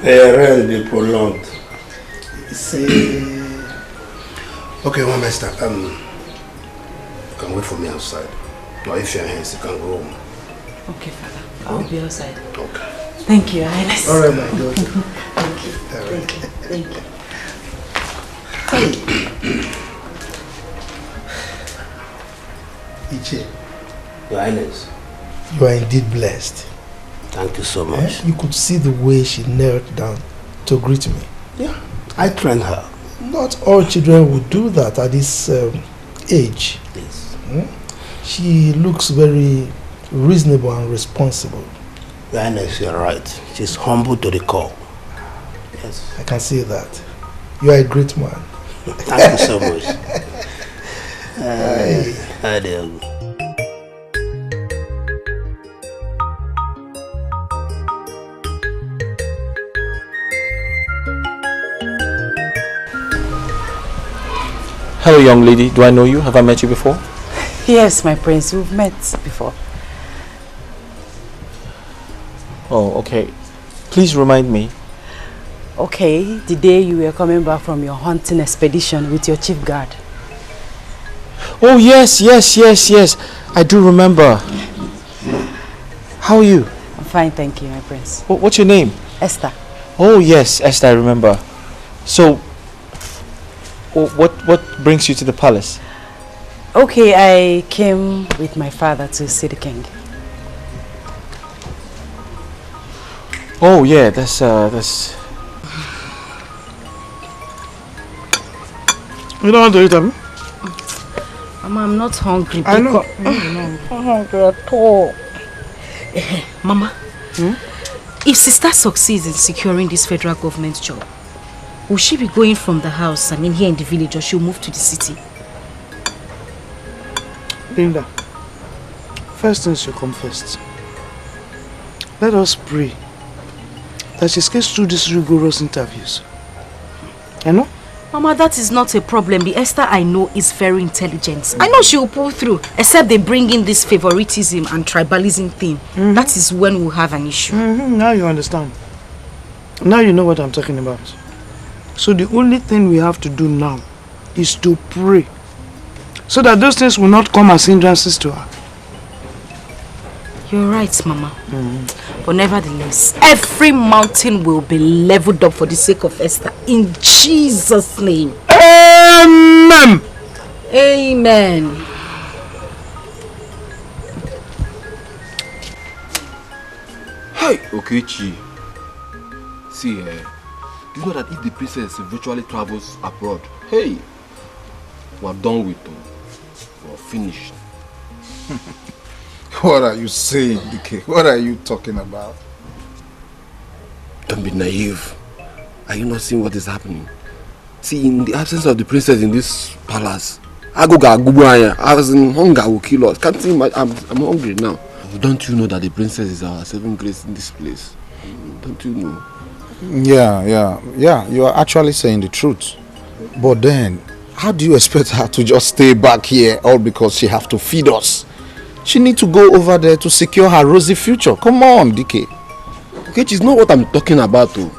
Really prolonged. Okay, one master. You can wait for me outside. Or if you're here, you can go home. Okay, Father. I'll be outside. Okay. Thank you, Your Highness. All right, my daughter. Thank you. All right. Thank you. Iche, Your Highness. you are indeed blessed. Thank you so much. You could see the way she knelt down to greet me. Yeah, I trained her. Not all children would do that at this age. Yes. She looks very reasonable and responsible. Your Highness, you're right. She's humble to the core. Yes. I can see that. You are a great man. Thank you so much. Hi there. Hello, young lady. Do I know you? Have I met you before? Yes, my prince. We've met before. Oh, okay. Please remind me. Okay, the day you were coming back from your hunting expedition with your chief guard. Oh, yes. I do remember. How are you? I'm fine, thank you, my prince. What's your name? Esther. Oh, yes, Esther, I remember. So, what brings you to the palace? Okay, I came with my father to see the king. Oh, yeah, that's... You don't want to eat them? Mama, I'm not hungry. I know. I'm not hungry at all. Mama, if sister succeeds in securing this federal government job, will she be going from the house, here in the village, or she'll move to the city? Linda, first things should come first. Let us pray that she gets through these rigorous interviews. You know? Mama, that is not a problem. The Esther I know is very intelligent. I know she will pull through, except they bring in this favoritism and tribalism thing. That is when we'll have an issue. Now you understand. Now you know what I'm talking about. So the only thing we have to do now is to pray, so that those things will not come as hindrances to her. You're right, Mama. But nevertheless, every mountain will be leveled up for the sake of Esther. In Jesus' name. Amen. Amen. Hi, Okechi. See, you know that if the princess virtually travels abroad, hey, we're done with them. We're finished. What are you saying, Dikeh? What are you talking about? Don't be naive. Are you not seeing what is happening? See, in the absence of the princess in this palace, I was in hunger will kill us. Can't see I'm hungry now. Don't you know that the princess is our saving grace in this place? Don't you know? Yeah. You are actually saying the truth. But then, how do you expect her to just stay back here all because she have to feed us? She need to go over there to secure her rosy future. Come on, Dikeh. Okay, it's not what I'm talking about though.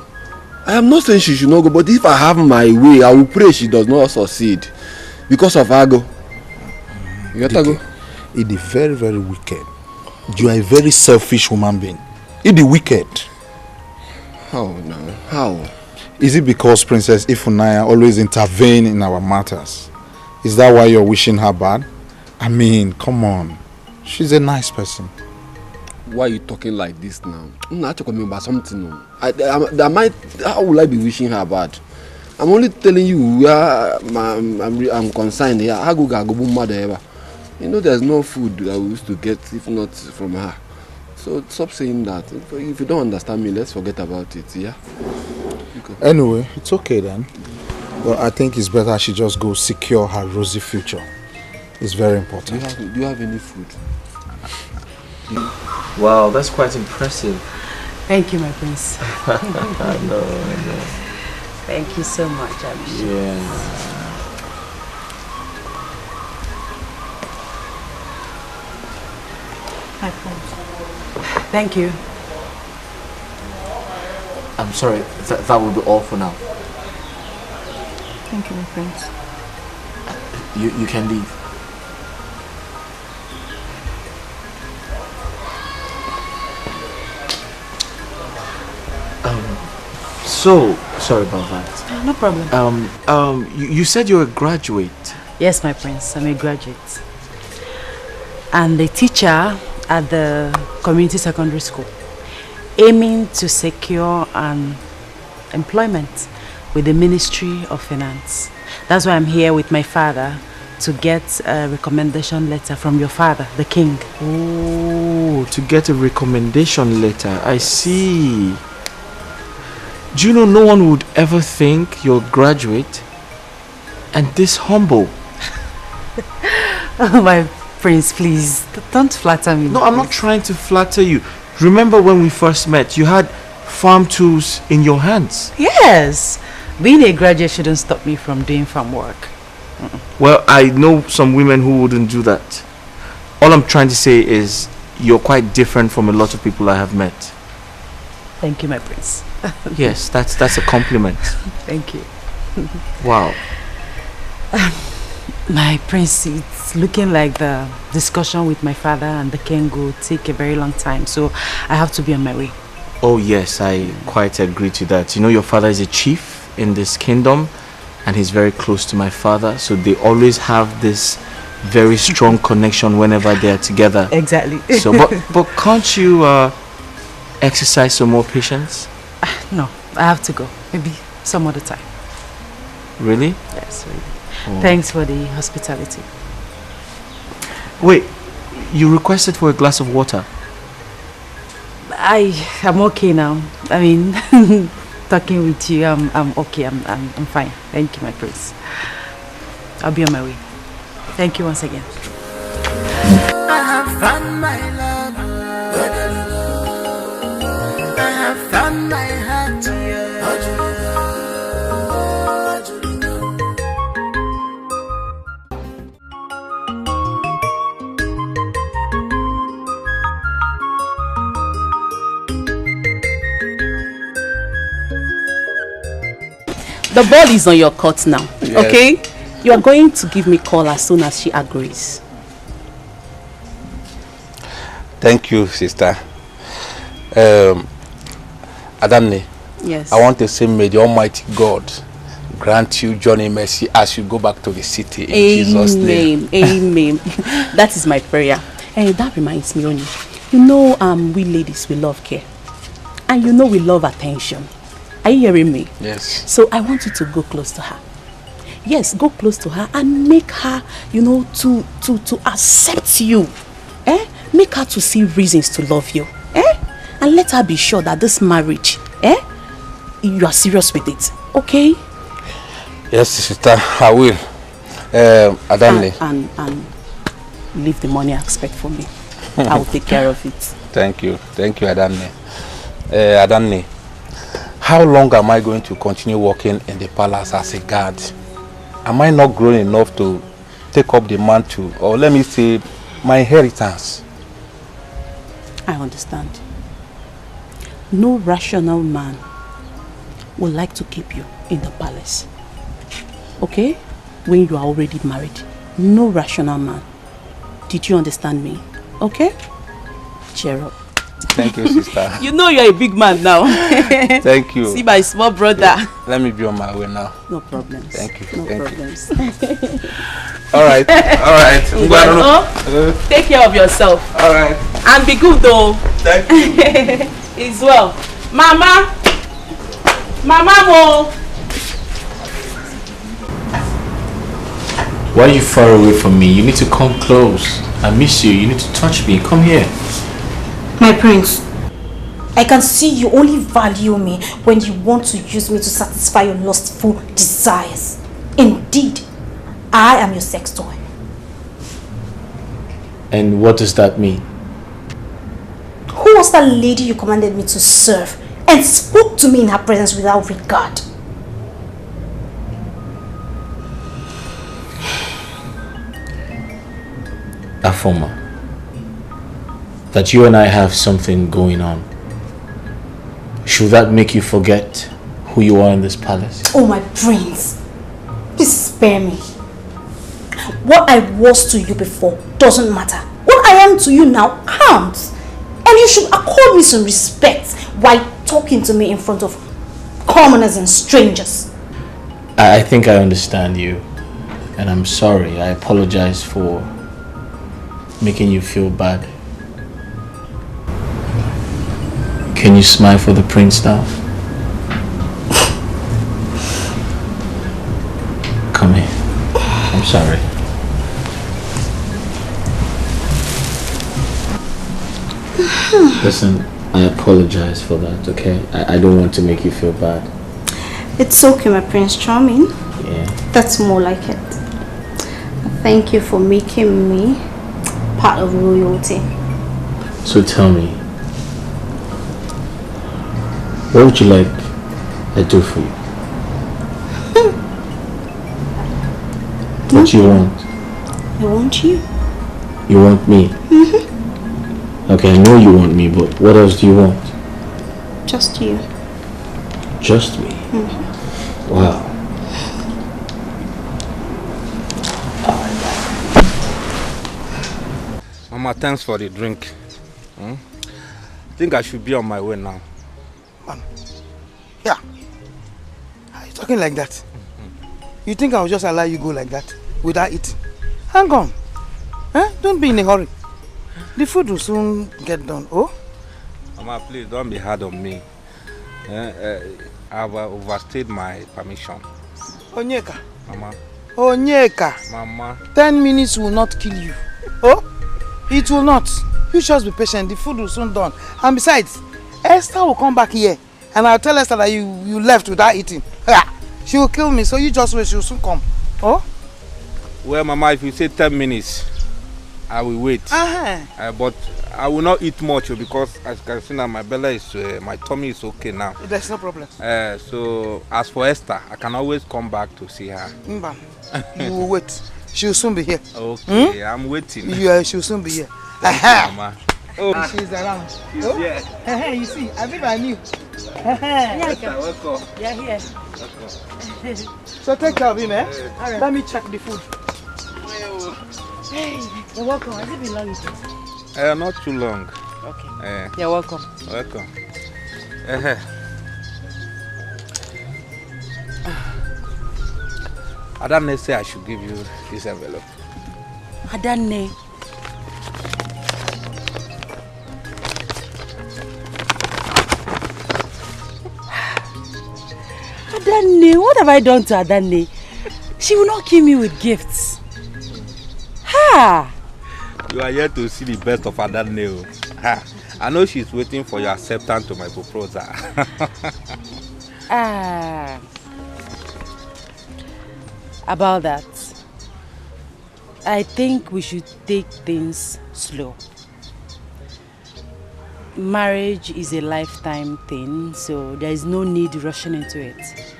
I am not saying she should not go, but if I have my way, I will pray she does not succeed. Because of Ago. You got Ago? It is very, very wicked. You are a very selfish human being. It is wicked. How now? How? Is it because Princess Ifunanya always intervene in our matters? Is that why you're wishing her bad? I mean, come on. She's a nice person. Why are you talking like this now? I'm not talking about something. How will I be wishing her bad? I'm only telling you where I'm concerned here. You know there's no food that we used to get if not from her. So stop saying that. If you don't understand me, let's forget about it, yeah? Anyway, it's okay then. Well, I think it's better she just go secure her rosy future. It's very important. Do you have any food? Wow, that's quite impressive. Thank you, my prince. No. Thank you so much, I'm sure. Yeah. My prince. Thank you. I'm sorry, that will be all for now. Thank you, my prince. You can leave. So sorry about that. No problem. You said you're a graduate. Yes, my prince, I'm a graduate. And a teacher at the community secondary school, aiming to secure an employment with the Ministry of Finance. That's why I'm here with my father to get a recommendation letter from your father, the king. Oh, to get a recommendation letter. I see. Do you know no one would ever think you're a graduate and this humble? Oh, my prince, please, don't flatter me. No, I'm not trying to flatter you. Remember when we first met, you had farm tools in your hands. Yes. Being a graduate shouldn't stop me from doing farm work. Well, I know some women who wouldn't do that. All I'm trying to say is you're quite different from a lot of people I have met. Thank you, my prince. Yes, that's a compliment. Thank you. Wow. My prince, it's looking like the discussion with my father and the king will take a very long time, so I have to be on my way. Oh yes, I quite agree to that. You know, your father is a chief in this kingdom and he's very close to my father, so they always have this very strong connection whenever they're together. Exactly. So but can't you exercise some more patience? No, I have to go. Maybe some other time. Really? Yes, really. Oh. Thanks for the hospitality. Wait, you requested for a glass of water? I'm okay now. I mean, talking with you, I'm okay. I'm fine. Thank you, my prince. I'll be on my way. Thank you once again. I have found my love. I have found my heart. The ball is on your court now, Yes. okay? You are going to give me a call as soon as she agrees. Thank you, sister. Adamne, Yes. I want to say, may the Almighty God grant you journey mercy as you go back to the city in Jesus' name. Amen. That is my prayer. And that reminds me, Oni. You know, we ladies, we love care. And you know we love attention. Are you hearing me? Yes. So I want you to go close to her. Yes, go close to her and make her, you know, to accept you. Make her to see reasons to love you. And let her be sure that this marriage, you are serious with it. Okay? Yes, sister, I will. Adamne. And leave the money aspect for me. I will take care of it. Thank you, Adamne. Adamne, how long am I going to continue working in the palace as a guard? Am I not grown enough to take up the mantle, or let me say, my inheritance? I understand. No rational man would like to keep you in the palace. Okay? When you are already married. No rational man. Did you understand me? Okay? Cheer up. Thank you, sister. You know you're a big man now. Thank you. See my small brother. Yeah. Let me be on my way now. No problems. Thank you. No problems. All right. Take care of yourself. All right. And be good though. Thank you. It's well. Mama Mo. Why are you far away from me? You need to come close. I miss you. You need to touch me. Come here. My prince, I can see you only value me when you want to use me to satisfy your lustful desires. Indeed, I am your sex toy. And what does that mean? was that lady you commanded me to serve and spoke to me in her presence without regard? Afoma, that you and I have something going on. Should that make you forget who you are in this palace? Oh, my prince, please spare me. What I was to you before doesn't matter. What I am to you now counts. And you should accord me some respect while talking to me in front of commoners and strangers. I think I understand you, and I'm sorry. I apologize for making you feel bad. Can you smile for the prince now? Come here. I'm sorry. Listen, I apologize for that, okay? I don't want to make you feel bad. It's okay, my Prince Charming. Yeah. That's more like it. Thank you for making me part of royalty. So tell me, what would you like I do for you? What do you want? I want you. You want me? Okay, I know you want me, but what else do you want? Just you. Just me? Wow. Mama, thanks for the drink. I think I should be on my way now. Man, yeah. Are you talking like that? You think I will just allow you go like that without eating? Hang on. Don't be in a hurry. The food will soon get done. Oh? Mama, please don't be hard on me. I've overstayed my permission. Onyeka. Mama. Onyeka. Mama. 10 minutes will not kill you. Oh? It will not. You just be patient. The food will soon done. And besides, Esther will come back here. And I'll tell Esther that you left without eating. She will kill me. So you just wait. She will soon come. Oh? Well, Mama, if you say 10 minutes, I will wait. But I will not eat much because as you can see now, my belly is, my tummy is okay now. There's no problem. So as for Esther, I can always come back to see her. Mba, you will wait. She will soon be here. Okay, I'm waiting. Yeah, she will soon be here. Mama. Oh, she's around. She's here. You see, I think I knew. Welcome. Yeah, here. So take care of him, eh? Let me check the food. Hey, you're welcome. Has it been long with you? Not too long. Okay. You're welcome. Welcome. Adane say I should give you this envelope. Adane. Adane, what have I done to Adane? She will not kill me with gifts. Ha! You are here to see the best of Adane. I know she's waiting for your acceptance to my proposal. About that, I think we should take things slow. Marriage is a lifetime thing, so there is no need rushing into it.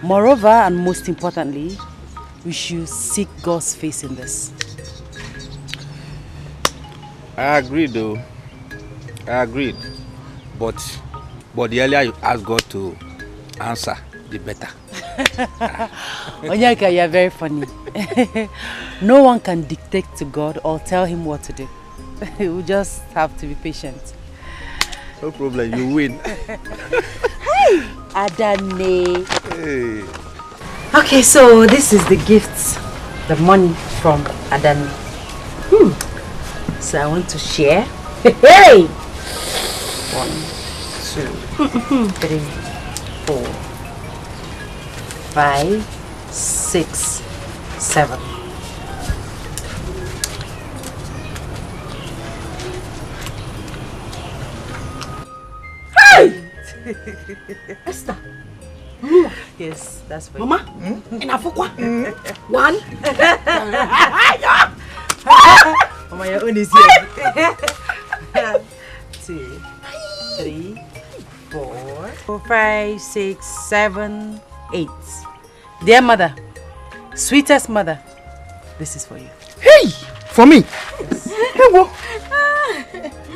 Moreover, and most importantly, we should seek God's face in this. I agree though. I agreed. But the earlier you ask God to answer, the better. Onyeka, you are very funny. No one can dictate to God or tell him what to do. We just have to be patient. No problem, you win. Hey, Adane. Hey. Okay, so this is the gifts, the money from Adane. So I want to share. Hey! 1, 2, 3, 4, 5, 6, 7. Hey! Esther. Yes, that's for Mama, Inafukwa. 1. Mama, your own is here. 2. 3, 4, 5, 6, 7, 8. Dear mother, sweetest mother, this is for you. Hey! For me? Yes.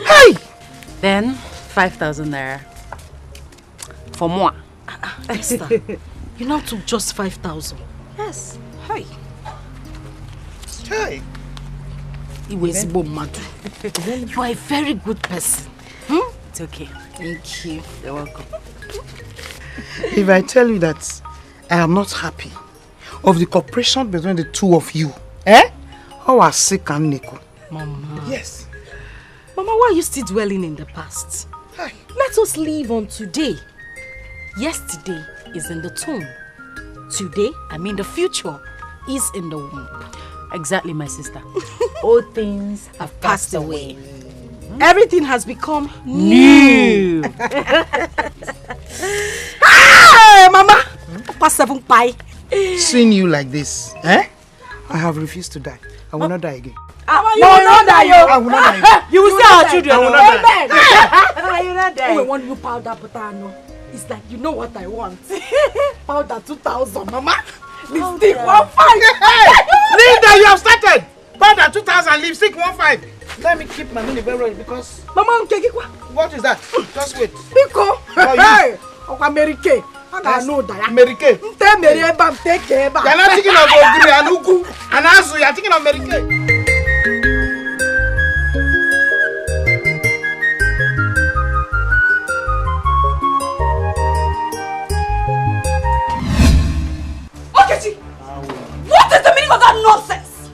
Hey! Then 5,000 naira. For more. Esther, you now took just 5,000. Yes. Hey. Hey. You are a very good person. It's okay. Thank you. You're welcome. If I tell you that I am not happy of the cooperation between the two of you, how are sick and Nico? Mama. Yes. Mama, why are you still dwelling in the past? Hi. Let us live on today. Yesterday is in the tomb. Today, I mean the future, is in the womb. Exactly, my sister. All things have passed away. Everything has become new. Hey, Mama! Past 7 pie. Seeing you like this, I have refused to die. I will not die again. You will not die, yo. I will not die again. You will see our children. I will not die. You will not die. When you powder potato, it's like, you know what I want. Powder 2,000, Mama. Lipstick 1,500. Linda, you have started. Powder 2,000, lipstick 1,500. Let me keep my money very well because... Mama, what is that? Just wait. Pico. Hey, American. I know that. American. You're not thinking of Ogri and Ugu and Azu. You're thinking of American. What is the meaning of that nonsense?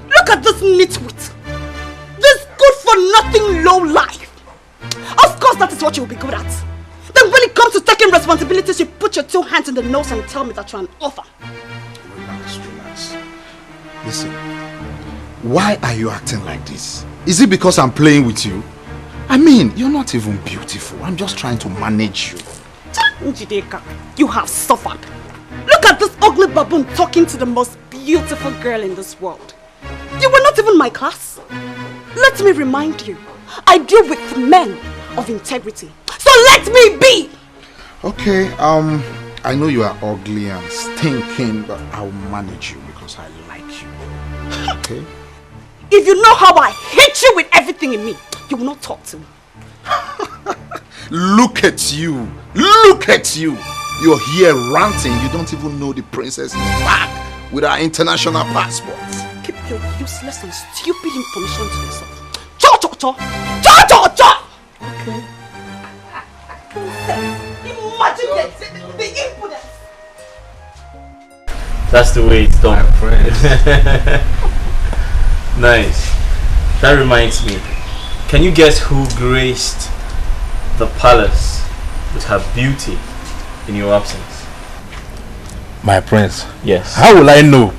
Look at this nitwit. This good-for-nothing low-life. Of course that is what you will be good at. Then when it comes to taking responsibilities, you put your 2 hands in the nose and tell me that you're an author. Relax. Listen, why are you acting like this? Is it because I'm playing with you? I mean, you're not even beautiful. I'm just trying to manage you. Njideka, you have suffered. Look at this ugly baboon talking to the most beautiful girl in this world. You were not even my class. Let me remind you, I deal with men of integrity. So let me be! Okay, I know you are ugly and stinking, but I'll manage you because I like you. Okay? If you know how I hate you with everything in me, you will not talk to me. Look at you! Look at you! You're here ranting. You don't even know the princess is back with our international passports. Keep your useless and stupid information to yourself. Cha-cha-cha! Cha-cha-cha! Okay. Imagine the impudence! That's the way it's done. Nice. That reminds me. Can you guess who graced the palace with her beauty in your absence? My prince. Yes. How will I know?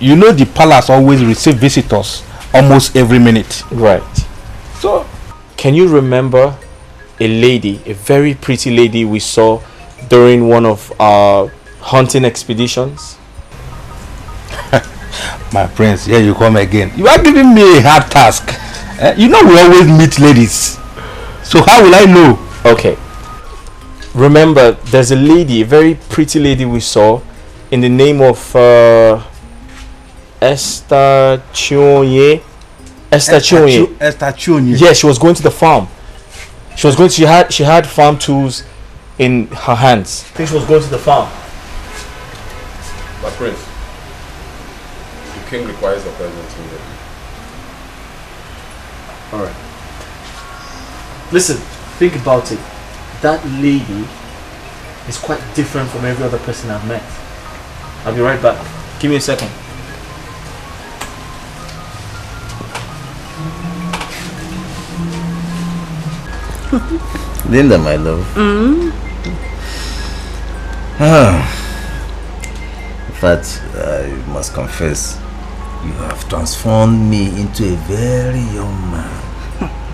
You know the palace always receive visitors almost every minute. Right. So, can you remember a lady, a very pretty lady we saw during one of our hunting expeditions? my prince, here you come again. You are giving me a hard task. You know we always meet ladies. So how will I know? Okay. Remember, there's a lady, a very pretty lady we saw in the name of Esther Chionye. Esther Chionye. Yeah, she was going to the farm. She had farm tools in her hands. I think she was going to the farm. My prince, the king requires the presence immediately. Alright. Listen, think about it. That lady is quite different from every other person I've met. I'll be right back. Give me a second. Linda, my love. In fact, I must confess, you have transformed me into a very young man,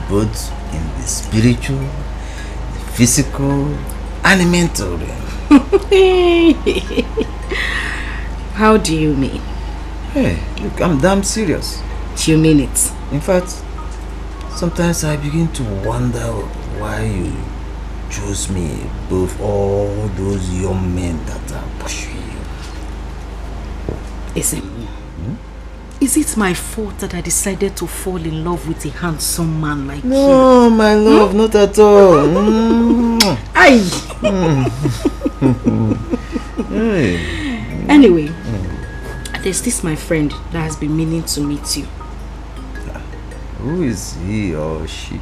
both in the spiritual, the physical, and the mental realm. How do you mean? Hey, look, I'm damn serious. Do you mean it? In fact, sometimes I begin to wonder why you chose me above all those young men that are pursuing you. Is it my fault that I decided to fall in love with a handsome man like you? No, my love, not at all. Aye. Anyway, there's this my friend that has been meaning to meet you. Who is he or she?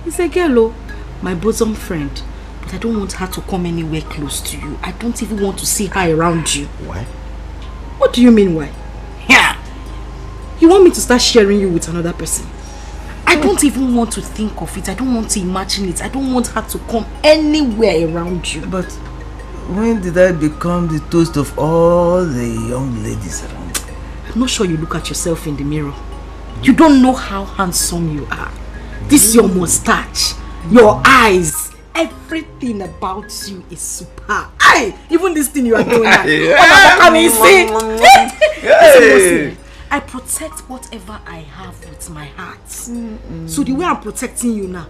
It's a girl, my bosom friend. But I don't want her to come anywhere close to you. I don't even want to see her around you. Why? What do you mean why? Yeah. You want me to start sharing you with another person? I don't even want to think of it. I don't want to imagine it. I don't want her to come anywhere around you. But when did I become the toast of all the young ladies around? I'm not sure you look at yourself in the mirror. You don't know how handsome you are. This your mustache, your eyes, everything about you is superb. Aye, even this thing you are doing now. I protect whatever I have with my heart. So the way I'm protecting you now,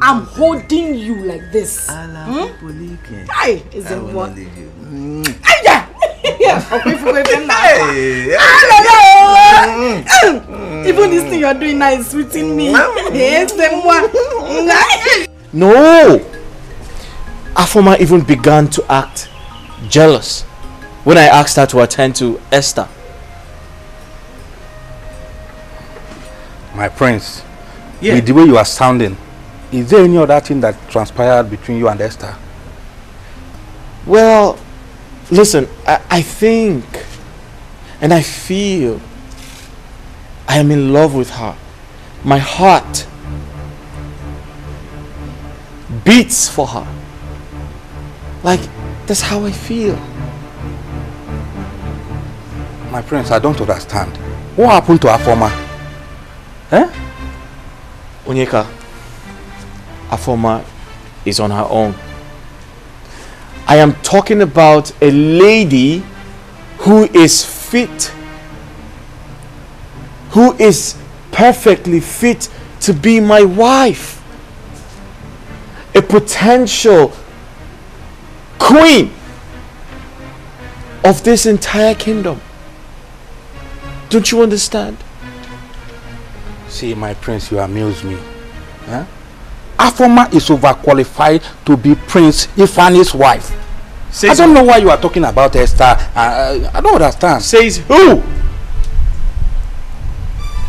I'm holding you like this. Aye, is it what? Even this thing you're doing now is sweeting me. No! Afoma even began to act jealous when I asked her to attend to Esther. My prince, with the way you are sounding, is there any other thing that transpired between you and Esther? Well, listen, I think and I feel I am in love with her. My heart beats for her. Like, that's how I feel. My prince, I don't understand. What happened to Afoma? Onyeka, Afoma is on her own. I am talking about a lady who is fit, who is perfectly fit to be my wife, a potential queen of this entire kingdom. Don't you understand? See, my prince, you amuse me. Afoma is overqualified to be Prince Ifani's wife. I don't know why you are talking about Esther. I don't understand. Says who?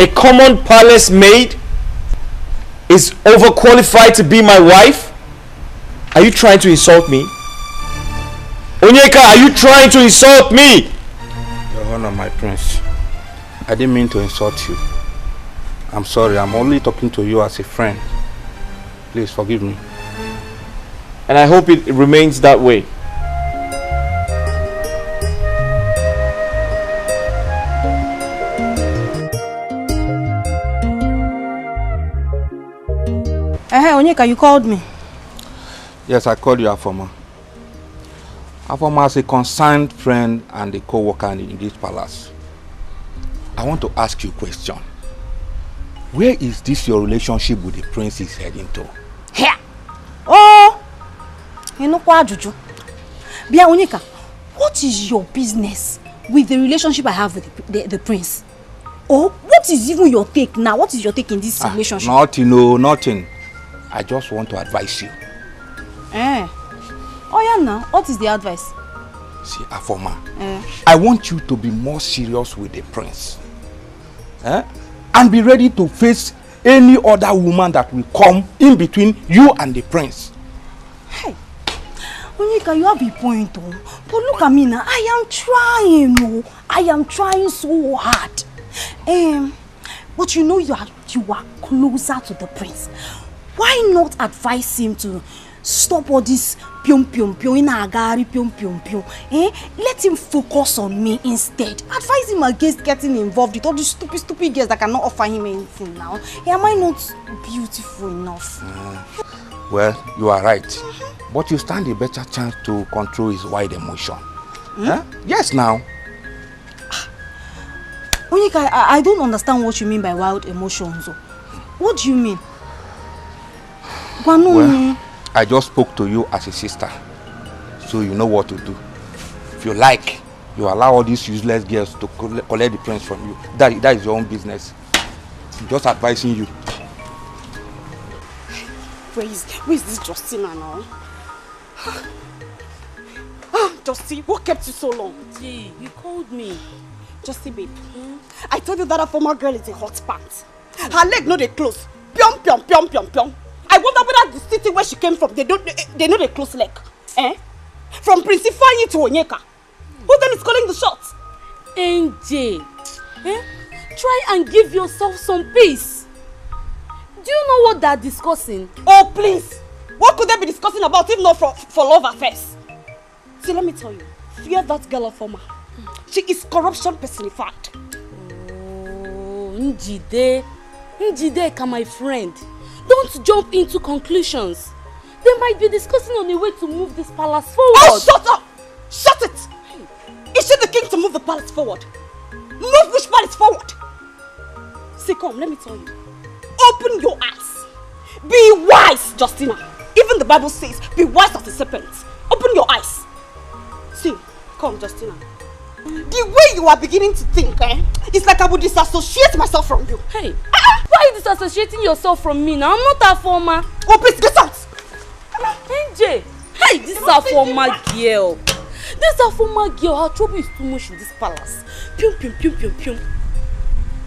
A common palace maid is overqualified to be my wife? Are you trying to insult me? Onyeka, are you trying to insult me? Your Honor, my prince, I didn't mean to insult you. I'm sorry, I'm only talking to you as a friend. Please forgive me. And I hope it remains that way. Hey, Onyeka, you called me. Yes, I called you Afoma. Afoma is a concerned friend and a co-worker in this palace. I want to ask you a question. Where is this your relationship with the prince is heading to? Here. Oh, you know what, Juju? Bia Onyeka, what is your business with the relationship I have with the prince? Oh, what is even your take now? What is your take in this relationship? Nothing, no, nothing. I just want to advise you. Oh yeah, now what is the advice? See, Afoma, I want you to be more serious with the prince. And be ready to face any other woman that will come in between you and the prince. Hey, Onyeka, you have a point, oh. But look at me now. I am trying, oh. I am trying so hard. But you know you are closer to the prince. Why not advise him to stop all this pium pium pium in agari pium pium pium? Let him focus on me instead. Advise him against getting involved with all these stupid girls that cannot offer him anything now. Am I not beautiful enough? Well, you are right. But you stand a better chance to control his wild emotion. Huh? Yes, now. Onyeka, I don't understand what you mean by wild emotions. What do you mean? Well, I just spoke to you as a sister, so you know what to do. If you like, you allow all these useless girls to collect the prince from you. That is your own business. I'm just advising you. Where is this Justina now? Justy, what kept you so long? Gee, you called me. Justy, babe. I told you that a former girl is a hot pants. Her leg no they close. Pyong, pyong, pyong, pyong, pyong. I wonder whether the city where she came from, they know they close leg. Eh? From Prince Ifeanyi to Onyeka. Who then is calling the shots? NJ, try and give yourself some peace. Do you know what they're discussing? Oh, please. What could they be discussing about if not for love affairs? See, let me tell you. Fear that girl of Oma. She is corruption personified. Oh, Njide, my friend. Don't jump into conclusions. They might be discussing on a way to move this palace forward. Oh, shut up! Shut it! Is she the king to move the palace forward? Move which palace forward? See, come, let me tell you. Open your eyes. Be wise, Justina. Even the Bible says, be wise as a serpent. Open your eyes. See, come, Justina. The way you are beginning to think, it's like I would disassociate myself from you. Hey, why are you disassociating yourself from me now? I'm not a former. Oh, please, get out! NJ, hey, this is a former girl. This is a former girl. Her trouble is too much in this palace. Pium, pium, pium, pium, pium.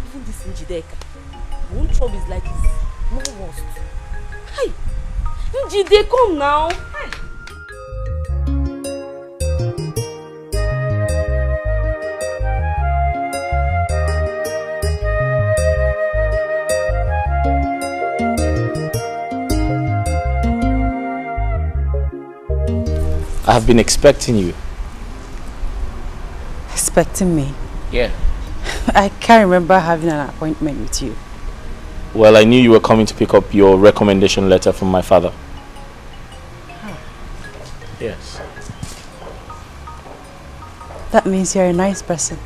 Even this Njideka. My own trouble is like this. No worst. Hey, Njide, come now. Hey. I have been expecting you. Expecting me? Yeah. I can't remember having an appointment with you. Well, I knew you were coming to pick up your recommendation letter from my father. Huh. Yes. That means you're a nice person.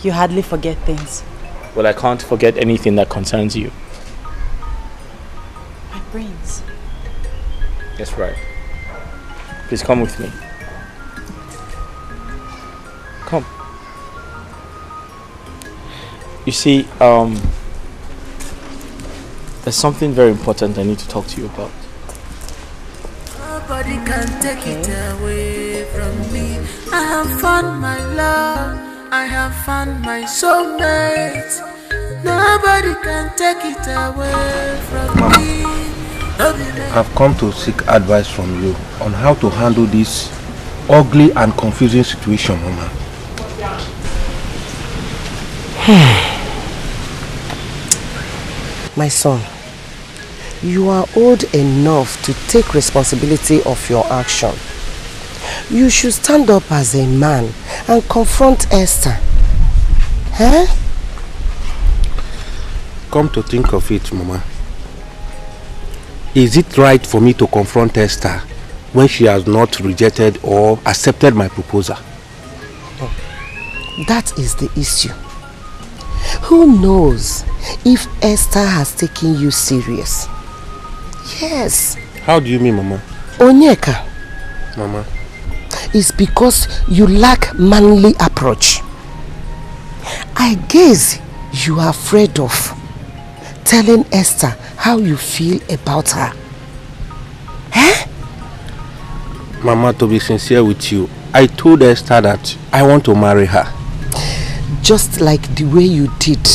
You hardly forget things. Well, I can't forget anything that concerns you. My brains. That's right. Please come with me. Come. You see, there's something very important I need to talk to you about. Nobody can take it away from me. I have found my love. I have found my soulmate. Nobody can take it away from me. I've come to seek advice from you on how to handle this ugly and confusing situation, Mama. My son, you are old enough to take responsibility of your action. You should stand up as a man and confront Esther. Huh? Come to think of it, Mama. Is it right for me to confront Esther when she has not rejected or accepted my proposal? That is the issue. Who knows if Esther has taken you serious? Yes. How do you mean, Mama? Onyeka. Mama. It's because you lack manly approach. I guess you are afraid of telling Esther how you feel about her. Eh? Mama, to be sincere with you, I told Esther that I want to marry her. Just like the way you did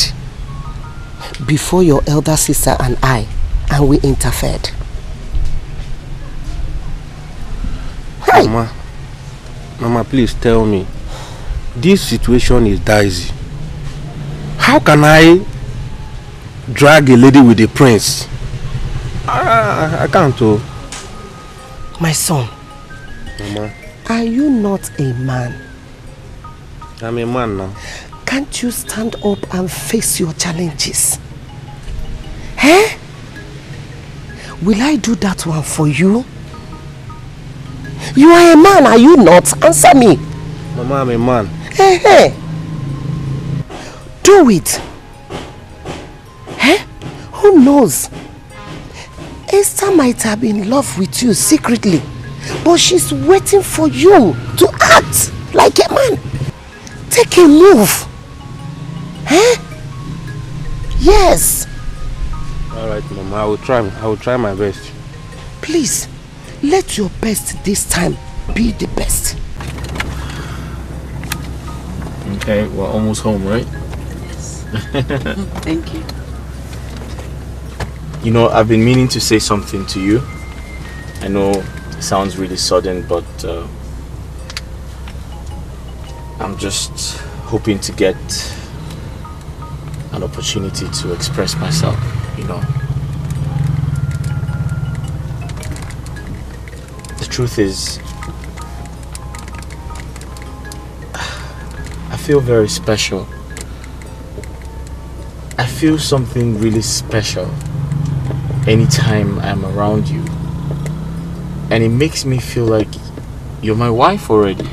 before your elder sister and we interfered. Hey. Mama, please tell me. This situation is dicey. How can I drag a lady with a prince? I can't. My son. Mama. Are you not a man? I'm a man now. Can't you stand up and face your challenges? Eh? Will I do that one for you You are a man, are you not? Answer me. Mama, I'm a man. Hey. Do it. Who knows? Esther might have been in love with you secretly, but she's waiting for you to act like a man. Take a move. Yes. All right, Mama, I will try my best. Please, let your best this time be the best. Okay, we're almost home, right? Yes. Thank you. You know, I've been meaning to say something to you. I know it sounds really sudden, but I'm just hoping to get an opportunity to express myself, you know. The truth is, I feel very special. I feel something really special anytime I'm around you, and it makes me feel like you're my wife already,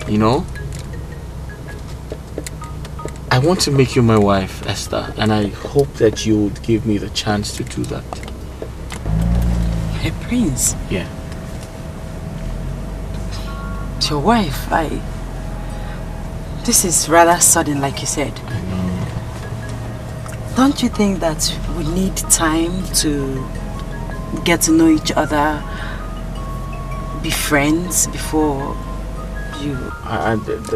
you know. I want to make you my wife, Esther, and I hope that you would give me the chance to do that. Hey, Prince. Yeah. It's your wife. This is rather sudden, like you said. I know. Don't you think that we need time to get to know each other, be friends before you...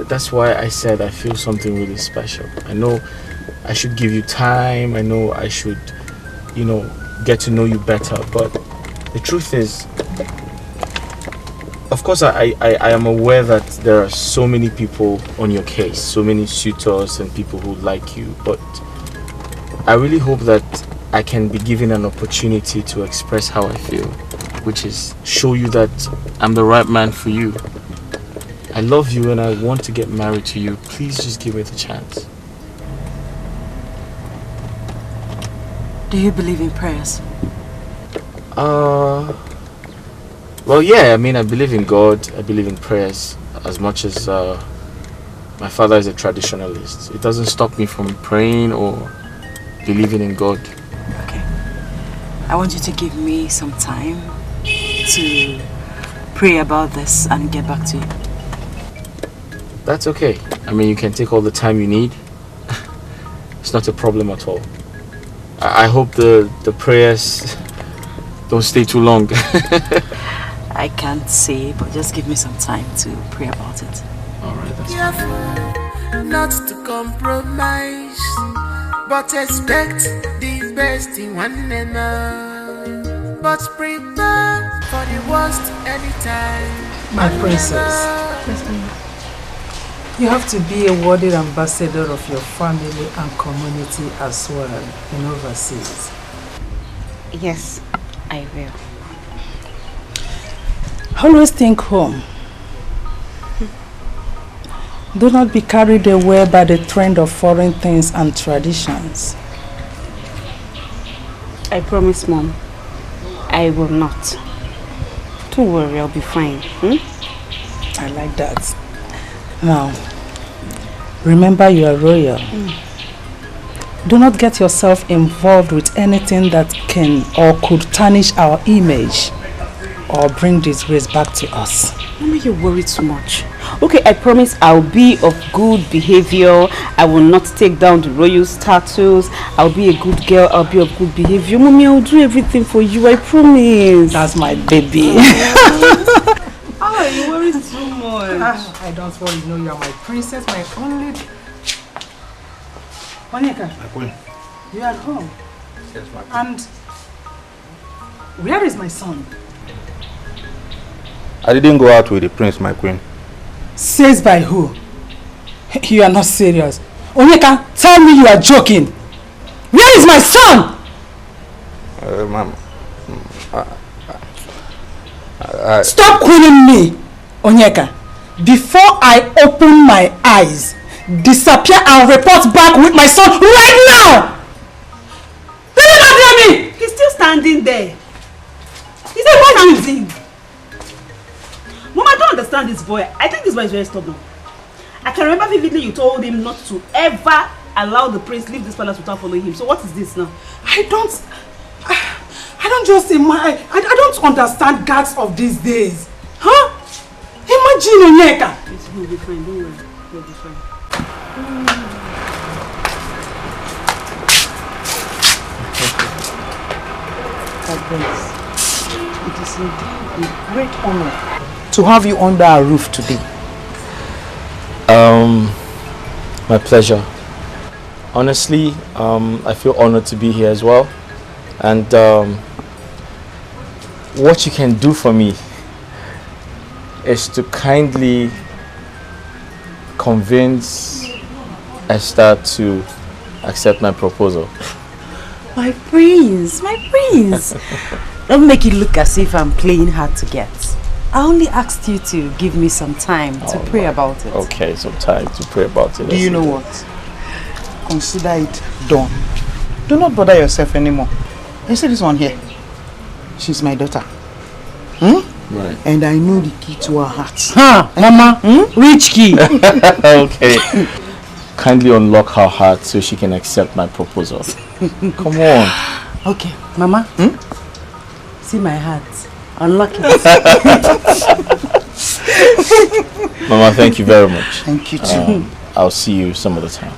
That's why I said I feel something really special. I know I should give you time. I know I should, you know, get to know you better. But the truth is, of course, I am aware that there are so many people on your case, so many suitors and people who like you. But I really hope that I can be given an opportunity to express how I feel, which is show you that I'm the right man for you. I love you and I want to get married to you. Please just give me the chance. Do you believe in prayers? Well, yeah, I mean, I believe in God. I believe in prayers as much as my father is a traditionalist. It doesn't stop me from praying or believing in God. Okay. I want you to give me some time to pray about this and get back to you. That's okay. I mean, you can take all the time you need. It's not a problem at all. I hope the prayers don't stay too long. I can't say, but just give me some time to pray about it. Alright, that's fine. Not to compromise, but expect the best in one another. But prepare for the worst anytime. My princess, you have to be a worthy ambassador of your family and community as well in overseas. Yes, I will. Always think home. Do not be carried away by the trend of foreign things and traditions. I promise, Mom. I will not. Don't worry, I'll be fine. I like that. Now, remember you are royal. Do not get yourself involved with anything that can or could tarnish our image or bring disgrace back to us. Mama, you worry too much. Okay, I promise I'll be of good behavior. I will not take down the royal status. I'll be a good girl. I'll be of good behavior. Mommy, I'll do everything for you. I promise. That's my baby. Oh, you worry too much. I don't worry. You know you are my princess, my only... Monica, My queen. you are at home. Yes, my queen. And where is my son? I didn't go out with the prince, my queen. Says by who? You are not serious. Onyeka, tell me you are joking. Where is my son? Ma'am. Stop calling me, Onyeka. Before I open my eyes, disappear and report back with my son right now! Did you not hear me? He's still standing there. He's standing. Mom, I don't understand this boy. I think this boy is very stubborn. I can remember vividly you told him not to ever allow the prince leave this palace without following him. So what is this now? I don't just I don't understand guards of these days. Huh? Imagine Onyeka. He'll be fine, don't worry. He'll be fine. It is indeed a great honor to have you under our roof today. My pleasure. Honestly, I feel honored to be here as well. And what you can do for me is to kindly convince Esther to accept my proposal. My prince, my prince. Don't make it look as if I'm playing hard to get. I only asked you to give me some time to pray about it. Okay, some time to pray about it. Do you know what? Consider it done. Do not bother yourself anymore. You see this one here? She's my daughter. Right. And I know the key to her heart. Huh, Mama? Which key? Okay. Kindly unlock her heart so she can accept my proposal. Come on. Okay, Mama. See my heart. Unlock it. Mama, thank you very much. Thank you too. I'll see you some other time.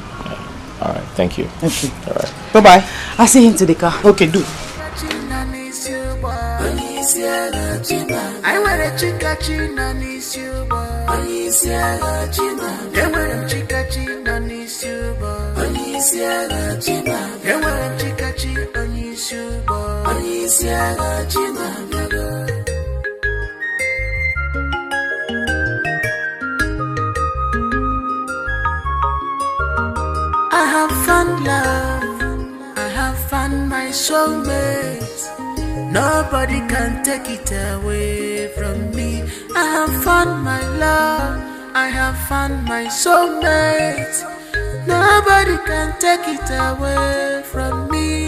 All right, thank you. Okay. All right. Bye-bye. I'll see you into the car. Okay, do. I want a chica china nis you boy. Onisia china. They want a chica china nis you boy. Onisia china. They want a chica china nis you boy. Onisia china. I have found love. I have found my soulmate. Nobody can take it away from me. I have found my love. I have found my soulmate. Nobody can take it away from me.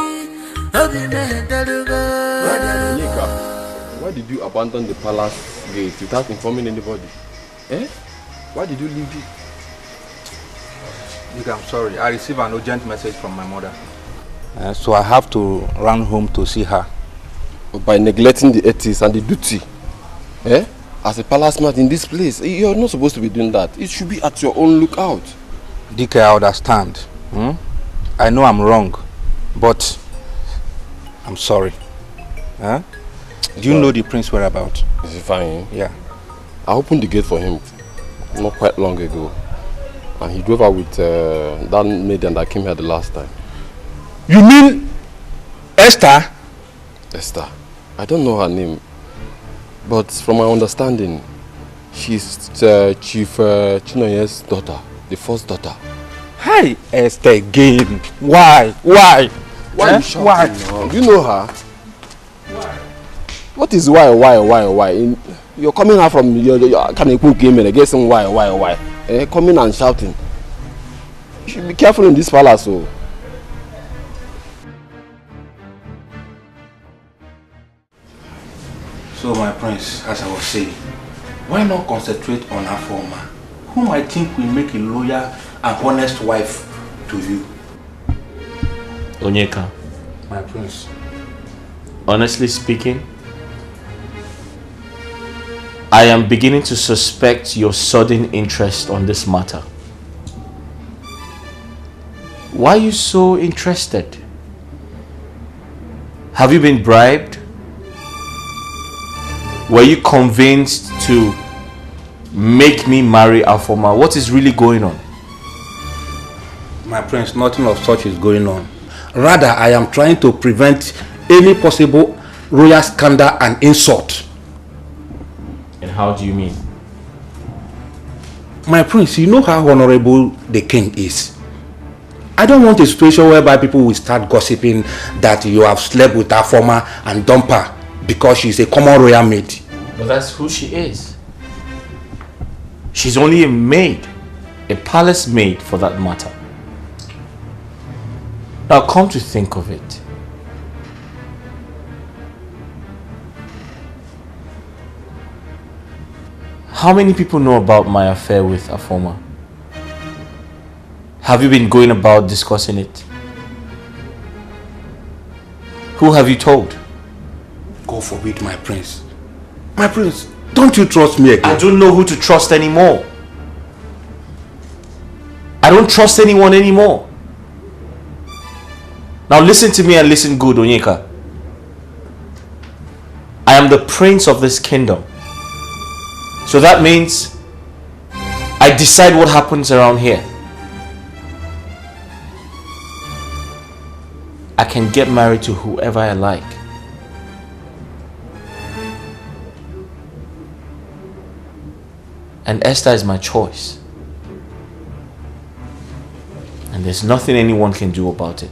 Why did you abandon the palace gate without informing anybody? Why did you leave it? I'm sorry. I received an urgent message from my mother. So I have to run home to see her. By neglecting the ethics and the duty. As a palace man in this place, you're not supposed to be doing that. It should be at your own lookout. Dikeh, I understand. I know I'm wrong, but I'm sorry. Do you know the prince whereabouts? Is he fine? Yeah. I opened the gate for him not quite long ago. And he drove out with that maiden that came here the last time. You mean Esther? Esther. I don't know her name. But from my understanding, she's Chief Chinonye's daughter. The first daughter. Hi, Esther again. Why? Why? Why? Why? Do you know her? Why? What is why? You're coming out from your Kanekun game and guessing why? Coming and shouting. You should be careful in this palace. So my prince, as I was saying, why not concentrate on Afoma, whom I think will make a loyal and honest wife to you? Onyeka. My prince. Honestly speaking, I am beginning to suspect your sudden interest on this matter. Why are you so interested? Have you been bribed? Were you convinced to make me marry Afoma? What is really going on? My prince, nothing of such is going on. Rather, I am trying to prevent any possible royal scandal and insult. And how do you mean? My prince, you know how honorable the king is. I don't want a situation whereby people will start gossiping that you have slept with Afoma and dumped her because she's a common royal maid. But that's who she is. She's only a maid, a palace maid for that matter. Now come to think of it, How many people know about my affair with Afoma? Have you been going about discussing it? Who have you told? God forbid, my prince. My prince, don't you trust me again? I don't know who to trust anymore. I don't trust anyone anymore. Now listen to me and listen good, Onyeka. I am the prince of this kingdom. So that means I decide what happens around here. I can get married to whoever I like. And Esther is my choice. And there's nothing anyone can do about it.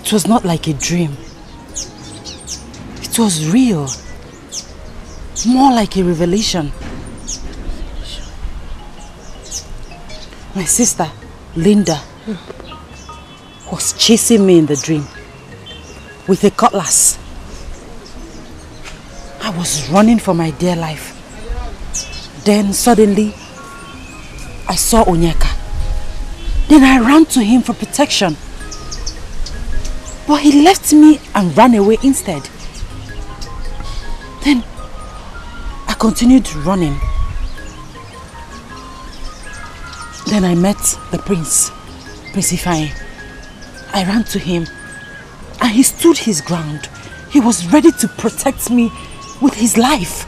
It was not like a dream. It was real. More like a revelation. My sister, Linda, was chasing me in the dream with a cutlass. I was running for my dear life. Then suddenly, I saw Onyeka. Then I ran to him for protection. But he left me and ran away instead. Then I continued running. Then I met the prince, Prince Ifeanyi. I ran to him and he stood his ground. He was ready to protect me with his life.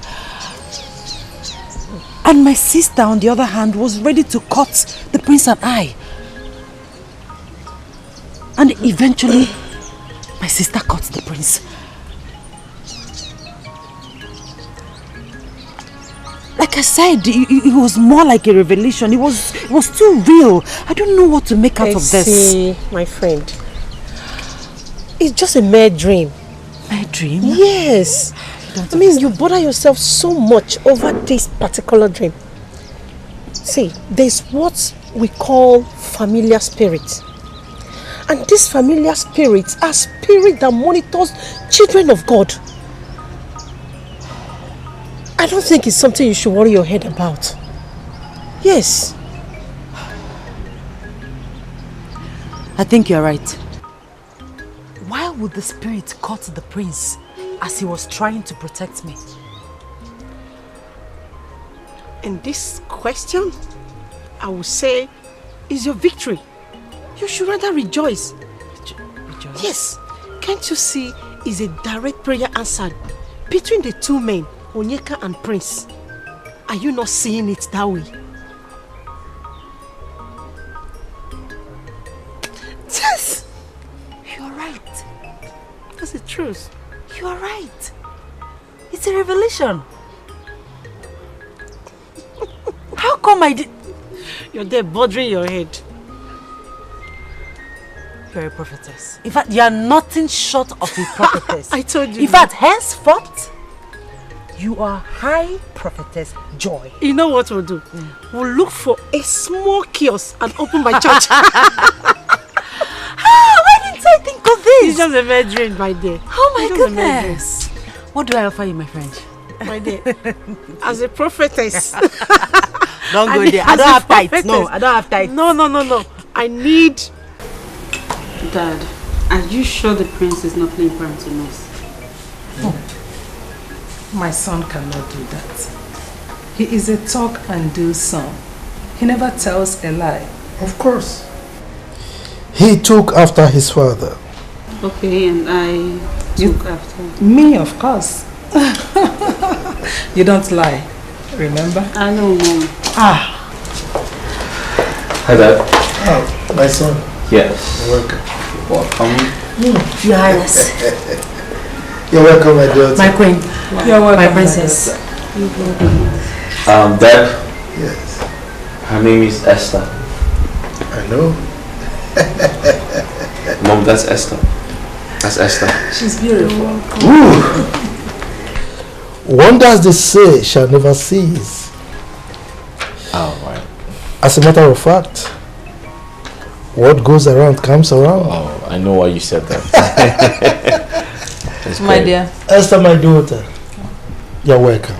And my sister, on the other hand, was ready to cut the prince and I. And eventually, my sister cut the prince. Like I said, it was more like a revelation. It was too real. I don't know what to make out of this. See, my friend, it's just a mere dream. Mere dream? Yes. I mean, you bother yourself so much over this particular dream. See, there's what we call familiar spirit. And these familiar spirits are spirits that monitors children of God. I don't think it's something you should worry your head about. Yes. I think you're right. Why would the spirit cut the prince as he was trying to protect me? And this question, I would say, is your victory. You should rather rejoice. Rejoice? Yes. Can't you see is a direct prayer answered between the two men, Onyeka and Prince? Are you not seeing it that way? Yes. You're right. That's the truth. You are right. It's a revelation. How come I did... You're there bothering your head. You're a prophetess. In fact, you are nothing short of a prophetess. I told you. In fact, henceforth, you are high prophetess Joy. You know what we'll do? We'll look for a small kiosk and open my church. Why didn't I think of this? It's just a mere dream, my dear. Oh my goodness. What do I offer you, my friend? My dear, as a prophetess. Don't go there. I don't have tights. No, I don't have tights. No. I need... Dad, are you sure the prince is not playing parental nurse? Oh, my son cannot do that. He is a talk and do son. He never tells a lie. Of course. He took after his father. Okay, and I took after. Me, of course. You don't lie, remember? I know, Mom. Hi, Dad. Oh, my son. Yes. Welcome. Welcome. Your Highness. You're welcome, my daughter. My queen. You're welcome, my princess. Dad. Yes. Her name is Esther. I know. Mom, that's Esther. That's Esther. She's beautiful. Wonders they say shall never cease. Oh, right. As a matter of fact, what goes around comes around. Oh, I know why you said that. My dear. Esther, my daughter, you're welcome.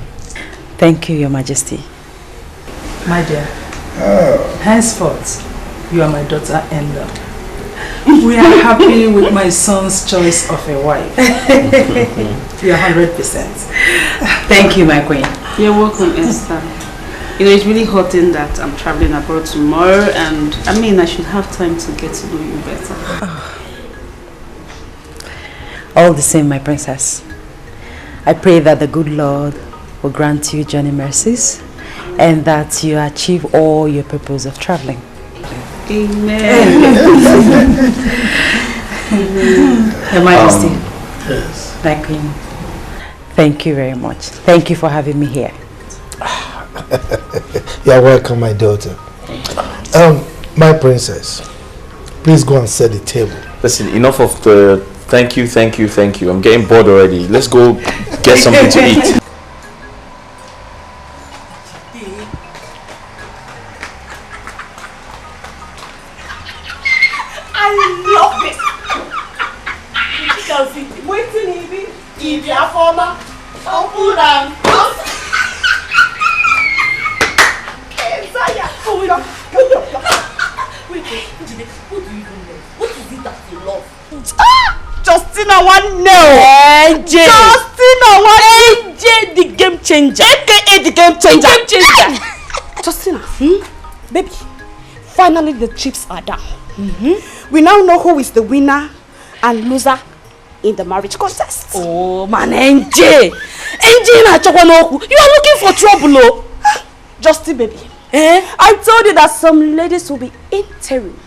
Thank you, Your Majesty. My dear. Henceforth, you are my daughter-in-law. We are happy with my son's choice of a wife. You're 100%. Thank you, my queen. You're welcome, Esther. You know, it's really hurting that I'm traveling abroad tomorrow, and I mean, I should have time to get to know you better. All the same, my princess. I pray that the good Lord will grant you journey mercies and that you achieve all your purpose of traveling. Amen. Your Majesty. Yes. My queen. Thank you very much. Thank you for having me here. You're welcome, my daughter. My princess, please go and set the table. Listen, enough of the thank you, thank you, thank you. I'm getting bored already. Let's go get something to eat. I love this. You can see it. Waiting, Evie. If you are former, open and close. What do you even know? What is it that you love? Justina one no. AJ. Justina one AJ, the game changer. AKA the game changer. The game changer. Justina, baby, finally the chips are down. We now know who is the winner and loser in the marriage contest. Oh man, NJ. NJ na Chokwanoku. You are looking for trouble, oh. Justin, baby. I told you that some ladies will be interim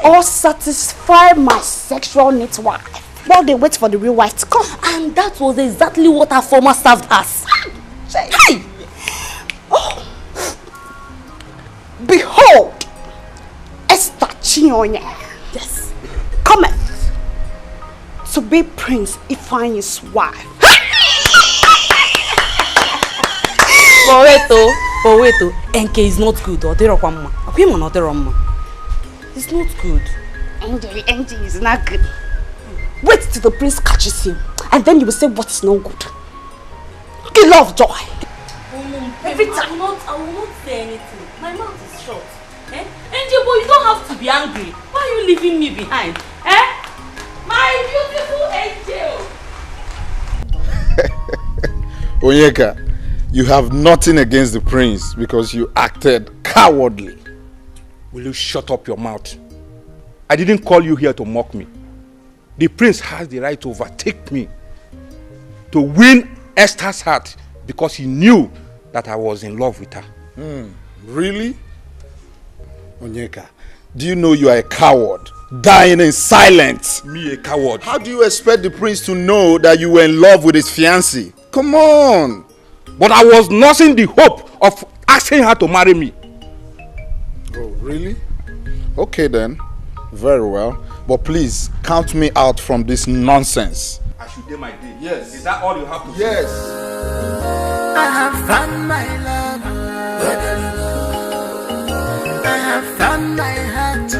or satisfy my sexual needs while they wait for the real wife to come. And that was exactly what our former served us. Hey! Oh. Behold, Esther Chinonye. Yes. Cometh to be Prince Ifeanyi's wife. But wait, NK is not good. It's not good. NJ is not good. Wait till the prince catches him, and then you will say what is not good. Okay, love, joy. Every time. I will not say anything. My mouth is shut. NJ, but you don't have to be angry. Why are you leaving me behind? My beautiful angel. Onyeka, you have nothing against the prince because you acted cowardly. Will you shut up your mouth? I didn't call you here to mock me. The prince has the right to overtake me, to win Esther's heart because he knew that I was in love with her. Really? Onyeka, do you know you are a coward, dying in silence? Me a coward? How do you expect the prince to know that you were in love with his fiancée? Come on! But I was nursing the hope of asking her to marry me. Oh, really? Okay then. Very well. But please, count me out from this nonsense. I should do my day. Yes. Is that all you have to say? Yes. I have found my love. I have found my heart.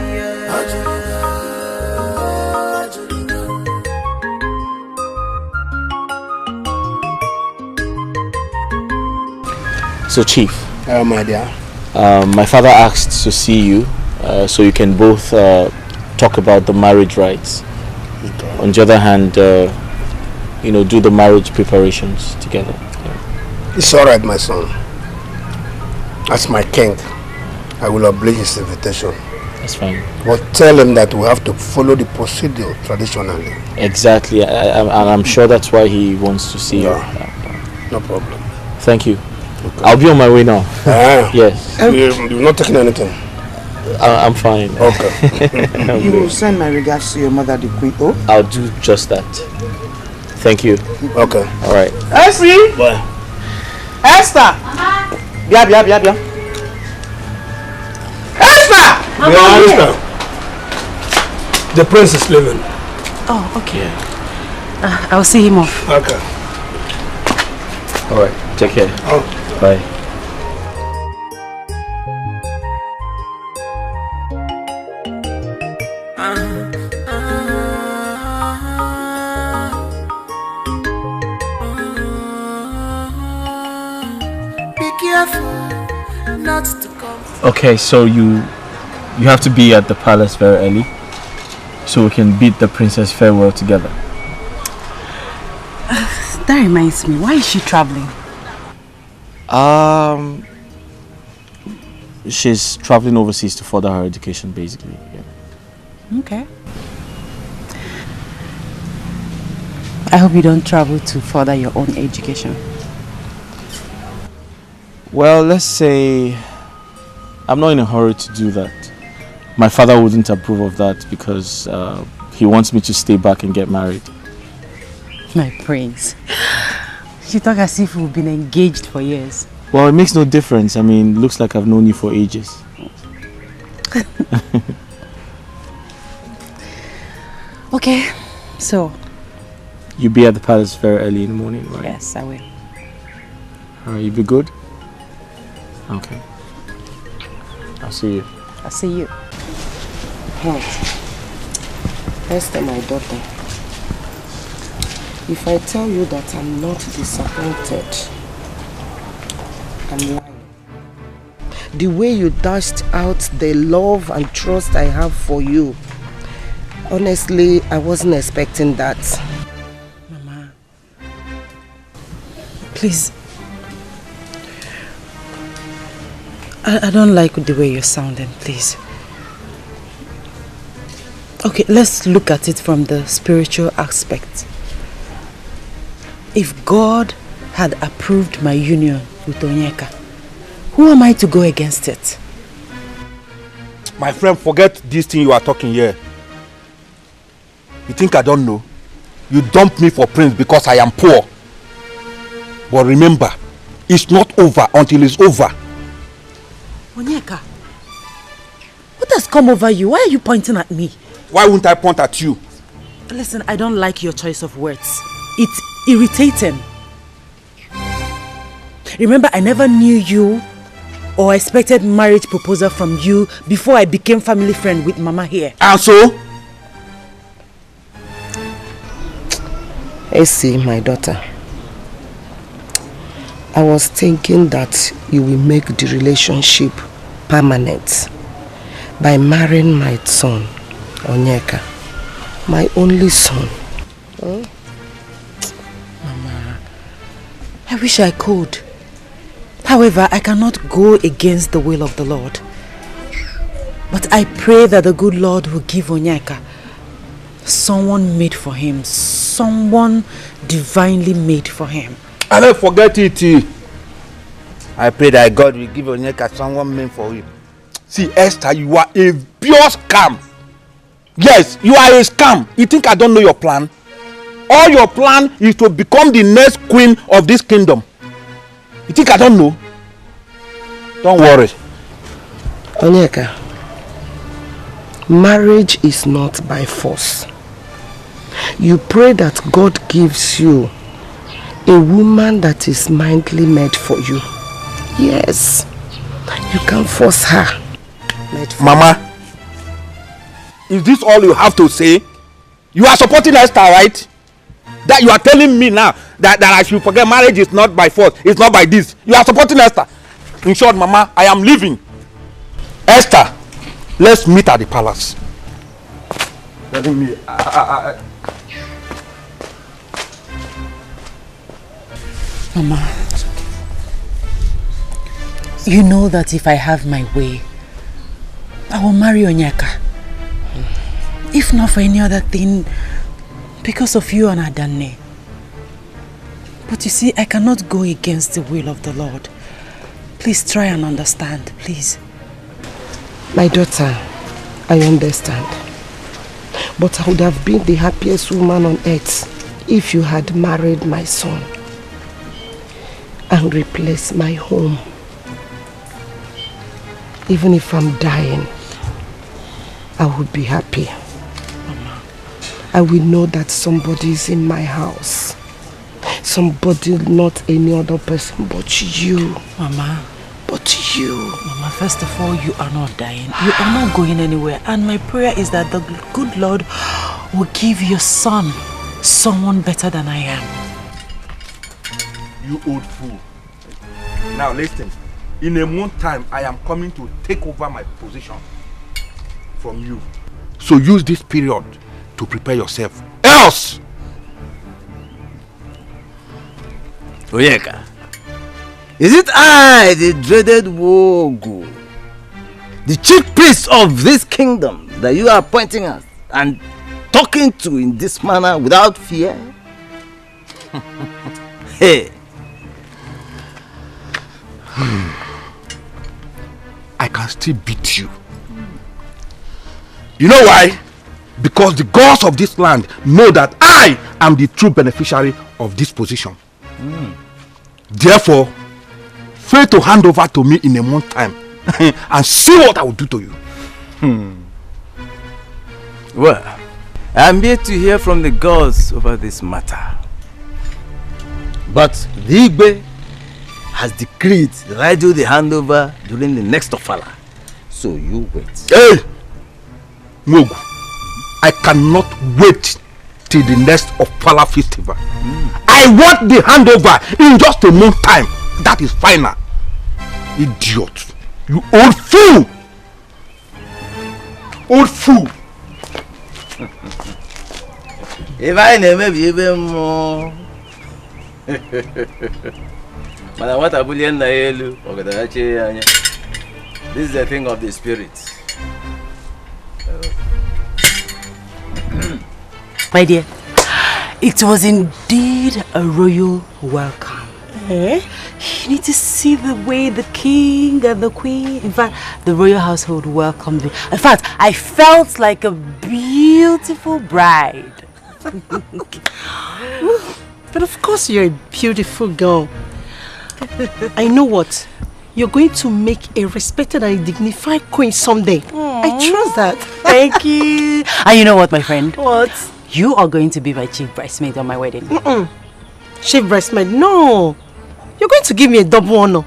So, Chief. My dear. My father asked to see you so you can both talk about the marriage rites. Okay. On the other hand, do the marriage preparations together. Yeah. It's all right, my son. As my king, I will obey his invitation. That's fine. But tell him that we have to follow the procedure traditionally. Exactly. I'm sure that's why he wants to see you. No problem. Thank you. Okay. I'll be on my way now. Yes. You've not taken anything? I'm fine. Okay. You will send my regards to your mother, the Queen. Oh? I'll do just that. Thank you. Okay. All right. Esther! Bye. Esther! Bia. Esther! Esther. The prince is leaving. Oh, okay. I'll see him off. Okay. All right. Take care. Oh. Bye. Be careful not to come. Okay, so you have to be at the palace very early so we can bid the princess farewell together. That reminds me, why is she traveling? She's traveling overseas to further her education, basically. Yeah. Okay. I hope you don't travel to further your own education. Well, let's say I'm not in a hurry to do that. My father wouldn't approve of that because he wants me to stay back and get married. My prince. You talk as if we've been engaged for years. Well, it makes no difference. I mean, looks like I've known you for ages. Okay, so... You'll be at the palace very early in the morning, right? Yes, I will. Alright, you be good? Okay. I'll see you. I'll see you. Esther, my daughter, if I tell you that I'm not disappointed, I'm lying. The way you dashed out the love and trust I have for you, honestly, I wasn't expecting that. Mama, please. I don't like the way you're sounding, please. Okay, let's look at it from the spiritual aspect. If God had approved my union with Onyeka, who am I to go against it? My friend, forget this thing you are talking here. You think I don't know? You dumped me for Prince because I am poor. But remember, it's not over until it's over. Onyeka, what has come over you? Why are you pointing at me? Why wouldn't I point at you? Listen, I don't like your choice of words. It's irritating. Remember, I never knew you or expected marriage proposal from you before I became family friend with Mama here. And so? Essie, my daughter, I was thinking that you will make the relationship permanent by marrying my son, Onyeka, my only son. Mama, I wish I could. However, I cannot go against the will of the Lord. But I pray that the good Lord will give Onyeka someone made for him, someone divinely made for him. And don't forget it. I pray that God will give Onyeka someone made for you. See, Esther, you are a pure scam. Yes, you are a scam. You think I don't know your plan? All your plan is to become the next queen of this kingdom. You think I don't know? Don't worry. Onyeka, marriage is not by force. You pray that God gives you a woman that is mindly made for you. Yes, you can force her. Mama, is this all you have to say? You are supporting Esther, right? That you are telling me now that I should forget marriage is not by force, it's not by this. You are supporting Esther. In short, Mama, I am leaving. Esther, let's meet at the palace. Telling me, Mama, you know that if I have my way, I will marry Onyeka. If not for any other thing, because of you and Adane. But you see, I cannot go against the will of the Lord. Please try and understand, please. My daughter, I understand. But I would have been the happiest woman on earth if you had married my son and replaced my home. Even if I'm dying, I would be happy. Mama. I will know that somebody is in my house. Somebody, not any other person but you. Mama. But you. Mama, first of all, you are not dying. You are not going anywhere. And my prayer is that the good Lord will give your son someone better than I am. You old fool. Now listen. In a month time, I am coming to take over my position from you. So use this period to prepare yourself. Else! Onyeka, is it I, the dreaded Wogu, the chief priest of this kingdom, that you are pointing at and talking to in this manner without fear? Hey! I can still beat you. You know why? Because the gods of this land know that I am the true beneficiary of this position. Therefore, fail to hand over to me in a month time and see what I will do to you. Well, I am here to hear from the gods over this matter. But the Igbe has decreed that I do the handover during the next Ofala. So you wait. Hey! Mogu, I cannot wait till the next Ofala festival. I want the handover in just a month time. That is final. Idiot. You old fool! Old fool! If I never be even more. This is the thing of the spirit. My dear, it was indeed a royal welcome. You need to see the way the king and the queen, in fact, the royal household welcomed me. In fact, I felt like a beautiful bride. But of course you're a beautiful girl. I know what. You're going to make a respected and dignified queen someday. I trust that. Thank you. And you know what, my friend? What? You are going to be my chief bridesmaid on my wedding. Chief bridesmaid? No. You're going to give me a double honor.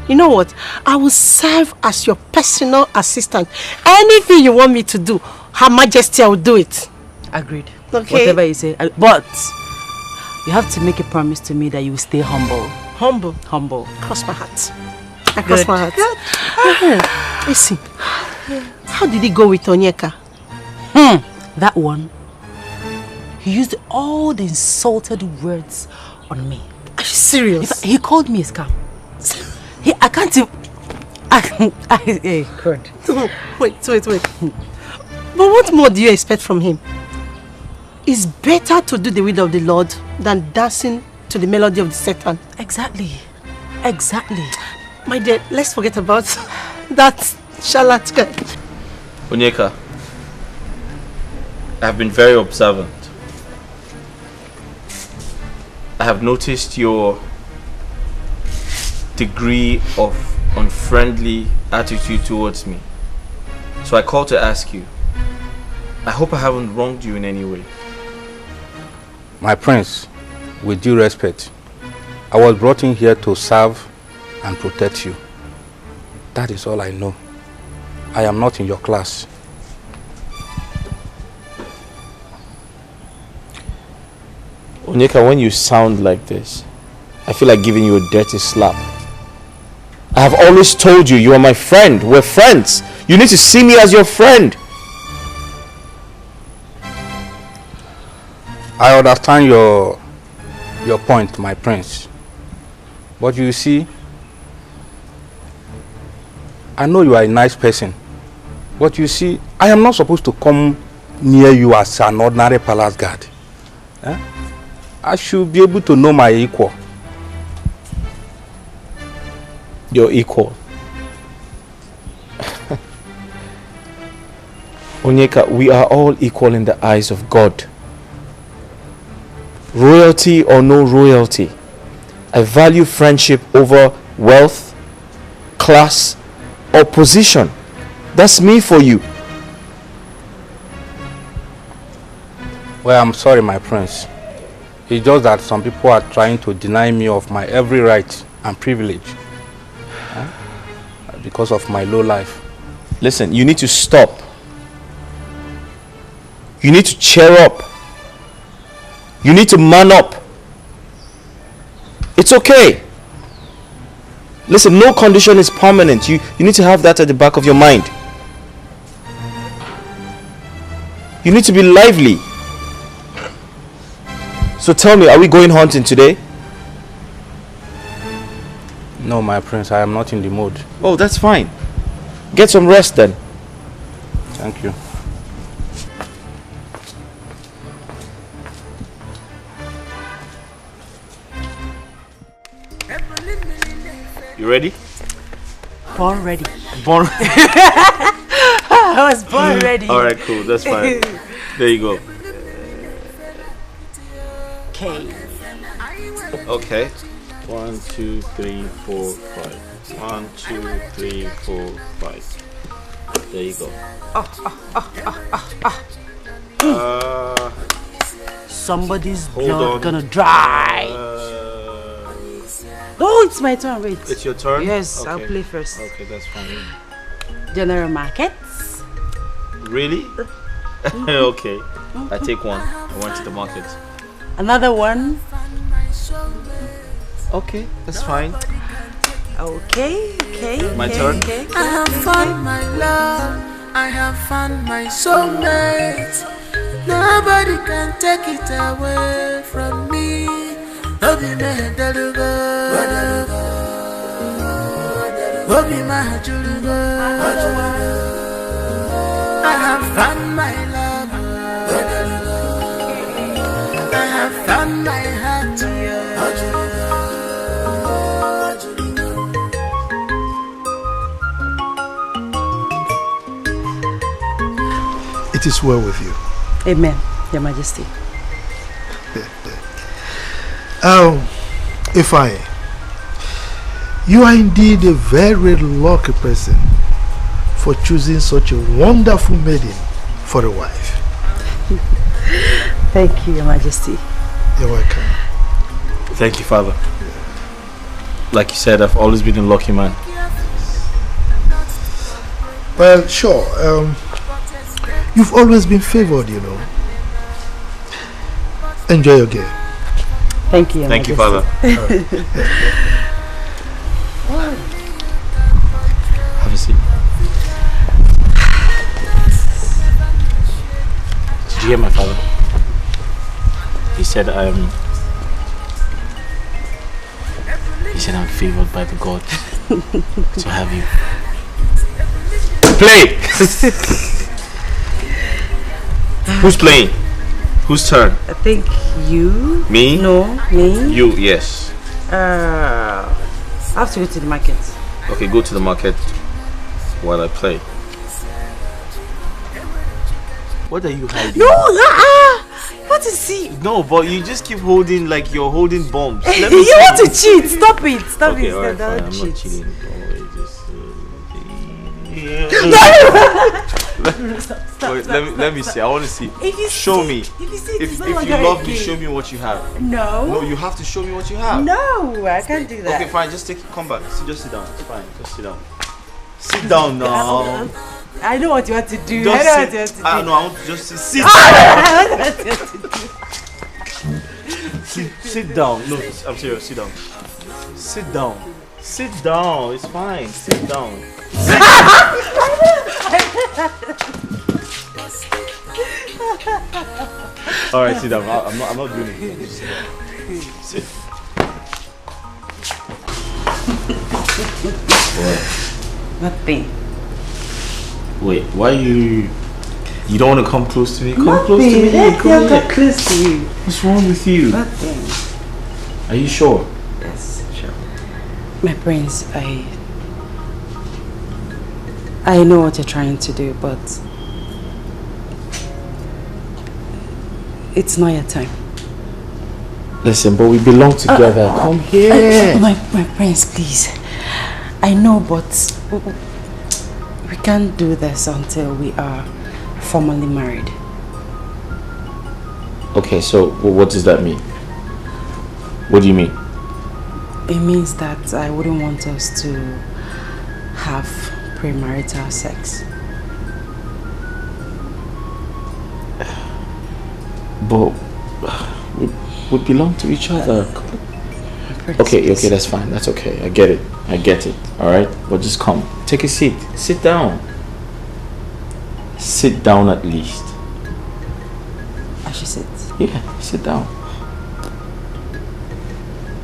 You know what? I will serve as your personal assistant. Anything you want me to do, Her Majesty, I will do it. Agreed. Okay. Whatever you say. But you have to make a promise to me that you will stay humble. Humble? Humble. Cross my heart. I cross my heart. Listen, how did he go with Onyeka? That one, he used all the insulted words on me. Are you serious? He called me a scam. I can't even... Hey, God. Wait. But what more do you expect from him? It's better to do the will of the Lord than dancing to the melody of the Satan. Exactly. My dear, let's forget about that charlatan. Onyeka, I have been very observant. I have noticed your degree of unfriendly attitude towards me. So I called to ask you. I hope I haven't wronged you in any way. My prince, with due respect, I was brought in here to serve and protect you. That is all I know. I am not in your class. Onyeka, when you sound like this, I feel like giving you a dirty slap. I have always told you, you are my friend. We're friends. You need to see me as your friend. I understand your point, my prince. But you see, I know you are a nice person. But you see, I am not supposed to come near you as an ordinary palace guard. I should be able to know my equal. Your equal? Onyeka, we are all equal in the eyes of God. Royalty or no royalty, I value friendship over wealth, class, or position. That's me for you. Well, I'm sorry, my prince. It's just that some people are trying to deny me of my every right and privilege because of my low life. Listen, you need to stop. You need to cheer up. You need to man up. It's okay. Listen, no condition is permanent. You need to have that at the back of your mind. You need to be lively. So tell me, are we going hunting today? No, my prince, I am not in the mood. Oh, that's fine. Get some rest then. Thank you. You ready? Born ready. Born. I was born ready. All right, cool. That's fine. There you go. Okay. Okay. 1, 2, 3, 4, 5. 1, 2, 3, 4, 5. There you go. Somebody's Hold blood on. gonna dry. Oh, it's my turn. Wait. It's your turn? Yes, Okay. I'll play first. Okay, that's fine. General markets. Really? Okay. I take one. I went to the market. Another one. Okay, that's fine. Okay. My turn? Okay. I have found my love, I have found my soulmate. Nobody can take it away from me. Obi me dalugo, Obi ma julugo. I have found my love, I have found my heart. It is well with you. Amen, Your Majesty. Ifeanyi, you are indeed a very lucky person for choosing such a wonderful maiden for a wife. Thank you, Your Majesty. You're welcome. Thank you, Father. Like you said, I've always been a lucky man. Well, sure. You've always been favored, you know. Enjoy your game. Thank you, Your Thank you, Majesty. Father. Have a seat. Did you hear my father? He said I'm favored by the gods to have you. Play! Who's playing? Whose turn? I think you. Me? No, me. You, yes. I have to go to the market. Okay, go to the market while I play. What are you hiding? No, what is he? No, but you just keep holding like you're holding bombs. You want to cheat? Stop it! Stop Okay, it! alright, Don't fine. I'm cheat. not cheating. Wait, let me see. I want to see. Show me. If you love me, show me what you have. No. No, you have to show me what you have. No, I can't do that. Okay, fine. Just come back. Just sit down. It's fine. Just sit down. Sit down now. I know what you want to do. Just I know what sit. you want to do. I want to just sit. I know what you want to do. Sit down. No, I'm serious. Sit down. Sit down. Sit down. It's fine. Sit down. All right, sit down. I'm not doing it. Just sit down. Sit. Nothing. Wait, why you don't want to come close to me? Come Nothing. close to me. Let Come me here. get close to you. What's wrong with you? Nothing. Are you sure? Yes, sure. My prince, I know what you're trying to do, but It's not your time. Listen, but we belong together. Come here. My prince, please. I know, but we can't do this until we are formally married. Okay, so what does that mean? What do you mean? It means that I wouldn't want us to have premarital sex. But we belong to each other. Okay, that's fine. That's okay. I get it. Alright? But just come. Take a seat. Sit down. Sit down at least. I should sit? Yeah, sit down.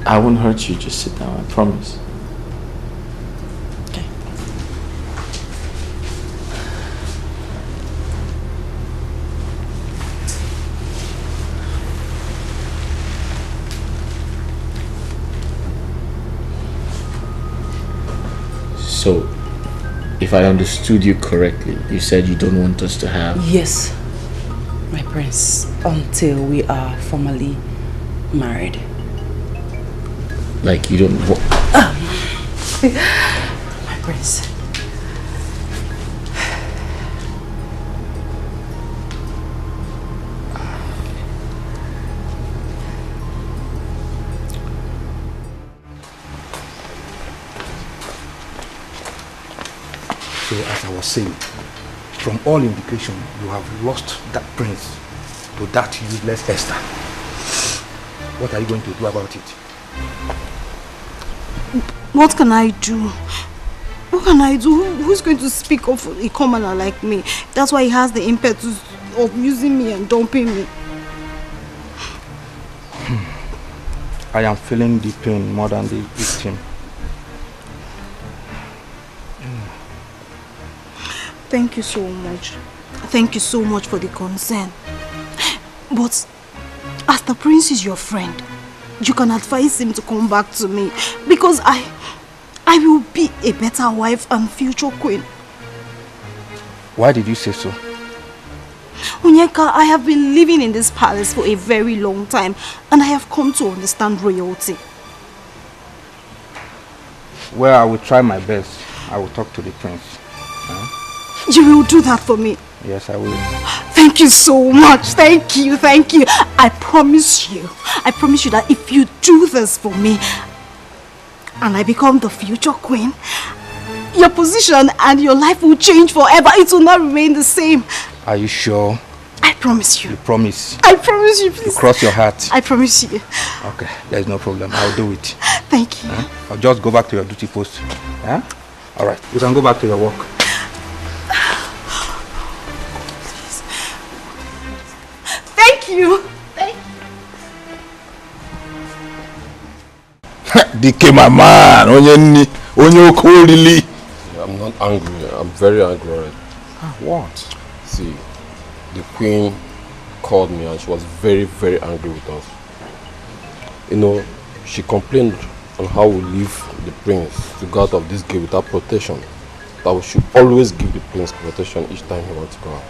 I won't hurt you. Just sit down. I promise. So, if I understood you correctly, you said you don't want us to have... Yes, my prince, until we are formally married. Like you don't want... My prince. So as I was saying, from all indication, you have lost that prince to that useless Esther. What are you going to do about it? What can I do? What can I do? Who's going to speak of a commoner like me? That's why he has the impetus of using me and dumping me. I am feeling the pain more than the victim. Thank you so much. Thank you so much for the concern. But as the prince is your friend, you can advise him to come back to me, because I will be a better wife and future queen. Why did you say so? Onyeka, I have been living in this palace for a very long time, and I have come to understand royalty. Well, I will try my best. I will talk to the prince. You will do that for me? Yes, I will. Thank you so much. Thank you. I promise you that if you do this for me and I become the future queen, your position and your life will change forever. It will not remain the same. Are you sure? I promise you. You promise? I promise you, please. You cross your heart? I promise you. Okay, there's no problem. I'll do it. Thank you. I'll just go back to your duty post. Alright, you can go back to your work. Thank you. Dikeh, my man, onye okolili. I'm not angry. I'm very angry already. What? See, the queen called me and she was very, very angry with us. You know, she complained on how we leave the prince to go out of this gate without protection. That we should always give the prince protection each time he wants to go out.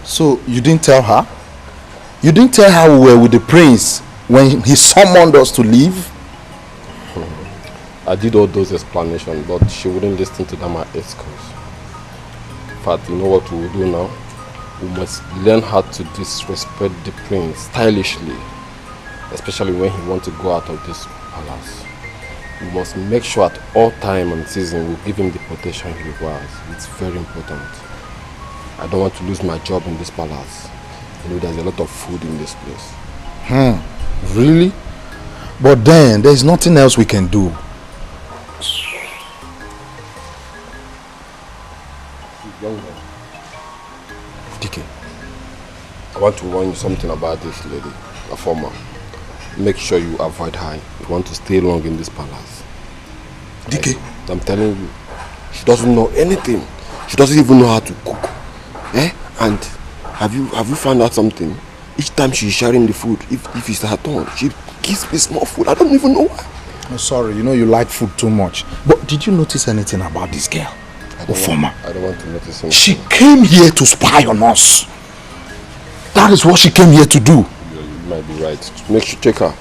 So you didn't tell her? You didn't tell her we were with the prince when he summoned us to leave? I did all those explanations, but she wouldn't listen to them at excuse. In fact, you know what we will do now? We must learn how to disrespect the prince stylishly, especially when he wants to go out of this palace. We must make sure at all time and season we give him the protection he requires. It's very important. I don't want to lose my job in this palace. You know, there's a lot of food in this place. Really? But then, there's nothing else we can do. Dikeh, I want to warn you something about this lady, a former. Make sure you avoid her. You want to stay long in this palace. Dikeh? I'm telling you, she doesn't know anything. She doesn't even know how to cook. And have you found out something? Each time she's sharing the food, if it's her turn, she gives me small food. I don't even know why. I'm sorry, you know you like food too much. But did you notice anything about this girl? I don't want to notice anything. She came here to spy on us. That is what she came here to do. Yeah, you might be right. Make sure check her.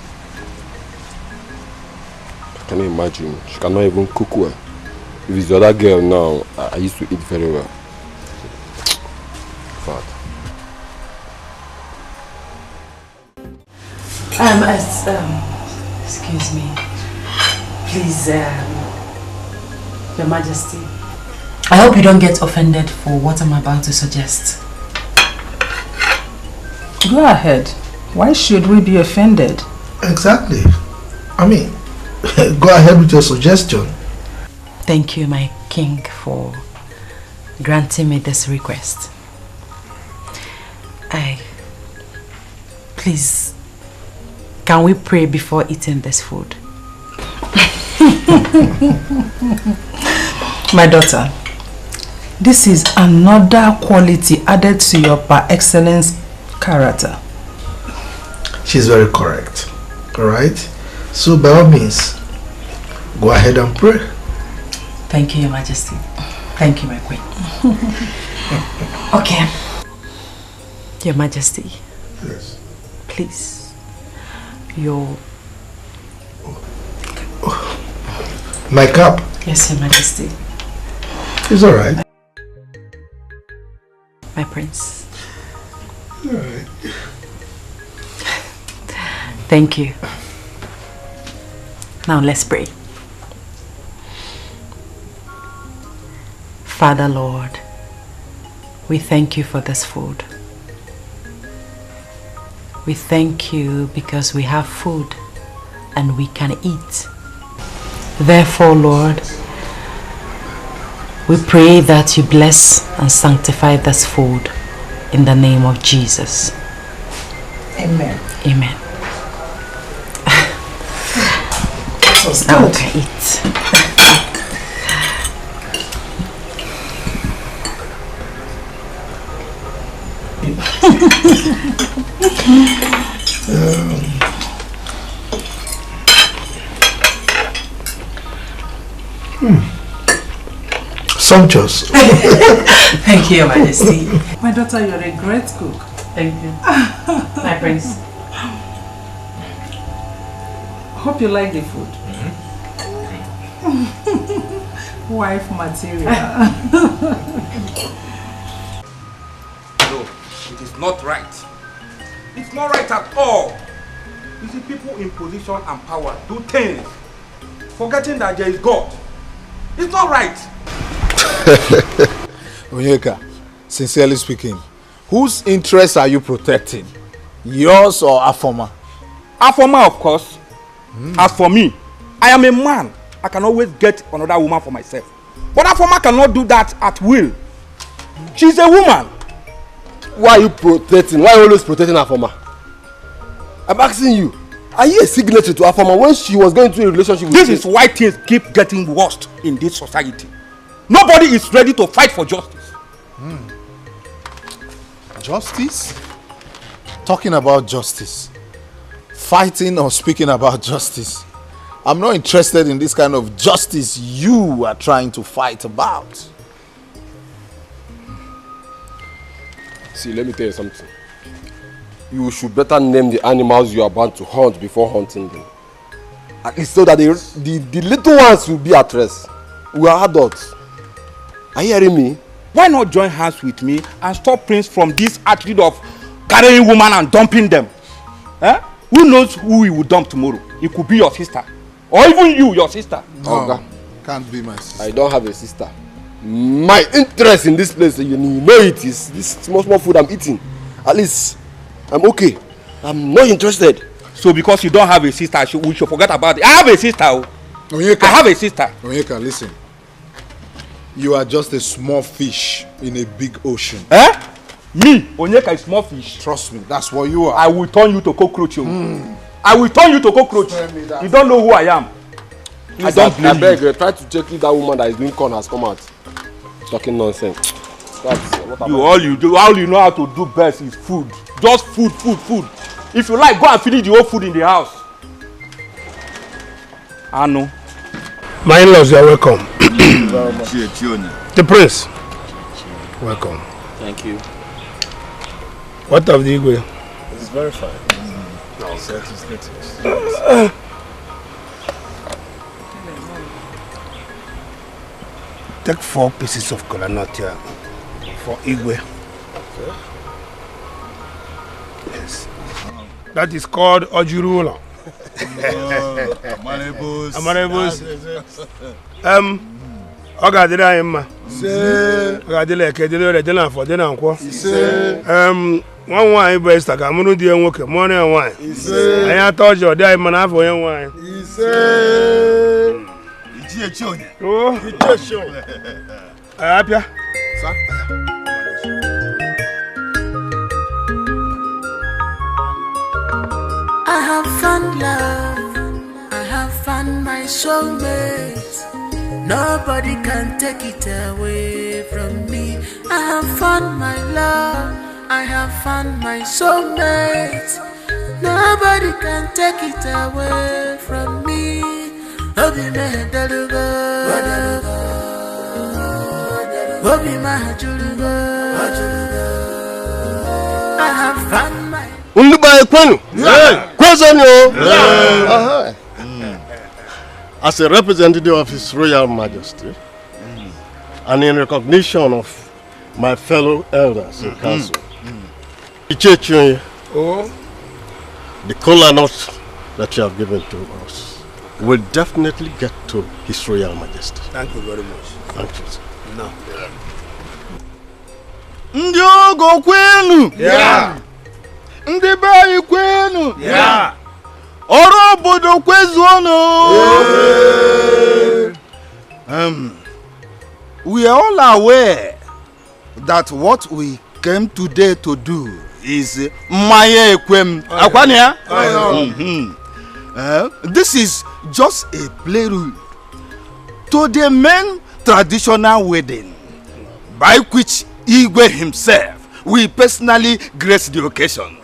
Can you imagine? She cannot even cook well. If it's the other girl now, I used to eat very well. Fat. Excuse me. Please, Your Majesty. I hope you don't get offended for what I'm about to suggest. Go ahead. Why should we be offended? Exactly. I mean, go ahead with your suggestion. Thank you, my king, for granting me this request. Please, can we pray before eating this food? My daughter, this is another quality added to your par excellence character. She's very correct. Alright? So by all means, go ahead and pray. Thank you, Your Majesty. Thank you, my queen. Okay. Your Majesty. Yes. Please. Your... My cup? Yes, Your Majesty. It's alright. My prince. Alright. Thank you. Now let's pray. Father Lord, we thank you for this food. We thank you because we have food and we can eat. Therefore, Lord, we pray that you bless and sanctify this food in the name of Jesus. Amen. Amen. Now we can eat. Sumptuous. Thank you, Your Majesty. My daughter, you're a great cook. Thank you. My prince. Hope you like the food. Wife material. No, it is not right. It's not right at all. You see, people in position and power do things, forgetting that there is God. It's not right. Onyeka, sincerely speaking, whose interests are you protecting? Yours or Afoma? Afoma, of course. As for me, I am a man. I can always get another woman for myself. But Afoma cannot do that at will. She's a woman. Why are you protecting? Why are you always protecting Afoma? I'm asking you, are you a signature to Afoma when she was going through a relationship with you? This is why things keep getting worse in this society. Nobody is ready to fight for justice. Justice? Talking about justice. Fighting or speaking about justice. I'm not interested in this kind of justice you are trying to fight about. See, let me tell you something. You should better name the animals you are about to hunt before hunting them. At least so that the little ones will be at rest. We are adults. Are you hearing me? Why not join hands with me and stop Prince from this attitude of carrying women and dumping them? Who knows who he will dump tomorrow? It could be your sister. Or even you, your sister. No, can't be my sister. I don't have a sister. My interest in this place, you know it is this small food I'm eating. At least, I'm okay. I'm not interested. So because you don't have a sister, we should forget about it. I have a sister. Onyeka, I have a sister. Onyeka, listen. You are just a small fish in a big ocean. Me, Onyeka, is small fish. Trust me, that's what you are. I will turn you to cockroach. I will turn you to cockroach. You don't know who I am. I don't blame you. Try to check if that woman that is doing corn has come out. Talking nonsense. That's what all you know how to do best is food. Just food. If you like, go and finish the whole food in the house. I know. My in-laws, you are welcome. The prince. Welcome. Thank you. What of the Igwe? It's very fine. No. Set is latest. Take 4 pieces of kola nut here for Igwe. Okay. Yes. That is called Ojurula. Amanebus. Ogadira Emma. Ogadile Kedile Redena for dinner and quo. One wine breast, I got Munu dear worker, money and wine. I told you, there, man, for young wine. Oh, it's show. Happy? Sir? I have found love, I have found my soulmate. Nobody can take it away from me. I have found my love, I have found my soulmate. Nobody can take it away from me. Obi me dalugo, Obi ma julugo. I have found my. As a representative of His Royal Majesty, and in recognition of my fellow elders in council, the kola nut that you have given to us will definitely get to His Royal Majesty. Thank you very much. Thank you, sir. No. Ndị ogo kwenu. Yeah. Ndị be kwenu. Yeah. Ọrụ obodo kwezuonu. We are all aware that what we came today to do is Maya Ekwem. Akwanya? This is just a prelude to the main traditional wedding by which Igwe himself will personally grace the occasion.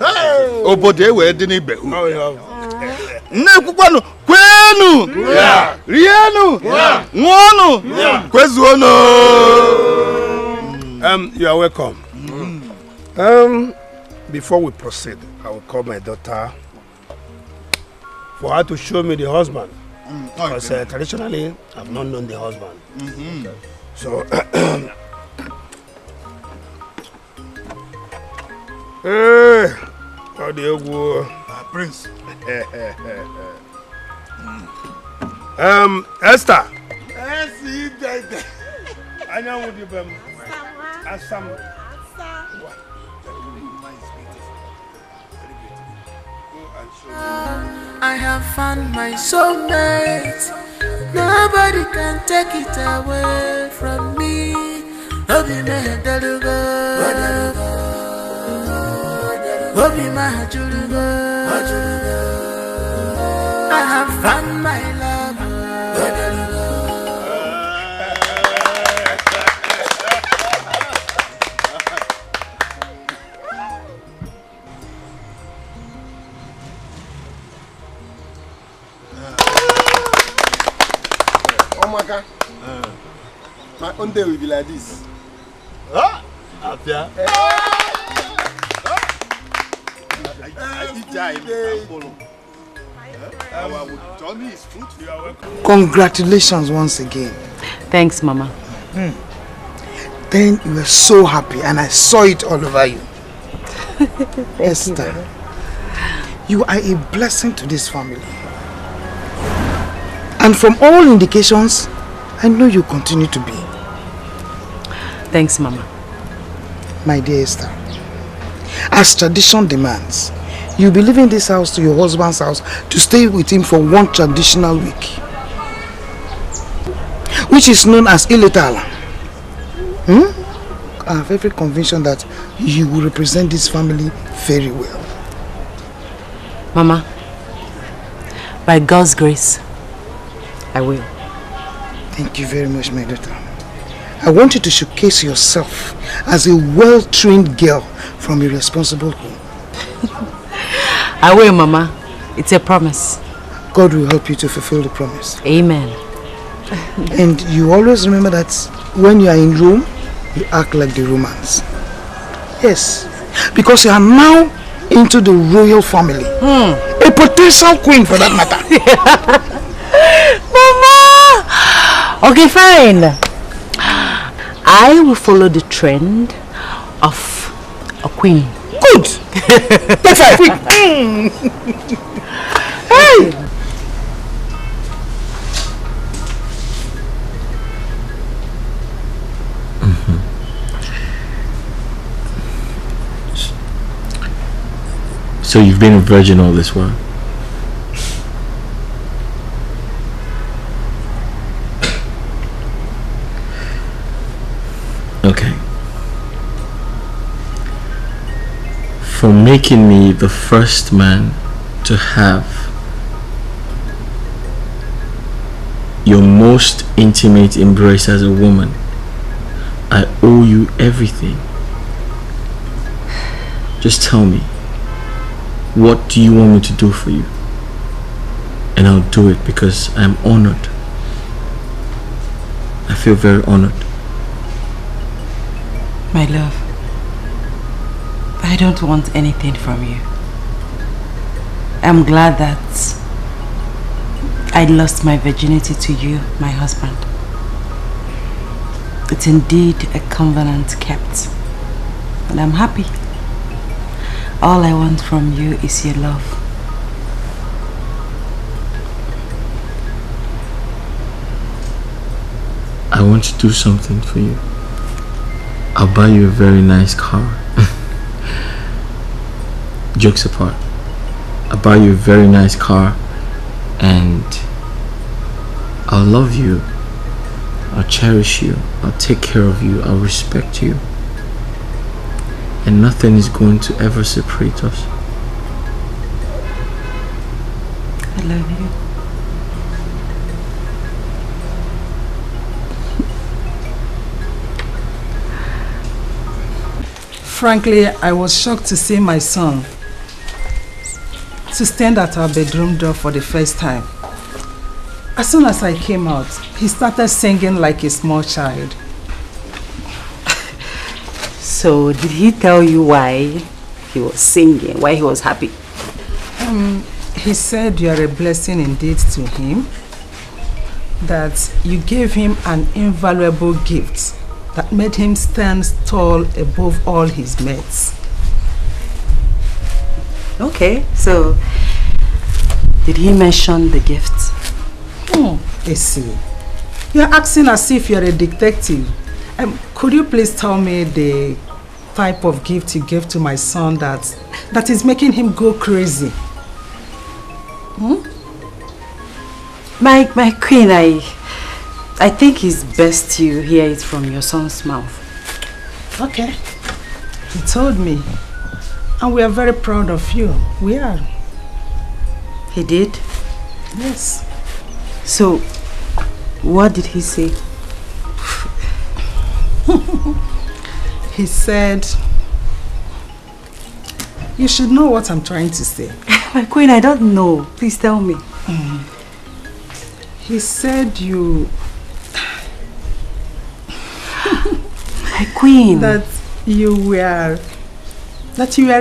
Obode wedding Ibehu. Nekwukwanu kwenu. Rienu. Nwonu. Kwezuono. You are welcome. Before we proceed, I will call my daughter for her to show me the husband. Because traditionally, I've not known the husband. So, how do you go? Prince. Esther. I know what you've been. I have found my soulmate. Nobody can take it away from me. Obi me dalugo, Obi ma julugo. I have found my love. My own day will be like this. Apia. Congratulations once again. Thanks, Mama. Then you were so happy and I saw it all over you. Esther, you are a blessing to this family. And from all indications, I know you continue to be. Thanks, Mama. My dear Esther, as tradition demands, you'll be leaving this house to your husband's house to stay with him for one traditional week, which is known as Iletala. I have every conviction that you will represent this family very well. Mama, by God's grace, I will. Thank you very much, my daughter. I want you to showcase yourself as a well-trained girl from a responsible home. I will, Mama. It's a promise. God will help you to fulfill the promise. Amen. And you always remember that when you are in Rome, you act like the Romans. Yes, Because you are now into the royal family. A potential queen for that matter. Mama! Okay, fine. I will follow the trend of a queen. Good! That's right, quick! Hey! So you've been a virgin all this while? Okay. For making me the first man to have your most intimate embrace as a woman, I owe you everything. Just tell me, what do you want me to do for you? And I'll do it because I'm honored. I feel very honored. My love, I don't want anything from you. I'm glad that I lost my virginity to you, my husband. It's indeed a covenant kept, and I'm happy. All I want from you is your love. I want to do something for you. I'll buy you a very nice car. Jokes apart, I'll buy you a very nice car and I'll love you. I'll cherish you. I'll take care of you. I'll respect you. And nothing is going to ever separate us. I love you. Frankly, I was shocked to see my son to stand at our bedroom door for the first time. As soon as I came out, he started singing like a small child. So, did he tell you why he was singing, why he was happy? He said you are a blessing indeed to him, that you gave him an invaluable gift that made him stand tall above all his mates. Okay, so did he mention the gift? Essie, you're acting as if you're a detective. Could you please tell me the type of gift you gave to my son that is making him go crazy? My queen, I think it's best you hear it from your son's mouth. Okay. He told me. And we are very proud of you. We are. He did? Yes. So, what did he say? He said, you should know what I'm trying to say. My queen, I don't know. Please tell me. He said you... My queen. That you were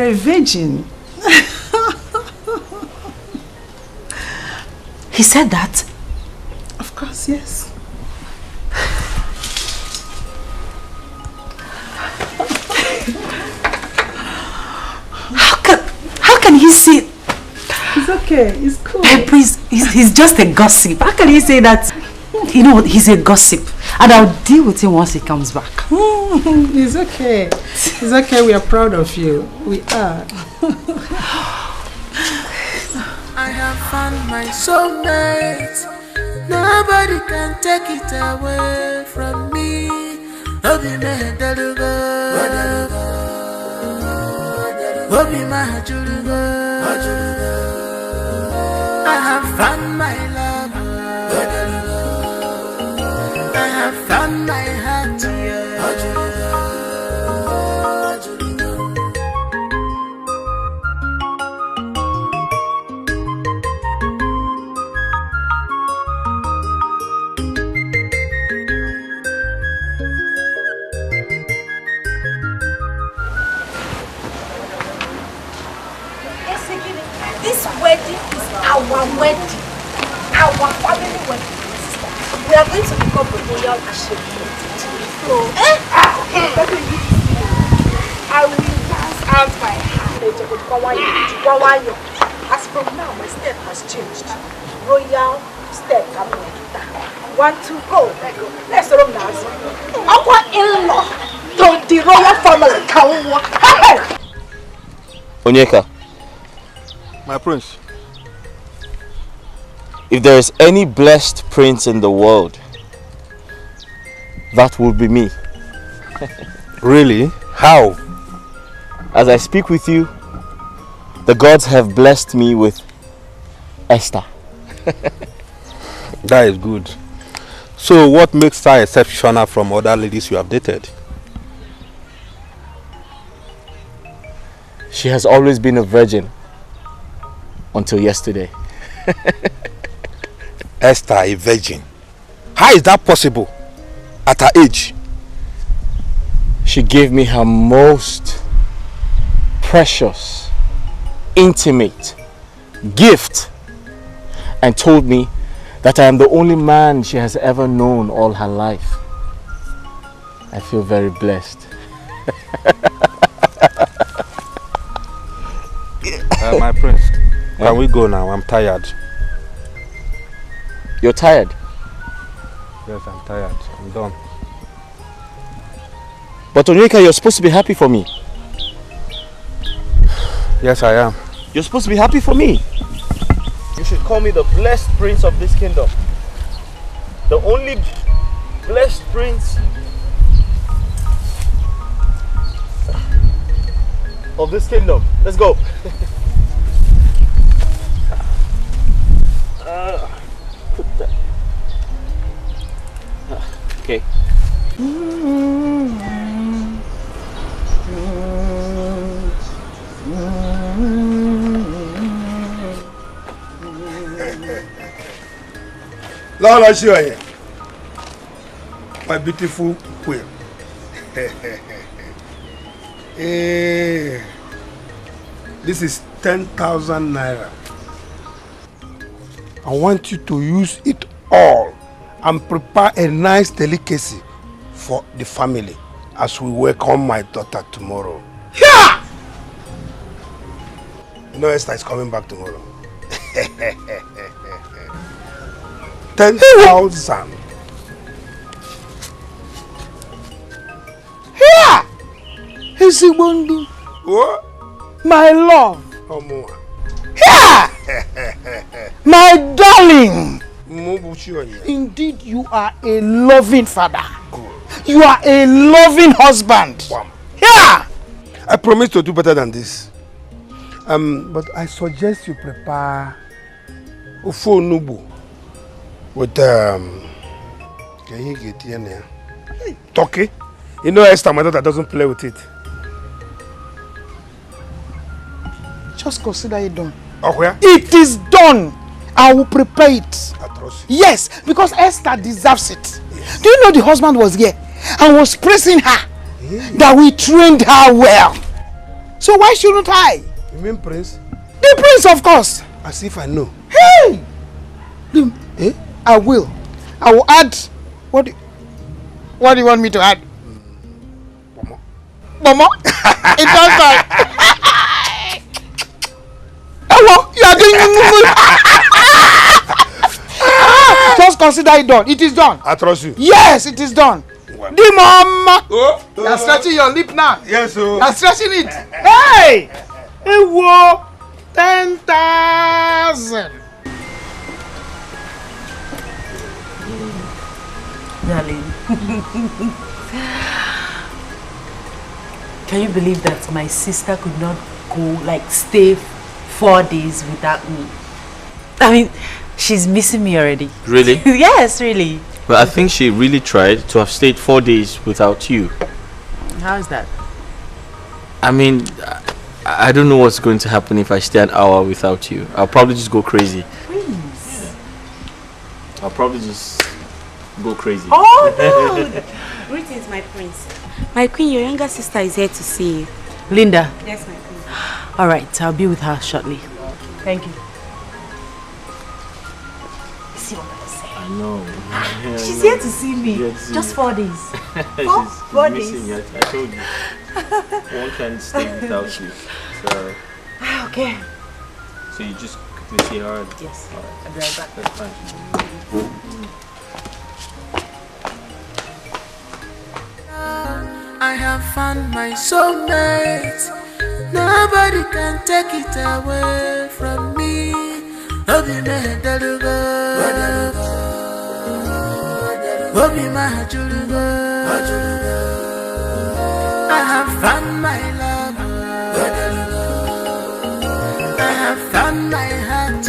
a virgin. He said that? Of course, yes. How can he say? It's okay, it's cool. Please, he's just a gossip. How can he say that? You know what, he's a gossip. And I'll deal with him once he comes back. It's okay. It's okay, we are proud of you. We are. I have found my soulmate. Nobody can take it away from me. Obi me dalugo, Obi my julugo. I have found my love. I have found my heart. This wedding is our wedding. Our family wedding. We are going to become the royal achievement. So, I will pass out my hand. As from now, my step has changed. Royal step. 1, 2, go. Let's run now. Our in-law to the royal family. Onyeka. My prince. If there is any blessed prince in the world, that would be me. Really? How? As I speak with you, the gods have blessed me with Esther. That is good. So what makes her exceptional from other ladies you have dated? She has always been a virgin until yesterday. Esther, a virgin? How is that possible at her age? She gave me her most precious, intimate gift and told me that I am the only man she has ever known all her life. I feel very blessed. My prince, can we go now? I'm tired. You're tired? Yes, I'm tired. I'm done. But Onyeka, you're supposed to be happy for me. Yes, I am. You're supposed to be happy for me. You should call me the blessed prince of this kingdom. The only blessed prince of this kingdom. Let's go. Put that. Okay. Lord, show you. My beautiful queen. This is 10,000 naira. I want you to use it all and prepare a nice delicacy for the family as we welcome my daughter tomorrow. Yeah! You know Esther is coming back tomorrow. 10,000. Here! Isigbondu. What? My love. Here! My darling. Indeed, you are a loving father. You are a loving husband. Here! I promise to do better than this. But I suggest you prepare Ufo Nubu with can you get here? Turkey. You know Esther, my daughter, doesn't play with it. Just consider it done. Oh, where? It is done. I will prepare it. Yes, because Esther deserves it. Yes. Do you know the husband was here and was praising her that we trained her well? So why shouldn't I? You mean Prince? The Prince, of course. As if I know. Hey! I will. I will add. What do you want me to add? Momo? It does that. Hello, you are doing. Just consider it done. It is done. I trust you. Yes, it is done. Well. The mama. You are stretching your lip now. Yes, sir. You are stretching it. Hey! Hey, whoa! 10,000. Darling. Can you believe that my sister could not go, stay 4 days without me? I mean, she's missing me already. Really? Yes, really. Well, I think she really tried to have stayed 4 days without you. How is that? I mean, I don't know what's going to happen if I stay an hour without you. I'll probably just go crazy. Prince. I'll probably just go crazy. Oh, no! Greetings, my prince. My queen, your younger sister is here to see you. Linda. Yes, my queen. All right, I'll be with her shortly. Thank you. See what I say? I know. Yeah, She's here to see me. Just 4 days. Four days. Missing you. I told you. One can't stay without you. So. Okay. So you just quickly see her? Yes. Alright. I'll be right back. That's fine. I have found my soulmate. Nobody can take it away from me. Obi my delugo, Obi my julugo. I have found my love. I have found my heart.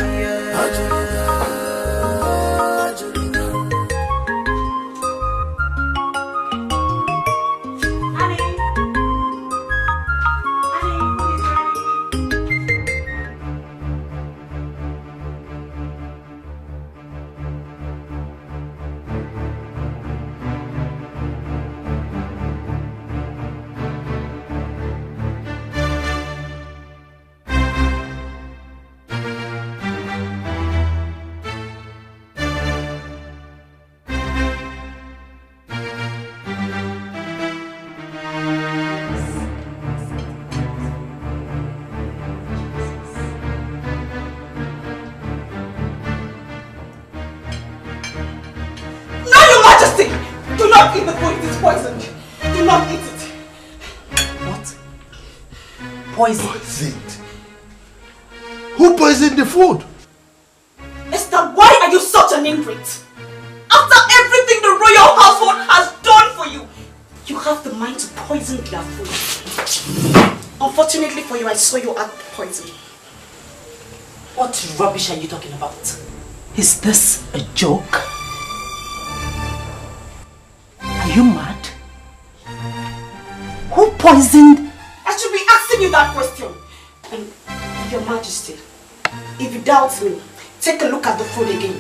Do not eat the food, it is poisoned. Do not eat it. What? Poison? Poisoned? Who poisoned the food? Esther, why are you such an ingrate? After everything the royal household has done for you, you have the mind to poison their food. Unfortunately for you, I saw you add poison. What rubbish are you talking about? Is this a joke? Are you mad? Who poisoned? I should be asking you that question. And Your Majesty, if you doubt me, take a look at the food again.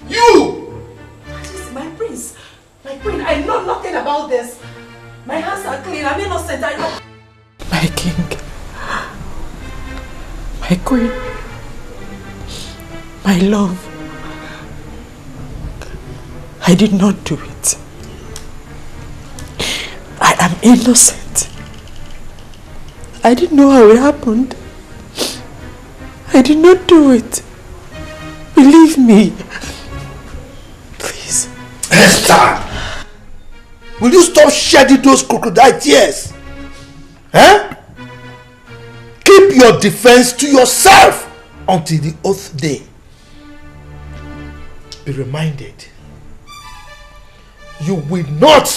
You! Majesty, my prince. My queen, I know nothing about this. My hands are clean. I'm innocent. I know. My king. My queen. My love. I did not do it. I am innocent. I didn't know how it happened. I did not do it. Believe me. Please. Esther! Will you stop shedding those crocodile tears? Eh? Keep your defense to yourself until the oath day. Be reminded, you will not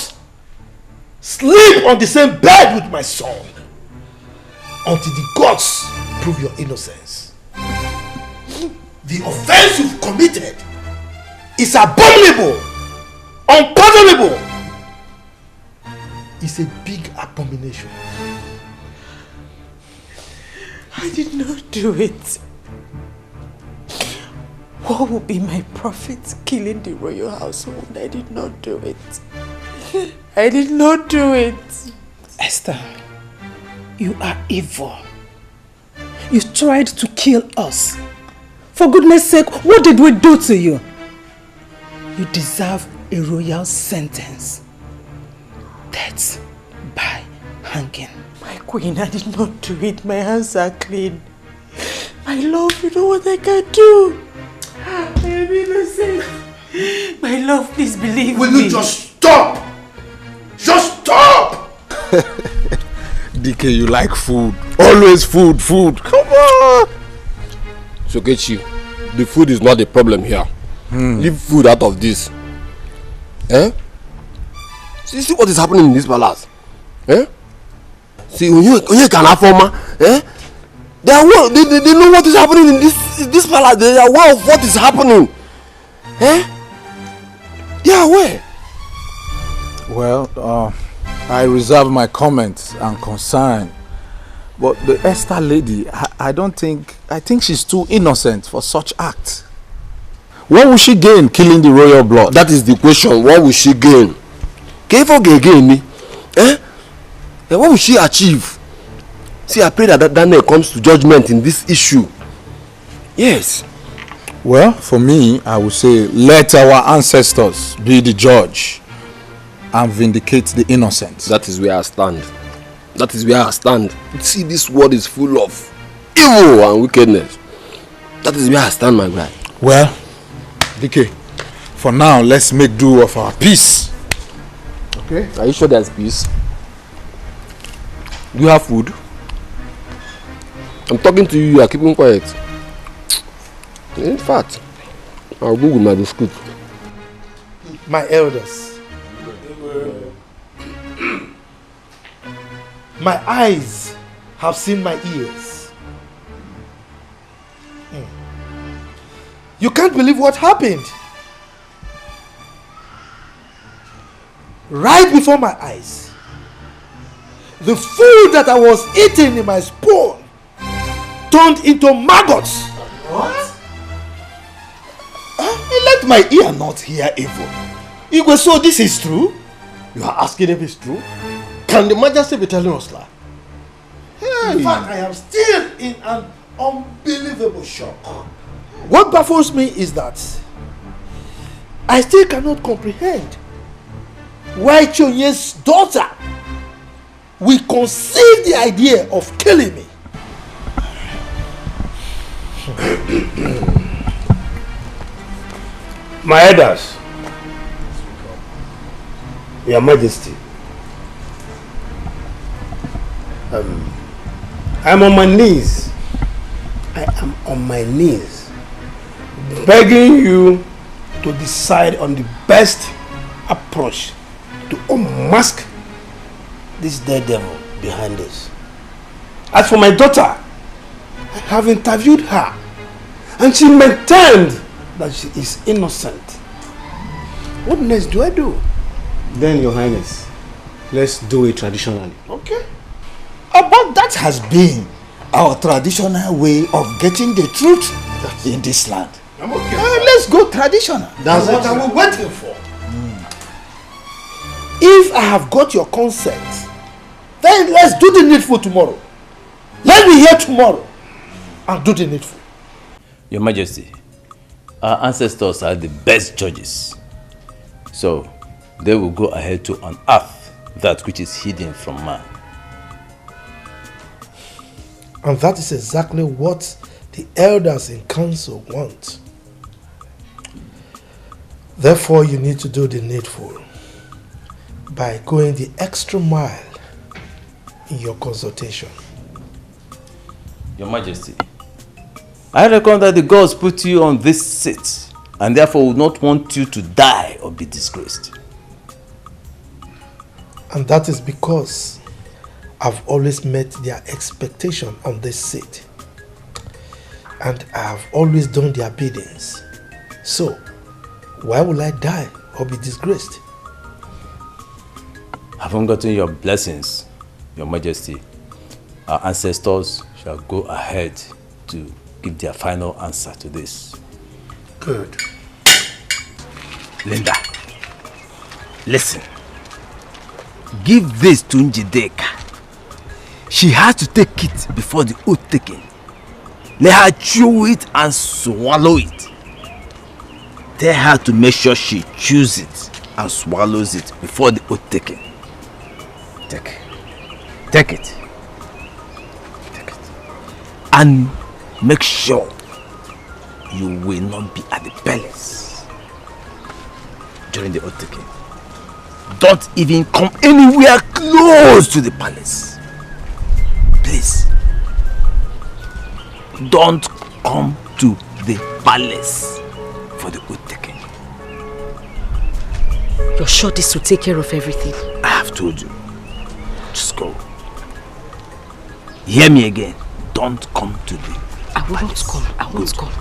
sleep on the same bed with my son until the gods prove your innocence. The offense you've committed is abominable, unpardonable. It's a big abomination. I did not do it. What will be my profit killing the royal household? I did not do it. I did not do it. Esther, you are evil. You tried to kill us. For goodness sake, what did we do to you? You deserve a royal sentence. Death by hanging. My queen, I did not do it. My hands are clean. My love, you know what I can do. I am innocent. My love, please believe me. Will you just stop? Just stop! Dikeh, you like food. Always food. Come on! Sokechi, the food is not the problem here. Leave food out of this. Eh? See what is happening in this palace? Eh? See, when you can affirm, eh? They know what is happening in this palace. They are aware of what is happening. Eh? They are aware. Well, I reserve my comments and concern But the Esther lady, I think she's too innocent for such act. What will she gain killing the royal blood? That is the question. What will she gain? What will she achieve? See, I pray that Daniel comes to judgment in this issue. Yes. Well, for me, I would say let our ancestors be the judge and vindicate the innocent. That is where I stand. That is where I stand. See, this world is full of evil and wickedness. That is where I stand, my guy. Well, Dikeh, for now, let's make do of our peace. Okay. Are you sure there's peace? Do you have food? I'm talking to you, you are keeping quiet. In fact, I'll go with my biscuit. My elders, my eyes have seen my ears. You can't believe what happened. Right before my eyes, the food that I was eating in my spoon turned into maggots. What? Let my ear not hear evil. Igwe, so this is true? You are asking if it's true? Can the Majesty be telling us that? Hey. In fact, I am still in an unbelievable shock. What baffles me is that I still cannot comprehend why Chonye's daughter will conceive the idea of killing me. My elders, Your Majesty, I'm on my knees. I am on my knees begging you to decide on the best approach to unmask this dead devil behind us. As for my daughter, I have interviewed her and she maintained that she is innocent. What next do I do? Then, Your Highness, let's do it traditionally. Okay. But that has been our traditional way of getting the truth in this land. I'm okay. Let's go traditional. That's what I was waiting for. If I have got your consent, then let's do the needful tomorrow. Let me hear tomorrow and do the needful. Your Majesty, our ancestors are the best judges. So, they will go ahead to unearth that which is hidden from man. And that is exactly what the elders in council want. Therefore, you need to do the needful by going the extra mile in your consultation. Your Majesty, I reckon that the gods put you on this seat and therefore would not want you to die or be disgraced. And that is because I've always met their expectation on this seat. And I have always done their biddings. So, why will I die or be disgraced? Having gotten your blessings, Your Majesty, our ancestors shall go ahead to give their final answer to this. Good. Linda, listen. Give this to Njideka. She has to take it before the oath taking. Let her chew it and swallow it. Tell her to make sure she chews it and swallows it before the oath taking. Take it. Take it. And make sure you will not be at the palace during the oath taking. Don't even come anywhere close to the palace. Please. Don't come to the palace for the oath taking. You're sure this will take care of everything? I have told you. Just go. Hear me again. Don't come to the I won't come. I won't come.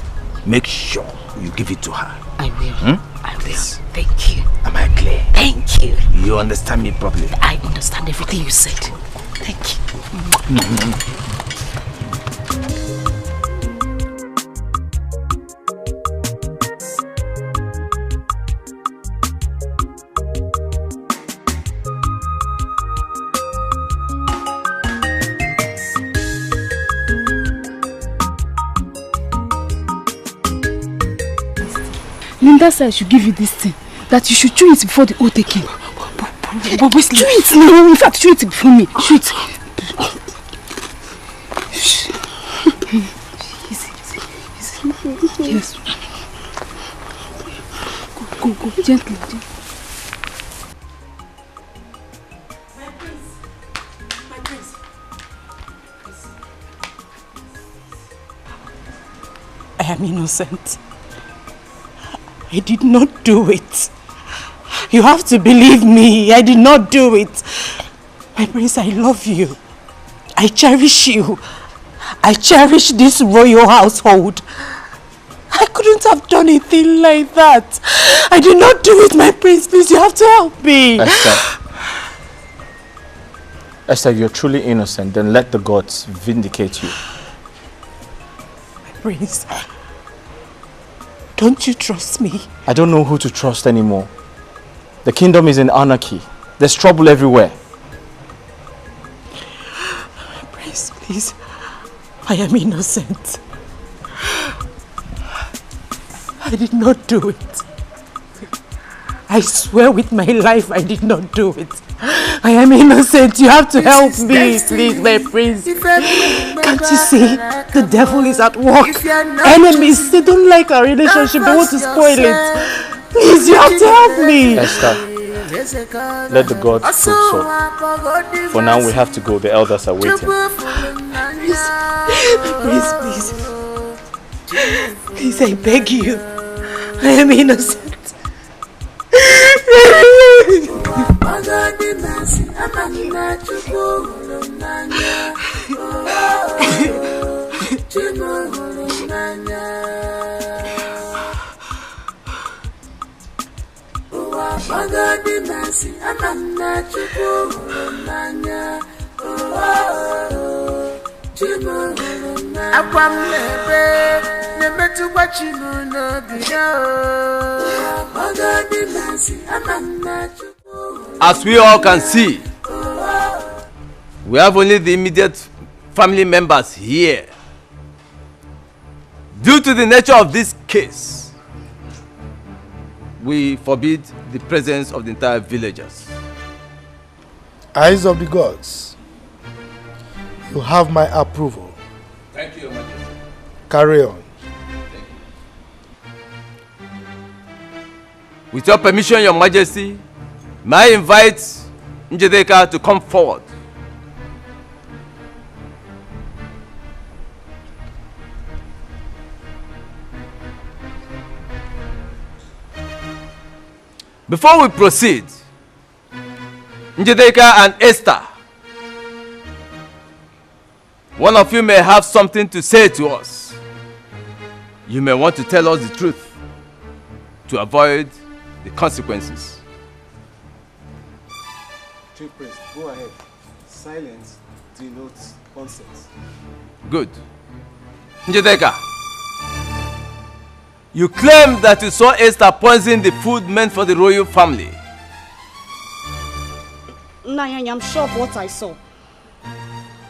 Make sure you give it to her. I will. I will. Please. Thank you. Am I clear? Thank you. You understand me properly? I understand everything you said. Thank you. Amanda said I should give you this thing. That you should chew it before the oath taking. But chew it now. In fact, chew it before me. Chew it. Yes. Go. Gently. My prince. I am innocent. I did not do it. You have to believe me. I did not do it. My prince, I love you. I cherish you. I cherish this royal household. I couldn't have done a thing like that. I did not do it, my prince. Please, you have to help me. Esther, you're truly innocent. Then let the gods vindicate you. My prince, don't you trust me? I don't know who to trust anymore. The kingdom is in anarchy. There's trouble everywhere. My prince, please. I am innocent. I did not do it. I swear with my life I did not do it. I am innocent. You have to help me, please, my prince. Can't you see? The devil is at work. Enemies, they don't like our relationship. They want to spoil it. Please, you have to help me. Esther, let the gods prove so. For now, we have to go. The elders are waiting. Please, I beg you. I am innocent. As we all can see, we have only the immediate family members here. Due to the nature of this case, we forbid the presence of the entire villagers. Eyes of the gods, you have my approval. Thank you, Your Majesty. Carry on. With your permission, Your Majesty, may I invite Njideka to come forward. Before we proceed, Njideka and Esther, one of you may have something to say to us. You may want to tell us the truth to avoid the consequences. Chief Priest, go ahead. Silence denotes consent. Good. Njideka, you claim that you saw Esther poison the food meant for the royal family. Nanya, I'm sure of what I saw.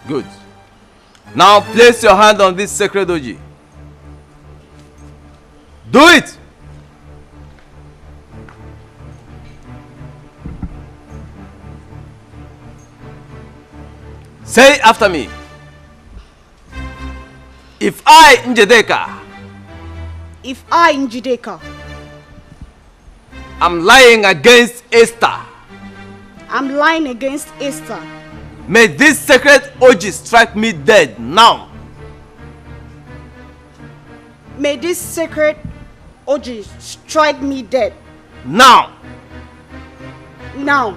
Good. Now place your hand on this sacred oji. Do it! Say it after me. If I, Njideka, I'm lying against Esther, I'm lying against Esther, may this sacred oji strike me dead now. May this sacred oji strike me dead now. Now.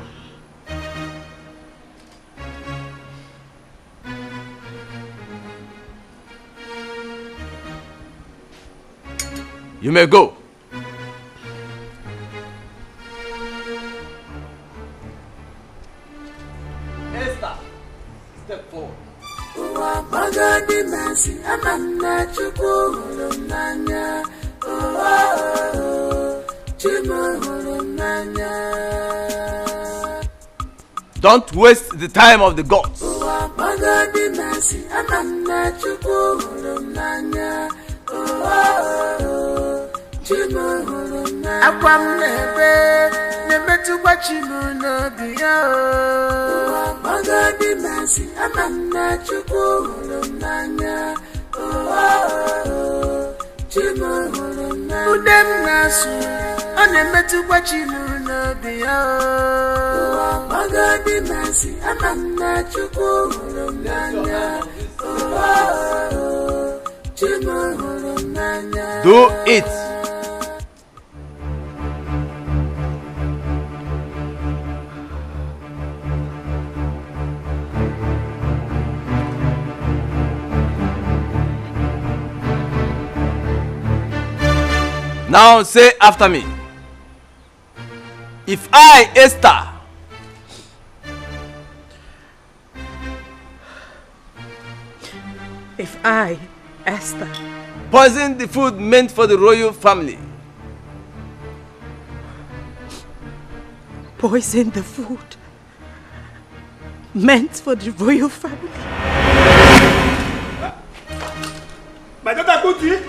You may go. Esther, step forward. Don't waste the time of the gods. Akwam nebe, nemetu wachimu no biya. Magadi masi, amana chuku hulumanya. Chimu hulumanya. Udem nasu, anemetu wachimu no biya. Magadi masi, amana chuku hulumanya. Chimu hulumanya. Do it. Now say after me. If I, Esther, poison the food meant for the royal family, Poison the food meant for the royal family. My daughter, go to you.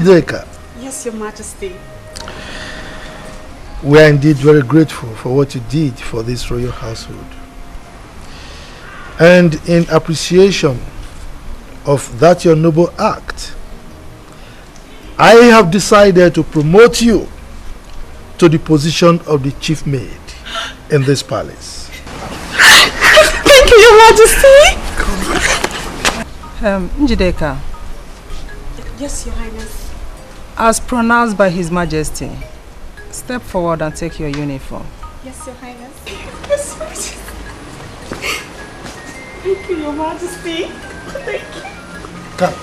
Dikeh, Yes, Your Majesty. we are indeed very grateful for what you did for this royal household. And in appreciation of that your noble act, I have decided to promote you to the position of the chief maid in this palace. Thank you, Your Majesty. Njideka, Yes, Your Highness. as pronounced by His Majesty, step forward and take your uniform. Yes, Your Highness. Yes, Majesty. Thank you, Your Majesty. Thank you. Come.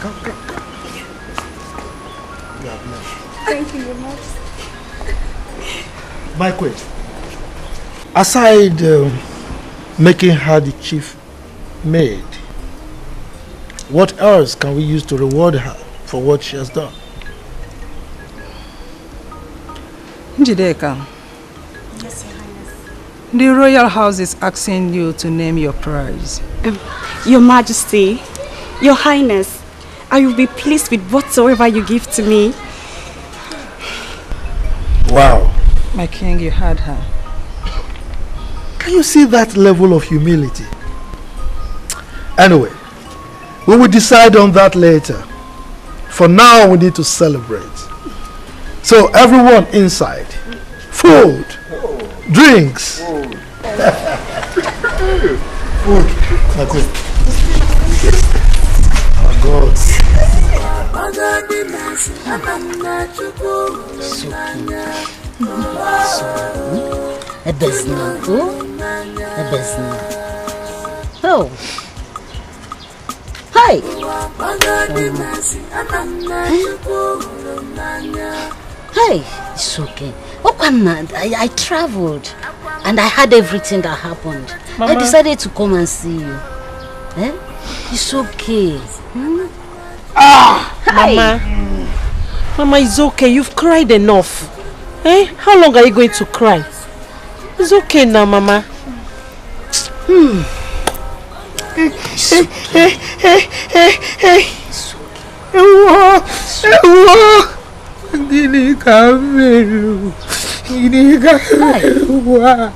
Thank you, Your Majesty. My queen, aside making her the chief maid, what else can we use to reward her for what she has done? Njideka, Yes, Your Highness. the royal house is asking you to name your prize. Your Majesty, Your Highness, I will be pleased with whatsoever you give to me. Wow. My king, you had her. Can you see that level of humility? Anyway, we will decide on that later. For now, we need to celebrate. So everyone inside, food, drinks. Food. My queen. Oh God. Oh. Hi. Hey, it's okay. Oh, I traveled and I had everything that happened. Mama. I decided to come and see you. Eh? It's okay. Hi. Mama. Mama, it's okay. You've cried enough. Eh? How long are you going to cry? It's okay now, Mama. Gini kameru, gini kameru wa,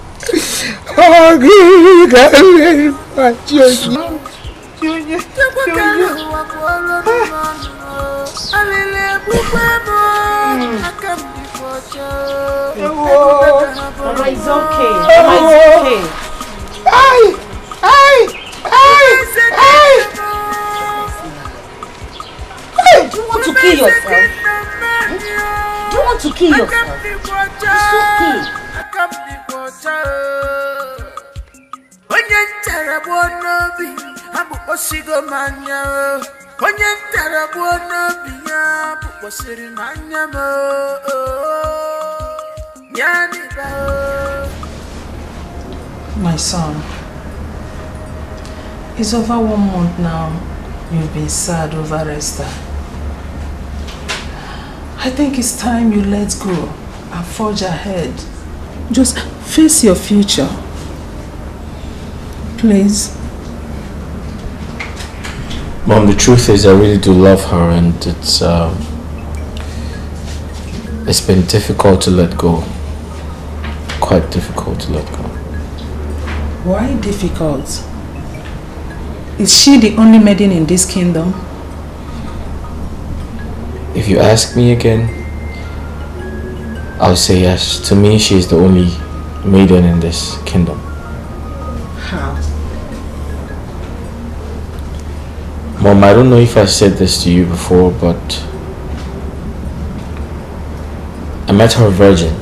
oh gini kameru wa, Mama, it's okay. Mama, it's okay. Do you want to kill yourself? Do you want to kill yourself? It's okay. My son, it's over 1 month now you've been sad over Esther. I think it's time you let go and forge ahead. Just face your future. Please. Mom, the truth is I really do love her, and it's been difficult to let go. Quite difficult to let go. Why difficult? Is she the only maiden in this kingdom? If you ask me again, I'll say yes. To me, she is the only maiden in this kingdom. How? Mom, I don't know if I said this to you before, but I met her virgin.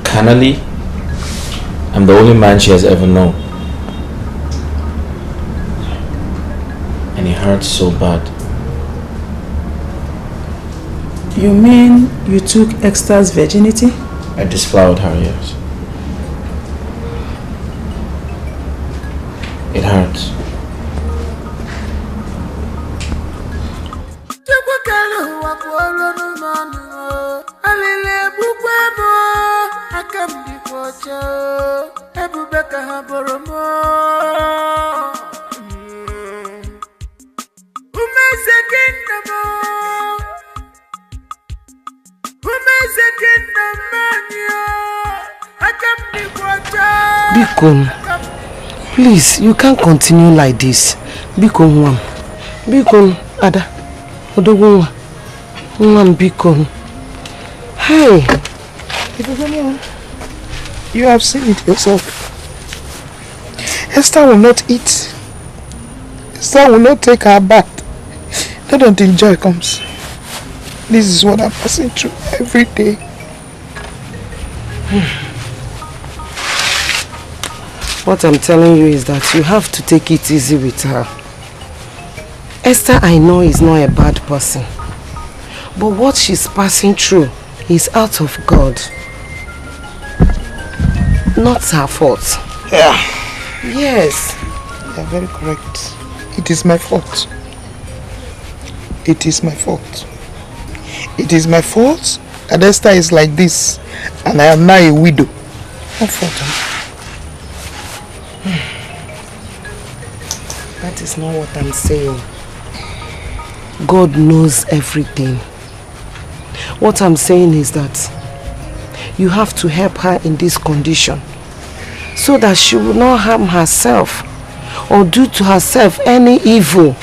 Carnally, I'm the only man she has ever known. And it hurts so bad. You mean you took Esther's virginity? I disflowered her, yes. It hurts. Biko, please, you can't continue like this. Biko, Nwam. Biko, Ada. Odogunwa. Nwam, Biko. Hey. You have seen it yourself. Esther will not eat. Esther will not take her bath. Not until joy comes. This is what I'm passing through every day. What I'm telling you is that you have to take it easy with her. Esther, I know, is not a bad person. But what she's passing through is out of God. Not her fault. Yeah. Yes. You're very correct. It is my fault. It is my fault. It is my fault that Esther is like this and I am now a widow. What fault? That is not what I'm saying. God knows everything. What I'm saying is that you have to help her in this condition so that she will not harm herself or do to herself any evil.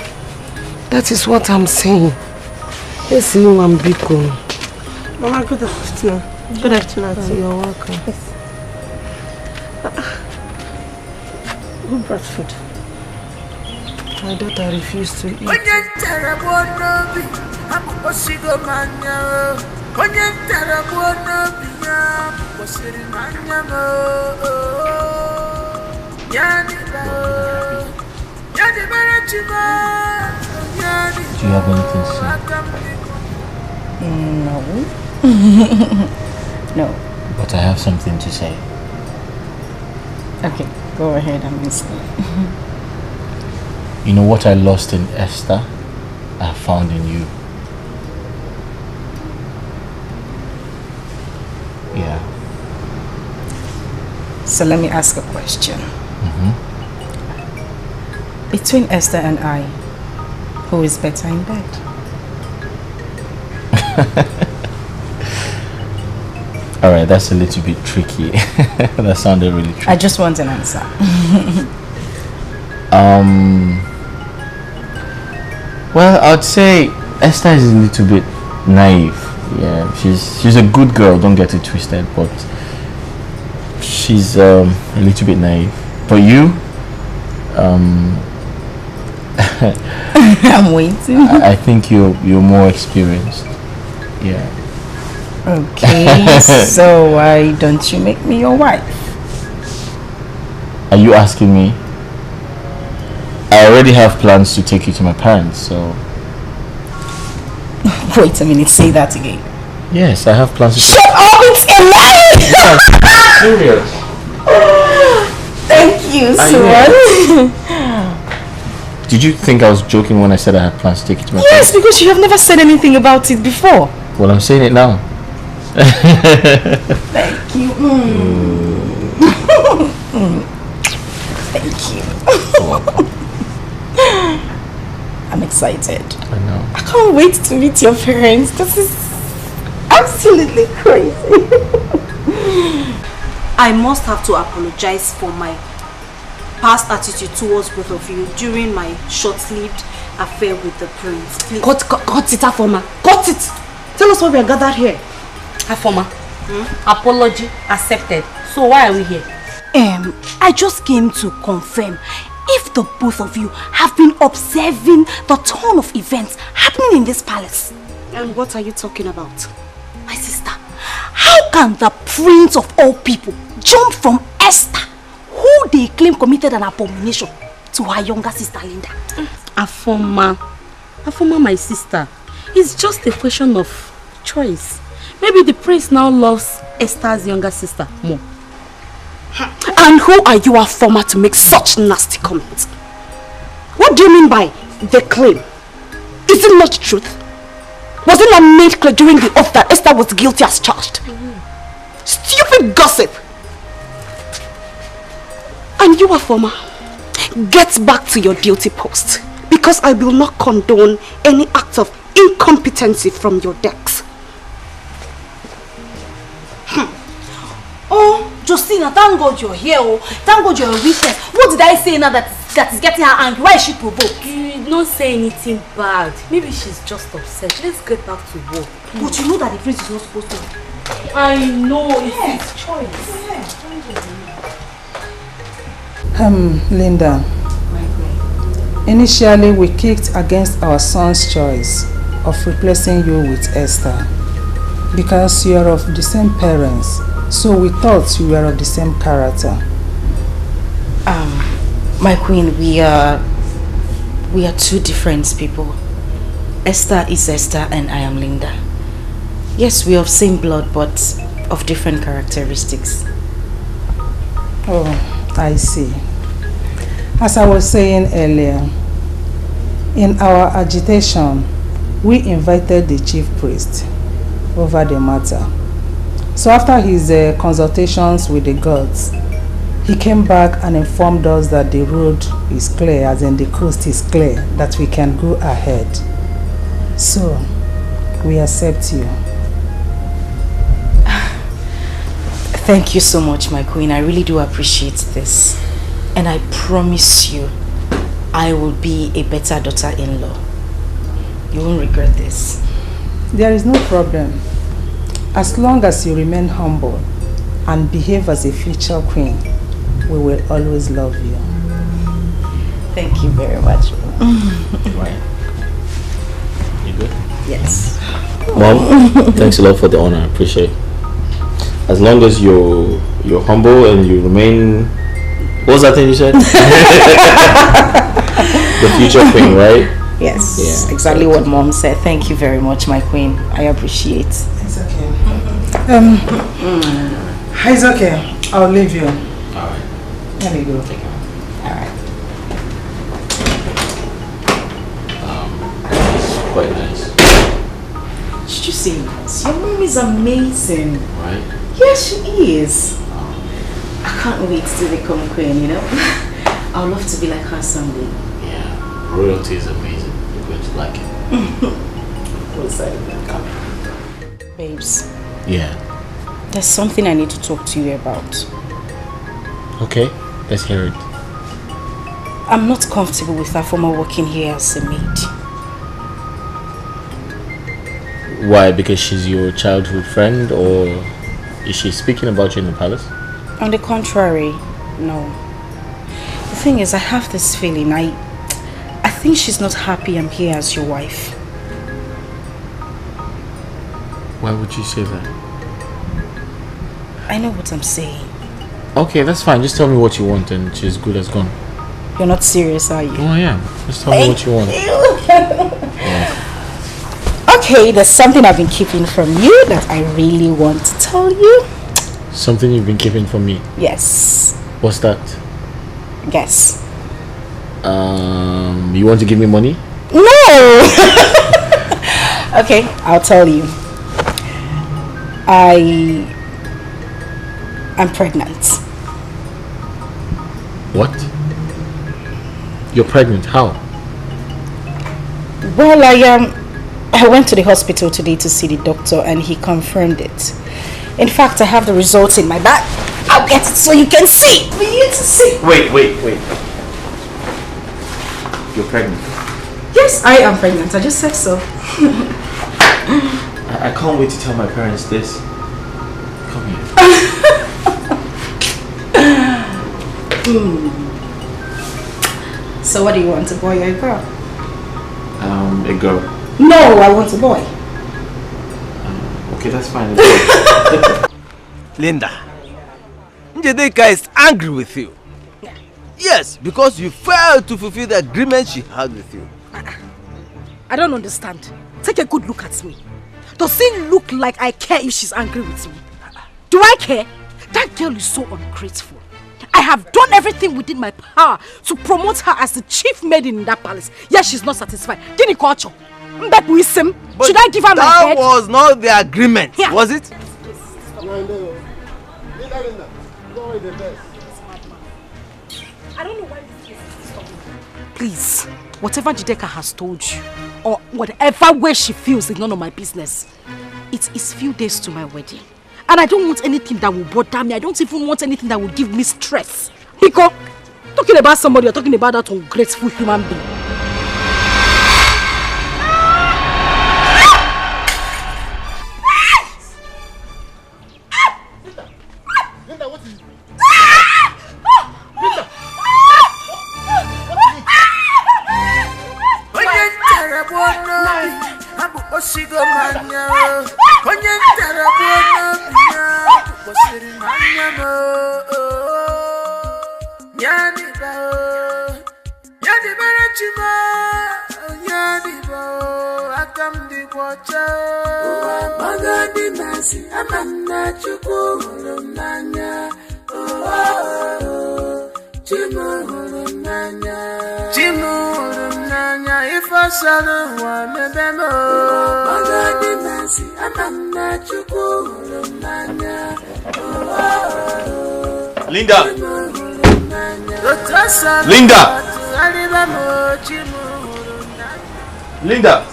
That is what I'm saying. Yes, you and Biko. Mama, good afternoon. Good afternoon. You're welcome. Yes. Who brought food? My daughter refused to eat. Do you have anything to say? No. No. But I have something to say. Okay, go ahead, I'm listening. You know what I lost in Esther, I found in you. Yeah. So let me ask a question. Between Esther and I, who is better in bed? Alright, that's a little bit tricky. That sounded really tricky. I just want an answer. Well, I'd say Esther is a little bit naive. Yeah, she's a good girl, don't get it twisted, but she's a little bit naive. But you, I'm waiting. I think you're more experienced. Yeah. Okay, so why don't you make me your wife? Are you asking me? I already have plans to take you to my parents, so... Wait a minute, say that again. Yes, I have plans to... Shut up, it's a lie! Yes, serious. Thank you so much. Did you think I was joking when I said I had plans to take you to my Yes, parents? because you have never said anything about it before. Well, I'm saying it now. Thank you. Thank you. I'm excited. I know. I can't wait to meet your parents. This is absolutely crazy. I must have to apologize for my past attitude towards both of you during my short-lived affair with the prince. Please. Cut it, Afoma. Cut it. Tell us why we are gathered here. Afoma, apology accepted. So why are we here? I just came to confirm if the both of you have been observing the turn of events happening in this palace. And what are you talking about? My sister, how can the prince of all people jump from Esther, who they claim committed an abomination, to her younger sister Linda? Afoma, my sister, it's just a question of choice. Maybe the prince now loves Esther's younger sister more. And who are you, Afoma, to make such nasty comments? What do you mean by the claim? Is it not the truth? Was it not made clear during the oath that Esther was guilty as charged? Stupid gossip! And you, Afoma, get back to your duty post, because I will not condone any act of incompetency from your decks. Oh, Justina, thank God you're here. Oh, thank God you're a witness. What did I say now that is getting her angry? Why is she provoked? You did not say anything bad. Maybe she's just upset. Let's get back to work. But you know that the prince is not supposed to. I know, it's his choice. Linda. Initially, we kicked against our son's choice of replacing you with Esther because you are of the same parents. So we thought you were of the same character. My queen, we are two different people. Esther is Esther and I am Linda. Yes, we are of same blood but of different characteristics. Oh, I see. As I was saying earlier, in our agitation, we invited the chief priest over the matter. So after his consultations with the gods, he came back and informed us that the road is clear, as in the coast is clear, that we can go ahead. So, we accept you. Thank you so much, my queen. I really do appreciate this. And I promise you, I will be a better daughter-in-law. You won't regret this. There is no problem. As long as you remain humble and behave as a future queen, we will always love you. Thank you very much. Right. You good? Yes. Mom, thanks a lot for the honor. I appreciate it. As long as you're humble and you remain... What was that thing you said? The future queen, right? Yes, yeah, exactly what Mom said. Thank you very much, my queen. I appreciate. It's okay. It's okay. I'll leave you. Alright. Let me go. Alright. It's quite nice. Did you see this? Your mom is amazing. Right? Yes, she is. I can't wait to become queen, you know? I would love to be like her someday. Yeah, royalty is amazing. You're going to like it. What's that? Babes. Yeah. There's something I need to talk to you about. Okay, let's hear it. I'm not comfortable with her former working here as a maid. Why? Because she's your childhood friend, or is she speaking about you in the palace? On the contrary, no. The thing is, I have this feeling. I think she's not happy I'm here as your wife. Why would you say that? I know what I'm saying. Okay, that's fine. Just tell me what you want and she's good as gone. You're not serious, are you? Oh, I am. Just tell me what you want. Okay, there's something I've been keeping from you that I really want to tell you. Something you've been keeping from me? Yes. What's that? Guess. You want to give me money? No! Okay, I'll tell you. I'm pregnant. What? You're pregnant? How? Well, I went to the hospital today to see the doctor and he confirmed it. In fact, I have the results in my bag. I'll get it so you can see. For you to see. Wait. You're pregnant? Yes, I am pregnant. I just said so. I can't wait to tell my parents this. Come here. So what do you want, a boy or a girl? A girl. No, I want a boy. Okay, that's fine. Linda, Dikeh is angry with you. Yes, because you failed to fulfill the agreement she had with you. I don't understand. Take a good look at me. Does it look like I care if she's angry with me? Do I care? That girl is so ungrateful. I have done everything within my power to promote her as the chief maiden in that palace. Yet she's not satisfied. Should I give her my head? That was not the agreement, was it? I don't know why this is stopping. Please, whatever Dikeh has told you, or whatever way she feels is none of my business. It is few days to my wedding. And I don't want anything that will bother me. I don't even want anything that will give me stress. Because talking about somebody, you're talking about that ungrateful human being. Linda, what is it? Linda! Linda! Linda!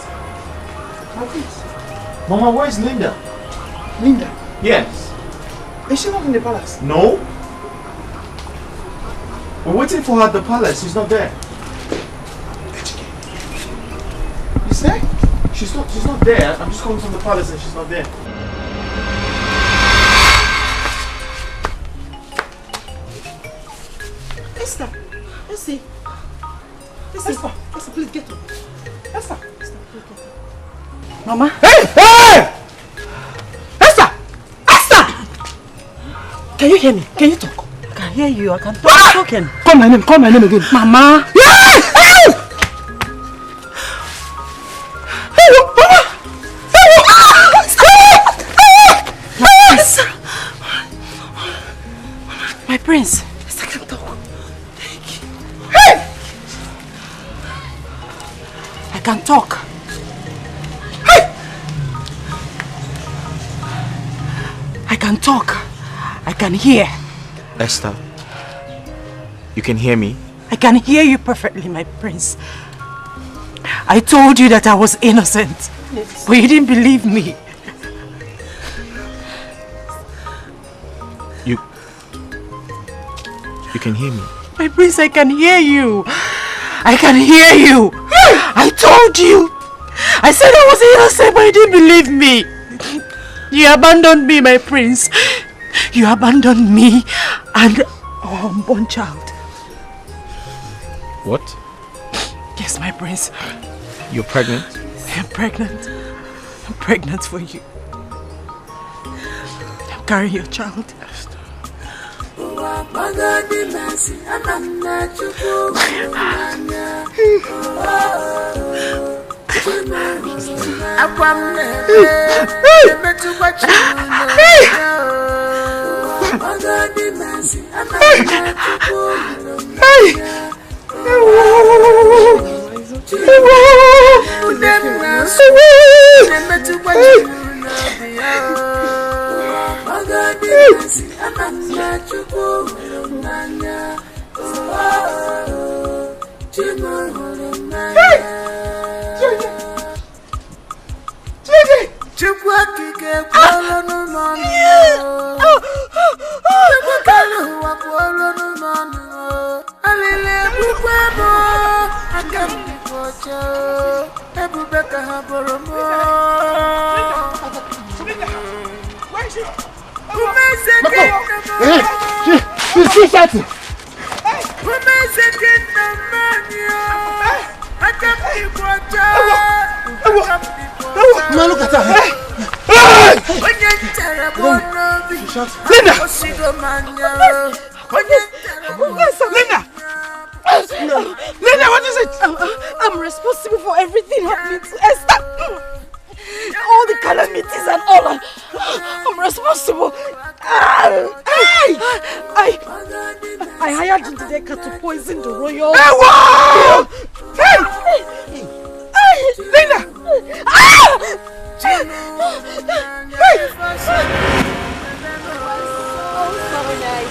Mama, where's Linda? Linda? Yes. Is she not in the palace? No? We're waiting for her at the palace. She's not there. Is there? She's not there. I'm just calling from the palace and she's not there. Esther, let's see. Esther, please get up. Esther, please get up. Mama. Hey! Esther! Esther! Can you hear me? Can you talk? I can hear you. I can talk. Talking. Call my name again. Mama. Yes! Hey! My prince. Esther can talk. I can talk. I can talk. I can hear. Esther, you can hear me? I can hear you perfectly, my prince. I told you that I was innocent, but you didn't believe me. You can hear me? My prince, I can hear you. I can hear you. I told you. I said I was innocent, but you didn't believe me. You abandoned me, my prince. You abandoned me and our unborn child. What? Yes, my prince. You're pregnant? I'm pregnant. I'm pregnant for you. I'm carrying your child. Linda, what is it? I'm responsible for everything happening to Esther. All the calamities and all. I'm responsible. I hired Dikeh to poison the royal. Linda!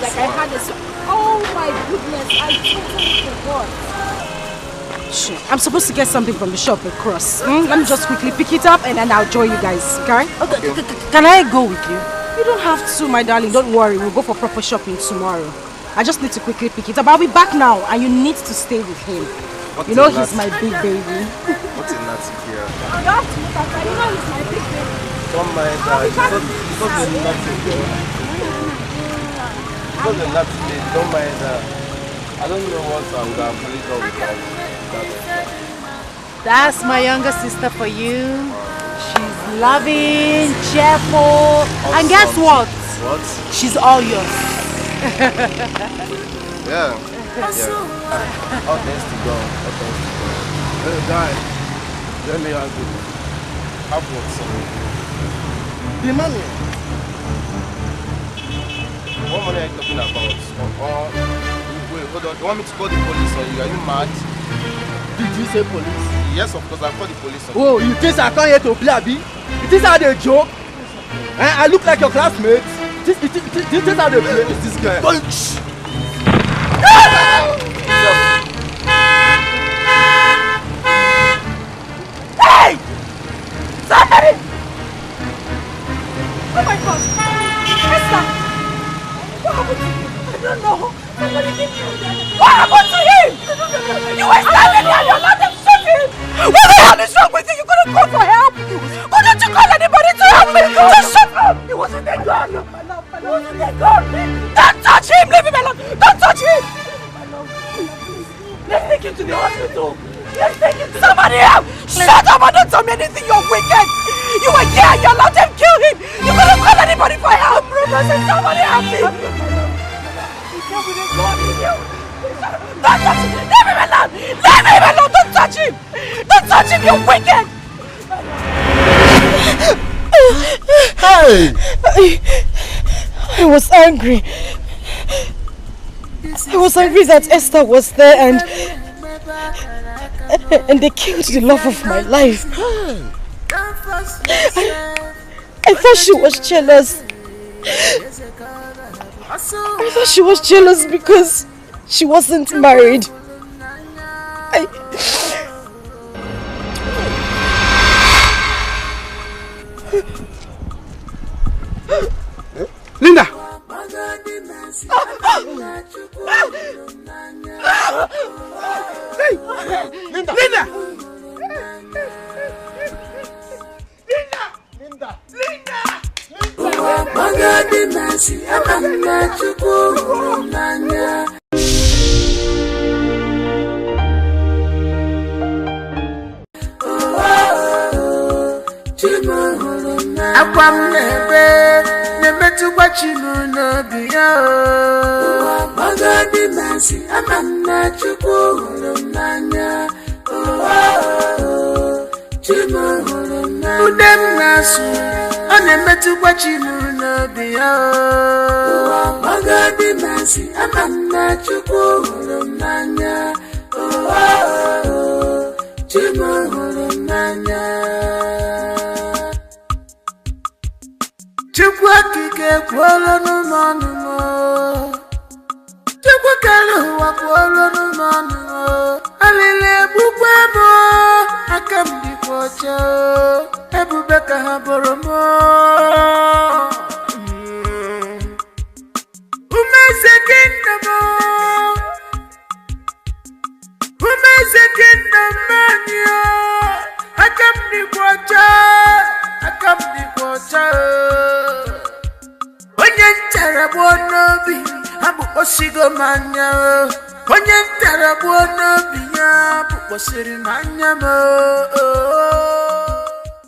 Like I had this. Oh my goodness, I totally forgot. Shit, I'm supposed to get something from the shop across. Let me just quickly pick it up and then I'll join you guys, okay? Can I go with you? You don't have to, my darling. Don't worry, we'll go for proper shopping tomorrow. I just need to quickly pick it up. I'll be back now and you need to stay with him. You know he's my big baby. What's in that here? You have to look at that. You know he's my big baby. Don't mind that. It's not the nothing girl. It's not the nothing. Don't mind that. I don't know what I'm going to play with that. That's my younger sister for you. She's loving, cheerful, and guess what? What? She's all yours. Yeah. All thanks to God. All thanks to God. Hey, guy. Let me ask you. How about something? The money. What money are you talking about? Wait, hold on. You want me to call the police on you? Are you mad? Did you say police? Yes, of course. I'll call the police on you. Oh, you think I come here to play, Abi? You think I dey joke? I look like your classmate. This is how they play. Who's this guy? Punch! Hey! Sorry! Oh my God! Esther! What happened to him? I don't know. Somebody did you. What happened to him? You were standing there and you're not shooting! What the hell is wrong with you? You couldn't call for help! Couldn't you call anybody to help me? Just shut up! It wasn't a gun! It wasn't a gun! Don't touch him! Leave him alone! Don't touch him! Let's take him to the hospital! Let's take him to somebody else! Shut up and don't tell me anything! You're wicked! You were here! You allowed them to kill him! You couldn't call anybody for help! Somebody help me! Don't touch him! Leave him alone! Leave him alone! Don't touch him! Don't touch him! You're wicked! Hey! I was angry. I was angry that Esther was there and they killed the love of my life. I thought she was jealous. I thought she was jealous because she wasn't married. Linda! Hey! Linda! Linda! Linda! Akwam nebe, nebe tu bachi no biya. Obi Masi, Amana Chukwu Hulumanya. Chimu Hulumanya. Udem Nasu, Onemetu Wachimu Nobia. Obi Masi, Amana Chukwu Hulumanya. Chimu Hulumanya. Chukwu akike kwolo n'ụmọnụmọ. Chukwu kere ụwa kwolo n'ụmọnụmọ. Alili egbukwe mọ, aka m dịkwa ọcha. Ebube ka ha bụrụ mọ. Umeze kingdom, umeze kingdom mania. Aka m dịkwa ọcha, aka m dịkwa ọcha. Onye ntara bụ n'obi abụ osigo m anya. Onye ntara bụ n'obi ya bụ kpọsịrị m anya m.